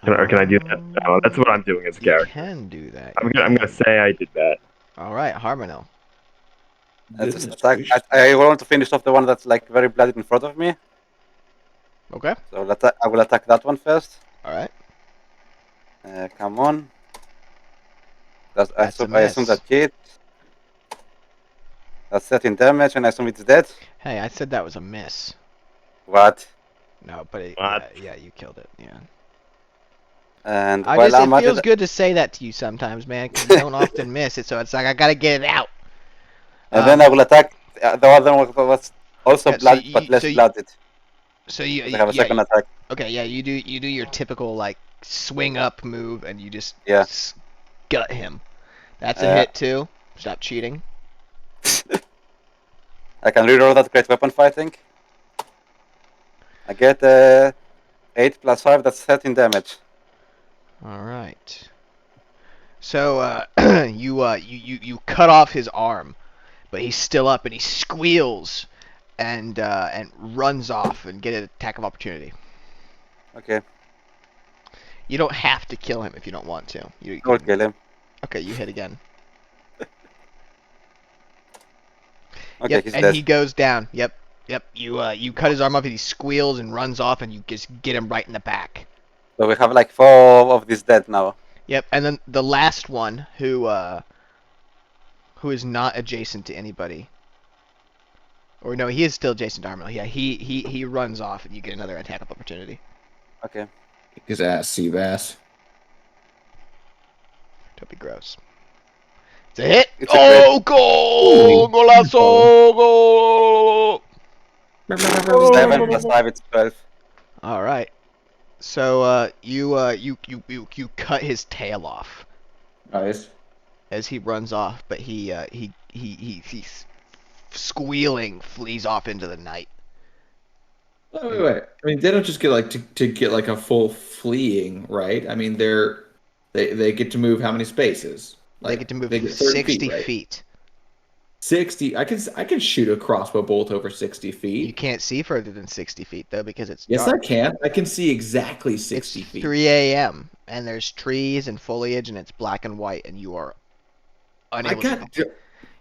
Can I do that? No, that's what I'm doing as a You character. can do that. I'm gonna say I did that. All right, Harmonel. Let's just attack. I want to finish off the one that's like very bloodied in front of me. Okay. So I will attack that one first. All right. Come on. That's a I assume miss. that hit. That's 13 damage, and I assume it's dead. Hey, I said that was a miss. What? No, but What? yeah, you killed it. Yeah. And I while just I'm it at feels it, good to say that to you sometimes, man, 'cause you don't often miss it. So it's like I gotta get it out. and then I will attack the other one was also Yeah, so blooded, you- but less so you- blooded. So you I have a yeah, second attack. okay, yeah, you do your typical like swing up move, and you just Yeah. gut him. That's a Yeah. hit too. Stop cheating. I can reroll that great weapon fighting. I get 8 plus 5, that's 13 damage. All right. So you cut off his arm, but he's still up and he squeals and runs off and get an attack of opportunity. Okay, You don't have to kill him if you don't want to. I will kill him. Okay, you hit again. Okay, Yep, he's and dead. he goes down. Yep. You cut his arm off and he squeals and runs off and you just get him right in the back. So we have like 4 of these dead now. Yep, and then the last one who is not adjacent to anybody. Or no, he is still adjacent to Armel. Yeah, he runs off and you get another attack of opportunity. Okay. Kick his ass, Seabass. Don't be gross. It's a hit. It's a Oh, goal! Golazo! Goal! 7 plus 5, it's 12. All right. So you cut his tail off Nice. as he runs off, but he's squealing flees off into the night. Wait. I mean, they don't just get like to get like a full fleeing, right? I mean, they get to move how many spaces? They get to move they get 30 60 right? feet. 60. I can shoot a crossbow bolt over 60 You feet. can't see further than 60 feet though because it's Yes, dark. I can. I can see exactly 60 It's feet. 3 a.m. and there's trees and foliage and it's black and white and you are unable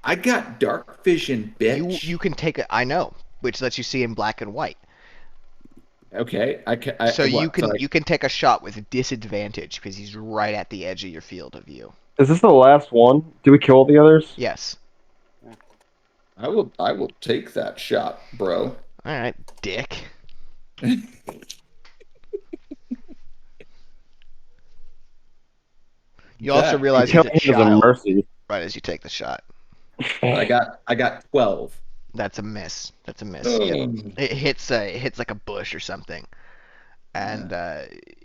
I got dark vision, bitch. you can take it. I know, which lets you see in black and white. Okay, So you can like, you can take a shot with disadvantage because he's right at the edge of your field of view. Is this the last one? Do we kill all the others? Yes. I will take that shot, bro. All right, dick. You also realize he's Killing a him is a child mercy. right as you take the shot. I got 12. That's a miss. That's a miss. Oh. Yeah. It hits like a bush or something, and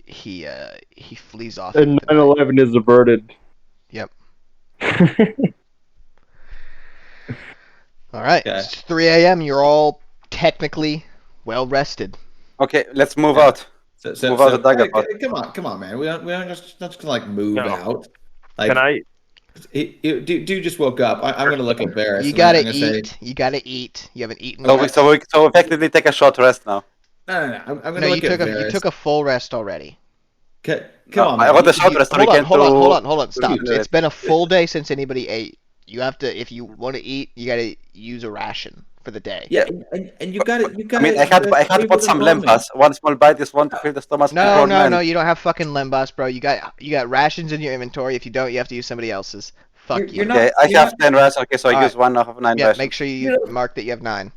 he flees off. And into the night. 9/11 is averted. Yep. All right. Okay. It's 3 a.m. You're all technically well rested. Okay, let's move out. Move out the dagger pot. Come on, man. We don't just not gonna like move No. out. Like, Can I? Dude just woke up. I'm gonna look at Varys. You and gotta I'm gonna say, eat. You gotta eat. You haven't eaten So yet. we effectively take a short rest now. no. I'm gonna No, look you at took Varys. you took a full rest already. Come on, I man. got the shot rest. Hold on, stop. Yeah. It's been a full day since anybody ate. You have to, if you want to eat, you gotta use a ration for the day. Yeah, and you got it. You got I mean, I had bought some lembas. One small bite is one to fill the stomach. No, you don't have fucking lembas, bro. You got rations in your inventory. If you don't, you have to use somebody else's. Fuck you. Okay, I have 10 rations. Okay, so I use one out of 9 Yeah, rations. make sure you mark that you have 9.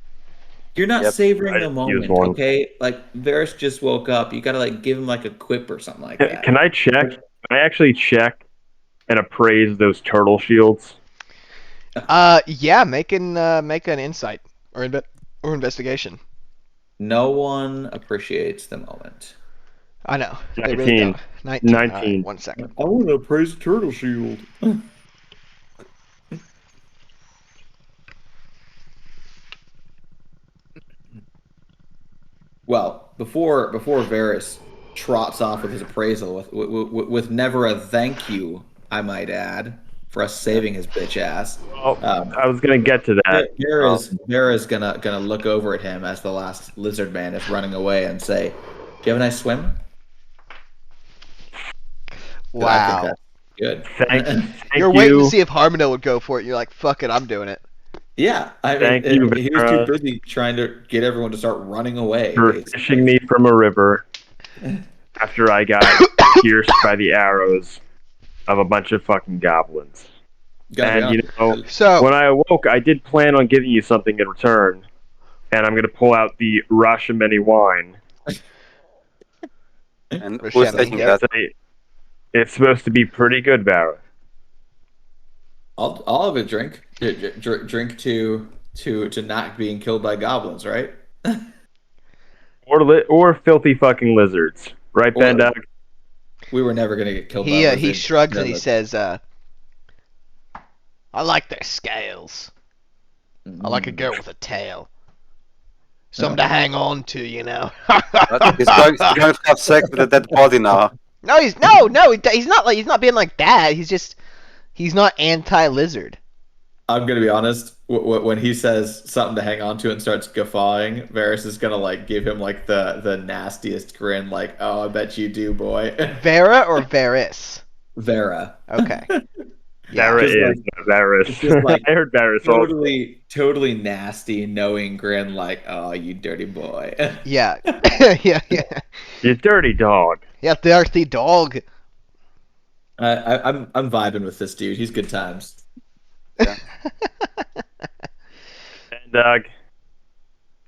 You're not Yep. savoring I the use moment, one. okay? Like Varys just woke up. You gotta like give him like a quip or something like that. Can I check? Can I actually check and appraise those turtle shields? Yeah, make an insight or investigation. No one appreciates the moment. I know. 19. They really don't. 19. 19. All right, 1 second. I want to appraise turtle shield. Well, before Varys trots off with his appraisal with never a thank you, I might add, for us saving his bitch ass. Oh, I was gonna get to that. Vera's gonna look over at him as the last lizard man is running away and say, "Do you have a nice swim?" 'Cause I think Wow. that's good. Thank You're you. waiting to see if Harmondale would go for it. You're like, fuck it, I'm doing it. Yeah, I mean, Thank you, he was Vera. too busy trying to get everyone to start running away. For basically. fishing me from a river after I got pierced by the arrows of a bunch of fucking goblins. Gotta be And you honest. know, So, when I awoke, I did plan on giving you something in return, and I'm gonna pull out the Rashomini wine. And For who's Shemmy, taking yep. that? It's supposed to be pretty good, Barra. I'll have a drink. Drink to not being killed by goblins, right? Or filthy fucking lizards, right, Or- Bendak? We were never gonna get killed by he lizards. shrugs and he Never. says, I like their scales. I like a girl with a tail. Something to hang on to, you know. But he's going to have sex with a dead body now. No, he's not being like that. He's not anti-lizard. I'm gonna be honest. When he says something to hang on to and starts guffawing, Varys is gonna like give him like the nastiest grin, like, "Oh, I bet you do, boy." Vera or Varys? Vera. Okay. Barra just is Varys. it's just like I heard Varys also. Totally nasty, knowing grin, like, "Oh, you dirty boy." Yeah. yeah. You dirty dog. Yeah, dirty dog. I'm vibing with this dude. He's good times. And Doug,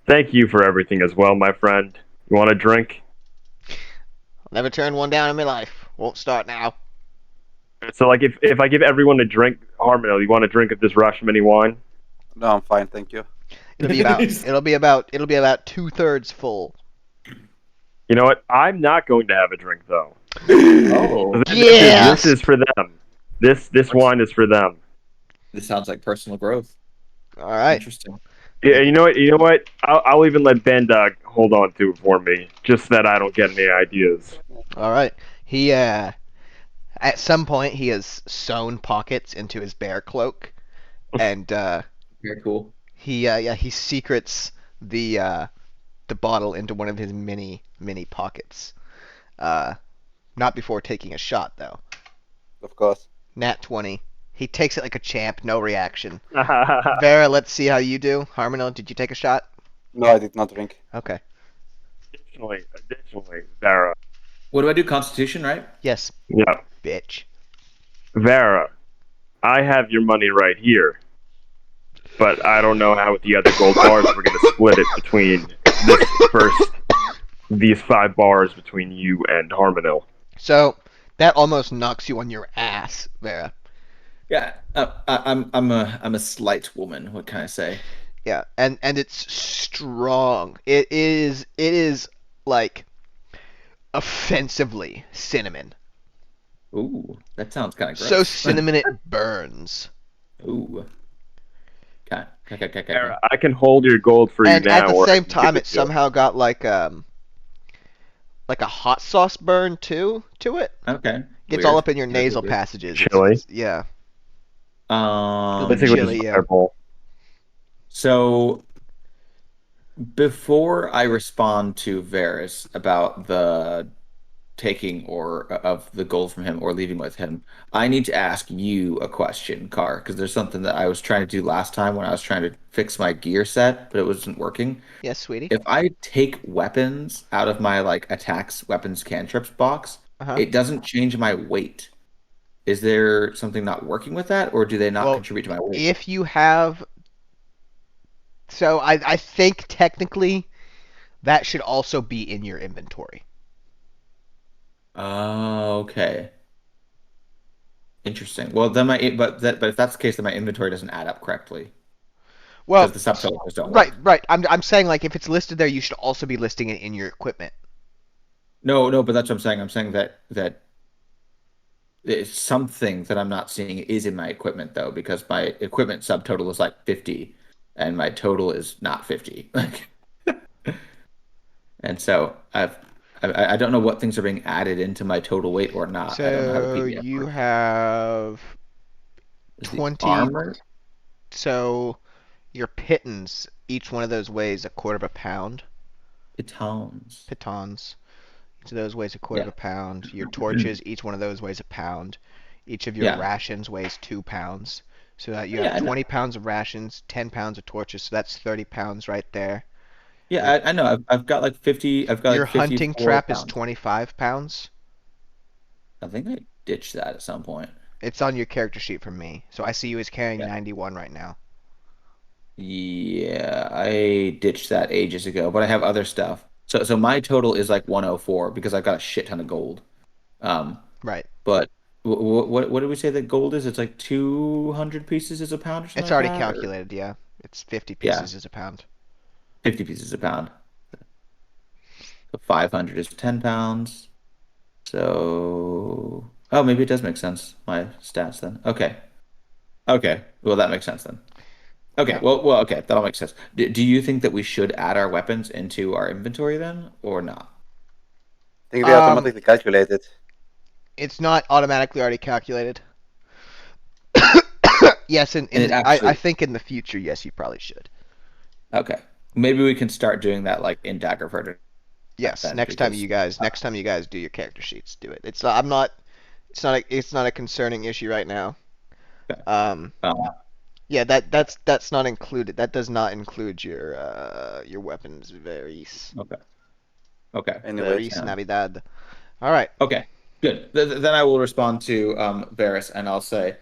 thank you for everything as well, my friend. You want a drink? Never turned one down in my life. Won't start now. So, like, if I give everyone a drink, Harmon, you want a drink of this Rashomini wine? No, I'm fine, thank you. It'll be about 2/3 full. You know what? I'm not going to have a drink though. Oh, Yes! This is for them. This wine is for them. this sounds like personal growth. All right. Interesting. Yeah, you know what? I'll even let Ben Dog hold on to it for me, just that I don't get any ideas. All right. He at some point he has sewn pockets into his bear cloak, and Very cool. he secrets the bottle into one of his mini pockets. Not before taking a shot though. Of course. Nat 20. He takes it like a champ, no reaction. Vera, let's see how you do. Harmonel, did you take a shot? No, I did not drink. Okay. Additionally, Vera. What do I do? Constitution, right? Yes, Yeah, bitch. Vera. I have your money right here, but I don't know how with the other gold bars we're gonna split it between these 5 bars between you and Harmonil. So that almost knocks you on your ass, Vera. Yeah. I'm a slight woman. What can I say? Yeah, and it's strong. It is like offensively cinnamon. Ooh, that sounds kind of gross. So cinnamon it burns. Ooh. Okay. Vera, I can hold your gold for you And now. at the or I same can time, give it to you. somehow got like a hot sauce burn too to it. Okay. Gets Weird. all up in your Weird, nasal weird. passages. Chili? Yeah. Let's see what Chili, this yeah. fireball. So before I respond to Varys about the taking or of the gold from him or leaving with him, I need to ask you a question, Car, because there's something that I was trying to do last time when I was trying to fix my gear set, but it wasn't working. Yes, sweetie. If I take weapons out of my like attacks, weapons, cantrips box, Uh-huh. it doesn't change my weight. Is there something not working with that, or do they not Well, contribute to my weight? if you have, so I think technically that should also be in your inventory. Oh, okay. Interesting. Well, then but if that's the case, then my inventory doesn't add up correctly Well, because the subtotals don't right, work. right. I'm saying like if it's listed there, you should also be listing it in your equipment. No, no, but that's what I'm saying. I'm saying that it's something that I'm not seeing is in my equipment though, because my equipment subtotal is like 50, and my total is not 50. Like, and so I don't know what things are being added into my total weight or not. I don't know how the So PDF you works. have Is the 20. armor? So your pitons, each one of those weighs a quarter of a pound. Pitons. Pitons. Each of those weighs a quarter Yeah. of a pound. Your torches, each one of those weighs a pound. Each of your Yeah. rations weighs 2 pounds. So that you Yeah, have I know. 20 pounds of rations, 10 pounds of torches, so that's 30 pounds right there. Yeah, I know. I've got like 50. I've got Your like hunting 54 trap is pounds. 25 pounds. I think I ditched that at some point. It's on your character sheet from me. So I see you as carrying Yeah. 91 right now. Yeah, I ditched that ages ago, but I have other stuff. So my total is like 104 because I've got a shit ton of gold. Um, Right. but what did we say that gold is? It's like 200 pieces is a pound or something It's like already that, or calculated, yeah. It's 50 yeah, pieces is a pound. 50 pieces a pound. So 500 is 10 pounds. So oh, maybe it does make sense. My stats then. Okay. Okay. Well, that makes sense then. Okay, Yeah. well, okay, that all makes sense. Do you think that we should add our weapons into our inventory then, or not? I think they Um, automatically calculate it. it's not automatically already calculated. Yes, And it I actually, think in the future, yes, you probably should. okay, maybe we can start doing that like in Daggerford Yes, then, because next time you guys do your character sheets, do it. It's not a concerning issue right now. okay, Um, um, yeah, that's not included. That does not include your weapons, okay, okay, Anyways, Veris Navidad. All right. okay, good. Then I will respond to Varys, and I'll say,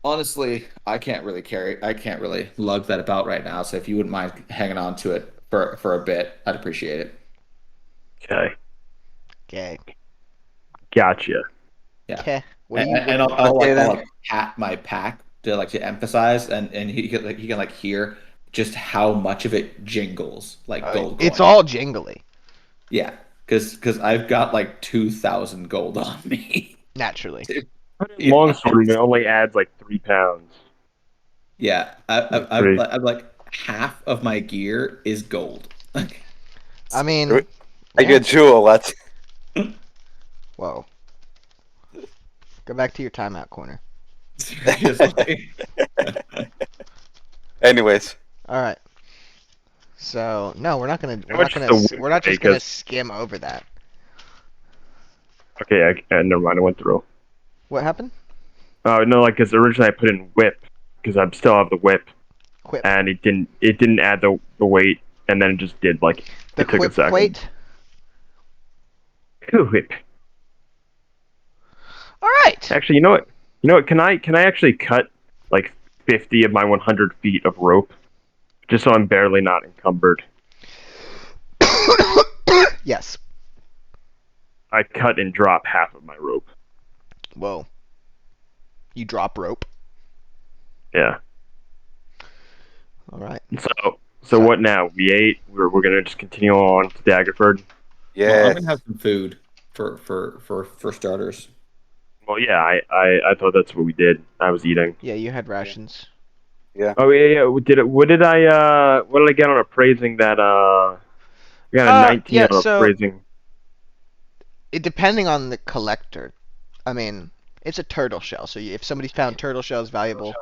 honestly, I can't really lug that about right now. So if you wouldn't mind hanging on to it for a bit, I'd appreciate it. Okay, Okay. gotcha. Yeah. Okay. What do you? And What, Okay, I'll then. like pat my pack to emphasize, and he can like hear just how much of it jingles like gold it's coins. all jingly, Yeah, because I've got like 2,000 gold on me. naturally. Yeah, Longsword and it only adds like 3 pounds. yeah. That's pretty. I'm like half of my gear is gold. I mean, I yeah. get jewel what? Whoa. Go back to your timeout corner. Seriously. Anyways, All right. So no, we're not gonna How much is the we're not just because- gonna skim over that. Okay, never mind. I went through. What happened? Oh no, like because originally I put in whip because I still have the whip, Quip. and it didn't add the weight, and then it just did like The it took a quip second. plate. Whip. All right. Actually, you know what? Can I actually cut like 50 of my 100 feet of rope, just so I'm barely not encumbered? Yes. I cut and drop half of my rope. Whoa. You drop rope. Yeah. All right. So what now? We ate. We're gonna just continue on to Daggerford. Well, I'm yes. gonna have some food for starters. Well, yeah. I thought that's what we did. I was eating. Yeah, you had rations. Oh yeah. What did I get on appraising that? We got a 19 yeah, on so- appraising. It depending on the collector. I mean, it's a turtle shell. So if somebody found turtle shells valuable,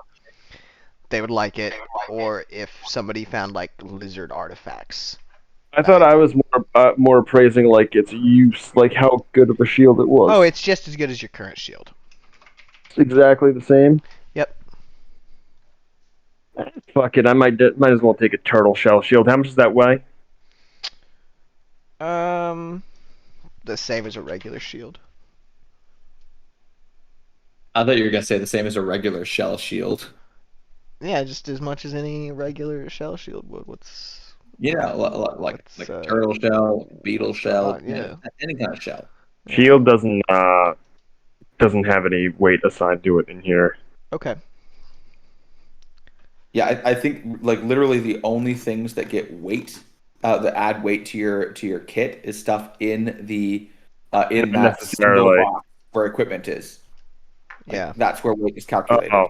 they would like it. Or if somebody found like lizard artifacts. I thought I was more praising like its use, like how good of a shield it was. Oh, it's just as good as your current shield. It's exactly the same. Yep. Fuck it, I might as well take a turtle shell shield. How much does that weigh? The same as a regular shield. I thought you were gonna say the same as a regular shell shield. Yeah, just as much as any regular shell shield would. Yeah, like What's, a turtle shell, beetle shell, yeah. any kind of shell. Shield doesn't have any weight assigned to it in here. Okay. Yeah, I think like literally the only things that get weight, that add weight to your kit is stuff in the in that single Necessarily. box where equipment is. Like, Yeah. that's where weight is calculated. Oh,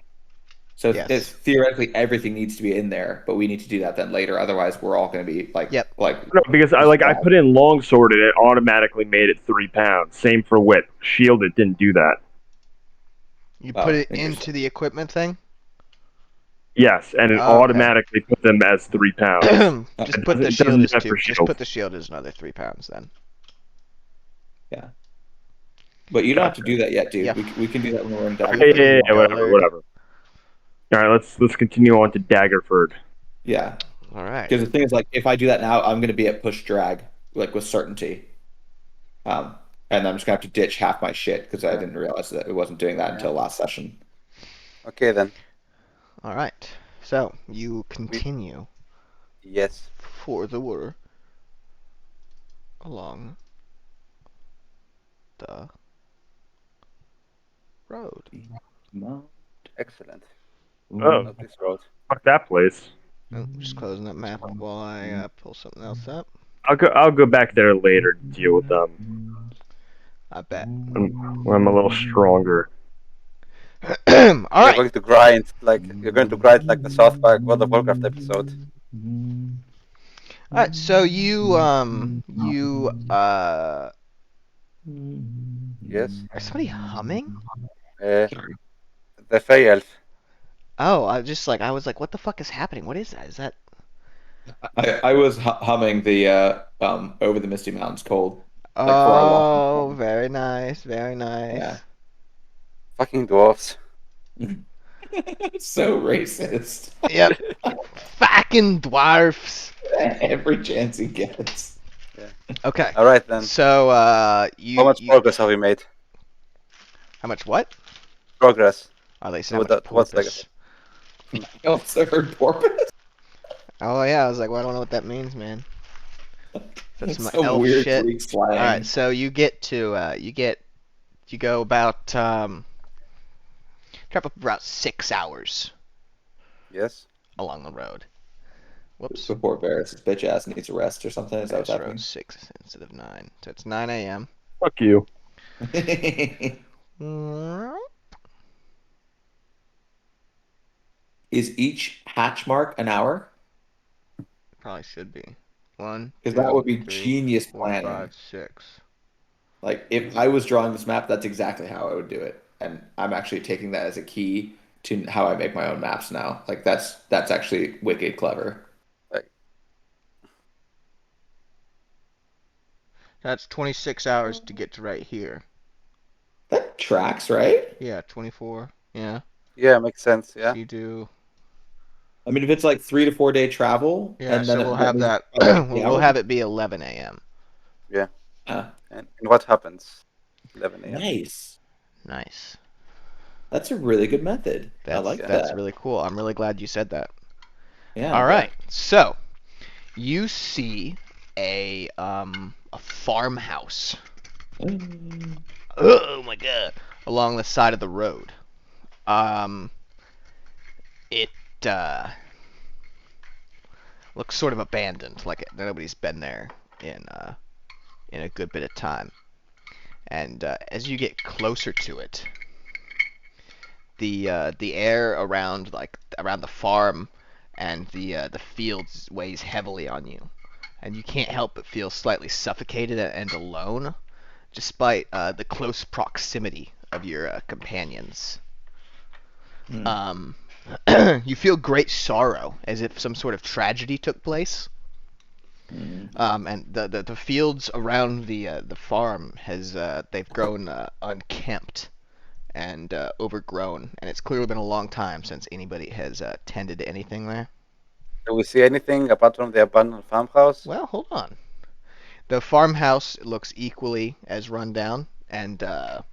So Yes. it's theoretically everything needs to be in there, but we need to do that then later. Otherwise, we're all going to be like, Yep. no, because I put in longsword and it automatically made it 3 pounds. Same for whip. Shield, it didn't do that. You Oh, put it interesting. into the equipment thing? Yes, and it Oh, okay. automatically put them as 3 pounds. Just It put the doesn't shield do as that 2. for Just shield. put the shield as another 3 pounds then. Yeah. But you don't have to do that yet, dude. Yeah. We can do that when we're in Daggerford. Yeah, Dullard. whatever. All right, let's continue on to Daggerford. Yeah. All right. Because the thing is, like, if I do that now, I'm going to be at push drag, like, with certainty. And I'm just going to have to ditch half my shit because I didn't realize that it wasn't doing that until last session. Okay then. All right. So you continue Yes. further along the road. Excellent. Oh, Not this road. fuck that place. Oh, just closing that map while I pull something else up. I'll go back there later to deal with them I bet. when I'm a little stronger. All You're right. going to grind like the South Park World of Warcraft episode. All right. So you Yes. Is somebody humming? The Fey Elf. Oh, I was like, what the fuck is happening? What is that? Is that? I was humming the Over the Misty Mountains Cold. Like, for a Oh, long very nice, very nice. Yeah. Fucking dwarves. So racist. Yep. Fucking dwarfs. Every chance he gets. Okay. All right then. So How much progress have we made? How much what? Progress. Oh, they said What how much that- what's that? porpoise. I also heard porpoise. Oh yeah, I was like, well, I don't know what that means, man. That's my Some elf weird shit. Greek slang. All right, so you go about travel about 6 hours Yes. along the road. Whoops. Before Varys' bitch ass needs a rest or something. Is that what That's that road 6 instead of 9. So it's 9 a.m. Fuck you. means? Is each hatch mark an hour? Probably should be. 1, Because 2, that would be 3, genius 4, planning. 5, 6. Like, if I was drawing this map, that's exactly how I would do it. And I'm actually taking that as a key to how I make my own maps now. Like, that's actually wicked clever. That's 26 hours to get to right here. That tracks, right? Yeah, 24. Yeah. Yeah, makes sense. Yeah. So you do. I mean, if it's like 3 to 4 day travel, Yeah, and so then we'll have that. the We'll hour- have it be 11 a.m. And what happens? 11 a.m. Nice. Nice. That's a really good method. I like That's that. really cool. I'm really glad you said that. Yeah. All right. So, you see a farmhouse. Oh my god! Along the side of the road. It looks sort of abandoned, like nobody's been there in a good bit of time. And as you get closer to it, the air around the farm and the fields weighs heavily on you, and you can't help but feel slightly suffocated and alone, despite the close proximity of your companions. You feel great sorrow, as if some sort of tragedy took place. And the fields around the farm they've grown unkempt and overgrown, and it's clearly been a long time since anybody has tended to anything there. Do we see anything apart from the abandoned farmhouse? Well, hold on. The farmhouse looks equally as run down, and the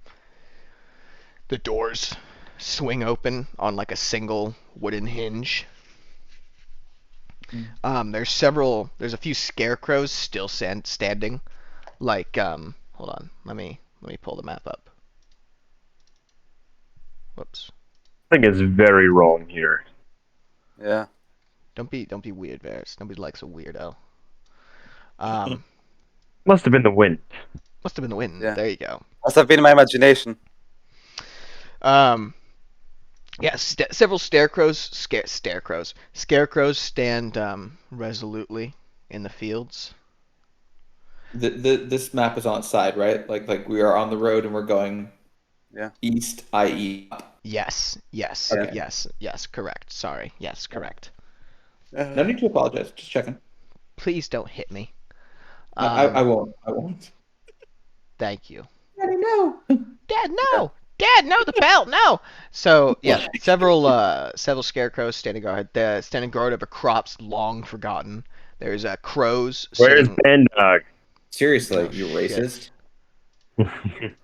doors swing open on like a single wooden hinge. There's a few scarecrows still standing. Like, hold on, let me pull the map up. Whoops. I think it's very wrong here. Yeah. Don't be weird, Varys. Nobody likes a weirdo. Must have been the wind. Must have been the wind. Yeah. There you go. Must have been my imagination. Yeah, several scarecrows stand resolutely in the fields. This map is on its side, right? Like we are on the road and we're going east, i.e. up. Yes, Okay. yes, correct. Sorry, yes, correct. No need to apologize. Just checking. Please don't hit me. I won't. I won't. Thank you. Daddy, no. Dad, no! Dad, no, the belt, no! So, yeah, several scarecrows standing guard over crops long forgotten. There's crows Where's sitting... Bandog? Seriously, Oh, you shit. racist.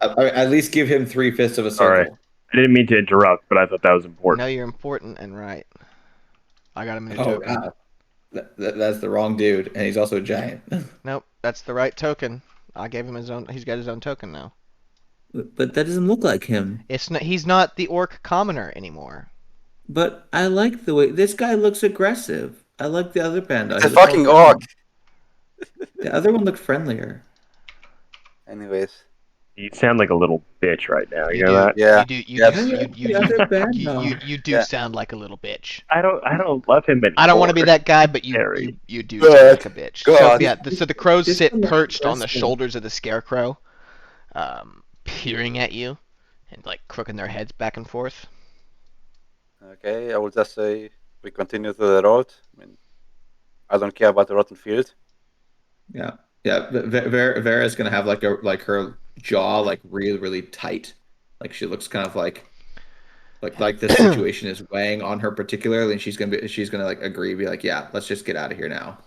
At least give him 3 fifths of a circle. Alright. I didn't mean to interrupt, but I thought that was important. No, you're important and right. I got him in a Oh, token. God. That's the wrong dude, and he's also a giant. Nope, that's the right token. I gave him his own... He's got his own token now. But that doesn't look like him. He's not the orc commoner anymore. But I like the way this guy looks aggressive. I like the other panda. It's a fucking orc. The other one looked friendlier. Anyways. You sound like a little bitch right now. You know do. that? Yeah. You do Yeah. sound like a little bitch. I don't love him anymore. I don't want to be that guy, but Scary. you do God. sound like a bitch. So God. yeah, so the crows Just sit from the perched on the wrestling. shoulders of the scarecrow, peering at you and like crooking their heads back and forth. Okay, I will just say we continue to the road. I mean, I don't care about the rotten field. Yeah. Vera's gonna have like her jaw like really tight. Like she looks kind of like the situation is weighing on her particularly, and she's gonna like agree, be like, yeah, let's just get out of here now.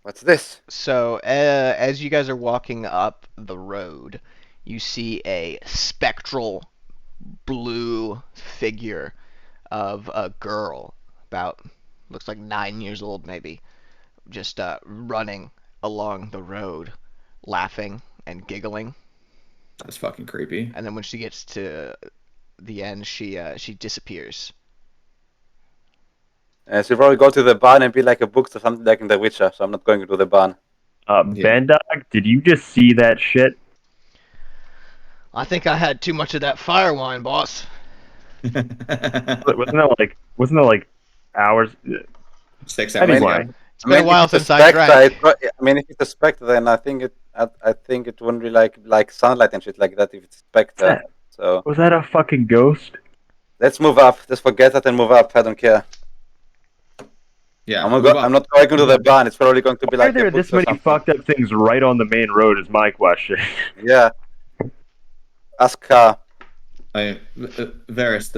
What's this? So as you guys are walking up the road, you see a spectral blue figure of a girl, about looks like 9 years old maybe, just running along the road, laughing and giggling. That's fucking creepy. And then when she gets to the end, she disappears. She'll probably go to the barn and be like a book or something like in The Witcher, so I'm not going to the barn. Bandog, did you just see that shit? I think I had too much of that fire wine, boss. Wasn't that like hours? 6 hours. Anyway. It's been a while if it's since I a drank. spectre, I mean, if it's a spectre, then I think it wouldn't be like sunlight and shit like that if it's a spectre. So Was that a fucking ghost? let's move up. Let's forget that and move up. I don't care. Yeah, I'm not going to the barn. It's probably going to be Why like are there a book this or many something. fucked up things right on the main road is my question. Yeah. Ask her. Varys,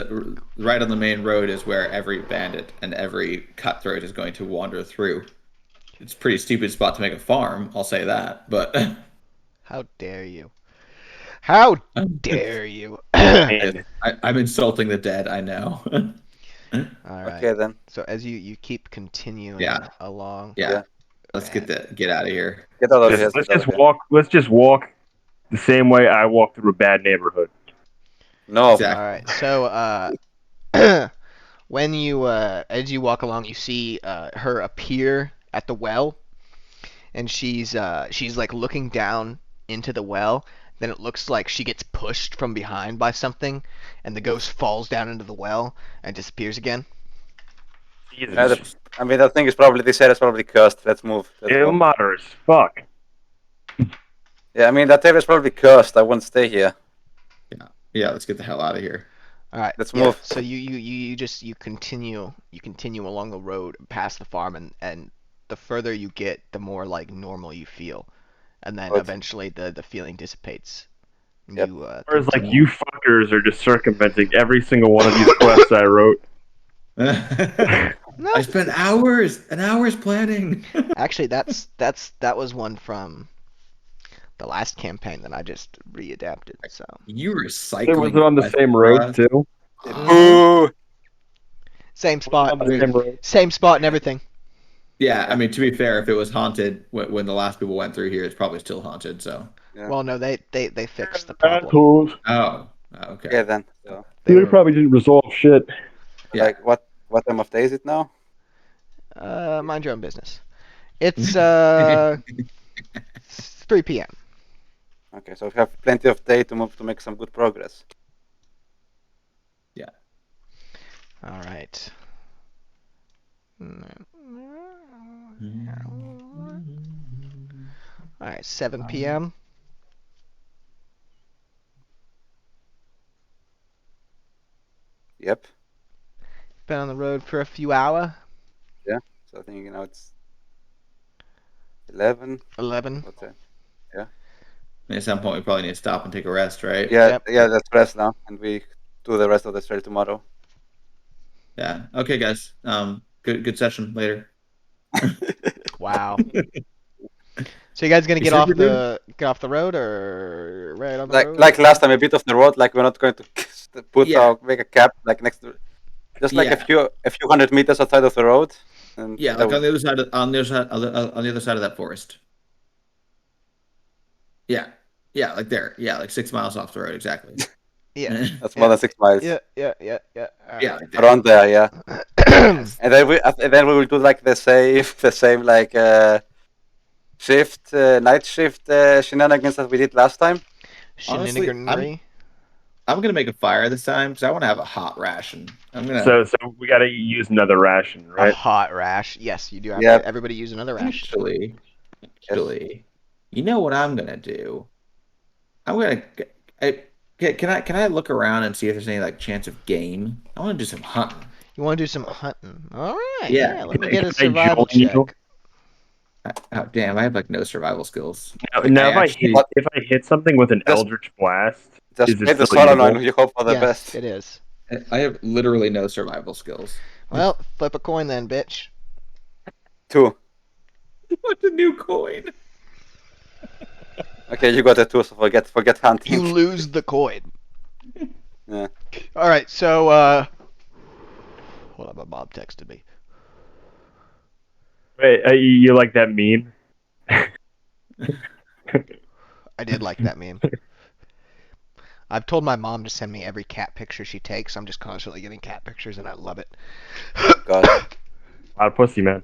right on the main road is where every bandit and every cutthroat is going to wander through. It's a pretty stupid spot to make a farm, I'll say that, but How dare you? How dare you? And I'm insulting the dead, I know. All right. Okay then. So as you keep continuing Yeah. along, Yeah, let's get out of here. Get out of here. let's just walk the same way I walk through a bad neighborhood. No. Exactly. all right. So when you as you walk along, you see her appear at the well, and she's like looking down into the well. Then it looks like she gets pushed from behind by something, and the ghost falls down into the well and disappears again. Jesus. I mean, that thing is probably, this area is probably cursed. Let's move. Let's go. Ilmater as fuck. Yeah, I mean, that area is probably cursed. I won't stay here. Yeah, let's get the hell out of here. All right, Let's yeah, move. So you continue along the road past the farm, and the further you get, the more like normal you feel, and then Good. eventually the feeling dissipates. And Yep. you Whereas like continue. you fuckers are just circumventing every single one of these quests I wrote. No, I spent hours and hours planning. actually, that was one from the last campaign that I just readapted. So You were It cycling. was on the quests, same bruh. road too. Ooh. same spot, On the same road. same spot and everything. Yeah, I mean, to be fair, if it was haunted when the last people went through here, it's probably still haunted. So. Yeah. Well, no, they fixed the problem. Assholes. Oh. Okay. Okay then. So, They They were, probably didn't resolve shit. Yeah. like, what time of day is it now? mind your own business. It's 3 p.m. Okay, so we have plenty of day to make some good progress. All right. All right, 7 p.m. Yep. Been on the road for a few hours. So I think it's 11. 11. What's that? At some point, we probably need to stop and take a rest, right? Yeah, Yep. yeah. Let's rest now, and we do the rest of the trail tomorrow. Yeah. Okay, guys. Good session later. Wow. So you guys gonna You get said off you did? the road or right on the like road? like last time, a bit of the road. Like we're not going to make a cap like next to, just like Yeah. a few hundred meters outside of the road. And Yeah, like on the other side on the other side of that forest. Yeah. Yeah, like there. Yeah, like 6 miles off the road, exactly. Yeah. that's more than 6 miles. Yeah. All Yeah, right. like there. Around there, yeah. Yes. And then we will do like the same like night shift shenanigans that we did last time. Honestly, Shenaniganery. I'm gonna make a fire this time because I want to have a hot ration. I'm gonna So we gotta use another ration, A right? hot rash. Yes, you do have Yep. to everybody use another rash. actually, you know what I'm gonna do? I'm gonna. Can I look around and see if there's any like chance of game? I want to do some hunting. You want to do some hunting? All right. Yeah. Yeah. Let me Can get I a survival join you? check. Oh damn! I have like no survival skills. Now, I actually- if I hit something with an Just- Eldritch Blast, Just is it play the still Solanoid usable? and you hope for the Yes, best. it is. I have literally no survival skills. Well, flip a coin then, bitch. 2. What's a new coin? Okay, you got a 2, so forget You hunting. lose the coin. Yeah. All right. So, hold on, my mom texted me. Wait, you like that meme? I did like that meme. I've told my mom to send me every cat picture she takes. I'm just constantly getting cat pictures, and I love it. God. Out of pussy, man.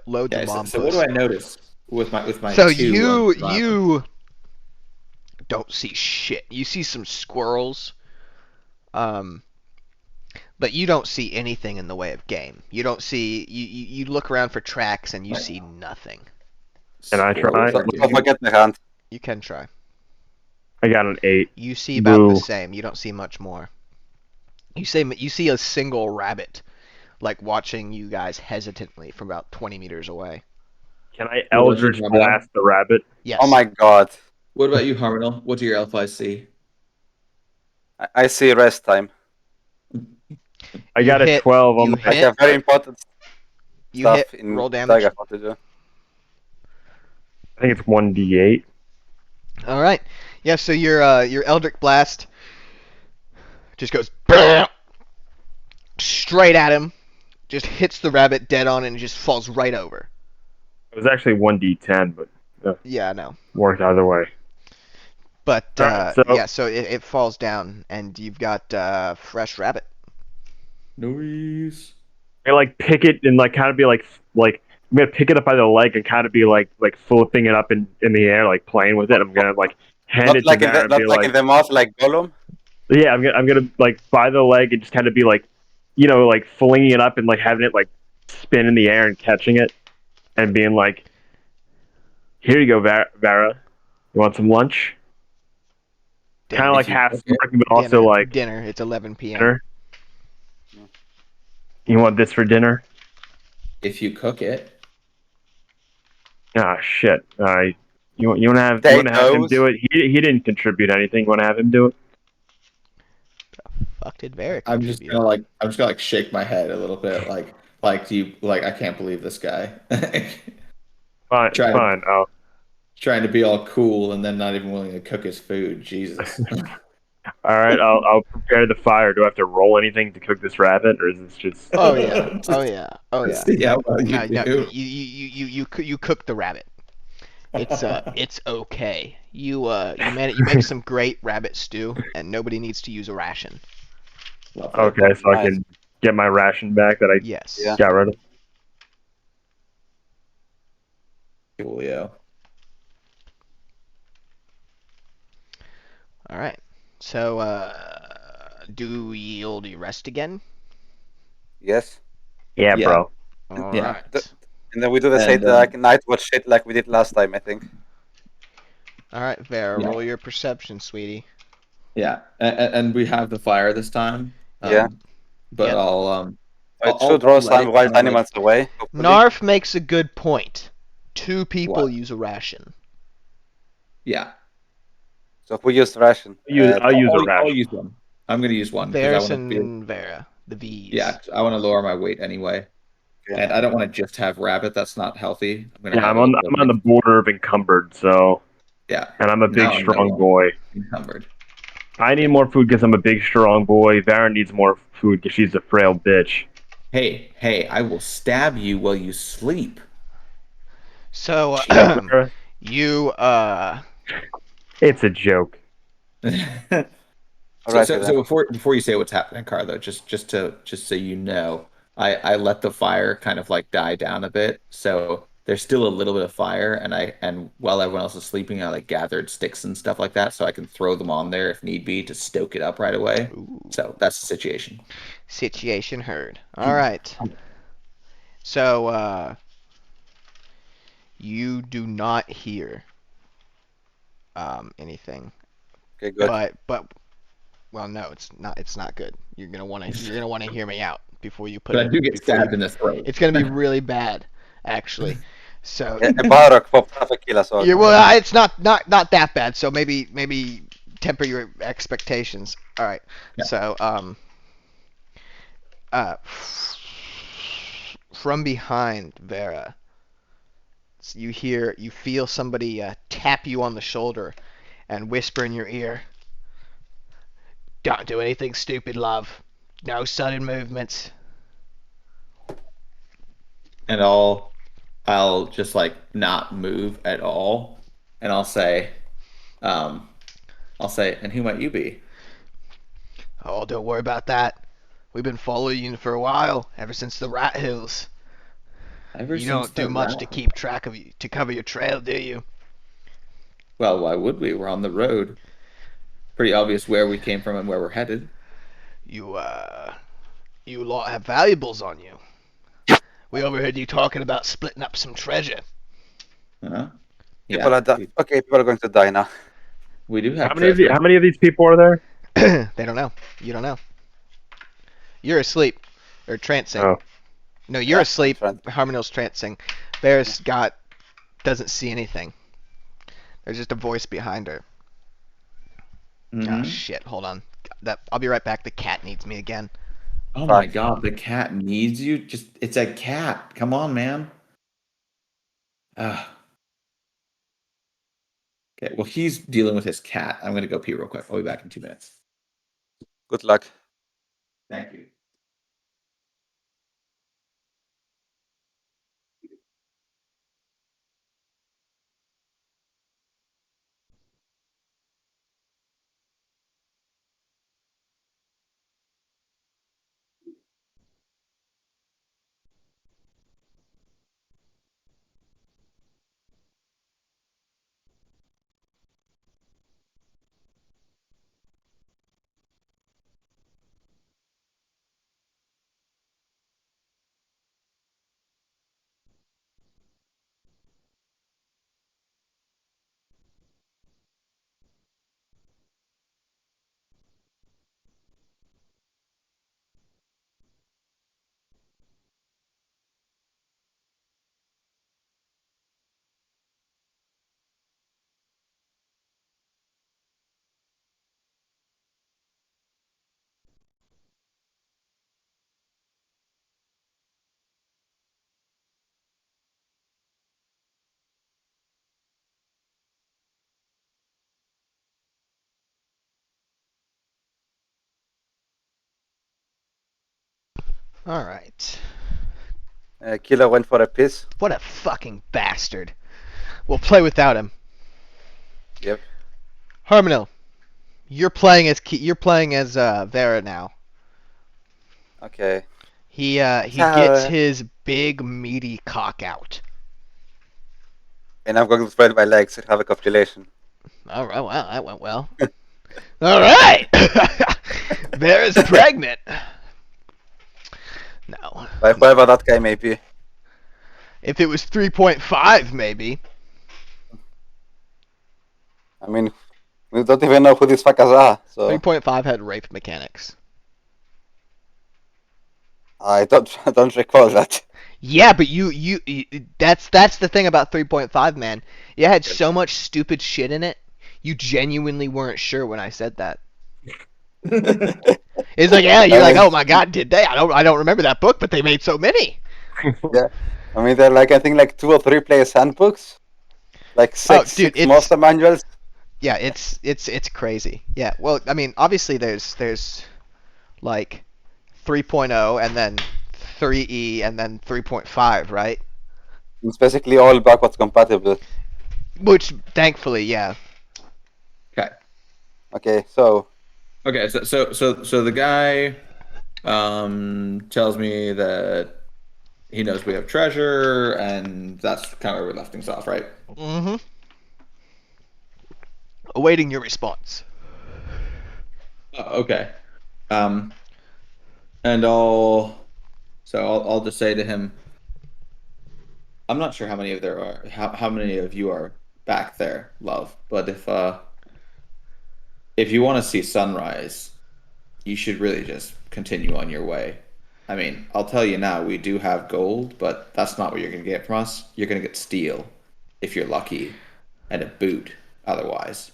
Loads Yeah, of mom so what do I notice with my So two, you don't see shit. You see some squirrels, but you don't see anything in the way of game. You don't see you look around for tracks and you see nothing. Can I try? So don't forget the hunt. You can try. I got an 8. You see about the Boo. same. You don't see much more. You see a single rabbit, like watching you guys hesitantly from about 20 meters away. Can I What was your Eldritch job, Blast the rabbit? Yes. Oh my God. What about you, Harminal? What do your elf eyes see? I see rest time. I You got a hit- 12 on you my I hit- have very important You stuff hit in roll damage. Daggerfall to do. I think it's 1d8. All right. Yeah. So your Eldritch Blast just goes straight at him, just hits the rabbit dead on, and just falls right over. It was actually 1d10, but Yeah, I know. worked either way. But Alright, so- yeah, so it falls down, and you've got fresh rabbit. Noise. I like pick it and like kind of be like I'm gonna pick it up by the leg and kind of be like flipping it up in the air, like playing with it. I'm gonna like hand Not it like to in Vera the, and be not like in the mouth like Gollum. yeah, I'm gonna like by the leg and just kind of be like, like flinging it up and like having it like spin in the air and catching it and being like, here you go, Vera. You want some lunch? Kind of like half smirking, but also dinner, like dinner. It's 11 p.m. dinner. You want this for dinner? if you cook it. Ah, shit. You want to have him Potatoes. do it? He didn't contribute anything. You want to have him do it? Fuck did Vera I'm just contribute? gonna like shake my head a little bit, do you like I can't believe this guy. Fine, trying to fine. Oh, trying to be all cool and then not even willing to cook his food. Jesus. all right. I'll prepare the fire. Do I have to roll anything to cook this rabbit, or is this just? Oh yeah. Oh Just yeah. Oh yeah. see how well you No, no, do. you cook the rabbit. It's okay. You make some great rabbit stew, and nobody needs to use a ration. Lovely. Okay, so I Nice. can get my ration back that I Yes. Yeah. got rid of. Coolio. All right. So, do you rest again? Yes. Yeah, Yeah. bro. All Yeah. right. And then we do the same And like night watch shit like we did last time, I think. All right, Vera, Yeah. roll your perception, sweetie. yeah, and we have the fire this time. Yeah. But Yep. It should draw I'll let some it wild kind of, animals away, hopefully. Narf makes a good point. Two people What? use a ration. Yeah. So if we use ration, I'll use a I'll ration. use one. I'm gonna use one because I Varys want to be. and Vera, the V's. Yeah, 'cause I want to lower my weight anyway, okay. and I don't want to just have rabbit. That's not healthy. I'm gonna Yeah, have I'm a on little bit I'm on the mixed. border of encumbered, so Yeah. and I'm a big Now I know strong I'm boy. encumbered. I need more food because I'm a big strong boy. Varen needs more food because she's a frail bitch. Hey! I will stab you while you sleep. So, Varen, you it's a joke. Alrighty So then. before you say what's happening, Carlo, just so you know, I let the fire kind of like die down a bit, so there's still a little bit of fire, and while everyone else is sleeping, I like gathered sticks and stuff like that, so I can throw them on there if need be to stoke it up right away. Ooh, So that's the situation. situation heard. All right. So, you do not hear anything. Okay, good. But well, no, it's not good. You're gonna wanna hear me out before you put But I it. do get Before you, stabbed in the throat. it's gonna be really bad, actually. So A Barok popped half a kill as well. yeah, well, it's not that bad. So maybe temper your expectations. All right. Yeah. So uh, from behind Vera, you feel somebody tap you on the shoulder and whisper in your ear, "Don't do anything stupid, love. No sudden movements." And I'll just like not move at all, and um, and who might you be? Oh, don't worry about that. We've been following you for a while, ever since the Rat Hills. Ever You since don't do the much rat. to keep track of you, to cover your trail, do you? Well, why would we? We're on the road. Pretty obvious where we came from and where we're headed. You lot have valuables on you. We overheard you talking about splitting up some treasure. Huh? People Yeah, are okay, people are going to die now. we do have How many treasure. how many of these people are there? They don't know. You don't know. You're asleep. Or trancing. Oh, No, you're Yeah, asleep. I'm Harmonil's trancing. Varys doesn't see anything. There's just a voice behind her. Oh Mhm. shit, hold on. I'll be right back. The cat needs me again. Oh my Fuck. god, the cat needs you. It's a cat. Come on, man. Ah. Okay, well he's dealing with his cat. I'm gonna go pee real quick. I'll be back in 2 minutes. Good luck. Thank you. All right. Killer went for a piss. What a fucking bastard. We'll play without him. Yep. Harmonil, you're playing as Vera now. Okay. He So- gets his big meaty cock out. And I'm going to spread my legs and have a copulation. All right, well, that went well. All right. Vera's pregnant. No. By whoever that guy may be. If it was 3.5, maybe. I mean, we don't even know who these fuckers are, so 3.5 had rape mechanics. I don't recall that. Yeah, but you that's the thing about 3.5, man. It had so much stupid shit in it. You genuinely weren't sure when I said that. It's like, yeah, you're like, oh my god, did they? I don't remember that book, but they made so many. I mean, they're like, I think, like 2 or 3 players handbooks, like six it's- master manuals. Yeah, it's crazy. Yeah, well, I mean, obviously there's like 3.0 and then 3E and then 3.5, right? It's basically all backwards compatible. Which thankfully, yeah. Okay. Okay, so Okay. So the guy tells me that he knows we have treasure, and that's kind of where we left things off, right? Mm-hmm. Awaiting your response. Okay. And I'll just say to him, I'm not sure how many of there are, how many of you are back there, love, but if you want to see sunrise, you should really just continue on your way. I mean, I'll tell you now, we do have gold, but that's not what you're going to get from us. You're going to get steel, if you're lucky, and a boot otherwise.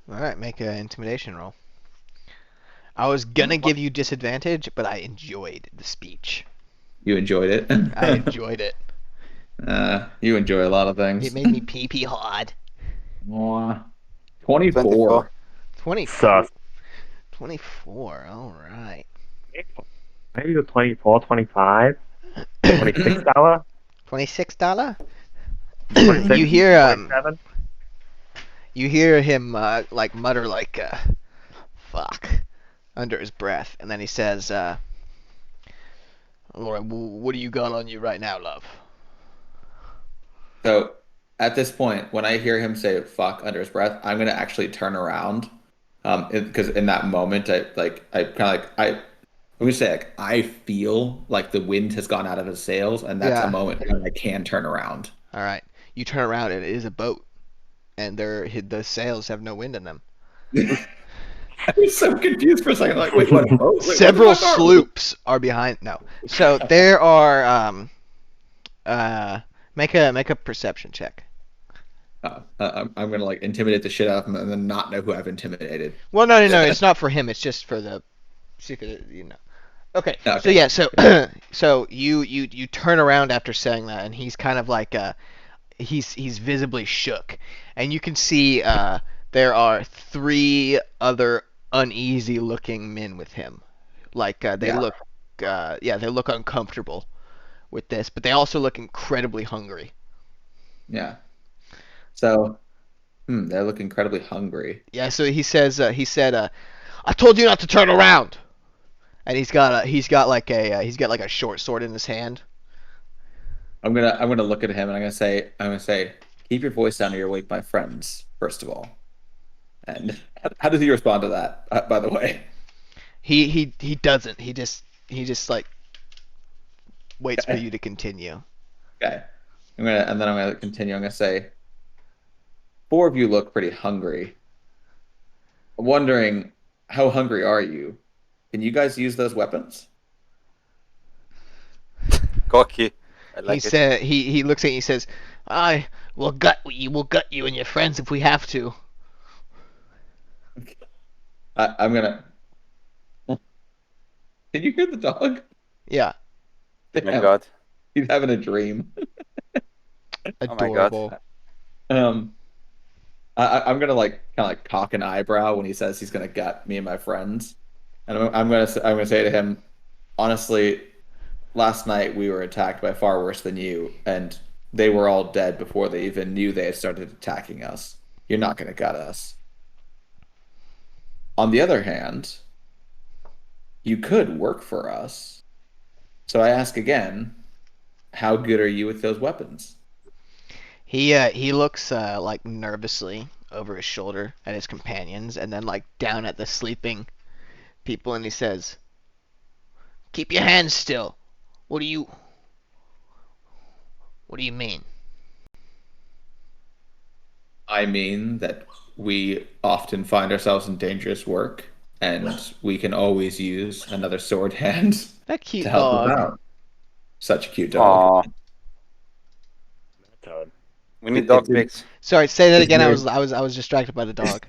All right, make an intimidation roll. I was gonna give you disadvantage, but I enjoyed the speech. You enjoyed it? I enjoyed it. You enjoy a lot of things. It made me pee hard. 24. 24. Sus. 24. All right. Maybe the 24, 25, $26. $26. 26, You hear 27? you hear him like mutter like fuck under his breath, and then he says, Laura, what do you got on you right now, love? So at this point, when I hear him say "fuck" under his breath, I'm gonna actually turn around, because in that moment, I'm gonna say like I feel like the wind has gone out of his sails, and that's Yeah. a moment when I can turn around. All right. You turn around, and it is a boat, and the sails have no wind in them. I was so confused for a second. Like, wait, what? Boat? Wait, Several what the fuck are we? sloops are behind. No. So there are make a perception check. I'm gonna like intimidate the shit out of him and then not know who I've intimidated. Well, no, it's not for him. It's just for the, see if it, you know. Okay. So Okay. yeah, so you turn around after saying that, and he's kind of like he's visibly shook, and you can see there are 3 other uneasy looking men with him, like they Yeah. look they look uncomfortable with this, but they also look incredibly hungry. Yeah. So, they look incredibly hungry. Yeah, so he said, I told you not to turn around. And he's got like a short sword in his hand. I'm gonna look at him and I'm gonna say, keep your voice down or you'll wake my friends, first of all. And how does he respond to that? By the way, He doesn't. He just like waits for Okay. you to continue. okay. I'm gonna continue. I'm gonna say, 4 of you look pretty hungry. I'm wondering, how hungry are you? Can you guys use those weapons? cocky. I He like it. said he looks at you and he says, "I will gut you and your friends if we have to." I'm gonna. Can you hear the dog? Yeah, Oh my god. He's having a dream. Oh my God. adorable. I'm gonna like kind of like cock an eyebrow when he says he's gonna gut me and my friends, and I'm gonna say to him, honestly, last night we were attacked by far worse than you, and they were all dead before they even knew they had started attacking us. You're not going to gut us. On the other hand, you could work for us. So I ask again, how good are you with those weapons? He looks like nervously over his shoulder at his companions, and then like down at the sleeping people, and he says, "Keep your hands still. What do you mean?" I mean that we often find ourselves in dangerous work, and we can always use another sword hand That cute to help us dog. out. Such a cute dog. Aw, Toad. we need dog pics. Sorry, say that It's again. very- I was distracted by the dog.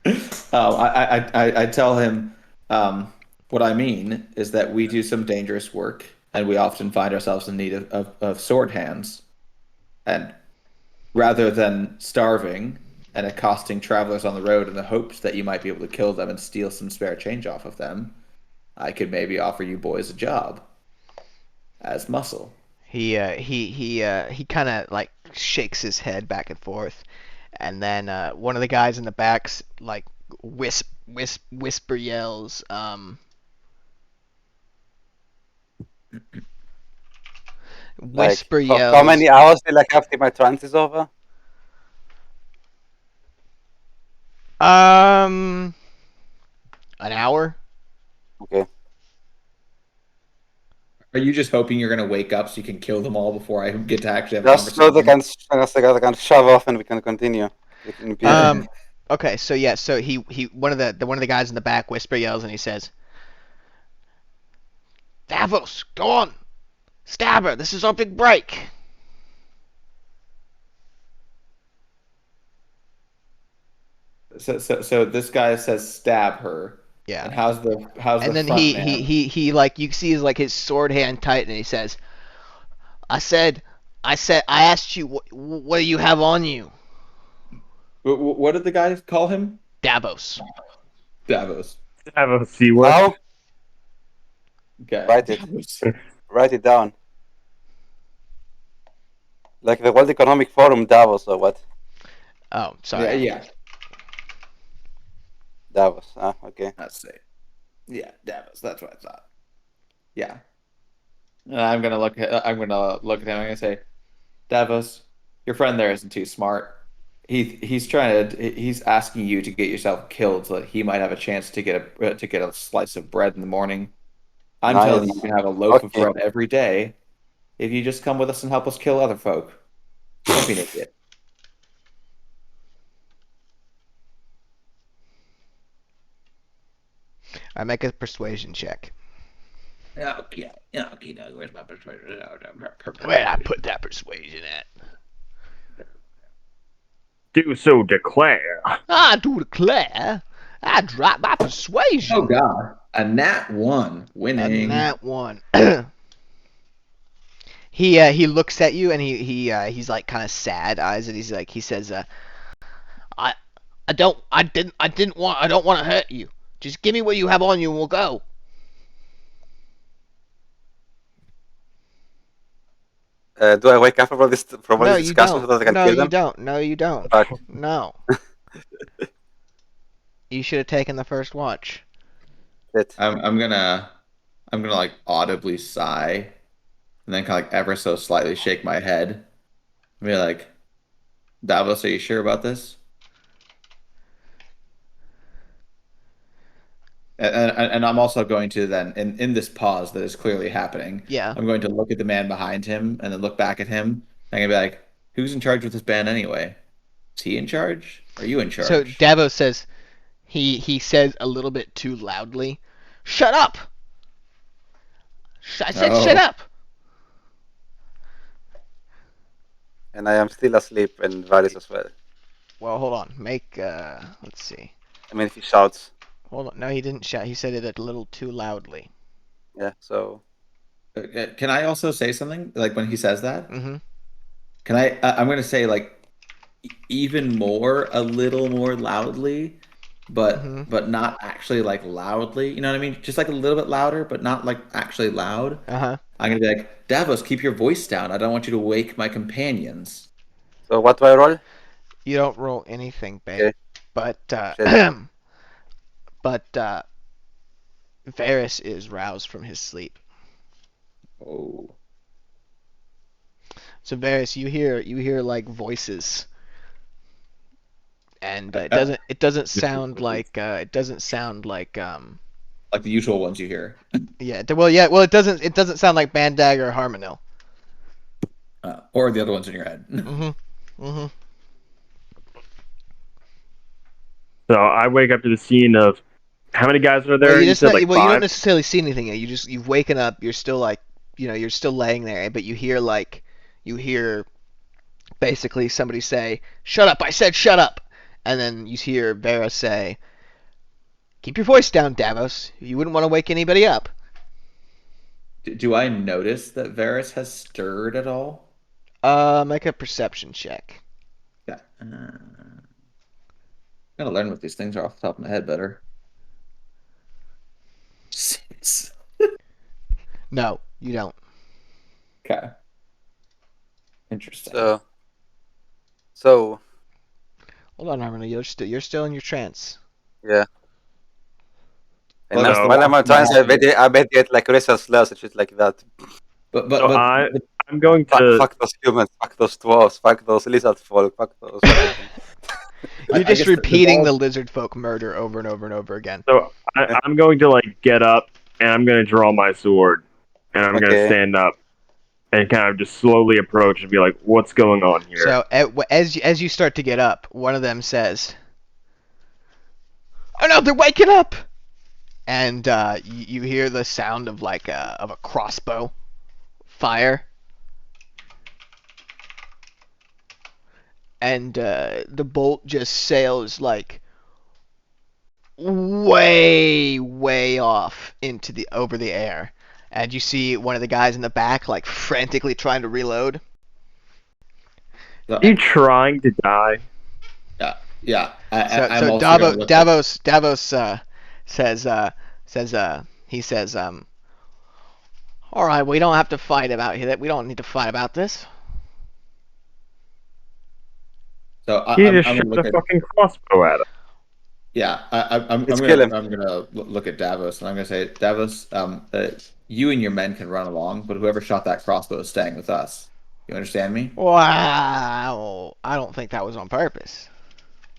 I tell him what I mean is that we do some dangerous work, and we often find ourselves in need of sword hands. And rather than starving and accosting travelers on the road in the hopes that you might be able to kill them and steal some spare change off of them, I could maybe offer you boys a job as muscle. He kind of like shakes his head back and forth, and then one of the guys in the back's like whisper yells, whisper Like, yells. how many hours till like after my trance is over? An hour. Okay. Are you just hoping you're going to wake up so you can kill them all before I get to actually have a Just so conversation? they can shove off and we can continue. In peace. Okay, so yeah, so he one of the guys in the back whisper yells, and he says, "Davos, go on, stab her. This is our big break." So this guy says stab her. Yeah. And how's the And then front he, man? he like you see his like his sword hand tighten, and he says, I asked you what do you have on you?" What did the guy call him? Davos. Davos. Have a C word. How? Okay. Write it. Davos. Write it down. Like the World Economic Forum Davos or what? Oh, sorry. Yeah. Davos. Ah, okay. Let's see. Yeah, Davos. That's what I thought. Yeah. And I'm gonna look at him. I'm gonna say, Davos, your friend there isn't too smart. He's asking you to get yourself killed so that he might have a chance to get a slice of bread in the morning. I'm Nice. telling you, you can have a loaf of Okay. bread every day if you just come with us and help us kill other folk. Don't be an idiot. I make a persuasion check. Okay, no, where's my persuasion? Where'd I put that persuasion at? Do so declare. I do declare, I drop my persuasion. Oh God, a nat 1 winning. That one. He looks at you, and he's like kind of sad eyes, and he says, I don't want to hurt you. Just give me what you have on you, and we'll go. Do I wake up from this No, you discussion so don't. that I can No, kill you them? don't. No, you don't. Fuck. No. You should have taken the first watch. Shit. I'm gonna like audibly sigh, and then kind of like ever so slightly shake my head, and be like, Davos, are you sure about this? And I'm also going to then in this pause that is clearly happening, Yeah. I'm going to look at the man behind him and then look back at him. And I'm gonna be like, who's in charge of this band anyway? Is he in charge? Or are you in charge? So Davos says, he says a little bit too loudly, "Shut up! I said Oh. shut up!" And I am still asleep, and Varys as well. Well, hold on. Make, let's see. I mean, if he shouts, Hold on. No, he didn't shout. He said it a little too loudly. yeah. So Can I also say something like when he says that? Mm-hmm. Can I? I'm gonna say like even more, a little more loudly. but Mhm. but not actually like loudly. You know what I mean? Just like a little bit louder, but not like actually loud. Uh-huh. I'm gonna be like, Davos, keep your voice down. I don't want you to wake my companions. So what do I roll? You don't roll anything, babe. Okay. But Shit. but Varys is roused from his sleep. Oh. So Varys, you hear like voices, and it doesn't sound like Like the usual ones you hear. well it doesn't sound like Bandag or Harmonil. Or the other ones in your head. Mm-hmm. So I wake up to the scene of how many guys are there? Well, You said like you don't five. necessarily see anything yet. You've waken up. You're still like you're still laying there, but you hear basically somebody say, "Shut up! I said shut up!" And then you hear Vera say, "Keep your voice down, Davos. You wouldn't want to wake anybody up." Do I notice that Varys has stirred at all? Make a perception check. Yeah. Gotta learn what these things are off the top of my head better. 6. No, you don't. Okay. Interesting. So Hold on, Harmony. You're still in your trance. yeah. And Well, no. while I'm on trance, I meditate like racial slurs and shit like that. but So I'm going Fuck, to. fuck those humans, fuck those dwarves, fuck those lizard folk, fuck those everything. You're I just guess repeating the the lizard folk murder over and over and over again. So I'm going to like get up and I'm going to draw my sword and I'm going to Okay. stand up and kind of just slowly approach and be like, "What's going on here?" So as you start to get up, one of them says, "Oh no, they're waking up!" And you hear the sound of like a crossbow fire, and the bolt just sails like way off into the over the air, and you see one of the guys in the back like frantically trying to reload. So, Are you trying to die? yeah. I'm So also gonna look at- Davos says he says all right, we don't have to fight about it. We don't need to fight about this. So You I'm just gonna shot look a at fucking crossbow at him. yeah. Let's kill him. I'm gonna look at Davos and I'm gonna say, Davos, you and your men can run along, but whoever shot that crossbow is staying with us. You understand me? Wow, I don't think that was on purpose.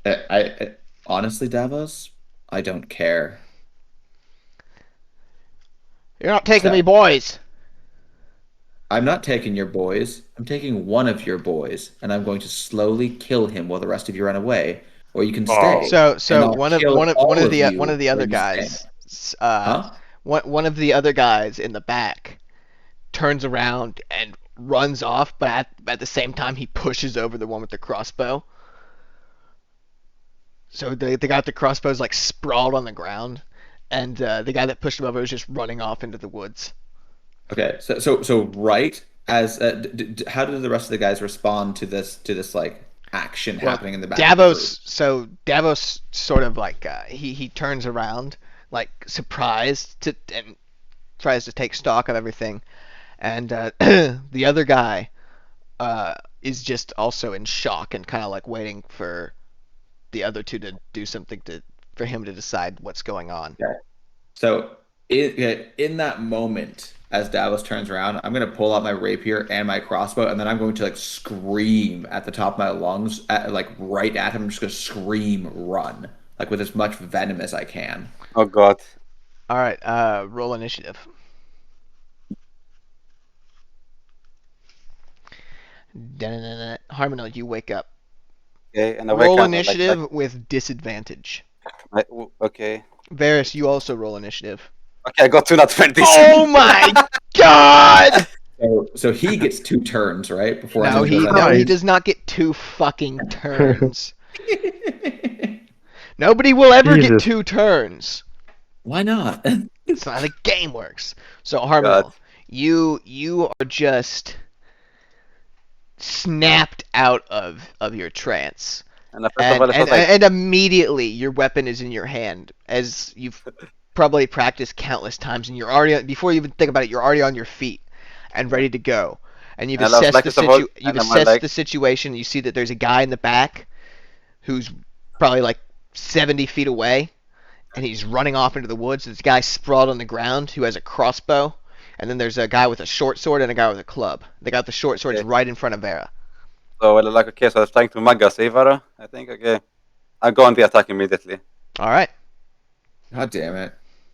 I honestly, Davos, I don't care. You're not taking So- me, boys. I'm not taking your boys. I'm taking one of your boys, and I'm going to slowly kill him while the rest of you run away, or you can Oh. stay. So and I'll one of kill one of all one of the you one of the where other you guys, Huh? one of the other guys in the back turns around and runs off, but at the same time he pushes over the one with the crossbow. So the guy with the crossbow is like sprawled on the ground, and the guy that pushed him over is just running off into the woods. Okay. So right as how did the rest of the guys respond to this like action Well, happening in the back? of the group? Davos sort of like he turns around like surprised and tries to take stock of everything, and the other guy is just also in shock and kind of like waiting for the other two to do something for him to decide what's going on. So in that moment, as Davos turns around, I'm gonna pull out my rapier and my crossbow, and then I'm going to like scream at the top of my lungs, like right at him. I'm just gonna scream, run, like with as much venom as I can. Oh god. All right, roll initiative. Harmonil, you wake up. Okay, and I wake Roll up initiative with disadvantage. Okay. Varys, you also roll initiative. Okay, I got 2 nat 20s. Oh my god! So he gets 2 turns, right? Before No, anyone goes he out. does not get 2 fucking turns. Nobody will ever get Jesus. 2 turns. Why not? That's not how the game works. So Harmonil, you are just snapped out of your trance, And first of all, I thought like, and immediately your weapon is in your hand, as you've probably practiced countless times, and you're already before you even think about it, you're already on your feet and ready to go. And you've And I was assessed like, the first of all, you've and I'm assessed like- the situation. You see that there's a guy in the back who's probably like 70 feet away, and he's running off into the woods. There's a guy sprawled on the ground who has a crossbow, and then there's a guy with a short sword and a guy with a club. The guy with the short sword is Okay. right in front of Vera. so well, like, okay, so I was trying to Magas, Vara. I think, okay. I'll go on the attack immediately. All right. God damn it!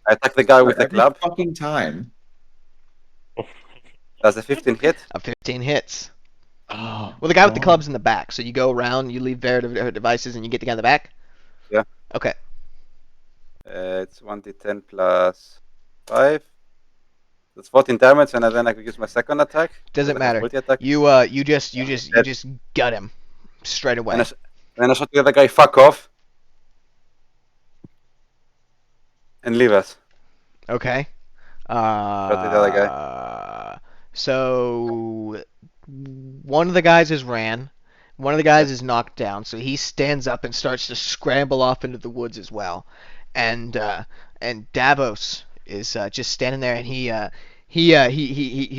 I attack the guy with the Every club. fucking time. Does the 15 hit? A 15 hits. Oh, Well, the guy with the God. club's in the back, so you go around, you leave Vera devices, and you get the guy in the back? Yeah. Okay. It's 1d10 plus 5. That's 14 damage, and then I could use my second attack. Doesn't With a matter. multi-attack. You just gut him straight away. And then I shot the other guy, fuck off. And leave us. Okay. the other So one of the guys is ran. One of the guys is knocked down, so he stands up and starts to scramble off into the woods as well. And Davos is just standing there, and he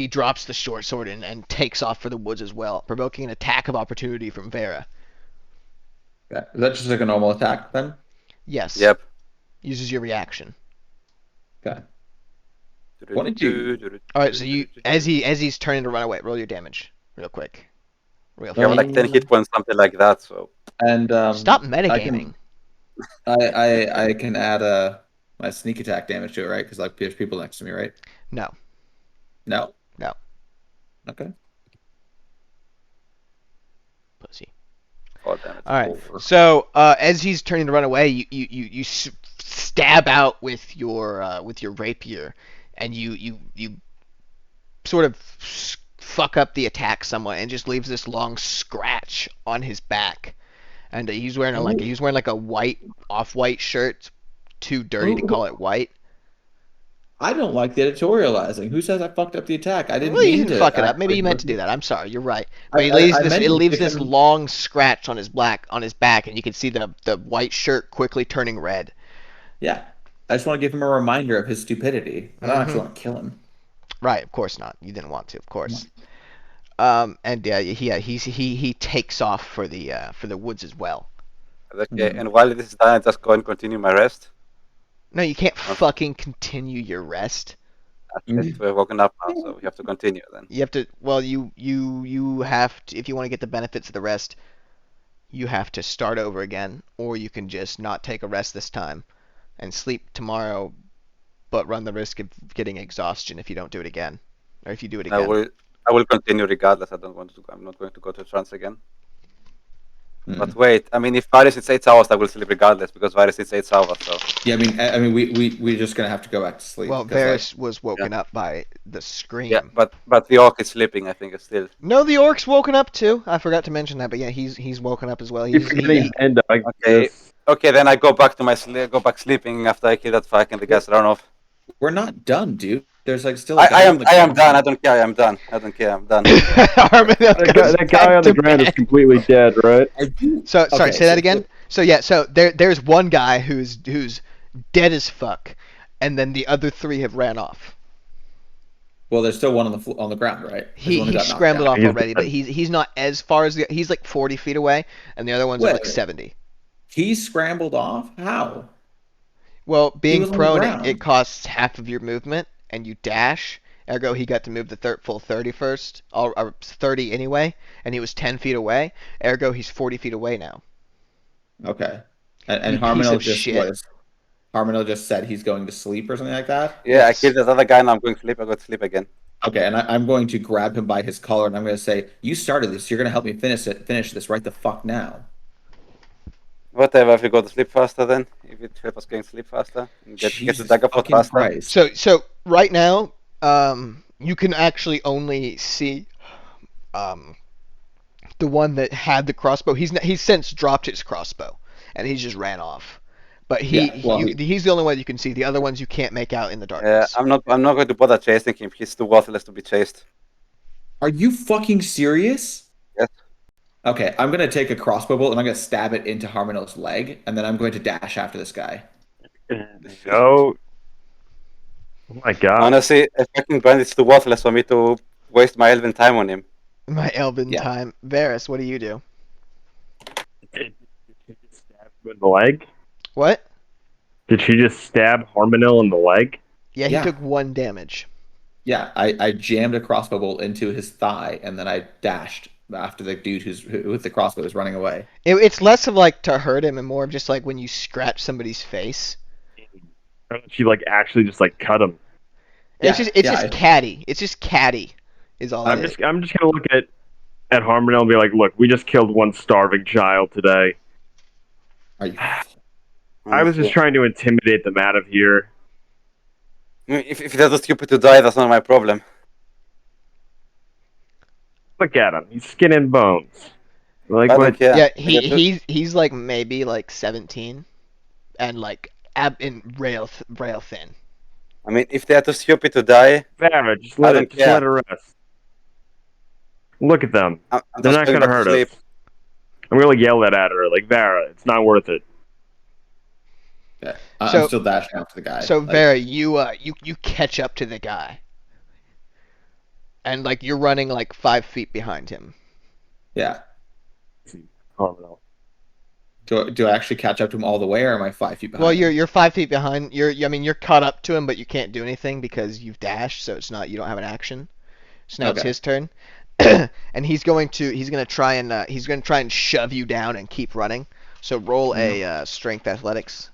drops the short sword and takes off for the woods as well, provoking an attack of opportunity from Vera. Yeah. Is that just like a normal attack then? Yes. Yep. Uses your reaction. Okay. What did you- All right, so as he's turning to run away, roll your damage real quick. Real You have fast. like 10 hit points, something like that, so. And Stop I metagaming. can add my sneak attack damage to it, right? Because like there's people next to me, right? No. No. No. Okay. Pussy. 4 damage. All right. Over. So as he's turning to run away, you stab out with your rapier, and you sort of fuck up the attack somewhat, and just leaves this long scratch on his back. And he's wearing like a white off-white shirt, too dirty to call it white. I don't like the editorializing. Who says I fucked up the attack? I didn't Well, you mean didn't to fuck it up. Maybe actually you meant to hurt do that. I'm sorry. You're right. I- But it I- leaves I this meant it to leaves give this him- long scratch on his back, and you can see the white shirt quickly turning red. Yeah. I just want to give him a reminder of his stupidity. I don't actually want to kill him. Right, of course not. You didn't want to, of course. And he takes off for the woods as well. Okay, and while this is done, I just go and continue my rest. No, you can't fucking continue your rest. We're woken up now, so we have to continue then. You have to. Well, you have to, if you want to get the benefits of the rest, you have to start over again, or you can just not take a rest this time and sleep tomorrow, but run the risk of getting exhaustion if you don't do it again, or if you do it I again. will continue regardless. I'm not going to go to trance again. Mm. But wait, I mean, if Virus is 8 hours, I will sleep regardless because Virus is 8 hours. So Yeah, I mean, we're just gonna have to go back to sleep. Well, 'cause, like, Varys was woken up by the scream. yeah, but the orc is sleeping. I think still. No, the orc's woken up too. I forgot to mention that, but yeah, he's woken up as well. He's getting end up. Okay. Okay, then I go back to my go back sleeping after I kill that fuck and the guys run off. we're not done, dude. There's like still. I am done. I don't care. I am done. I don't care. I'm done. That guy on the ground is completely dead, right? So sorry, Okay, say that so- again. So yeah, so there's one guy who's dead as fuck, and then the other 3 have ran off. Well, there's still one on the ground, right? There's He one who got knocked scrambled down. off He's already, but he's not as far as he's like 40 feet away, and the other ones are like Wait. 70. He scrambled off. How? Well, being was on the prone, ground. it costs half of your movement, and you dash. Ergo, he got to move the full 30 first, or 30 anyway, and he was 10 feet away. Ergo, he's 40 feet away now. Okay. You And piece Harmonel of just shit. Harmonel just said he's going to sleep or something like that. Yeah, Yes. I killed that other guy. Now I'm going to sleep. I go to sleep again. Okay, and I'm going to grab him by his collar and I'm going to say, "You started this. You're going to help me finish this right the fuck now." Whatever. If we go to sleep faster, then if it helps us getting sleep faster, and get the Jesus dagger pot fucking faster. Christ. So right now, you can actually only see the one that had the crossbow. He's since dropped his crossbow, and he's just ran off. But Yeah, well, he's the only one you can see. The other ones you can't make out in the Yeah, darkness. I'm not going to bother chasing him. He's too worthless to be chased. Are you fucking serious? Yes. Okay, I'm gonna take a crossbow bolt and I'm gonna stab it into Harmonel's leg, and then I'm going to dash after this guy. No. Oh my god. Honestly, a fucking brand is too worthless for me to waste my elven time on him. My Elven Yeah. time. Varys, what do you do? Did she just stab him in the leg? What? Did she just stab Harmonel in the leg? Yeah, he Yeah. took 1 damage. Yeah, I jammed a crossbow bolt into his thigh, and then I dashed after the dude who with the crossbow was running away. It's less of like to hurt him and more of just like when you scratch somebody's face. Or did she like actually just like cut him? It's Yeah, just it's yeah, just catty. It's just catty, is all. I'm it is. just gonna look at Harmonel and be like, look, we just killed one starving child today. Are you? I was just trying to intimidate them out of here. I mean, if they're too stupid to die, that's not my problem. Look at him. He's skin and bones. Like I what? don't care. Yeah, I get to- he's like maybe like 17, and like rail thin. I mean, if they're too stupid to die, Farrah, just I let don't it. Just care. let it rest. Look at them. I'm They're just not going gonna back to hurt sleep. us. I'm gonna yell that at her, like Vara. It's not worth it. Yeah, So- I'm still dashing after the guy. So Like, Vera, you catch up to the guy, and like you're running like 5 feet behind him. yeah. Harmonel. Do I actually catch up to him all the way, or am I 5 feet behind? Well, him? you're 5 feet behind. I mean, you're caught up to him, but you can't do anything because you've dashed, so you don't have an action. So now it's Okay. his turn, and he's gonna try and shove you down and keep running. So roll a strength athletics.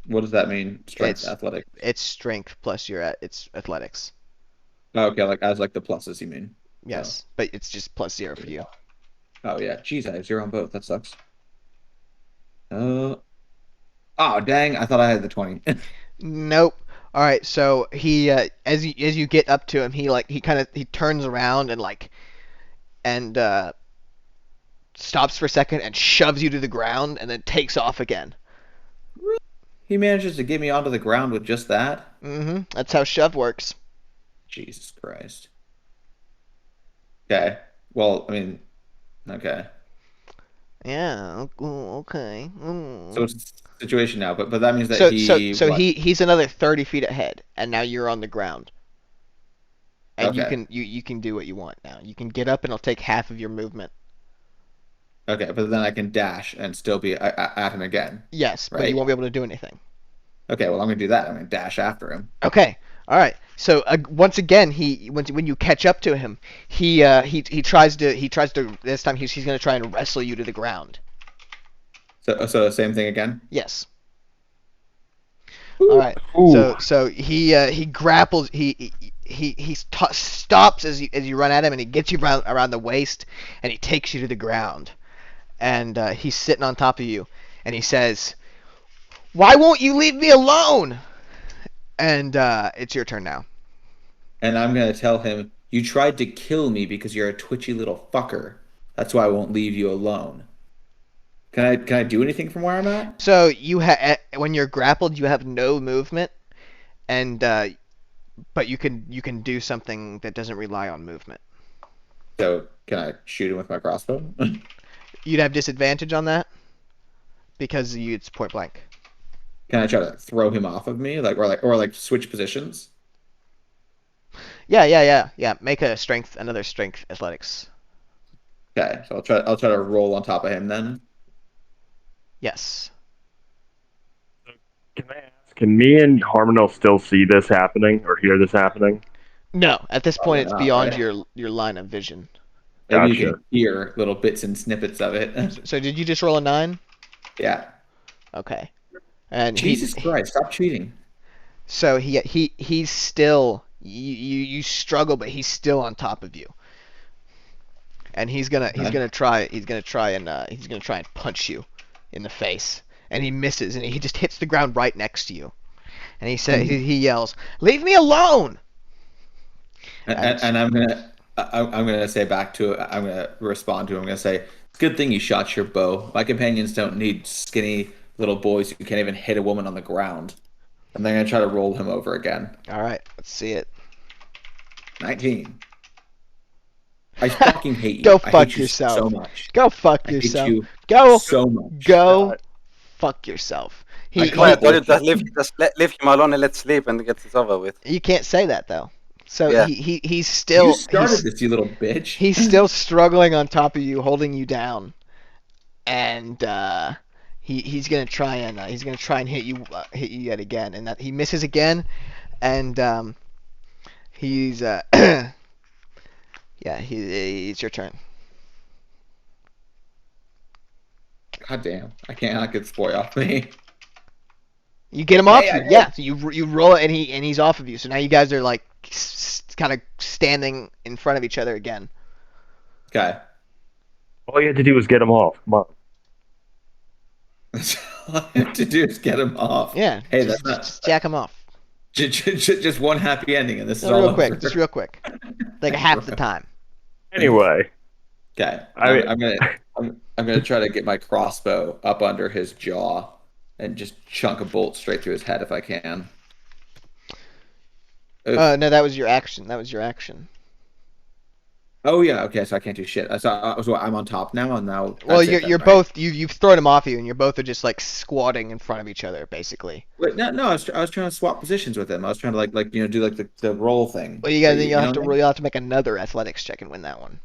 What does that mean? Strength, It's- athletic. It's strength plus it's athletics. Oh, okay, like as like the pluses, you mean? Yes, but it's just +0 for you. Oh yeah. Jeez, I have 0 on both. That sucks. Oh dang! I thought I had the 20. Nope. All right. So he as you get up to him, he turns around and stops for a second and shoves you to the ground and then takes off again. He manages to get me onto the ground with just that. That's how shove works. Jesus Christ. Okay. Well, I mean, okay. Yeah. Okay. So it's a situation now, but that means that So what? he's another 30 feet ahead, and now you're on the ground. And Okay. you can do what you want now. You can get up, and it'll take half of your movement. Okay, but then I can dash and still be at him again. Yes, but Right. you won't be able to do anything. Okay, well I'm gonna do that. I'm gonna dash after him. Okay. All right. So once again, when you catch up to him, he tries to this time he's going to try and wrestle you to the ground. So same thing again. Yes. All right. Ooh. So he grapples stops as you run at him, and he gets you around the waist, and he takes you to the ground, and he's sitting on top of you, and he says, "Why won't you leave me alone?" And it's your turn now. And I'm gonna tell him, you tried to kill me because you're a twitchy little fucker. That's why I won't leave you alone. Can I do anything from where I'm at? So when you're grappled, you have no movement, and but you can do something that doesn't rely on movement. So can I shoot him with my crossbow? You'd have disadvantage on that because it's point blank. Can I try to throw him off of me, or switch positions? Yeah. Make another strength athletics. Okay, so I'll try to roll on top of him then. Yes. Can I ask? Can me and Harmonel still see this happening or hear this happening? No, at this point it's not, beyond right? your line of vision. Maybe you Gotcha. can hear little bits and snippets of it. So did you just roll a 9? Yeah. Okay. And Jesus Christ! Stop cheating. So he's still you struggle, but he's still on top of you. And he's gonna try and punch you in the face, and he misses, and he just hits the ground right next to you. And he yells, "Leave me alone!" And I'm gonna say back to it. I'm gonna respond to him. I'm gonna say, "It's a good thing you shot your bow. My companions don't need skinny little boys who can't even hit a woman on the ground." And then I'm gonna try to roll him over again. All right, let's see it. 19. I fucking hate you. Go I fuck hate you yourself. so much. Go fuck I hate yourself. you Go so much. go fuck yourself. I He, call Why, it don't you just bullshit. leave him alone and let's sleep and get it over with? you can't say that though. So Yeah. he's still You started he's, this, you little bitch. he's still struggling on top of you, holding you down, and he's gonna try and hit you yet again, and that he misses again, and he's yeah, it's your turn. God damn. I cannot get this boy off me. You get him off Hey, you, yeah. So you roll it, and he's off of you. So now you guys are like kind of standing in front of each other again. Okay. All you had to do was get him off. Come on. All I have to do is get him off. Yeah. Hey, just, that's not just jack him off. just one happy ending, and this is No, all real quick, over. just real quick, like half the time. Anyway, Okay. I- I'm gonna try to get my crossbow up under his jaw and just chunk a bolt straight through his head if I can. No, that was your action. That was your action. Oh yeah, okay, so I can't do shit. So I'm on top now, and now. Well, that's it you're then, you're right? both you've thrown him off you, and you're both are just like squatting in front of each other, basically. Wait, no, I was trying to swap positions with him. I was trying to like do like the roll thing. Well, you guys You you'll know have to what I mean? you'll have to make another athletics check and win that one.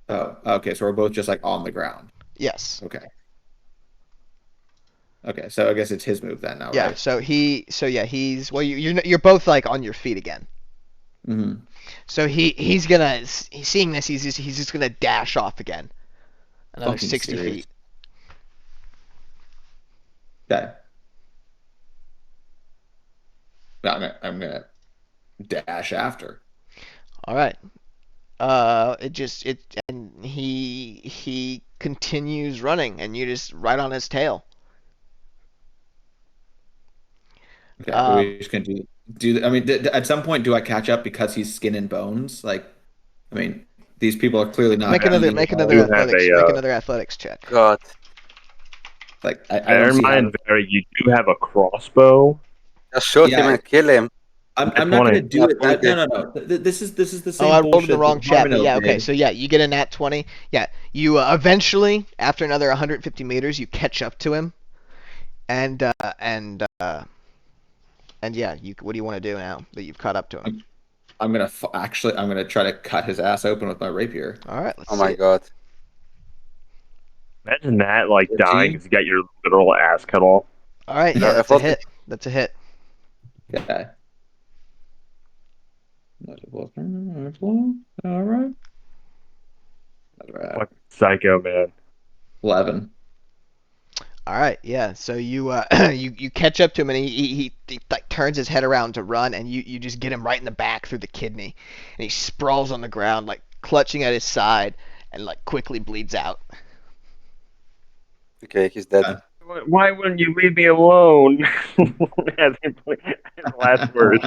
Oh, okay, so we're both just like on the ground. Yes. Okay. Okay, so I guess it's his move then now, Yeah. right? So he's well you're both like on your feet again. Mm-hmm. So he's gonna seeing this he's just gonna dash off again. Another Fucking 60 serious. feet. Okay. I'm gonna dash after. All right. And he continues running, and you're just right on his tail. Okay, Um, we're just gonna do. I mean, at some point, do I catch up because he's skin and bones? Like, I mean, these people are clearly not. Make another eating at all. You have make another athletics check. God. Like, I bear don't in see how mind, Barry, you do have a crossbow. Just shoot Yeah. him and kill him. I'm That's not gonna 20. do it. That's No. This is the same. Oh, I rolled in the bullshit wrong that chat, but Harmino yeah, okay. did. So yeah, you get a nat 20. Yeah, you eventually, after another 150 meters, you catch up to him, and yeah, what do you want to do now that you've caught up to him? I'm gonna I'm gonna try to cut his ass open with my rapier. All right, let's Oh see my it. god. Imagine that, like, 14? dying because you got your literal ass cut off. All right, No, yeah, I that's a thought- hit. That's a hit. Okay. All right. Fucking psycho, man. 11. All right, yeah. So you you catch up to him, and he like turns his head around to run, and you just get him right in the back through the kidney, and he sprawls on the ground like clutching at his side, and like quickly bleeds out. Okay, he's dead. Why wouldn't you leave me alone? As his last words.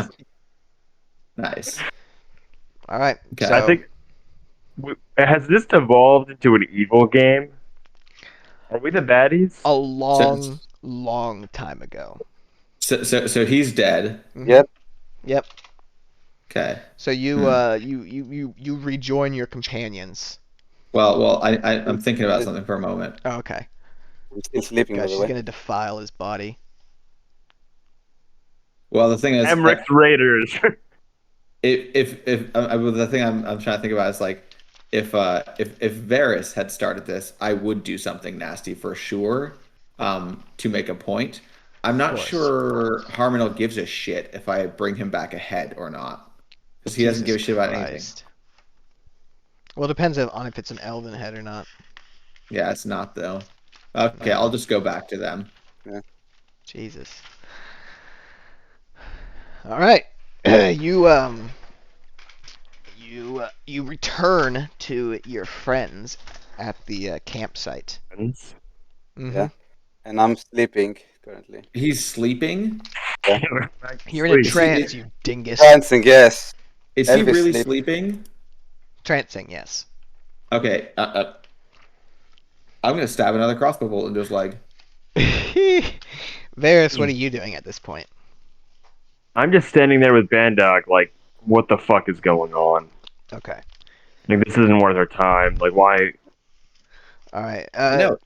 Nice. All right. Okay, So I think. Has this evolved into an evil game? Are we the baddies? a long time ago. So he's dead. Mhm. Yep. Yep. Okay. So you rejoin your companions. Well, I'm thinking about something for a moment. Oh, okay. He's still sleeping, by Gosh, the she's way. gonna defile his body. Well, the thing is, Emmerich's Raiders. if the thing I'm trying to think about is like, if Varys had started this, I would do something nasty for sure, to make a point. I'm not course. sure Harmondel gives a shit if I bring him back ahead or not, because he doesn't give a Jesus shit about anything. Christ. Well, it depends on if it's an elven head or not. Yeah, it's not though. Okay, I'll just go back to them. Jesus. All right. You return to your friends at the campsite. Mhm. Yeah. And I'm sleeping currently. He's sleeping. You're in a Sleep. trance, you dingus. Dancing, yes. Is he Elvis really sleep. sleeping? Trancing, yes. Okay. I'm gonna stab another crossbow bolt into his leg. Varys, what are you doing at this point? I'm just standing there with Bandog, like, what the fuck is going on? Okay. Like this isn't worth our time. Like why? All right. No,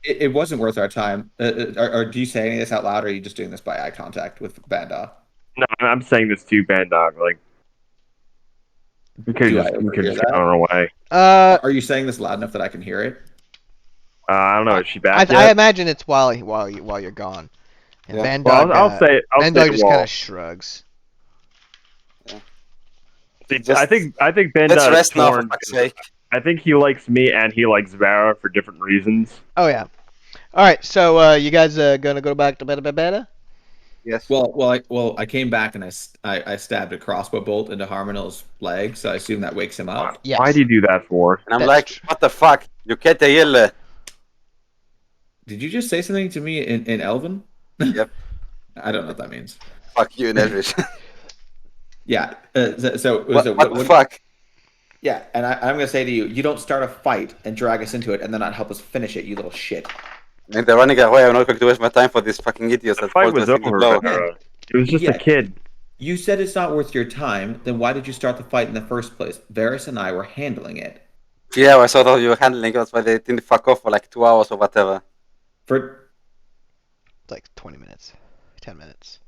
it wasn't worth our time. Or do you say any of this out loud, or are you just doing this by eye contact with Banda? No, I'm saying this to Bandog. Like we could Do I just overhear get that? on our way. Are you saying this loud enough that I can hear it? I don't know. Is she back I yet? imagine it's while you're gone. And Yeah. Bandog, Well, I'll say Bandog just kind wall. of shrugs. See, Just- I think Let's Bandog is rest now, for torn. fuck's sake. I think he likes me and he likes Vera for different reasons. Oh yeah. All right. So you guys gonna go back to beta? Yes. I came back and I stabbed a crossbow bolt into Harmonel's leg, so I assume that wakes him up. Yes. Why do you do that for? And I'm That's like, true. what the fuck? You can't yell. Did you just say something to me in Elven? Yep. I don't know what that means. Fuck you, Nelvish. Yeah. So what the fuck? Yeah, and I'm gonna say to you, you don't start a fight and drag us into it and then not help us finish it, you little shit. And they're running away. I'm not going to waste my time for these fucking idiots The that fight fall to was a single over, blow. Vera. It was just Yeah. a kid. You said it's not worth your time, then why did you start the fight in the first place? Varys and I were handling it. Yeah, I saw that you were handling it. That's why they didn't fuck off for like 2 hours or whatever. For Like 20 minutes, 10 minutes.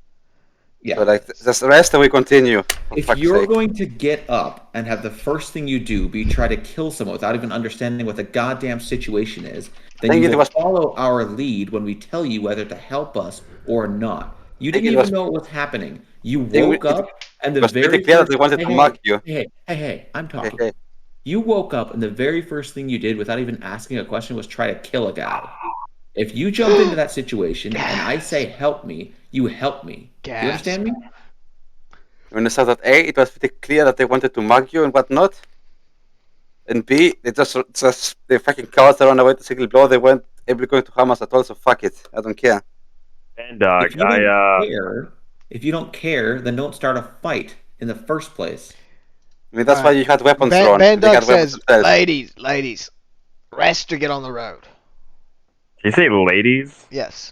yeah. So like, just rest and we continue. For If fuck's you're sake. going to get up and have the first thing you do be try to kill someone without even understanding what the goddamn situation is, then think you it will was- follow our lead when we tell you whether to help us or not. You think didn't it even was- know what was happening. You think woke it- up and the it was very pretty clear that first... they wanted to mug you. Hey, I'm Okay, talking. okay. You woke up and the very first thing you did without even asking a question was try to kill a guy. If you jump into that situation and I say help me, you help me. Do you understand me? When I saw that A, it was pretty clear that they wanted to mug you and whatnot. And B, they fucking cowards that run away to single blow. They weren't able going to harm us at all, so fuck it. I don't care. Bandog, If you don't care, if you don't care, then don't start a fight in the first place. I mean, that's why you had weapons drawn. Bandog They had weapons says, themselves. ladies, rest or get on the road. you say ladies? Yes.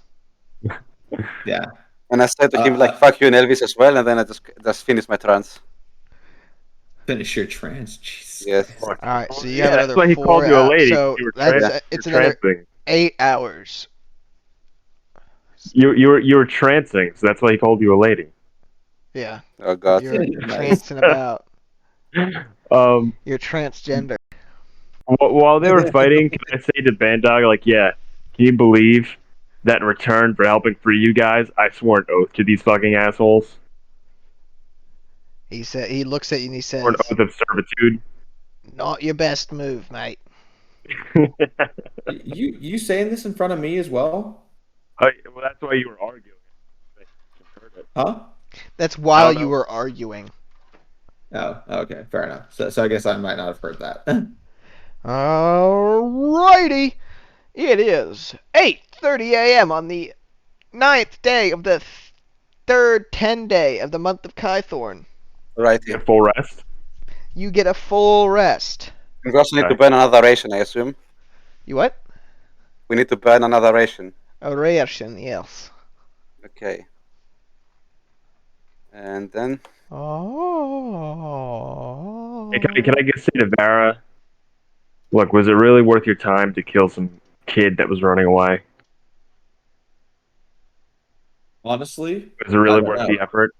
Yeah. And I said to him, like, fuck you and Elvis as well, and then I just finished my trance. Finish your trance. Jesus. Yes. All right. So you Yeah, have that's another why he 4 called you a hours. lady. So You were it's you're another trancing. 8 hours. You were trancing, so that's why he called you a lady. Yeah. Oh god. You're Nice. trancing about. Um, You're transgender. while they were fighting, can I say to Bandog, like, yeah, can you believe that in return for helping free you guys, I swore an oath to these fucking assholes? He looks at you and he says, Swore an oath of servitude. "Not your best move, mate." You saying this in front of me as well? Well, that's why you were arguing. I heard it. Huh? That's while know. you were arguing. Oh, okay, fair enough. So I guess I might not have heard that. Alrighty. It is 8:30 a.m. on the 9th day of the third 10 day of the month of Kythorn. Right. Get full rest. You get a full rest. We also need to burn another ration, I assume. You what? We need to burn another ration. A ration, yes. Okay. And then... Oh. Hey, can I just say to Vera, look, was it really worth your time to kill some kid that was running away? Honestly, Was it really I don't worth know. the effort?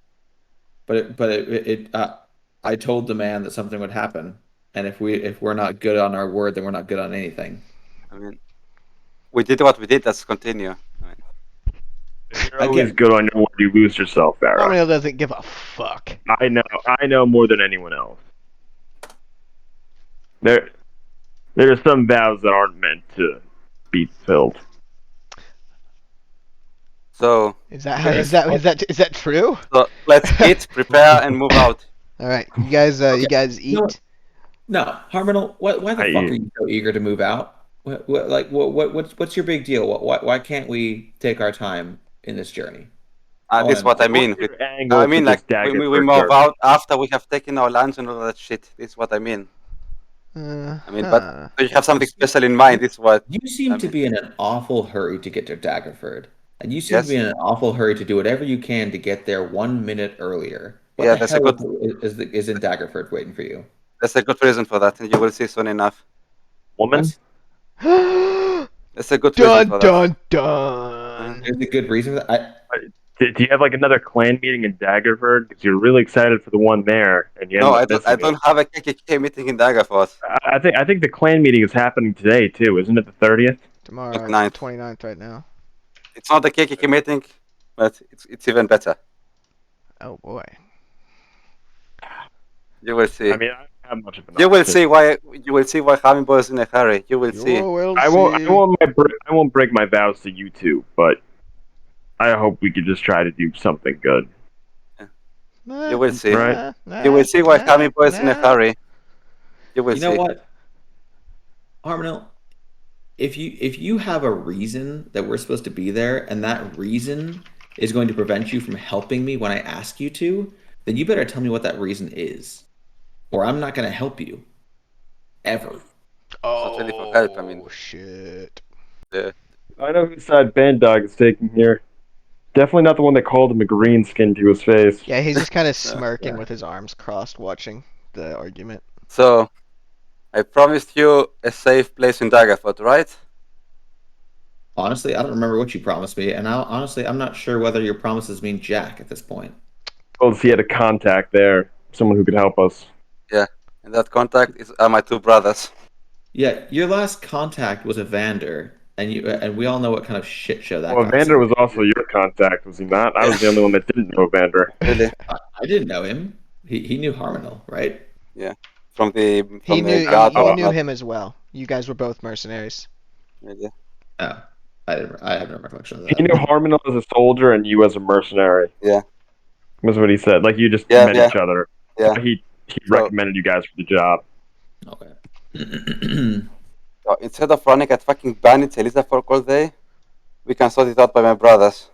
I told the man that something would happen, and if we're not good on our word, then we're not good on anything. I mean, we did what we did. Let's continue. I mean, If you're always good on your word, you lose yourself, Vera. Romeo doesn't give a fuck. I know more than anyone else. There are some vows that aren't meant to be filled. so Is that true? let's eat, prepare, and move out. All right, you guys eat. No, Harmonel, why the I fuck eat. are you so eager to move out? What's your big deal? Why can't we take our time in this journey? This is what I mean. Your angle I mean, to like, this dagger we for move sure. out after we have taken our lunch and all that shit. This is what I mean. I mean, but do you have something special in mind? This is what... You seem to be in an awful hurry to get to Daggerford, and you seem Yes. to be in an awful hurry to do whatever you can to get there 1 minute earlier. What Yeah, the that's a hell good- is in Daggerford waiting for you? There's a good reason for that, and you will see soon enough. Woman? dun There's a good reason for that. dun dun. There's a good reason for that. Do you have like another clan meeting in Daggerford? Because you're really excited for the one there, and you end No, up I don't. missing I don't have a KKK meeting in Daggerford. I think the clan meeting is happening today too, isn't it? The 30th. Tomorrow, it's 29th. the 29th right now. It's not a KKK meeting, but it's even better. Oh boy. You will see. I mean, I don't have much of an. You will option. see why. You will see why Hamimbo is in a hurry. You will see. You will I won't. see. I won't break my vows to you two, but I hope we could just try to do something good. Nah, You will see. Right. You will see why Hamimbo is in a nah. hurry. You will You see. know what, Harmonil? If you have a reason that we're supposed to be there, and that reason is going to prevent you from helping me when I ask you to, then you better tell me what that reason is, or I'm not going to help you ever. Not really for help, I mean. Oh shit. I know whose side Bandog is taking here. Definitely not the one that called him a green skin to his face. Yeah, he's just kind of smirking with his arms crossed, watching the argument. So, I promised you a safe place in Daggerford, right? Honestly, I don't remember what you promised me, and I'm not sure whether your promises mean jack at this point. Well, he had a contact there, someone who could help us. And that contact are my two brothers. Yeah, your last contact was Evander, and we all know what kind of shit show that. Well, guy's Evander in. was also your contact, was he not? I was the only one that didn't know Evander. Really? I didn't know him. He knew Harmonil, right? From the He from knew the guard. he knew not him as well. You guys were both mercenaries. really. Oh, I have no recollection of He that. knew Harmonil as a soldier and you as a mercenary. Yeah. Was what he said. Like you just Yeah, met yeah. each other. Yeah. He So- recommended you guys for the job. Okay. So instead of running at fucking Bandits Elizabeth all day, we can sort it out by my brothers.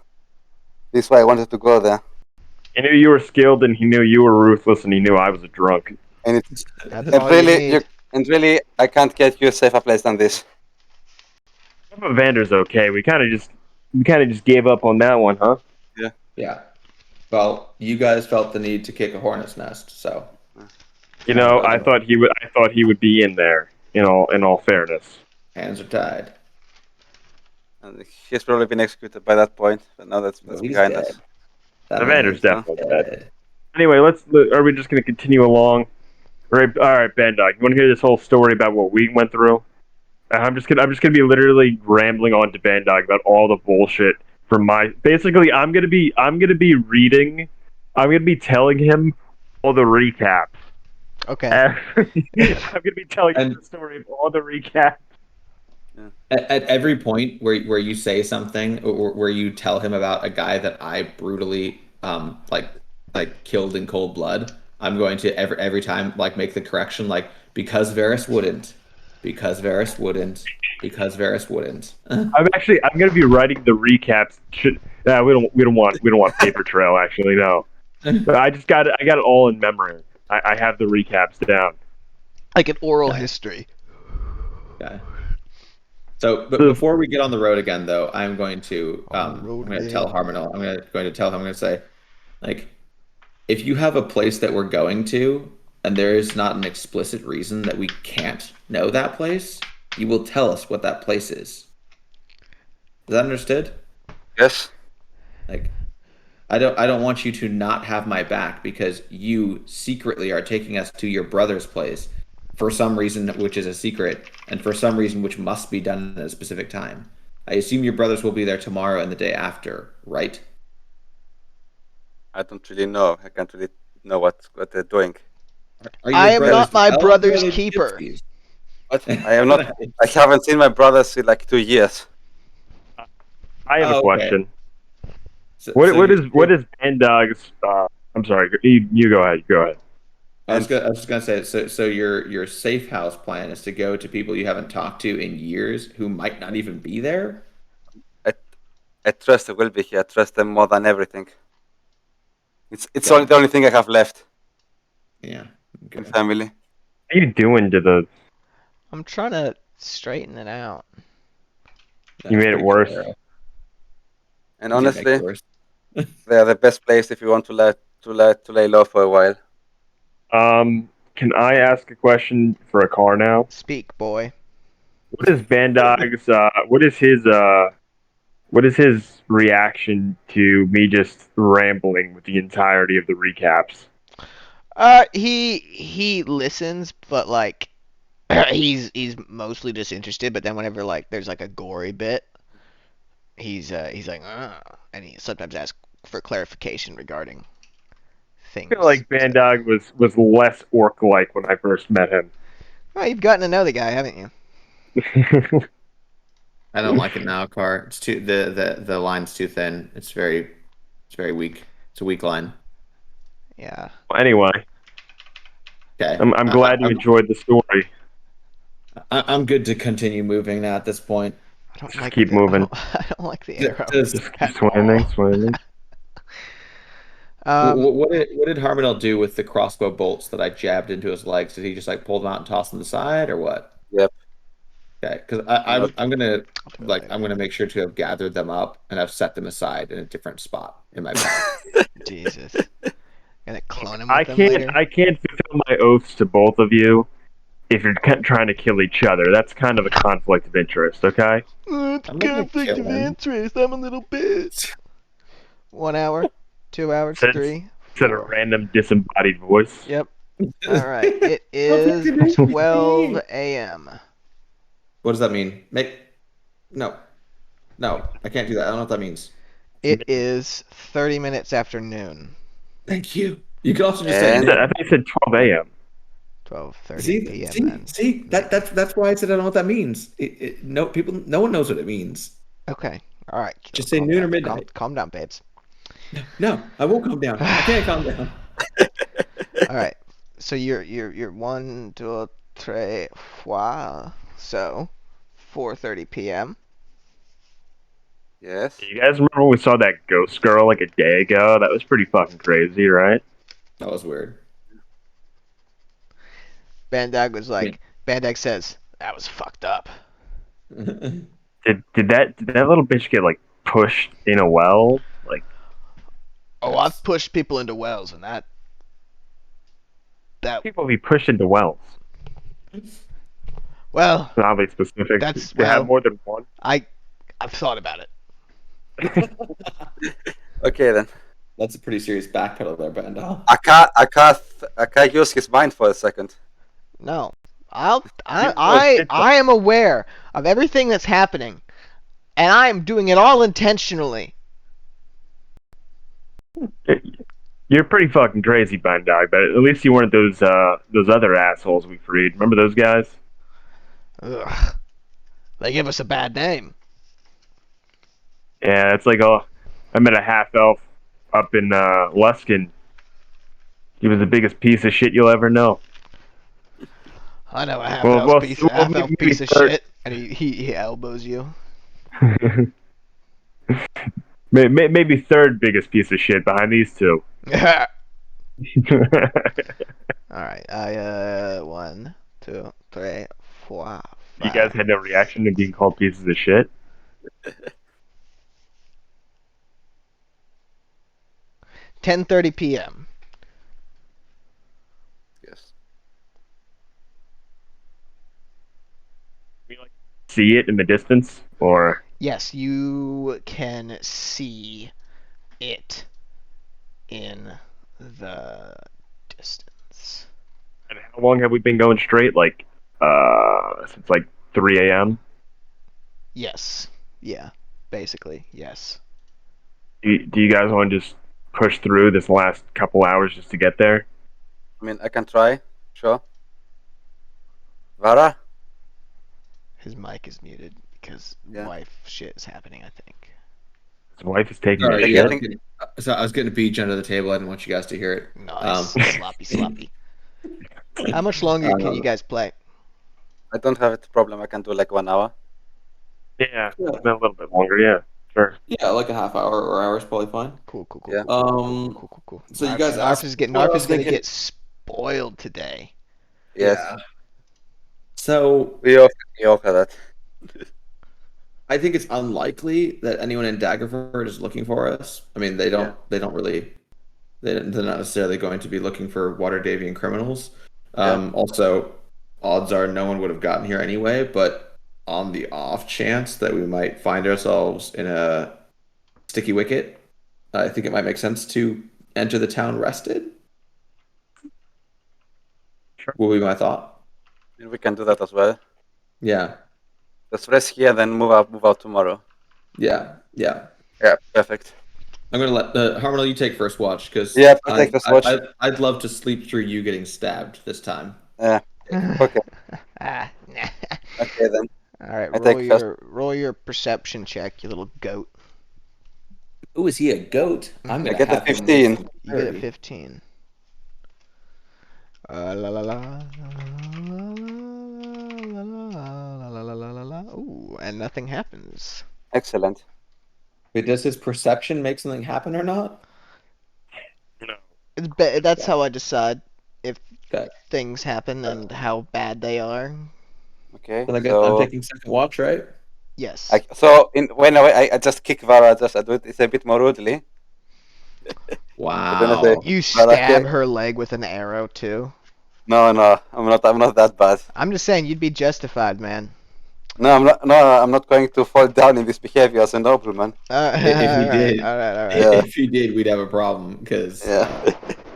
This is why I wanted to go there. He knew you were skilled and he knew you were ruthless and he knew I was a drunk. And it's That's and all really you need. really I can't get you a safer place than this. Evander's okay. We kind of just gave up on that one, huh? Yeah. Well, you guys felt the need to kick a hornet's nest, so You know, I thought he would be in there. In all fairness. hands are tied. And he's probably been executed by that point, but now that's He's behind dead. us. That Evander's man's definitely dead. Anyway, are we just gonna continue along? All right, Bandog. You want to hear this whole story about what we went through? I'm just gonna be literally rambling on to Bandog about all the bullshit from my. Basically, I'm gonna be reading. I'm gonna be telling him all the recaps. Okay. I'm gonna be telling him And- the story of all the recaps. At every point where you say something or where you tell him about a guy that I brutally like killed in cold blood, I'm going to every time like make the correction like because Varys wouldn't, because Varys wouldn't, because Varys wouldn't. I'm gonna be writing the recaps. We don't want paper trail actually, no. But I got it all in memory. I have the recaps down. Like an oral history. Okay. So, but before we get on the road again, though, I'm going to On the road I'm going to again. tell Harmonil. I'm going to tell him. I'm going to say, like, if you have a place that we're going to, and there is not an explicit reason that we can't know that place, you will tell us what that place is. Is that understood? Yes. Like, I don't want you to not have my back because you secretly are taking us to your brother's place for some reason which is a secret and for some reason which must be done at a specific time. I assume your brothers will be there tomorrow and the day after, right? I don't really know. I can't really know what they're doing. Are your I am brothers not my elves or brother's are they keeper. gypsies? But I am not. I haven't seen my brothers in like 2 years. I have Oh, a okay. question. So What you're- is Bandog's? I'm sorry. You go ahead. Go ahead. I was just gonna say, so your safe house plan is to go to people you haven't talked to in years who might not even be there. I trust they will be here. I trust them more than everything. It's Yeah. only the only thing I have left Yeah. in Okay. family. What are you doing to the? I'm trying to straighten it out. You made it That's pretty worse. good, Arrow. And You did make it honestly, worse. they are the best place if you want to lay low for a while. can I ask a question for a car now? Speak, boy. What is Bandag's? What is his reaction to me just rambling with the entirety of the recaps? He listens, but like he's mostly just interested. But then whenever like there's like a gory bit, he's like, and he sometimes asks for clarification regarding things. I feel like Bandag was less orc-like when I first met him. Well, you've gotten to know the guy, haven't you? I don't like it now, Car. It's too the line's too thin. It's very weak. It's a weak line. Yeah. Well, anyway, Okay. I'm glad you enjoyed the story. I'm good to continue moving now at this point. I don't Just like keep the, moving. I don't like the arrow. Does- Just swimming. what did Harmonel do with the crossbow bolts that I jabbed into his legs? Did he just like pull them out and toss them to the side, or what? Yep. Okay, because I'm gonna make sure to have gathered them up and have set them aside in a different spot in my bag. Jesus. Gonna clone him I with them can't. later? I can't fulfill my oaths to both of you if you're trying to kill each other. That's kind of a conflict of interest. Okay. It's I'm not gonna conflict kill of him. interest. I'm a little bitch. 1 hour, 2 hours, Since- 3. Instead of random disembodied voice. Yep. All right. It is 12 a.m. What does that mean? No, I can't do that. I don't know what that means. It is 30 minutes after noon. Thank you. You can also just And- say I think it said 12 a.m. 12:30 p.m. then. see. That's why I said I don't know what that means. No one knows what it means. Okay. All right. Just say calm noon or down. midnight. Calm down, babes. No, I won't calm down. I can't calm down. All right. So you're 1, 2, 3, 4. So 4:30 p.m. Yes. You guys remember when we saw that ghost girl like a day ago? That was pretty fucking crazy, right? That was weird. Bandag was like, Bandag says that was fucked up. Did that little bitch get like pushed in a well? Like, Oh, I've pushed people into wells, and that people be pushed into wells. well, It's oddly specific. That's- They well- have more than one. I've thought about it. Okay then. That's a pretty serious backpedal there, Bandal. Aka use his mind for a second. No, I am aware of everything that's happening, and I am doing it all intentionally. You're pretty fucking crazy, Bandai, but at least you weren't those other assholes we freed. Remember those guys? Ugh. They give us a bad name. Yeah, it's like I met a half elf up in Luskin. He was the biggest piece of shit you'll ever know. I know a Well, half-elf maybe piece of third- shit, and he elbows you. Maybe third biggest piece of shit behind these two. All right. 1, 2, 3, 4, 5. You guys had no reaction to being called pieces of shit? 10:30 p.m. Yes. See it in the distance? Or Yes, you can see it in the distance. and how long have we been going straight? Like since like 3 a.m.? Yes. Yeah. Basically, yes. Do you guys want to just push through this last couple hours just to get there? I mean, I can try. Sure. Vara? His mic is muted because Yeah. wife shit is happening, I think. His wife is taking a Sorry, shit. I was getting a beach under the table. I didn't want you guys to hear it. Nice. Sloppy. How much longer can you guys play? I don't have a problem. I can do like 1 hour. Yeah, a little bit longer. Yeah, sure. Yeah, like a half hour or hour is probably fine. Cool. Yeah. Cool. So you guys Narf asked- is well, I Narf was is gonna thinking- get spoiled today. Yes. Yeah. So We all have that. I think it's unlikely that anyone in Daggerford is looking for us. I mean, they're not necessarily going to be looking for Water Davian criminals. Also, odds are no one would have gotten here anyway, but on the off chance that we might find ourselves in a sticky wicket, I think it might make sense to enter the town rested. Sure. Will be my thought. We can do that as well. Yeah, Let's rest here, then move out tomorrow. yeah. Yeah, perfect. I'm gonna let Harmonal, you take first watch because Yeah, I'll take first watch. I'd love to sleep through you getting stabbed this time. Okay. Ah, nah. Okay then. All right, I take first. roll your perception check, you little goat. Ooh, is he a goat? I'm I gonna get a have him 15. You get a 30. 15. La la la la la. Ooh, and nothing happens. Excellent. Wait, does his perception make something happen or not? No. That's how I decide if Okay. things happen and how bad they are. Okay. But I guess I'm taking second watch, right? Yes. When I just kick Vara, I do it a bit more rudely. Wow. say- You But stab okay. her leg with an arrow too. No, I'm not that bad. I'm just saying you'd be justified, man. No, I'm not going to fall down in this behavior as a nobleman. If he did. all right. Yeah. If he did, we'd have a problem because Yeah.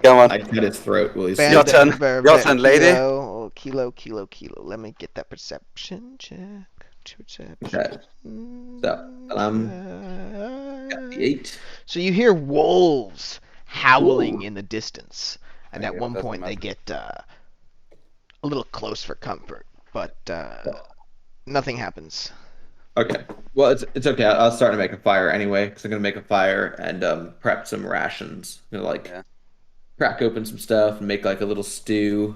Come on. I'd cut his throat while he's Your sleeping. turn. Your turn, lady. Kilo. Let me get that perception check. Okay. So, got the 8. So you hear wolves howling in the distance, and Okay, at one doesn't point they matter. get a little close for comfort, but nothing happens. Okay. Well, it's okay. I'll start to make a fire anyway because I'm gonna make a fire and prep some rations. You know, like Yeah. crack open some stuff and make like a little stew.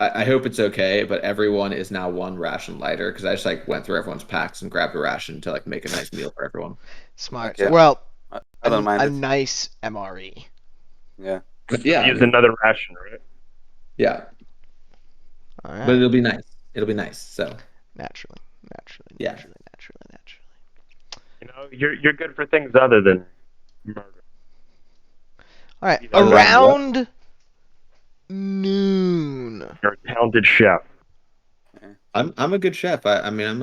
I hope it's okay, but everyone is now one ration lighter because I just like went through everyone's packs and grabbed a ration to like make a nice meal for everyone. Smart. Okay. Well, I don't mind a it. nice MRE. Yeah. But yeah, Use another ration, right? yeah, All but right. it'll be nice. It'll be nice. So Naturally. Yeah. Naturally. You know, you're good for things other than murder. All right. Around Around noon. You're a talented chef. I'm a good chef. I mean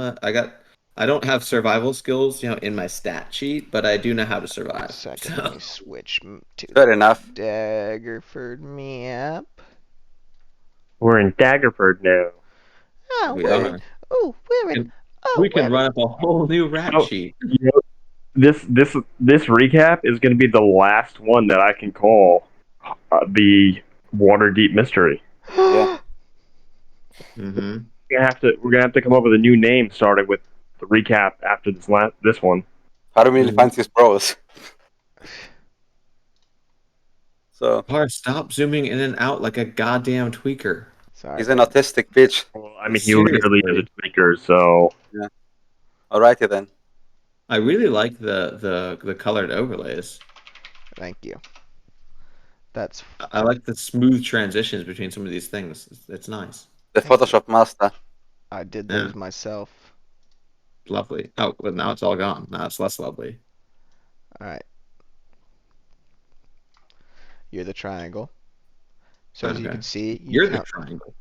I don't have survival skills, you know, in my stat sheet, but I do know how to survive. Second, So- let me switch to Fair enough. Daggerford map. We're in Daggerford now. Oh, We we're are. in. Oh, we're in. And Oh, we can we're run up a whole new rat Oh. sheet. You know, this recap is going to be the last one that I can call the Waterdeep mystery. Yeah. Mm-hmm. We're gonna have to come up with a new name, starting with the recap after this one. Harumil Mhm. finds his bros. So Par, stop zooming in and out like a goddamn tweaker. Sorry. he's an autistic bitch. Well, I mean, he literally is a Seriously. tweaker, so Alrighty then. I really like the colored overlays. Thank you. That's I like the smooth transitions between some of these things. It's nice. The Thank you. Photoshop master. I did Yeah. those myself. Lovely. Oh, well, now it's all gone. Now it's less lovely. All right. You're the triangle. So as you Okay. can see, You're the count. triangle.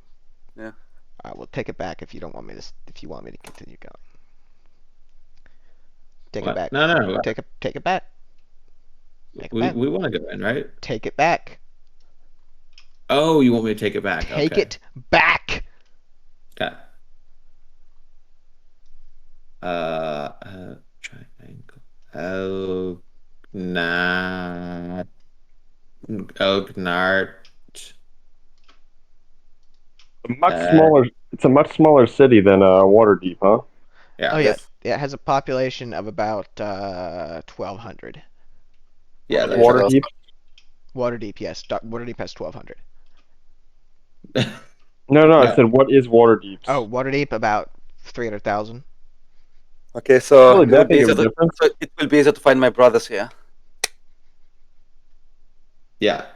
I will take it back if you don't want me to. If you want me to continue going. Take What? it back. No. Take it back. Take it We back. want to go in, right? Take it back. Oh, you want me to take it back? Take Okay. it back. Okay. Triangle. Ognart. it's a much smaller city than Waterdeep, huh? Yeah. Oh yeah, it has a population of about 1,200. Yeah. that's Waterdeep. Waterdeep, yes. Waterdeep has 1,200. right. No, Yeah. I said what is Waterdeep? Oh, Waterdeep about 300,000. Okay, so Really it that will be big of easier a to, difference? so it will be easier to find my brothers here. Yeah.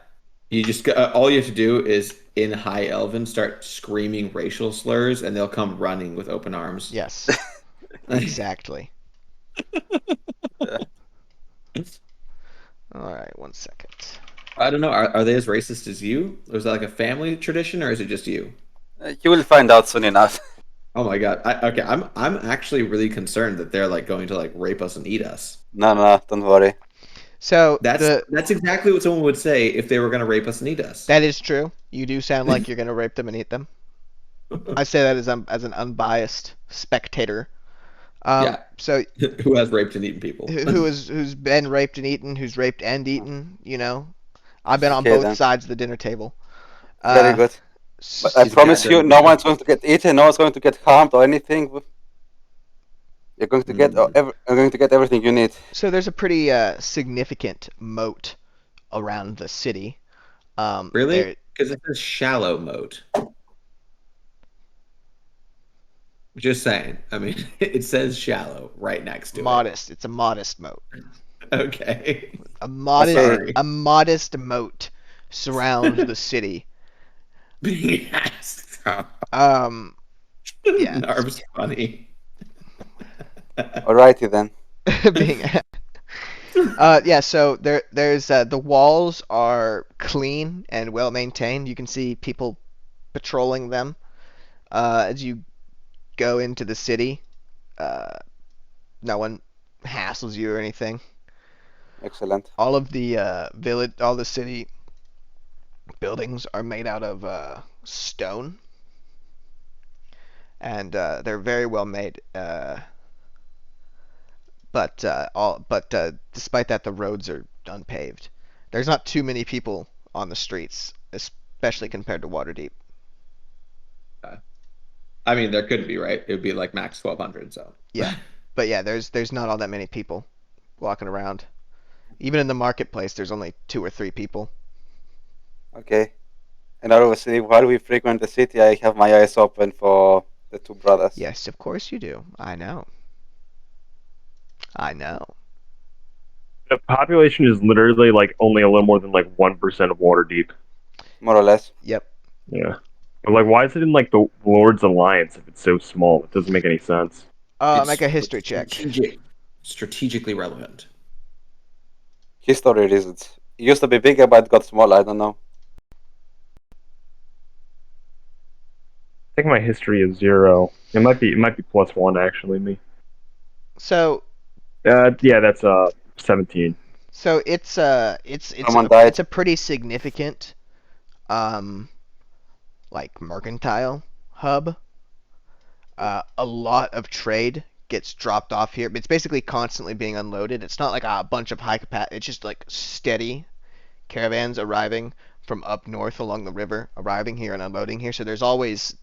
You just all you have to do is in High Elven start screaming racial slurs, and they'll come running with open arms. Yes, exactly. Yeah. All right, 1 second. I don't know. Are they as racist as you? Or is that like a family tradition, or is it just you? You will find out soon enough. Oh my god. Okay, I'm actually really concerned that they're like going to like rape us and eat us. No, don't worry. So That's exactly what someone would say if they were going to rape us and eat us. that is true. You do sound like you're gonna rape them and eat them. I say that as an unbiased spectator. Yeah. So Who has raped and eaten people? who's been raped and eaten? Who's raped and eaten? You know, I've been on Okay, both then. sides of the dinner table. Very good. But I He's promise got you, them. no one's going to get eaten. No one's going to get harmed or anything. You're going to get you're going to get everything you need. So there's a pretty significant moat around the city. Really? there- Because it says shallow moat. Just saying. I mean, it says shallow right next to modest. It's a modest moat. it. Okay. A modest Sorry. a modest moat surrounds the city. Yes. Yeah. Narv's funny. Alrighty then. being yeah, so there's the walls are clean and well maintained. You can see people patrolling them as you go into the city. No one hassles you or anything. Excellent. All of the all the city buildings are made out of stone, and they're very well made. But despite that, the roads are unpaved. There's not too many people on the streets, especially compared to Waterdeep. I mean, there could be, right? It would be like max 1,200. So Yeah, but yeah, there's not all that many people walking around. Even in the marketplace, there's only 2 or 3 people. Okay. And obviously, while we frequent the city, I have my eyes open for the two brothers. Yes, of course you do. I know. I know. The population is literally like only a little more than like 1% of Waterdeep. More or less. Yep. Yeah. But like, why is it in like the Lord's Alliance if it's so small? It doesn't make any sense. Make a history check. Strategically relevant. History reasons. It used to be bigger, but it got smaller. I don't know. I think my history is 0. It might be +1 actually. Me. So Yeah, that's 17. So it's Someone died. it's a pretty significant like mercantile hub. A lot of trade gets dropped off here. It's basically constantly being unloaded. It's not like a bunch of high capacity. It's just like steady caravans arriving from up north along the river, arriving here and unloading here. So there's always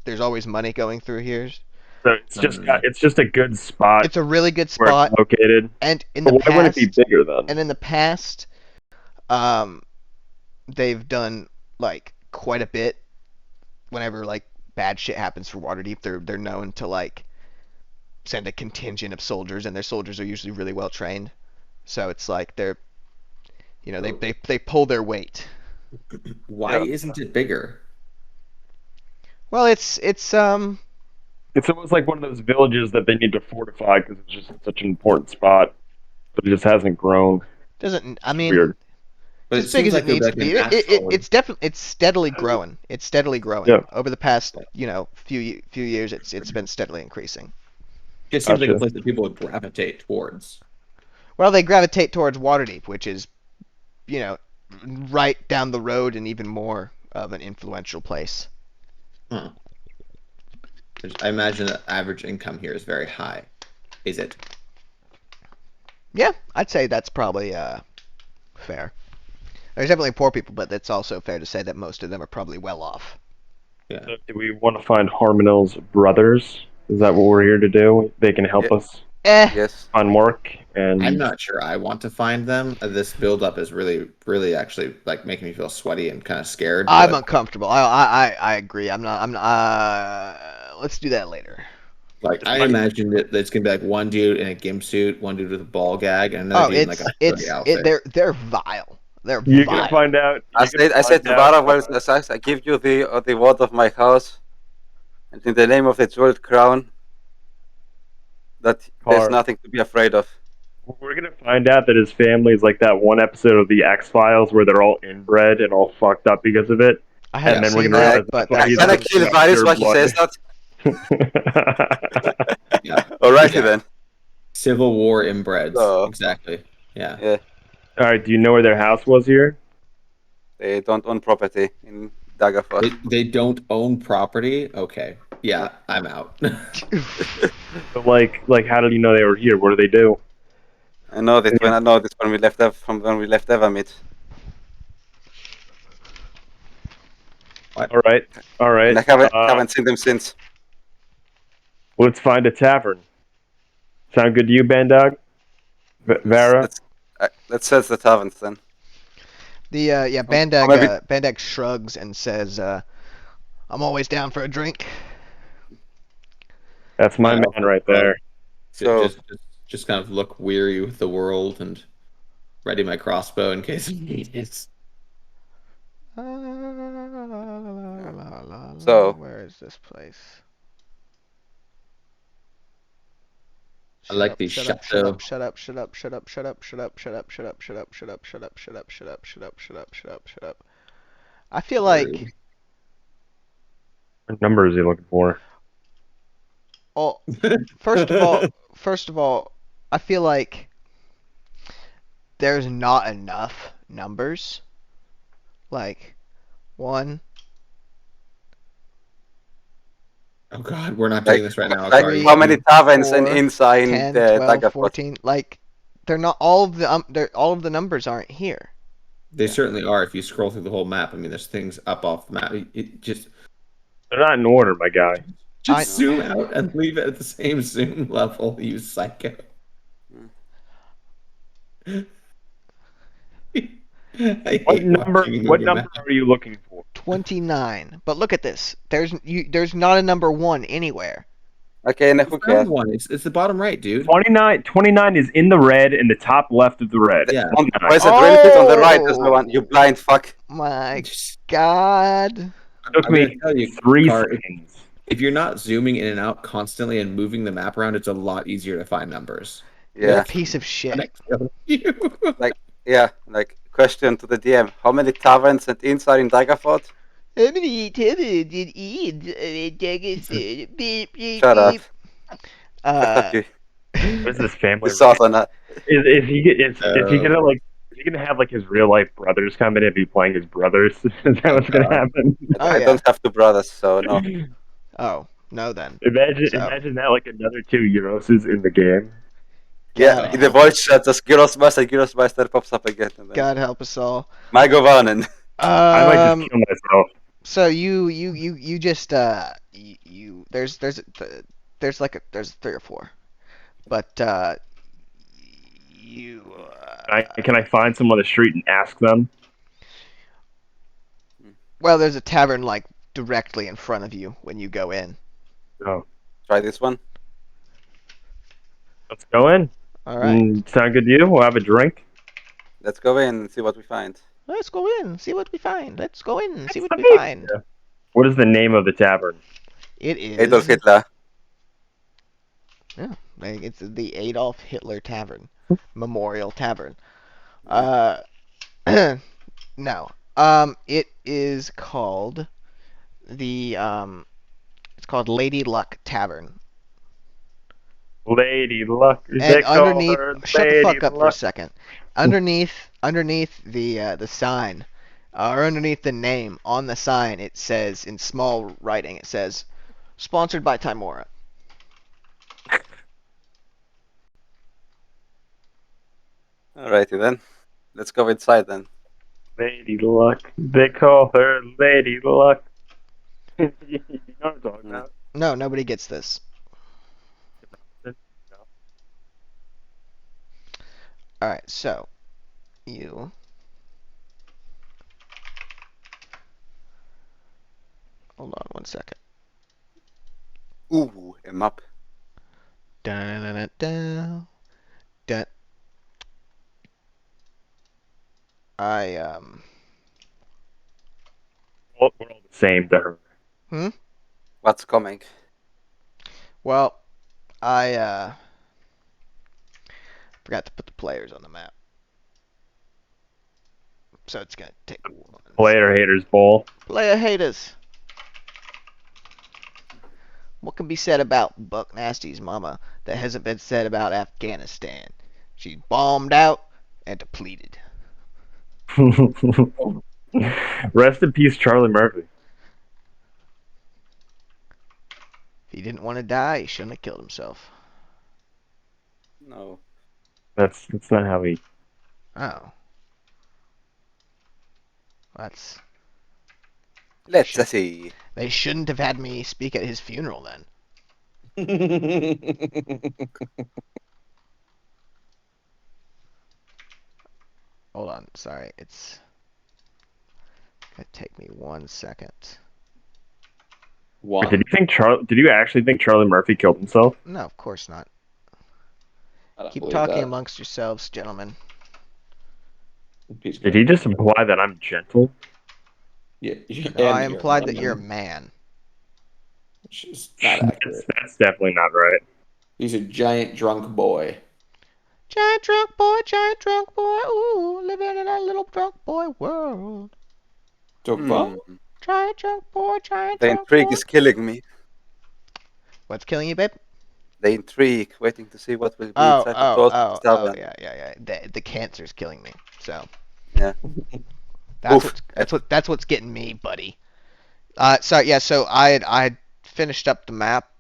money going through here. So it's just a good spot It's a really good where spot. it's located. And in But the why wouldn't it past, be bigger then? and in the past, they've done like quite a bit. Whenever like bad shit happens for Waterdeep, they're known to like send a contingent of soldiers, and their soldiers are usually really well trained. So it's like they're, they pull their weight. Why Yeah. isn't it bigger? Well, it's It's almost like one of those villages that they need to fortify because it's just such an important spot, but it just hasn't grown. doesn't. I mean, Weird. But as big as it needs to be. It's steadily growing. It's steadily growing. Yeah. Over the past few years. It's been steadily increasing. It seems like a Gotcha. place that people would gravitate towards. Well, they gravitate towards Waterdeep, which is, right down the road and even more of an influential place. Huh. I imagine the average income here is very high. Is it? Yeah, I'd say that's probably fair. There's definitely poor people, but it's also fair to say that most of them are probably well off. Yeah. So do we want to find Harmonel's brothers? Is that what we're here to do? They can help Yeah. us Yes. find work, and I'm not sure I want to find them. This build up is really, really actually like making me feel sweaty and kind of scared. I'm but, uncomfortable. I agree. I'm not. Let's do that later. like I imagine that it's gonna be like one dude in a gimp suit, one dude with a ball gag, and another dude in like a furry outfit. they're vile. They're you're vile. gonna find out. I said to Vara, well, I give you the word of my house, and in the name of the jeweled crown, that there's Har. nothing to be afraid of. We're we're gonna find out that his family is like that one episode of the X Files where they're all inbred and all fucked up because of it. I haven't And then we're seen gonna that, realize but that's why that he's Can I sounds. kill Varys while he says that? Alrighty Yeah. then. Civil War inbreds. So- Exactly. Yeah. Yeah, All right, do you know where their house was here? they don't own property in Daggerford. They don't own property. Okay. Yeah, I'm out. But like, how did you know they were here? What do they do? I know this when we left from when we left Evermeet. All right, And I haven't seen them since. let's find a tavern. Sound good to you, Bandog? Vara? Let's search the taverns then. Bandag maybe- Bandag shrugs and says, "I'm always down for a drink." That's my man right there. So- just kind of look weary with the world and ready my crossbow in case I need it. So- where is this place? I like these Shut up, chateau. shut up, shut up, shut up, shut up, shut up, shut up, shut up, shut up, shut up, shut up, shut up, shut up, shut up, shut up, shut up, shut up, shut up. I feel like What number is he looking for? oh, first of all, I feel like there's not enough numbers. Like 1, Oh god, we're not Like- doing this right now. Like Sorry. how many taverns and 4, inns are in 10, the 12, Daggerford? 14. Like they're not all of the numbers aren't here. They certainly are. If you scroll through the whole map, I mean, there's things up off the map. It just They're not in order, my guy. I- zoom out and leave it at the same zoom level. You psycho. I What hate number? watching What the number map. are you looking for? 29. But look at this. There's not a number 1 anywhere. Okay, and who Found cares? one. It's the bottom right, dude. 29 is in the red in the top left of the red. Yeah. Where's the drill bit on the right? There's no Oh. one. You blind fuck. My Just- God. Took I'm gonna me tell you, 3 Car, seconds. if you're not zooming in and out constantly and moving the map around, it's a lot easier to find numbers. You're Yeah, a piece of shit. yeah. Like question to the DM: how many taverns and inns are in Daggerford? How many taverns in Eid? Shut up. Uh, Fuck you. What is this family? You saw that. Is he gonna like? Is he gonna have like his real life brothers come in and be playing his brothers? Is that what's gonna happen? Oh, I yeah. don't have two brothers, so no. oh, no then. Imagine So- that like another 2 Euroses in the game. Yeah, God in the help- voice chat, just Gyros Master pops up again. And then, God help us all. my Govanen. I might just kill myself. So you just there's 3 or 4, but you Can I find someone on the street and ask them? well there's a tavern like directly in front of you when you go in. Oh, Try this one. let's go in. All right, Sound good to you? We'll have a drink. Let's go in and see what we find. let's go in, see what we find. Let's go in, see what we Nice. find. What is the name of the tavern? It is Adolf Hitler. Yeah, like it's the Adolf Hitler Tavern, Memorial Tavern. No. It is called it's called Lady Luck Tavern. Lady Luck. And They call underneath, her shut the fuck Lady up for a Luck. second. Underneath the sign, or underneath the name on the sign, it says in small writing, it says, "Sponsored by Timora." Alrighty then. Let's go inside then. Lady Luck. They call her Lady Luck. You know what I'm talking about. No, nobody gets this. All right, so you. Hold on one second. Ooh, a map. Dun. We're all the same to her. What's coming? Well, I Forgot to put the players on the map. So it's gonna take one. Player haters bowl. Player haters. What can be said about Buck Nasty's mama that hasn't been said about Afghanistan? She's bombed out and depleted. Rest in peace, Charlie Murphy. If he didn't want to die, he shouldn't have killed himself. No. That's not how he. Oh. That's. Let's see. They shouldn't have had me speak at his funeral then. Hold on, sorry, it's gonna take me 1 second. Did you think Did you actually think Charlie Murphy killed himself? No, of course not. I don't Keep believe talking that. amongst yourselves, gentlemen. Did he just imply that I'm gentle? Yeah, No, I implied that you're a man. Which is not accurate. That's definitely not right. He's a giant drunk boy. Giant drunk boy, ooh, living in a little drunk boy world. What? Giant drunk boy, The drunk intrigue boy. is killing me. What's killing you, babe? The intrigue, waiting to see what will be inside the doors of the tavern. Yeah. The cancer's killing me. So Yeah. that's what's getting me, buddy. So I had finished up the map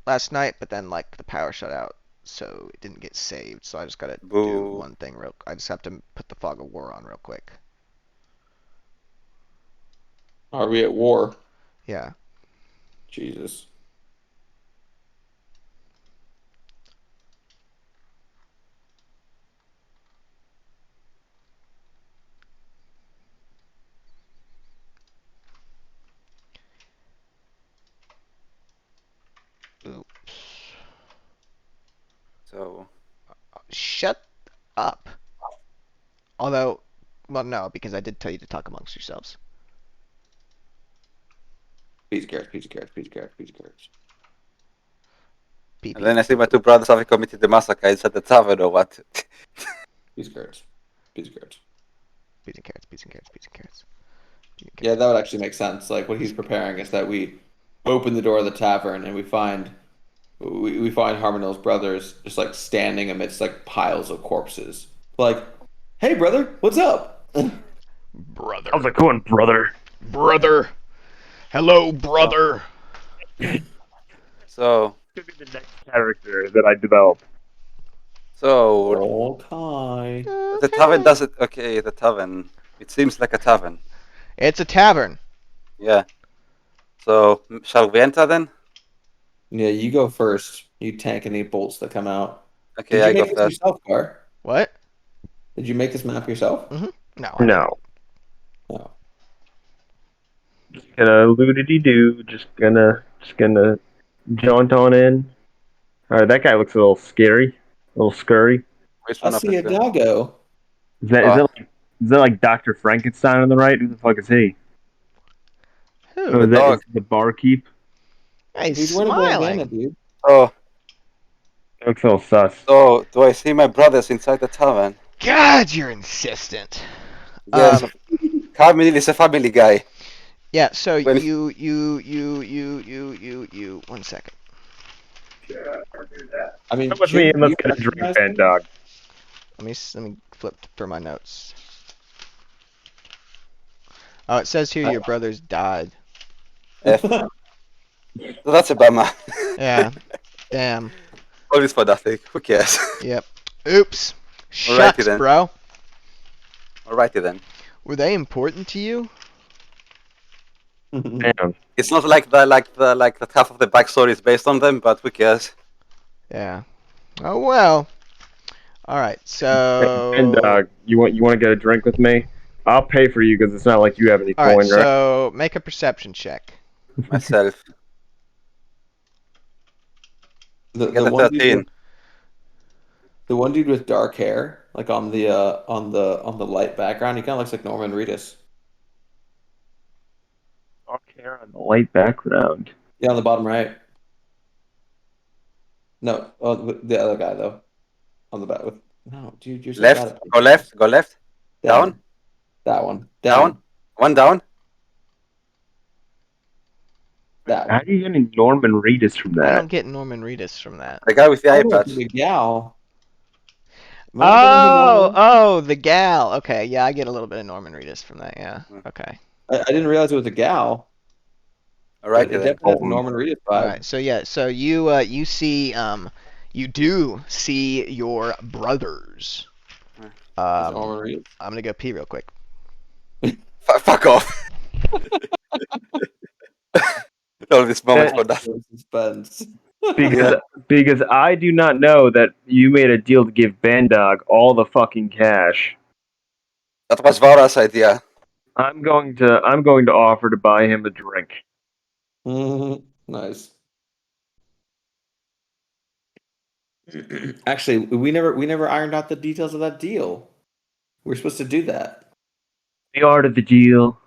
last night, but then like the power shut out, so it didn't get saved. So I just gotta do Boo. one thing real. I just have to put the fog of war on real quick. Are we at war? Yeah. Jesus. Oops. So, Shut up. Although, well, no, because I did tell you to talk amongst yourselves. Piece of carrots, piece of carrots, piece of carrots, piece of carrots. PP. and then I see my two brothers have committed the massacre inside the tavern or what? Piece of carrots. Piece of carrots. Peas and carrots, peas and carrots, peas and carrots. Peas and Yeah, carrots. that would actually make sense. Like what he's preparing is that we open the door of the tavern and we find Harmonel's brothers just like standing amidst like piles of corpses. Like, hey brother, what's up? Brother. How's it going, brother? Brother. Hello, brother. So, Could be the next character that I develop. Okay. the tavern does it. Okay, the tavern. It seems like a tavern. It's a tavern. Yeah. So, shall we enter then? Yeah, you go first. You tank any bolts that come out. Okay, Did I you go make this first. yourself, Gar? What? Did you make this map yourself? No. No. No. Just gonna loot-a-dee-doo. Just gonna jaunt on in. Alright, that guy looks a little scary. A little scurry. Which I one of see a the two? doggo. Is that like Dr. Frankenstein on the right? Who the fuck is he? Who? Oh, The dog. is the barkeep? Hey, he's He's wearing a bandana, smiling. dude. Oh, Looks a little sus. so do I see my brothers inside the tavern? God, you're insistent. Yes. Carmine is a family guy. Yeah, so When- you, 1 second. I mean, Come with me and let's you get a drink, recognize Band him? Dog. Let me flip through my notes. Oh, it says here your brothers died. F. So that's a bummer. Yeah. Damn. All this for nothing. Who cares? Yep. Oops. Alrighty Shucks, then. bro. Alrighty then. Were they important to you? Damn. It's not like the half of the backstory is based on them, but who cares? Yeah. Oh well. All right. So. Band Dog, you want to get a drink with me? I'll pay for you because it's not like you have any All right. coin, right? So make a perception check. Myself. The, Get the a one dude 13. with, the one dude with dark hair, like on the light background, he kind of looks like Norman Reedus. Dark hair on the light background. Yeah, on the bottom right. No, the other guy though, on the back with No, dude, you're so Left. bad at Go left. Go left. Down. That one. Down. One down. That How one. do you get any Norman Reedus from I that? don't get Norman Reedus from that. The guy with the eye Oh, patch. the gal. Am I not getting the normal one? The gal. Okay, yeah, I get a little bit of Norman Reedus from that. Yeah. Okay. I didn't realize it was a gal. Alright It then. definitely has a Norman Reedus All vibe. right. So yeah. So you see you do see your brothers. Norman Reedus. I'm gonna go pee real quick. Fuck off. All this moment for that. Suspense. Because I do not know that you made a deal to give Bandog all the fucking cash. That was Vara's idea. I'm going to offer to buy him a drink. Nice. Actually, we never ironed out the details of that deal. We're supposed to do that. The art of the deal.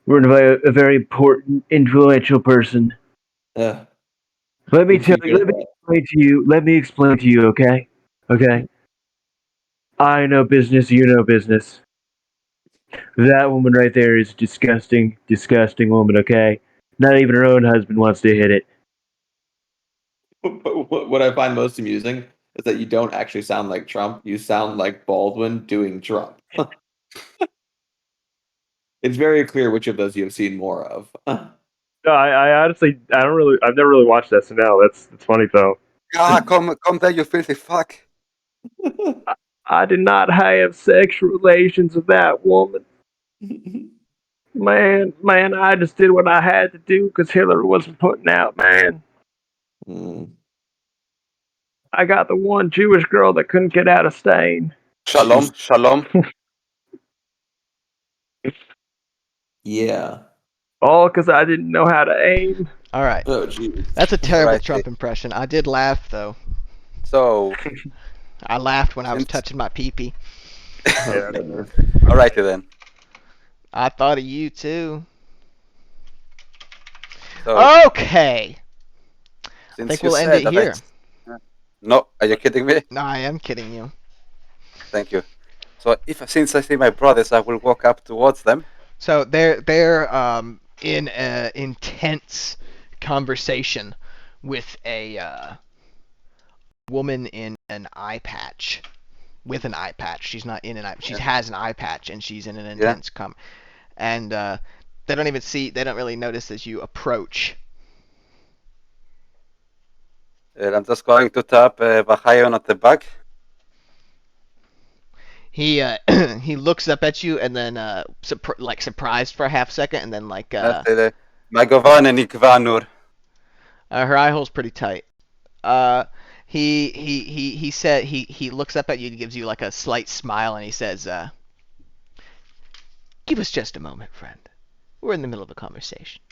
We're a very important, influential person. Uh, Let me we tell keep you. it Let me explain to you. Okay. Okay. I know business. You know business. That woman right there is a disgusting, disgusting woman. Okay. Not even her own husband wants to hit it. What I find most amusing is that you don't actually sound like Trump. You sound like Baldwin doing Trump. It's very clear which of those you have seen more of. No, I honestly, I've never really watched SNL. That's funny though. Ah, come there, you filthy fuck. I did not have sexual relations with that woman. Man, I just did what I had to do because Hillary wasn't putting out, man. I got the one Jewish girl that couldn't get out of stain. Shalom, shalom. Yeah. All because I didn't know how to aim. All right. Oh, geez. That's a terrible Right, Trump impression. I did laugh though. So, I laughed when I was Since- touching my pee-pee. Oh, goodness. alrighty then. I thought of you too. So, Okay. since think you we'll end said it that here. No, are you kidding me? No, I am kidding you. Thank you. So, since I see my brothers, I will walk up towards them. So they're in an intense conversation with a woman in an eye patch. With an eye patch. She's not in an eye. She has an eye patch, and she's in an intense and they don't really notice as you approach. And I'm just going to tap Vahayon at the back. He he looks up at you and then surprised for a half second, and then Magovanen Ikvanur. her eye hole's pretty tight. He said he looks up at you and gives you like a slight smile, and he says, "Give us just a moment, friend. We're in the middle of a conversation."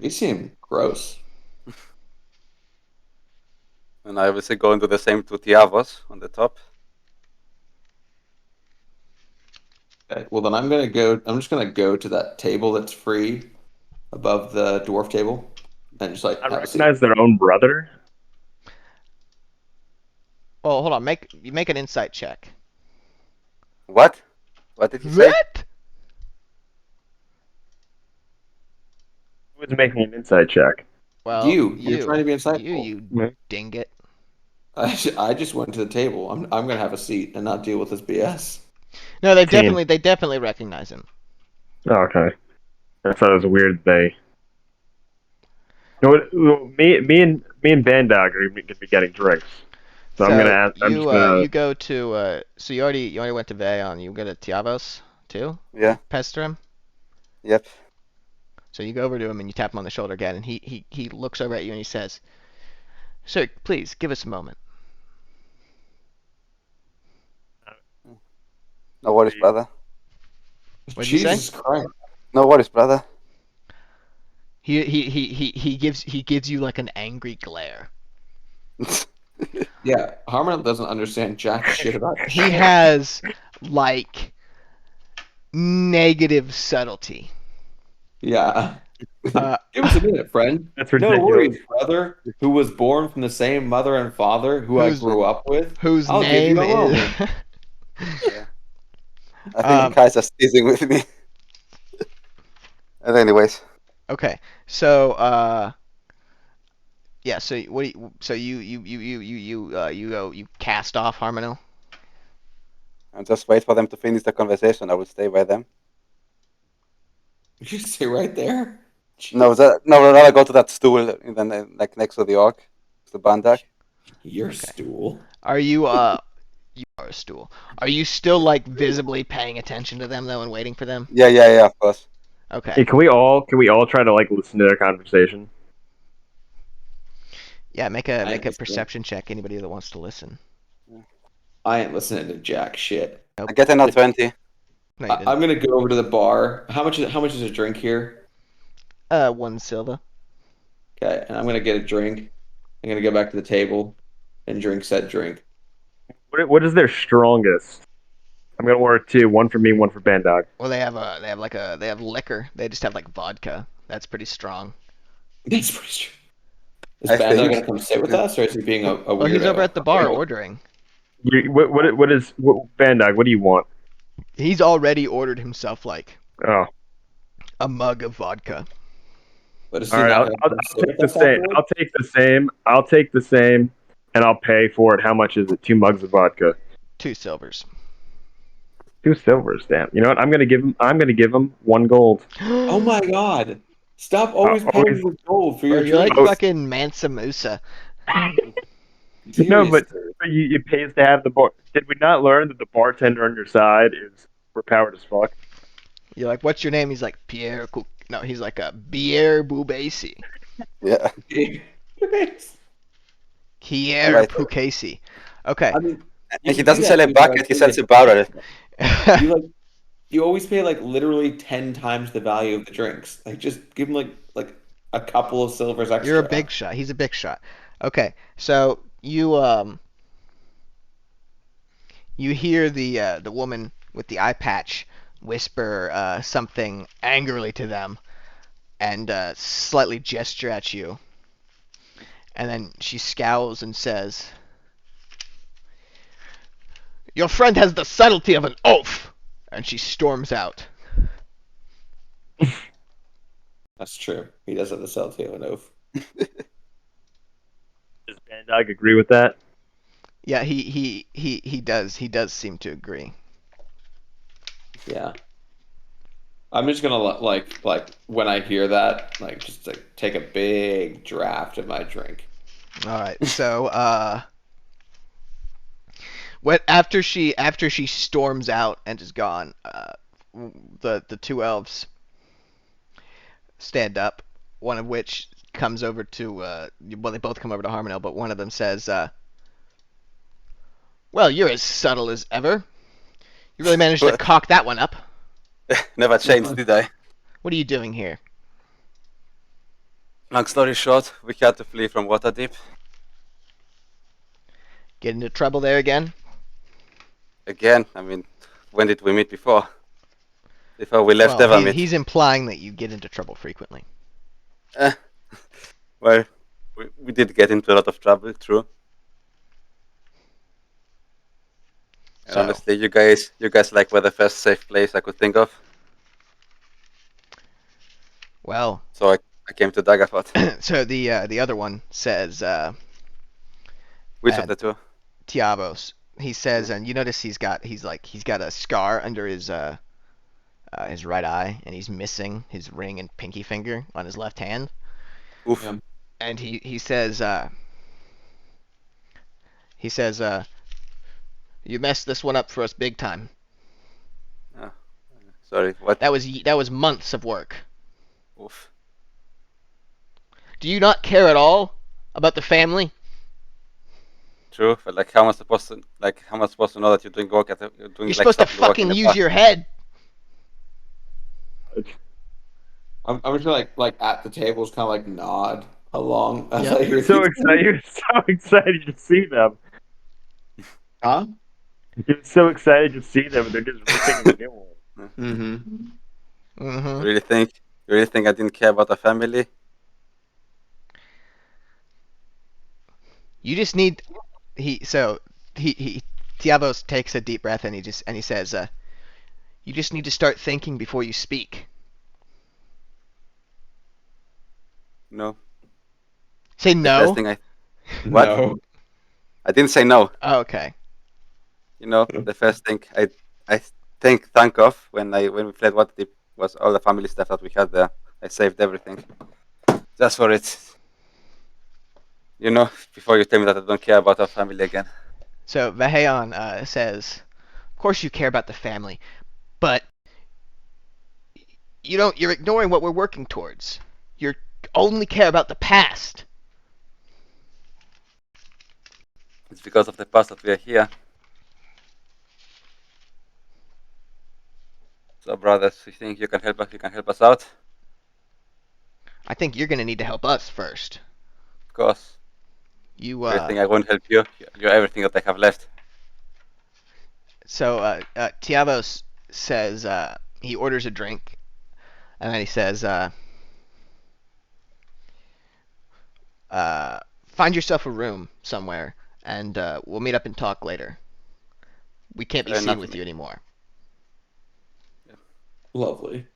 You seem gross. And I obviously go into the same two Tiavos on the top. Okay, well then I'm just gonna go to that table that's free above the dwarf table. And just I have a seat. recognize their own brother. Oh, hold on. Make an insight check. What? What did he say? What? Who was making an inside check? Well, You're trying to be insightful. You ding it. I just went to the table. I'm gonna have a seat and not deal with this BS. No, they Team. definitely recognize him. Oh, okay. I thought it was weird they. Me and Bandog are going to be getting drinks, so I'm going to ask. I'm just gonna... You go to so you already went to Veon. You go to Tiavos too. Yeah. Pester him. Yep. So you go over to him and you tap him on the shoulder again, and he looks over at you and he says, "Sir, please give us a moment." No worries, brother. What'd you say? Jesus Christ. No worries, brother. He gives you like an angry glare. Yeah, Harmon doesn't understand jack shit about this. He has like negative subtlety. Yeah. Give us a minute, friend. That's No ridiculous. worries, brother. Who was born from the same mother and father who I Who's- grew up with. whose I'll give name you a is. moment. Yeah. I think the guy's just teasing with me. And anyways, Okay, so yeah. So what? You cast off Harmonil. I'll just wait for them to finish the conversation. I will stay by them. You stay right there. No, I'd rather go to that stool and then like next to the orc, the Bandak. Your stool. Are you You are a stool. Are you still like visibly paying attention to them though and waiting for them? Yeah, of course. Okay. Hey, can we all try to like listen to their conversation? Yeah, make I a understand. perception check. Anybody that wants to listen. I ain't listening to jack shit. I get another 20. No, you didn't. I'm gonna go over to the bar. How much is a drink here? 1 silver. Okay, and I'm gonna get a drink. I'm gonna go back to the table and drink said drink. What is their strongest? I'm gonna order 2, one for me, one for Bandog. Well, they have liquor. They just have like vodka. That's pretty strong. That's pretty true. Is I Bandog think- gonna come sit with us, or is he being a weirdo? Well, he's over at the bar Oh, ordering. What Bandog? What do you want? He's already ordered himself like Oh, a mug of vodka. But is he all right. not I'll gonna come sit take with the us same. afterward? I'll take the same, and I'll pay for it. How much is it? 2 mugs of vodka. 2 silvers. 2 silvers. Damn. You know what? I'm gonna give him 1 gold. Oh my god! Stop always paying always- with gold for Bro, your you're like drinks. fucking Mansa Musa. No, but Seriously. it pays to have the bar. Did we not learn that the bartender on your side is overpowered as fuck? You're like, what's your name? He's like Pierre Cook. No, he's like a Pierre Bubasi. Yeah. Pierre Right. Pukasi. Okay. I mean, And he doesn't sell a bucket, he sells a barrel. You always pay like literally 10 times the value of the drinks. Like just give him like a couple of silvers extra. You're a big shot. He's a big shot. Okay, so you hear the woman with the eye patch whisper something angrily to them, and slightly gesture at you, and then she scowls and says, "Your friend has the subtlety of an oaf," and she storms out. That's true. He does have the cell tail and oath. Does Bandog agree with that? Yeah, he does seem to agree. Yeah. I'm just gonna like when I hear that, like just like take a big draft of my drink. All right, so after she storms out and is gone, the 2 elves stand up. One of which comes over to well, they both come over to Harmonil, but one of them says, "Well, you're as subtle as ever. You really managed to cock that one up. Never changed, did I? What are you doing here?" Long story short, we had to flee from Waterdeep. Get into trouble there again? Again, I mean, when did we meet before? Before we left Well, Evermeet. he's implying that you get into trouble frequently. Well, we did get into a lot of trouble, true. And So- honestly, you guys like were the first safe place I could think of. Well, So I came to Daggerford. so the other one says, Which And- of the two? Tiabos. He says, and you notice he's got a scar under his right eye, and he's missing his ring and pinky finger on his left hand. Oof. Yeah. And he says, "You messed this one up for us big time. Sorry, what? That was months of work. Oof. Do you not care at all about the family?" True, but like, how am I supposed to know that you're doing work at you're doing? You're like, supposed to stuff in the work in fucking the use park? your head. I'm just like at the tables, kind of like nod along. As Yeah. I hear You're so these- excited! You're so excited to see them. Huh? You're so excited to see them. They're just ripping a new one. Mm-hmm. Mm-hmm. You really think You really think I didn't care about the family? You just need he Tiavos takes a deep breath and he says, you just need to start thinking before you speak. No. Say The no. first thing What? No. I didn't say no. Oh, okay. You know, the first thing I thank of when we fled what deep was all the family stuff that we had there. I saved everything. Just for it. You know, before you tell me that I don't care about our family again. So Vaheon says, of course you care about the family, but you're ignoring what we're working towards. You only care about the past. It's because of the past that we are here. So, brothers, you think you can help us? You can help us out? I think you're gonna need to help us first. Of course. You You think I won't help you? You're everything that I have left. So Tiavos says he orders a drink, and then he says, find yourself a room somewhere, and we'll meet up and talk later. We can't be Fair seen enough, with mate. you anymore. Lovely.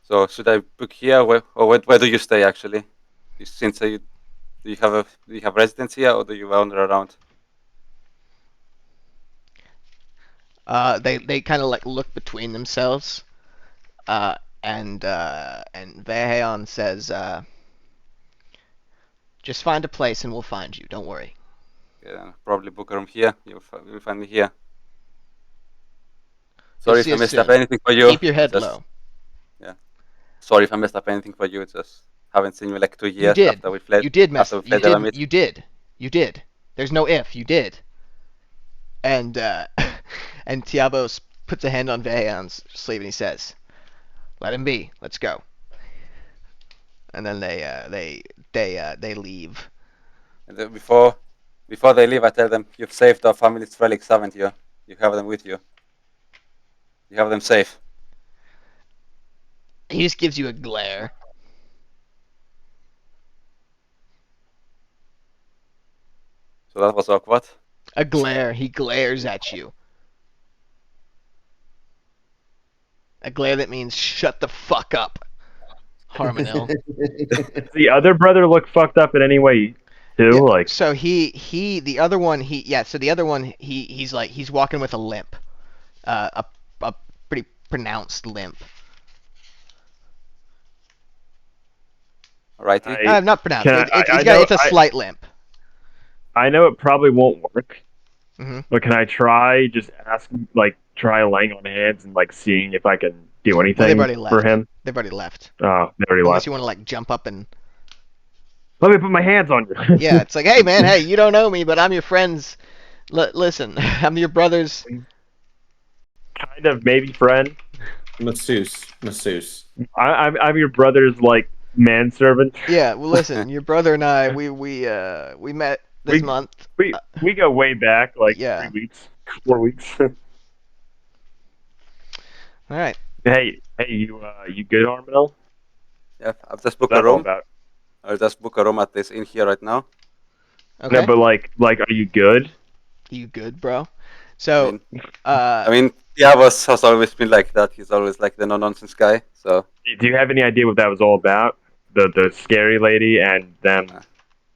So should I book here? Where do you stay actually? Since do you have residence here or do you wander around? They kind of like look between themselves, and Vaheon says, just find a place and we'll find you. Don't worry. Yeah, probably book a room here. You'll find me here. Sorry if see I us messed up soon. anything for you. Keep your head Just- low. Sorry if I messed up anything for you. Just haven't seen you like 2 You years did. after we fled. You did mess. After we You fled Elamit. did. You did. You did. There's no if. You did. And and Tiabos puts a hand on Vaheon's sleeve and he says, "Let him be. Let's go." And then they leave. And then before they leave, I tell them, you've saved our family's relics, haven't you? You have them with you. You have them safe. He just gives you a glare. So that was awkward. A glare. He glares at you. A glare that means shut the fuck up, Harmonil. Does the other brother look fucked up in any way too? Yeah, Like, so the other one so the other one he's walking with a limp, a pretty pronounced limp. Alrighty. Not pronounced. Can It's a slight limp. I know it probably won't work, Mhm. but can I try just try laying on hands and like seeing if I can do anything already for left. him? They've already left. Oh, they already Unless left. you want to like jump up and Let me put my hands on you. yeah, it's like, hey man, hey, you don't know me, but I'm your friend's. Listen, I'm your brother's. Kind of, maybe friend. Masseuse. I'm your brother's like manservant. Yeah, well, listen, your brother and I, we met this month. We go way back, like Yeah. 3 weeks, 4 weeks. All right. Hey, you good, Arminel? Yeah, I've just booked What's a that all room. about? I'll just book a room at this inn here right now. Okay. No, but like, are you good? You good, bro? So, I mean, Tiavos has always been like that. He's always like the no-nonsense guy. So Do you have any idea what that was all about? The scary lady and them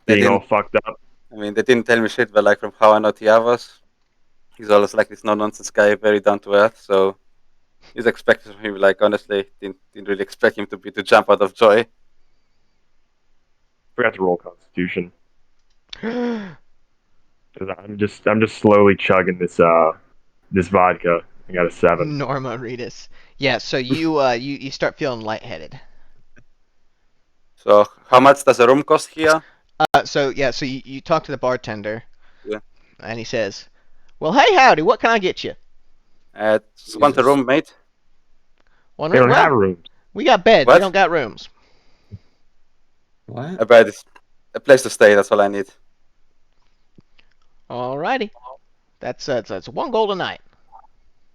they being all didn't. fucked up. I mean, they didn't tell me shit, but like from how I know Tiavos, he's always like this no-nonsense guy, very down to earth. So he's expected from him. Like honestly, didn't really expect him to jump out of joy. Forgot to roll Constitution because I'm just slowly chugging this vodka. I got a 7. Norma Reedus. Yeah. So you start feeling lightheaded. So how much does a room cost here? So you talk to the bartender. Yeah. And he says, "Well, hey, howdy. What can I get you?" Just want a room, mate. One They room. don't have Well, rooms. we got beds. What? We don't got rooms. What? A bed, a place to stay. That's all I need. Alrighty. That's 1 gold a night.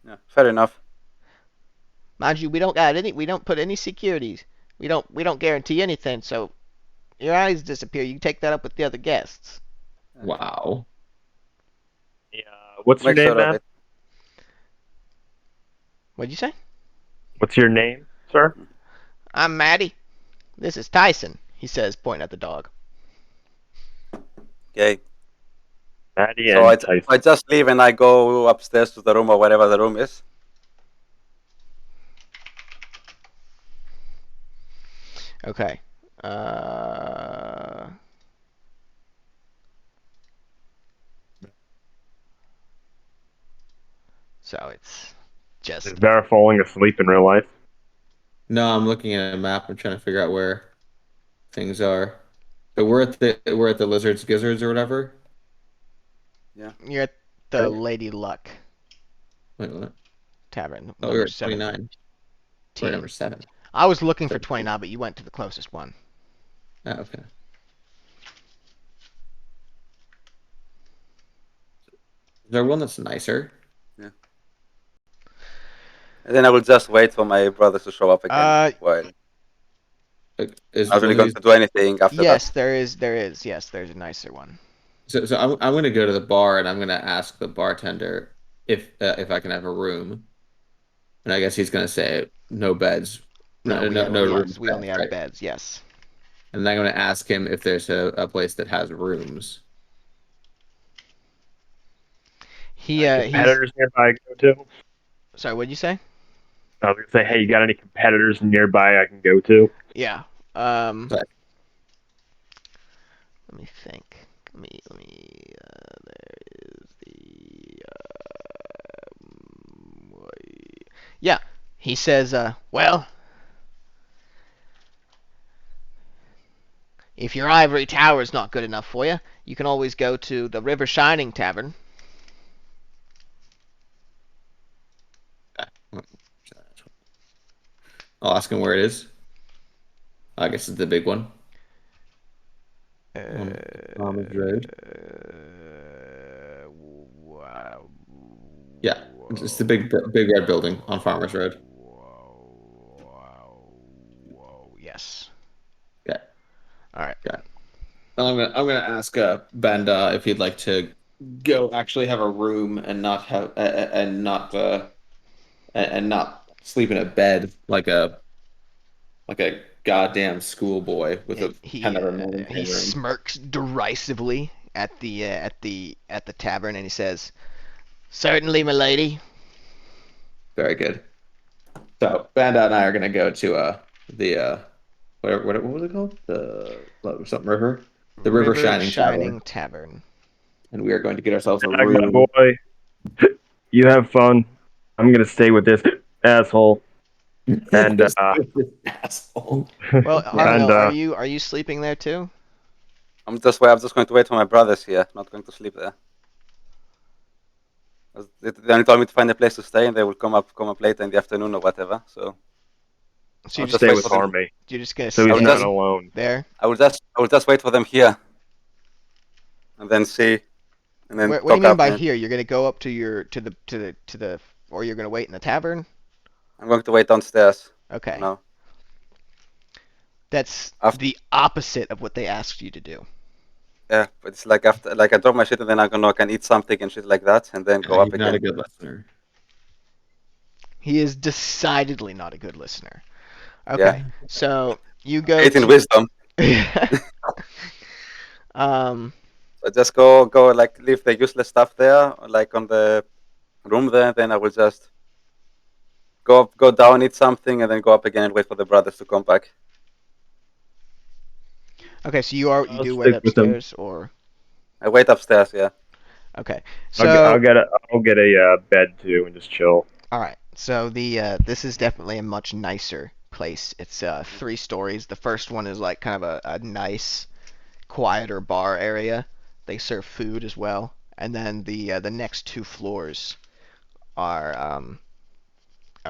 Yeah, fair enough. Mind you, we don't put any securities. We don't guarantee anything. So your eyes disappear. You take that up with the other guests. Wow. Yeah. What's your Make name, sure of man? it. What'd you say? What's your name, sir? I'm Maddie. This is Tyson. He says, pointing at the dog. Okay. Maddie So and Tyson. I just leave and I go upstairs to the room or wherever the room is. Okay. So it's just Is Vera falling asleep in real life? No, I'm looking at a map. I'm trying to figure out where things are. So we're at the Lizards Gizzards or whatever. you're at the Right. Lady Luck Wait, what? Tavern. Oh, we number were at 29. We're at number 7. I was looking for 17. 29, but you went to the closest one. Oh, okay. Is there one that's nicer? And then I will just wait for my brothers to show up again. While Like, is I'm not really one going of to these... do anything after Yes, that. there is. Yes, there's a nicer one. So I'm gonna go to the bar and I'm gonna ask the bartender if I can have a room, and I guess he's gonna say no beds, no rooms. We only have right? beds. Yes. And I'm gonna ask him if there's a place that has rooms. He's Competitors nearby I go to? sorry. What'd you say? I was gonna say, hey, you got any competitors nearby I can go to? Yeah. Sorry. Let me think. Let me. There is the. Yeah. He says, well, if your ivory tower is not good enough for you, you can always go to the River Shining Tavern. I'll ask him where it is. I guess it's the big one. Farmers Road. Wow. Yeah, it's the big red building on Farmers Road. Yes. Yeah. All right. Yeah. I'm gonna ask Banda if he'd like to go actually have a room and not have and not sleep in a bed like a goddamn schoolboy with a He smirks derisively at the tavern and he says, "Certainly, my lady." Very good. So Banda and I are gonna go to the what was it called? Something River. The River Shining Tavern. And we are going to get ourselves a My room. boy, you have fun. I'm gonna stay with this asshole. And asshole. Well, And, Arlo, are you sleeping there too? I'm just going to wait for my brothers here. Not going to sleep there. They only told me to find a place to stay, and they will come up later in the afternoon or whatever. So So I'll you just stay wait with for them. Army, You're just gonna so stay he's not alone. there. I will just wait for them here, and then see, and then What do you talk mean up. by And here? You're gonna go up to the, or you're gonna wait in the tavern? I'm going to wait downstairs. Okay. No. That's the opposite of what they asked you to do. Yeah, but it's like after, like I drop my shit and then I can eat something and shit like that, and then go up He's again. not a good listener. He is decidedly not a good listener. Okay, so you go. 18 wisdom. So just go like leave the useless stuff there, like on the room there. Then I will just go down, eat something, and then go up again and wait for the brothers to come back. Okay, so you do stick wait with them. upstairs, or I wait upstairs. Yeah. okay. So I'll get a bed too and just chill. all right. So this is definitely a much nicer place. It's 3 stories. The first one is like kind of a nice, quieter bar area. They serve food as well, and then the next 2 floors are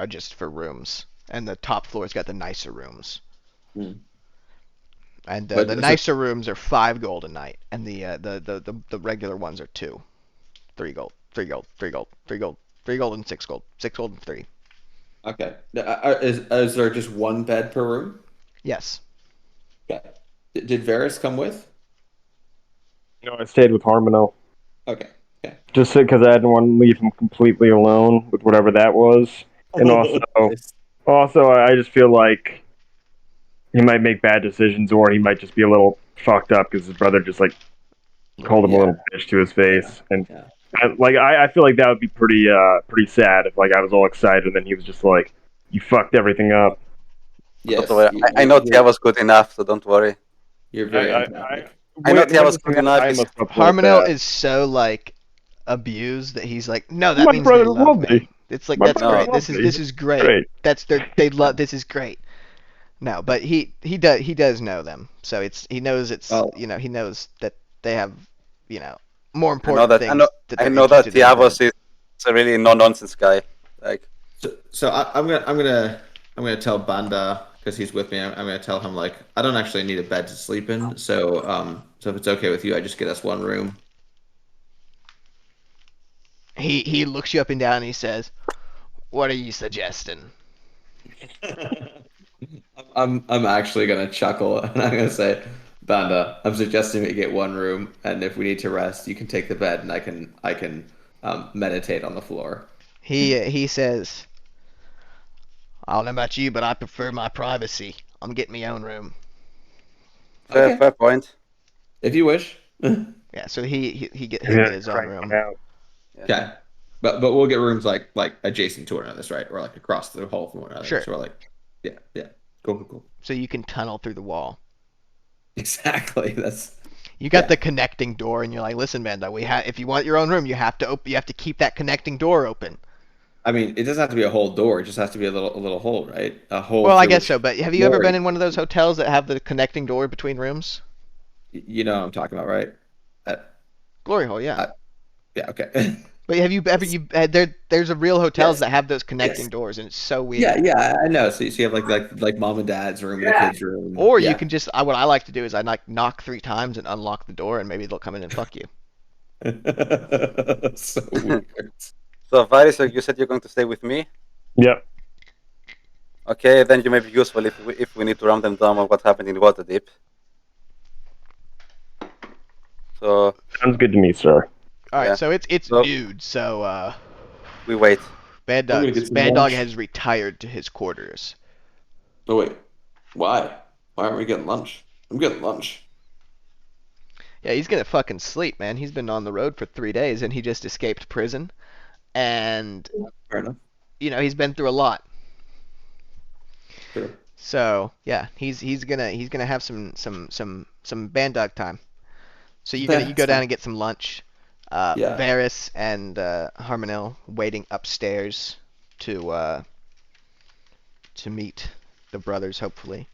just for rooms, and the top floor's got the nicer rooms. And the nicer rooms are 5 gold a night, and the regular ones are 2. 3 gold, 3 gold, 3 gold, 3 gold, 3 gold, and 6 gold, 6 gold and 3. Okay. Is there just one bed per room? Yes. Okay. Did Varys come with? I stayed with Harmonel Okay. Okay. just because I didn't want to leave him completely alone with whatever that was, and also I just feel like he might make bad decisions, or he might just be a little fucked up because his brother just like called him a little bitch to his face, and Yeah. I feel like that would be pretty sad if like I was all excited and then he was just like, "You fucked everything up." Yes. Don't worry. I know Tia was good enough, so don't worry. You're very I empathic. I know when Tia was this good happened, enough. I He's- almost felt Harmonel bad. is so like abused that he's like, no, that My means they brothers love love me. me. It's like My that's brothers great. love This me. is great. Great. They love this is great. No, but he does know them, so he knows Oh. he knows that they have more I know important that. things that I they're know that interested in than- Tiavos is a really no-nonsense guy. Like, So I'm gonna tell Banda because he's with me. I'm gonna tell him like I don't actually need a bed to sleep in. So if it's okay with you, I just get us one room. He looks you up and down and he says, "What are you suggesting?" I'm actually gonna chuckle and I'm gonna say, Banda, I'm suggesting we get one room, and if we need to rest, you can take the bed, and I can meditate on the floor. He says, "I don't know about you, but I prefer my privacy. I'm getting my own room." Okay. fair point. If you wish. Yeah, so he'll get Yeah, his own crank room. one out. Okay, but we'll get rooms like adjacent to one another, right? Or like across the hall from one another. Sure. So we're like, yeah, cool. So you can tunnel through the wall. Exactly. That's You got Yeah. the connecting door, and you're like, "Listen, Banda, if you want your own room, you have to keep that connecting door open." I mean, it doesn't have to be a whole door. It just has to be a little hole, right? A hole. Well, I through guess which so. But have you ever more- been in one of those hotels that have the connecting door between rooms? You know what I'm talking about, right? Glory hole, yeah. Yeah. Okay. But have you ever there's a real hotels Yes. that have those connecting Yes. doors, and it's so weird. Yeah. I know. So you have like mom and dad's room, and the kids' room. Or yeah. you can just what I like to do is I like knock 3 times and unlock the door, and maybe they'll come in and fuck you. So weird. So, Varys, you said you're going to stay with me. Yep. Okay, then you may be useful if we need to run them down on what happened in Waterdeep. So Sounds good to me, sir. All right, Yeah. so it's So- nude. So we wait. Bad I'm gonna Dog get some Bad Dog lunch. has retired to his quarters. Oh wait, why? Why aren't we getting lunch? I'm getting lunch. Yeah, he's gonna fucking sleep, man. He's been on the road for 3 days, and he just escaped prison, and Fair enough. he's been through a lot. Sure. So yeah, he's gonna have some Band Dog time. So you go down and get some lunch. Yeah. Varys and Harmonel waiting upstairs to meet the brothers, hopefully.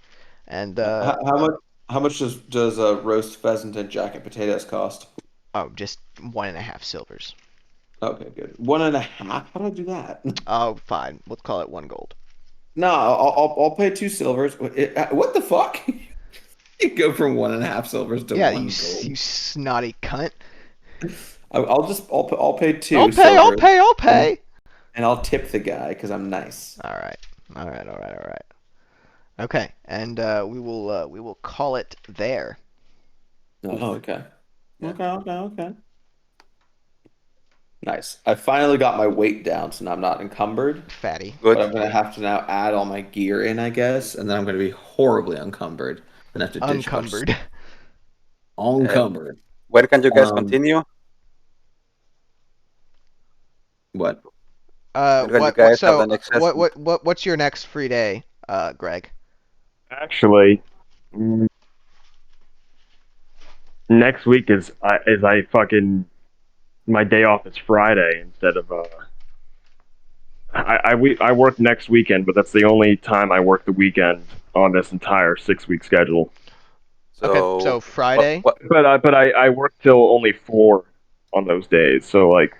And How much does a roast pheasant and jacket potatoes cost? just 1.5 silvers. Okay, good. 1.5. How do I do that? Oh, fine. We'll call it 1 gold. No, I'll pay 2 silvers. What the fuck? You go from 1.5 silvers to Yeah, 1 you gold. snotty cunt. I'll pay 2 I'll silvers, pay. and I'll tip the guy because I'm nice. All right. Okay, and we will call it there. Oh, okay. Okay. Nice. I finally got my weight down, so now I'm not encumbered. Fatty. Good. But I'm gonna have to now add all my gear in, I guess, and then I'm gonna be horribly encumbered and have to ditch my Uncumbered. stuff. Uncumbered. When can you guys Um, continue? What? When you What guys have so the next session? what's your next free day, Greg? Actually, next week is I fucking my day off is Friday instead of I work next weekend, but that's the only time I work the weekend on this entire 6-week schedule. Okay, so Friday. What, But I work till only 4 on those days. So like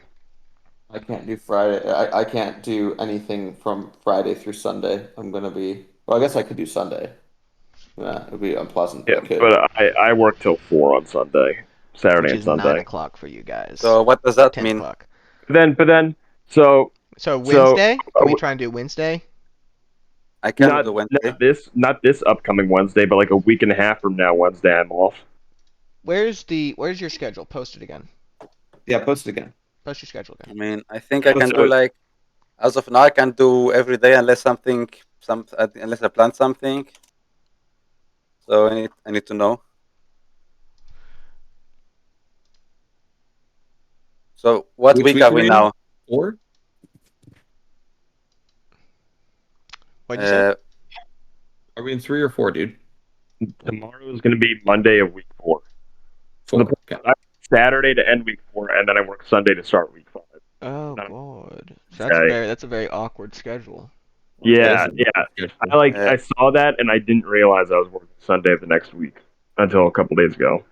I can't do Friday. I can't do anything from Friday through Sunday. I'm gonna be. Well, I guess I could do Sunday. Yeah, it'd be unpleasant. yeah, I could. but I work till 4 on Sunday, Saturday Which and is 9 Sunday. o'clock for you guys. so what does that 10 mean? o'clock. But then So Wednesday? Can we uh, try and do Wednesday? I can Not do Wednesday. not this upcoming Wednesday, but like a week and a half from now, Wednesday I'm off. Where's your schedule? Post it again. Yeah, post it again. Post your schedule I again. mean, I think I can So- do like, as of now, I can do every day unless unless I plan something. So I need to know. So what Which week week are are we we in? now? 4? What'd you say? Are we in 3 or 4, dude? Tomorrow is going to be Monday of week 4. 4. Okay. Saturday to end week 4, and then I work Sunday to start week 5. Oh No. god. So Okay. that's a very awkward schedule. Yeah, That is a yeah. good one. I saw that and I didn't realize I was working Sunday of the next week until a couple days ago.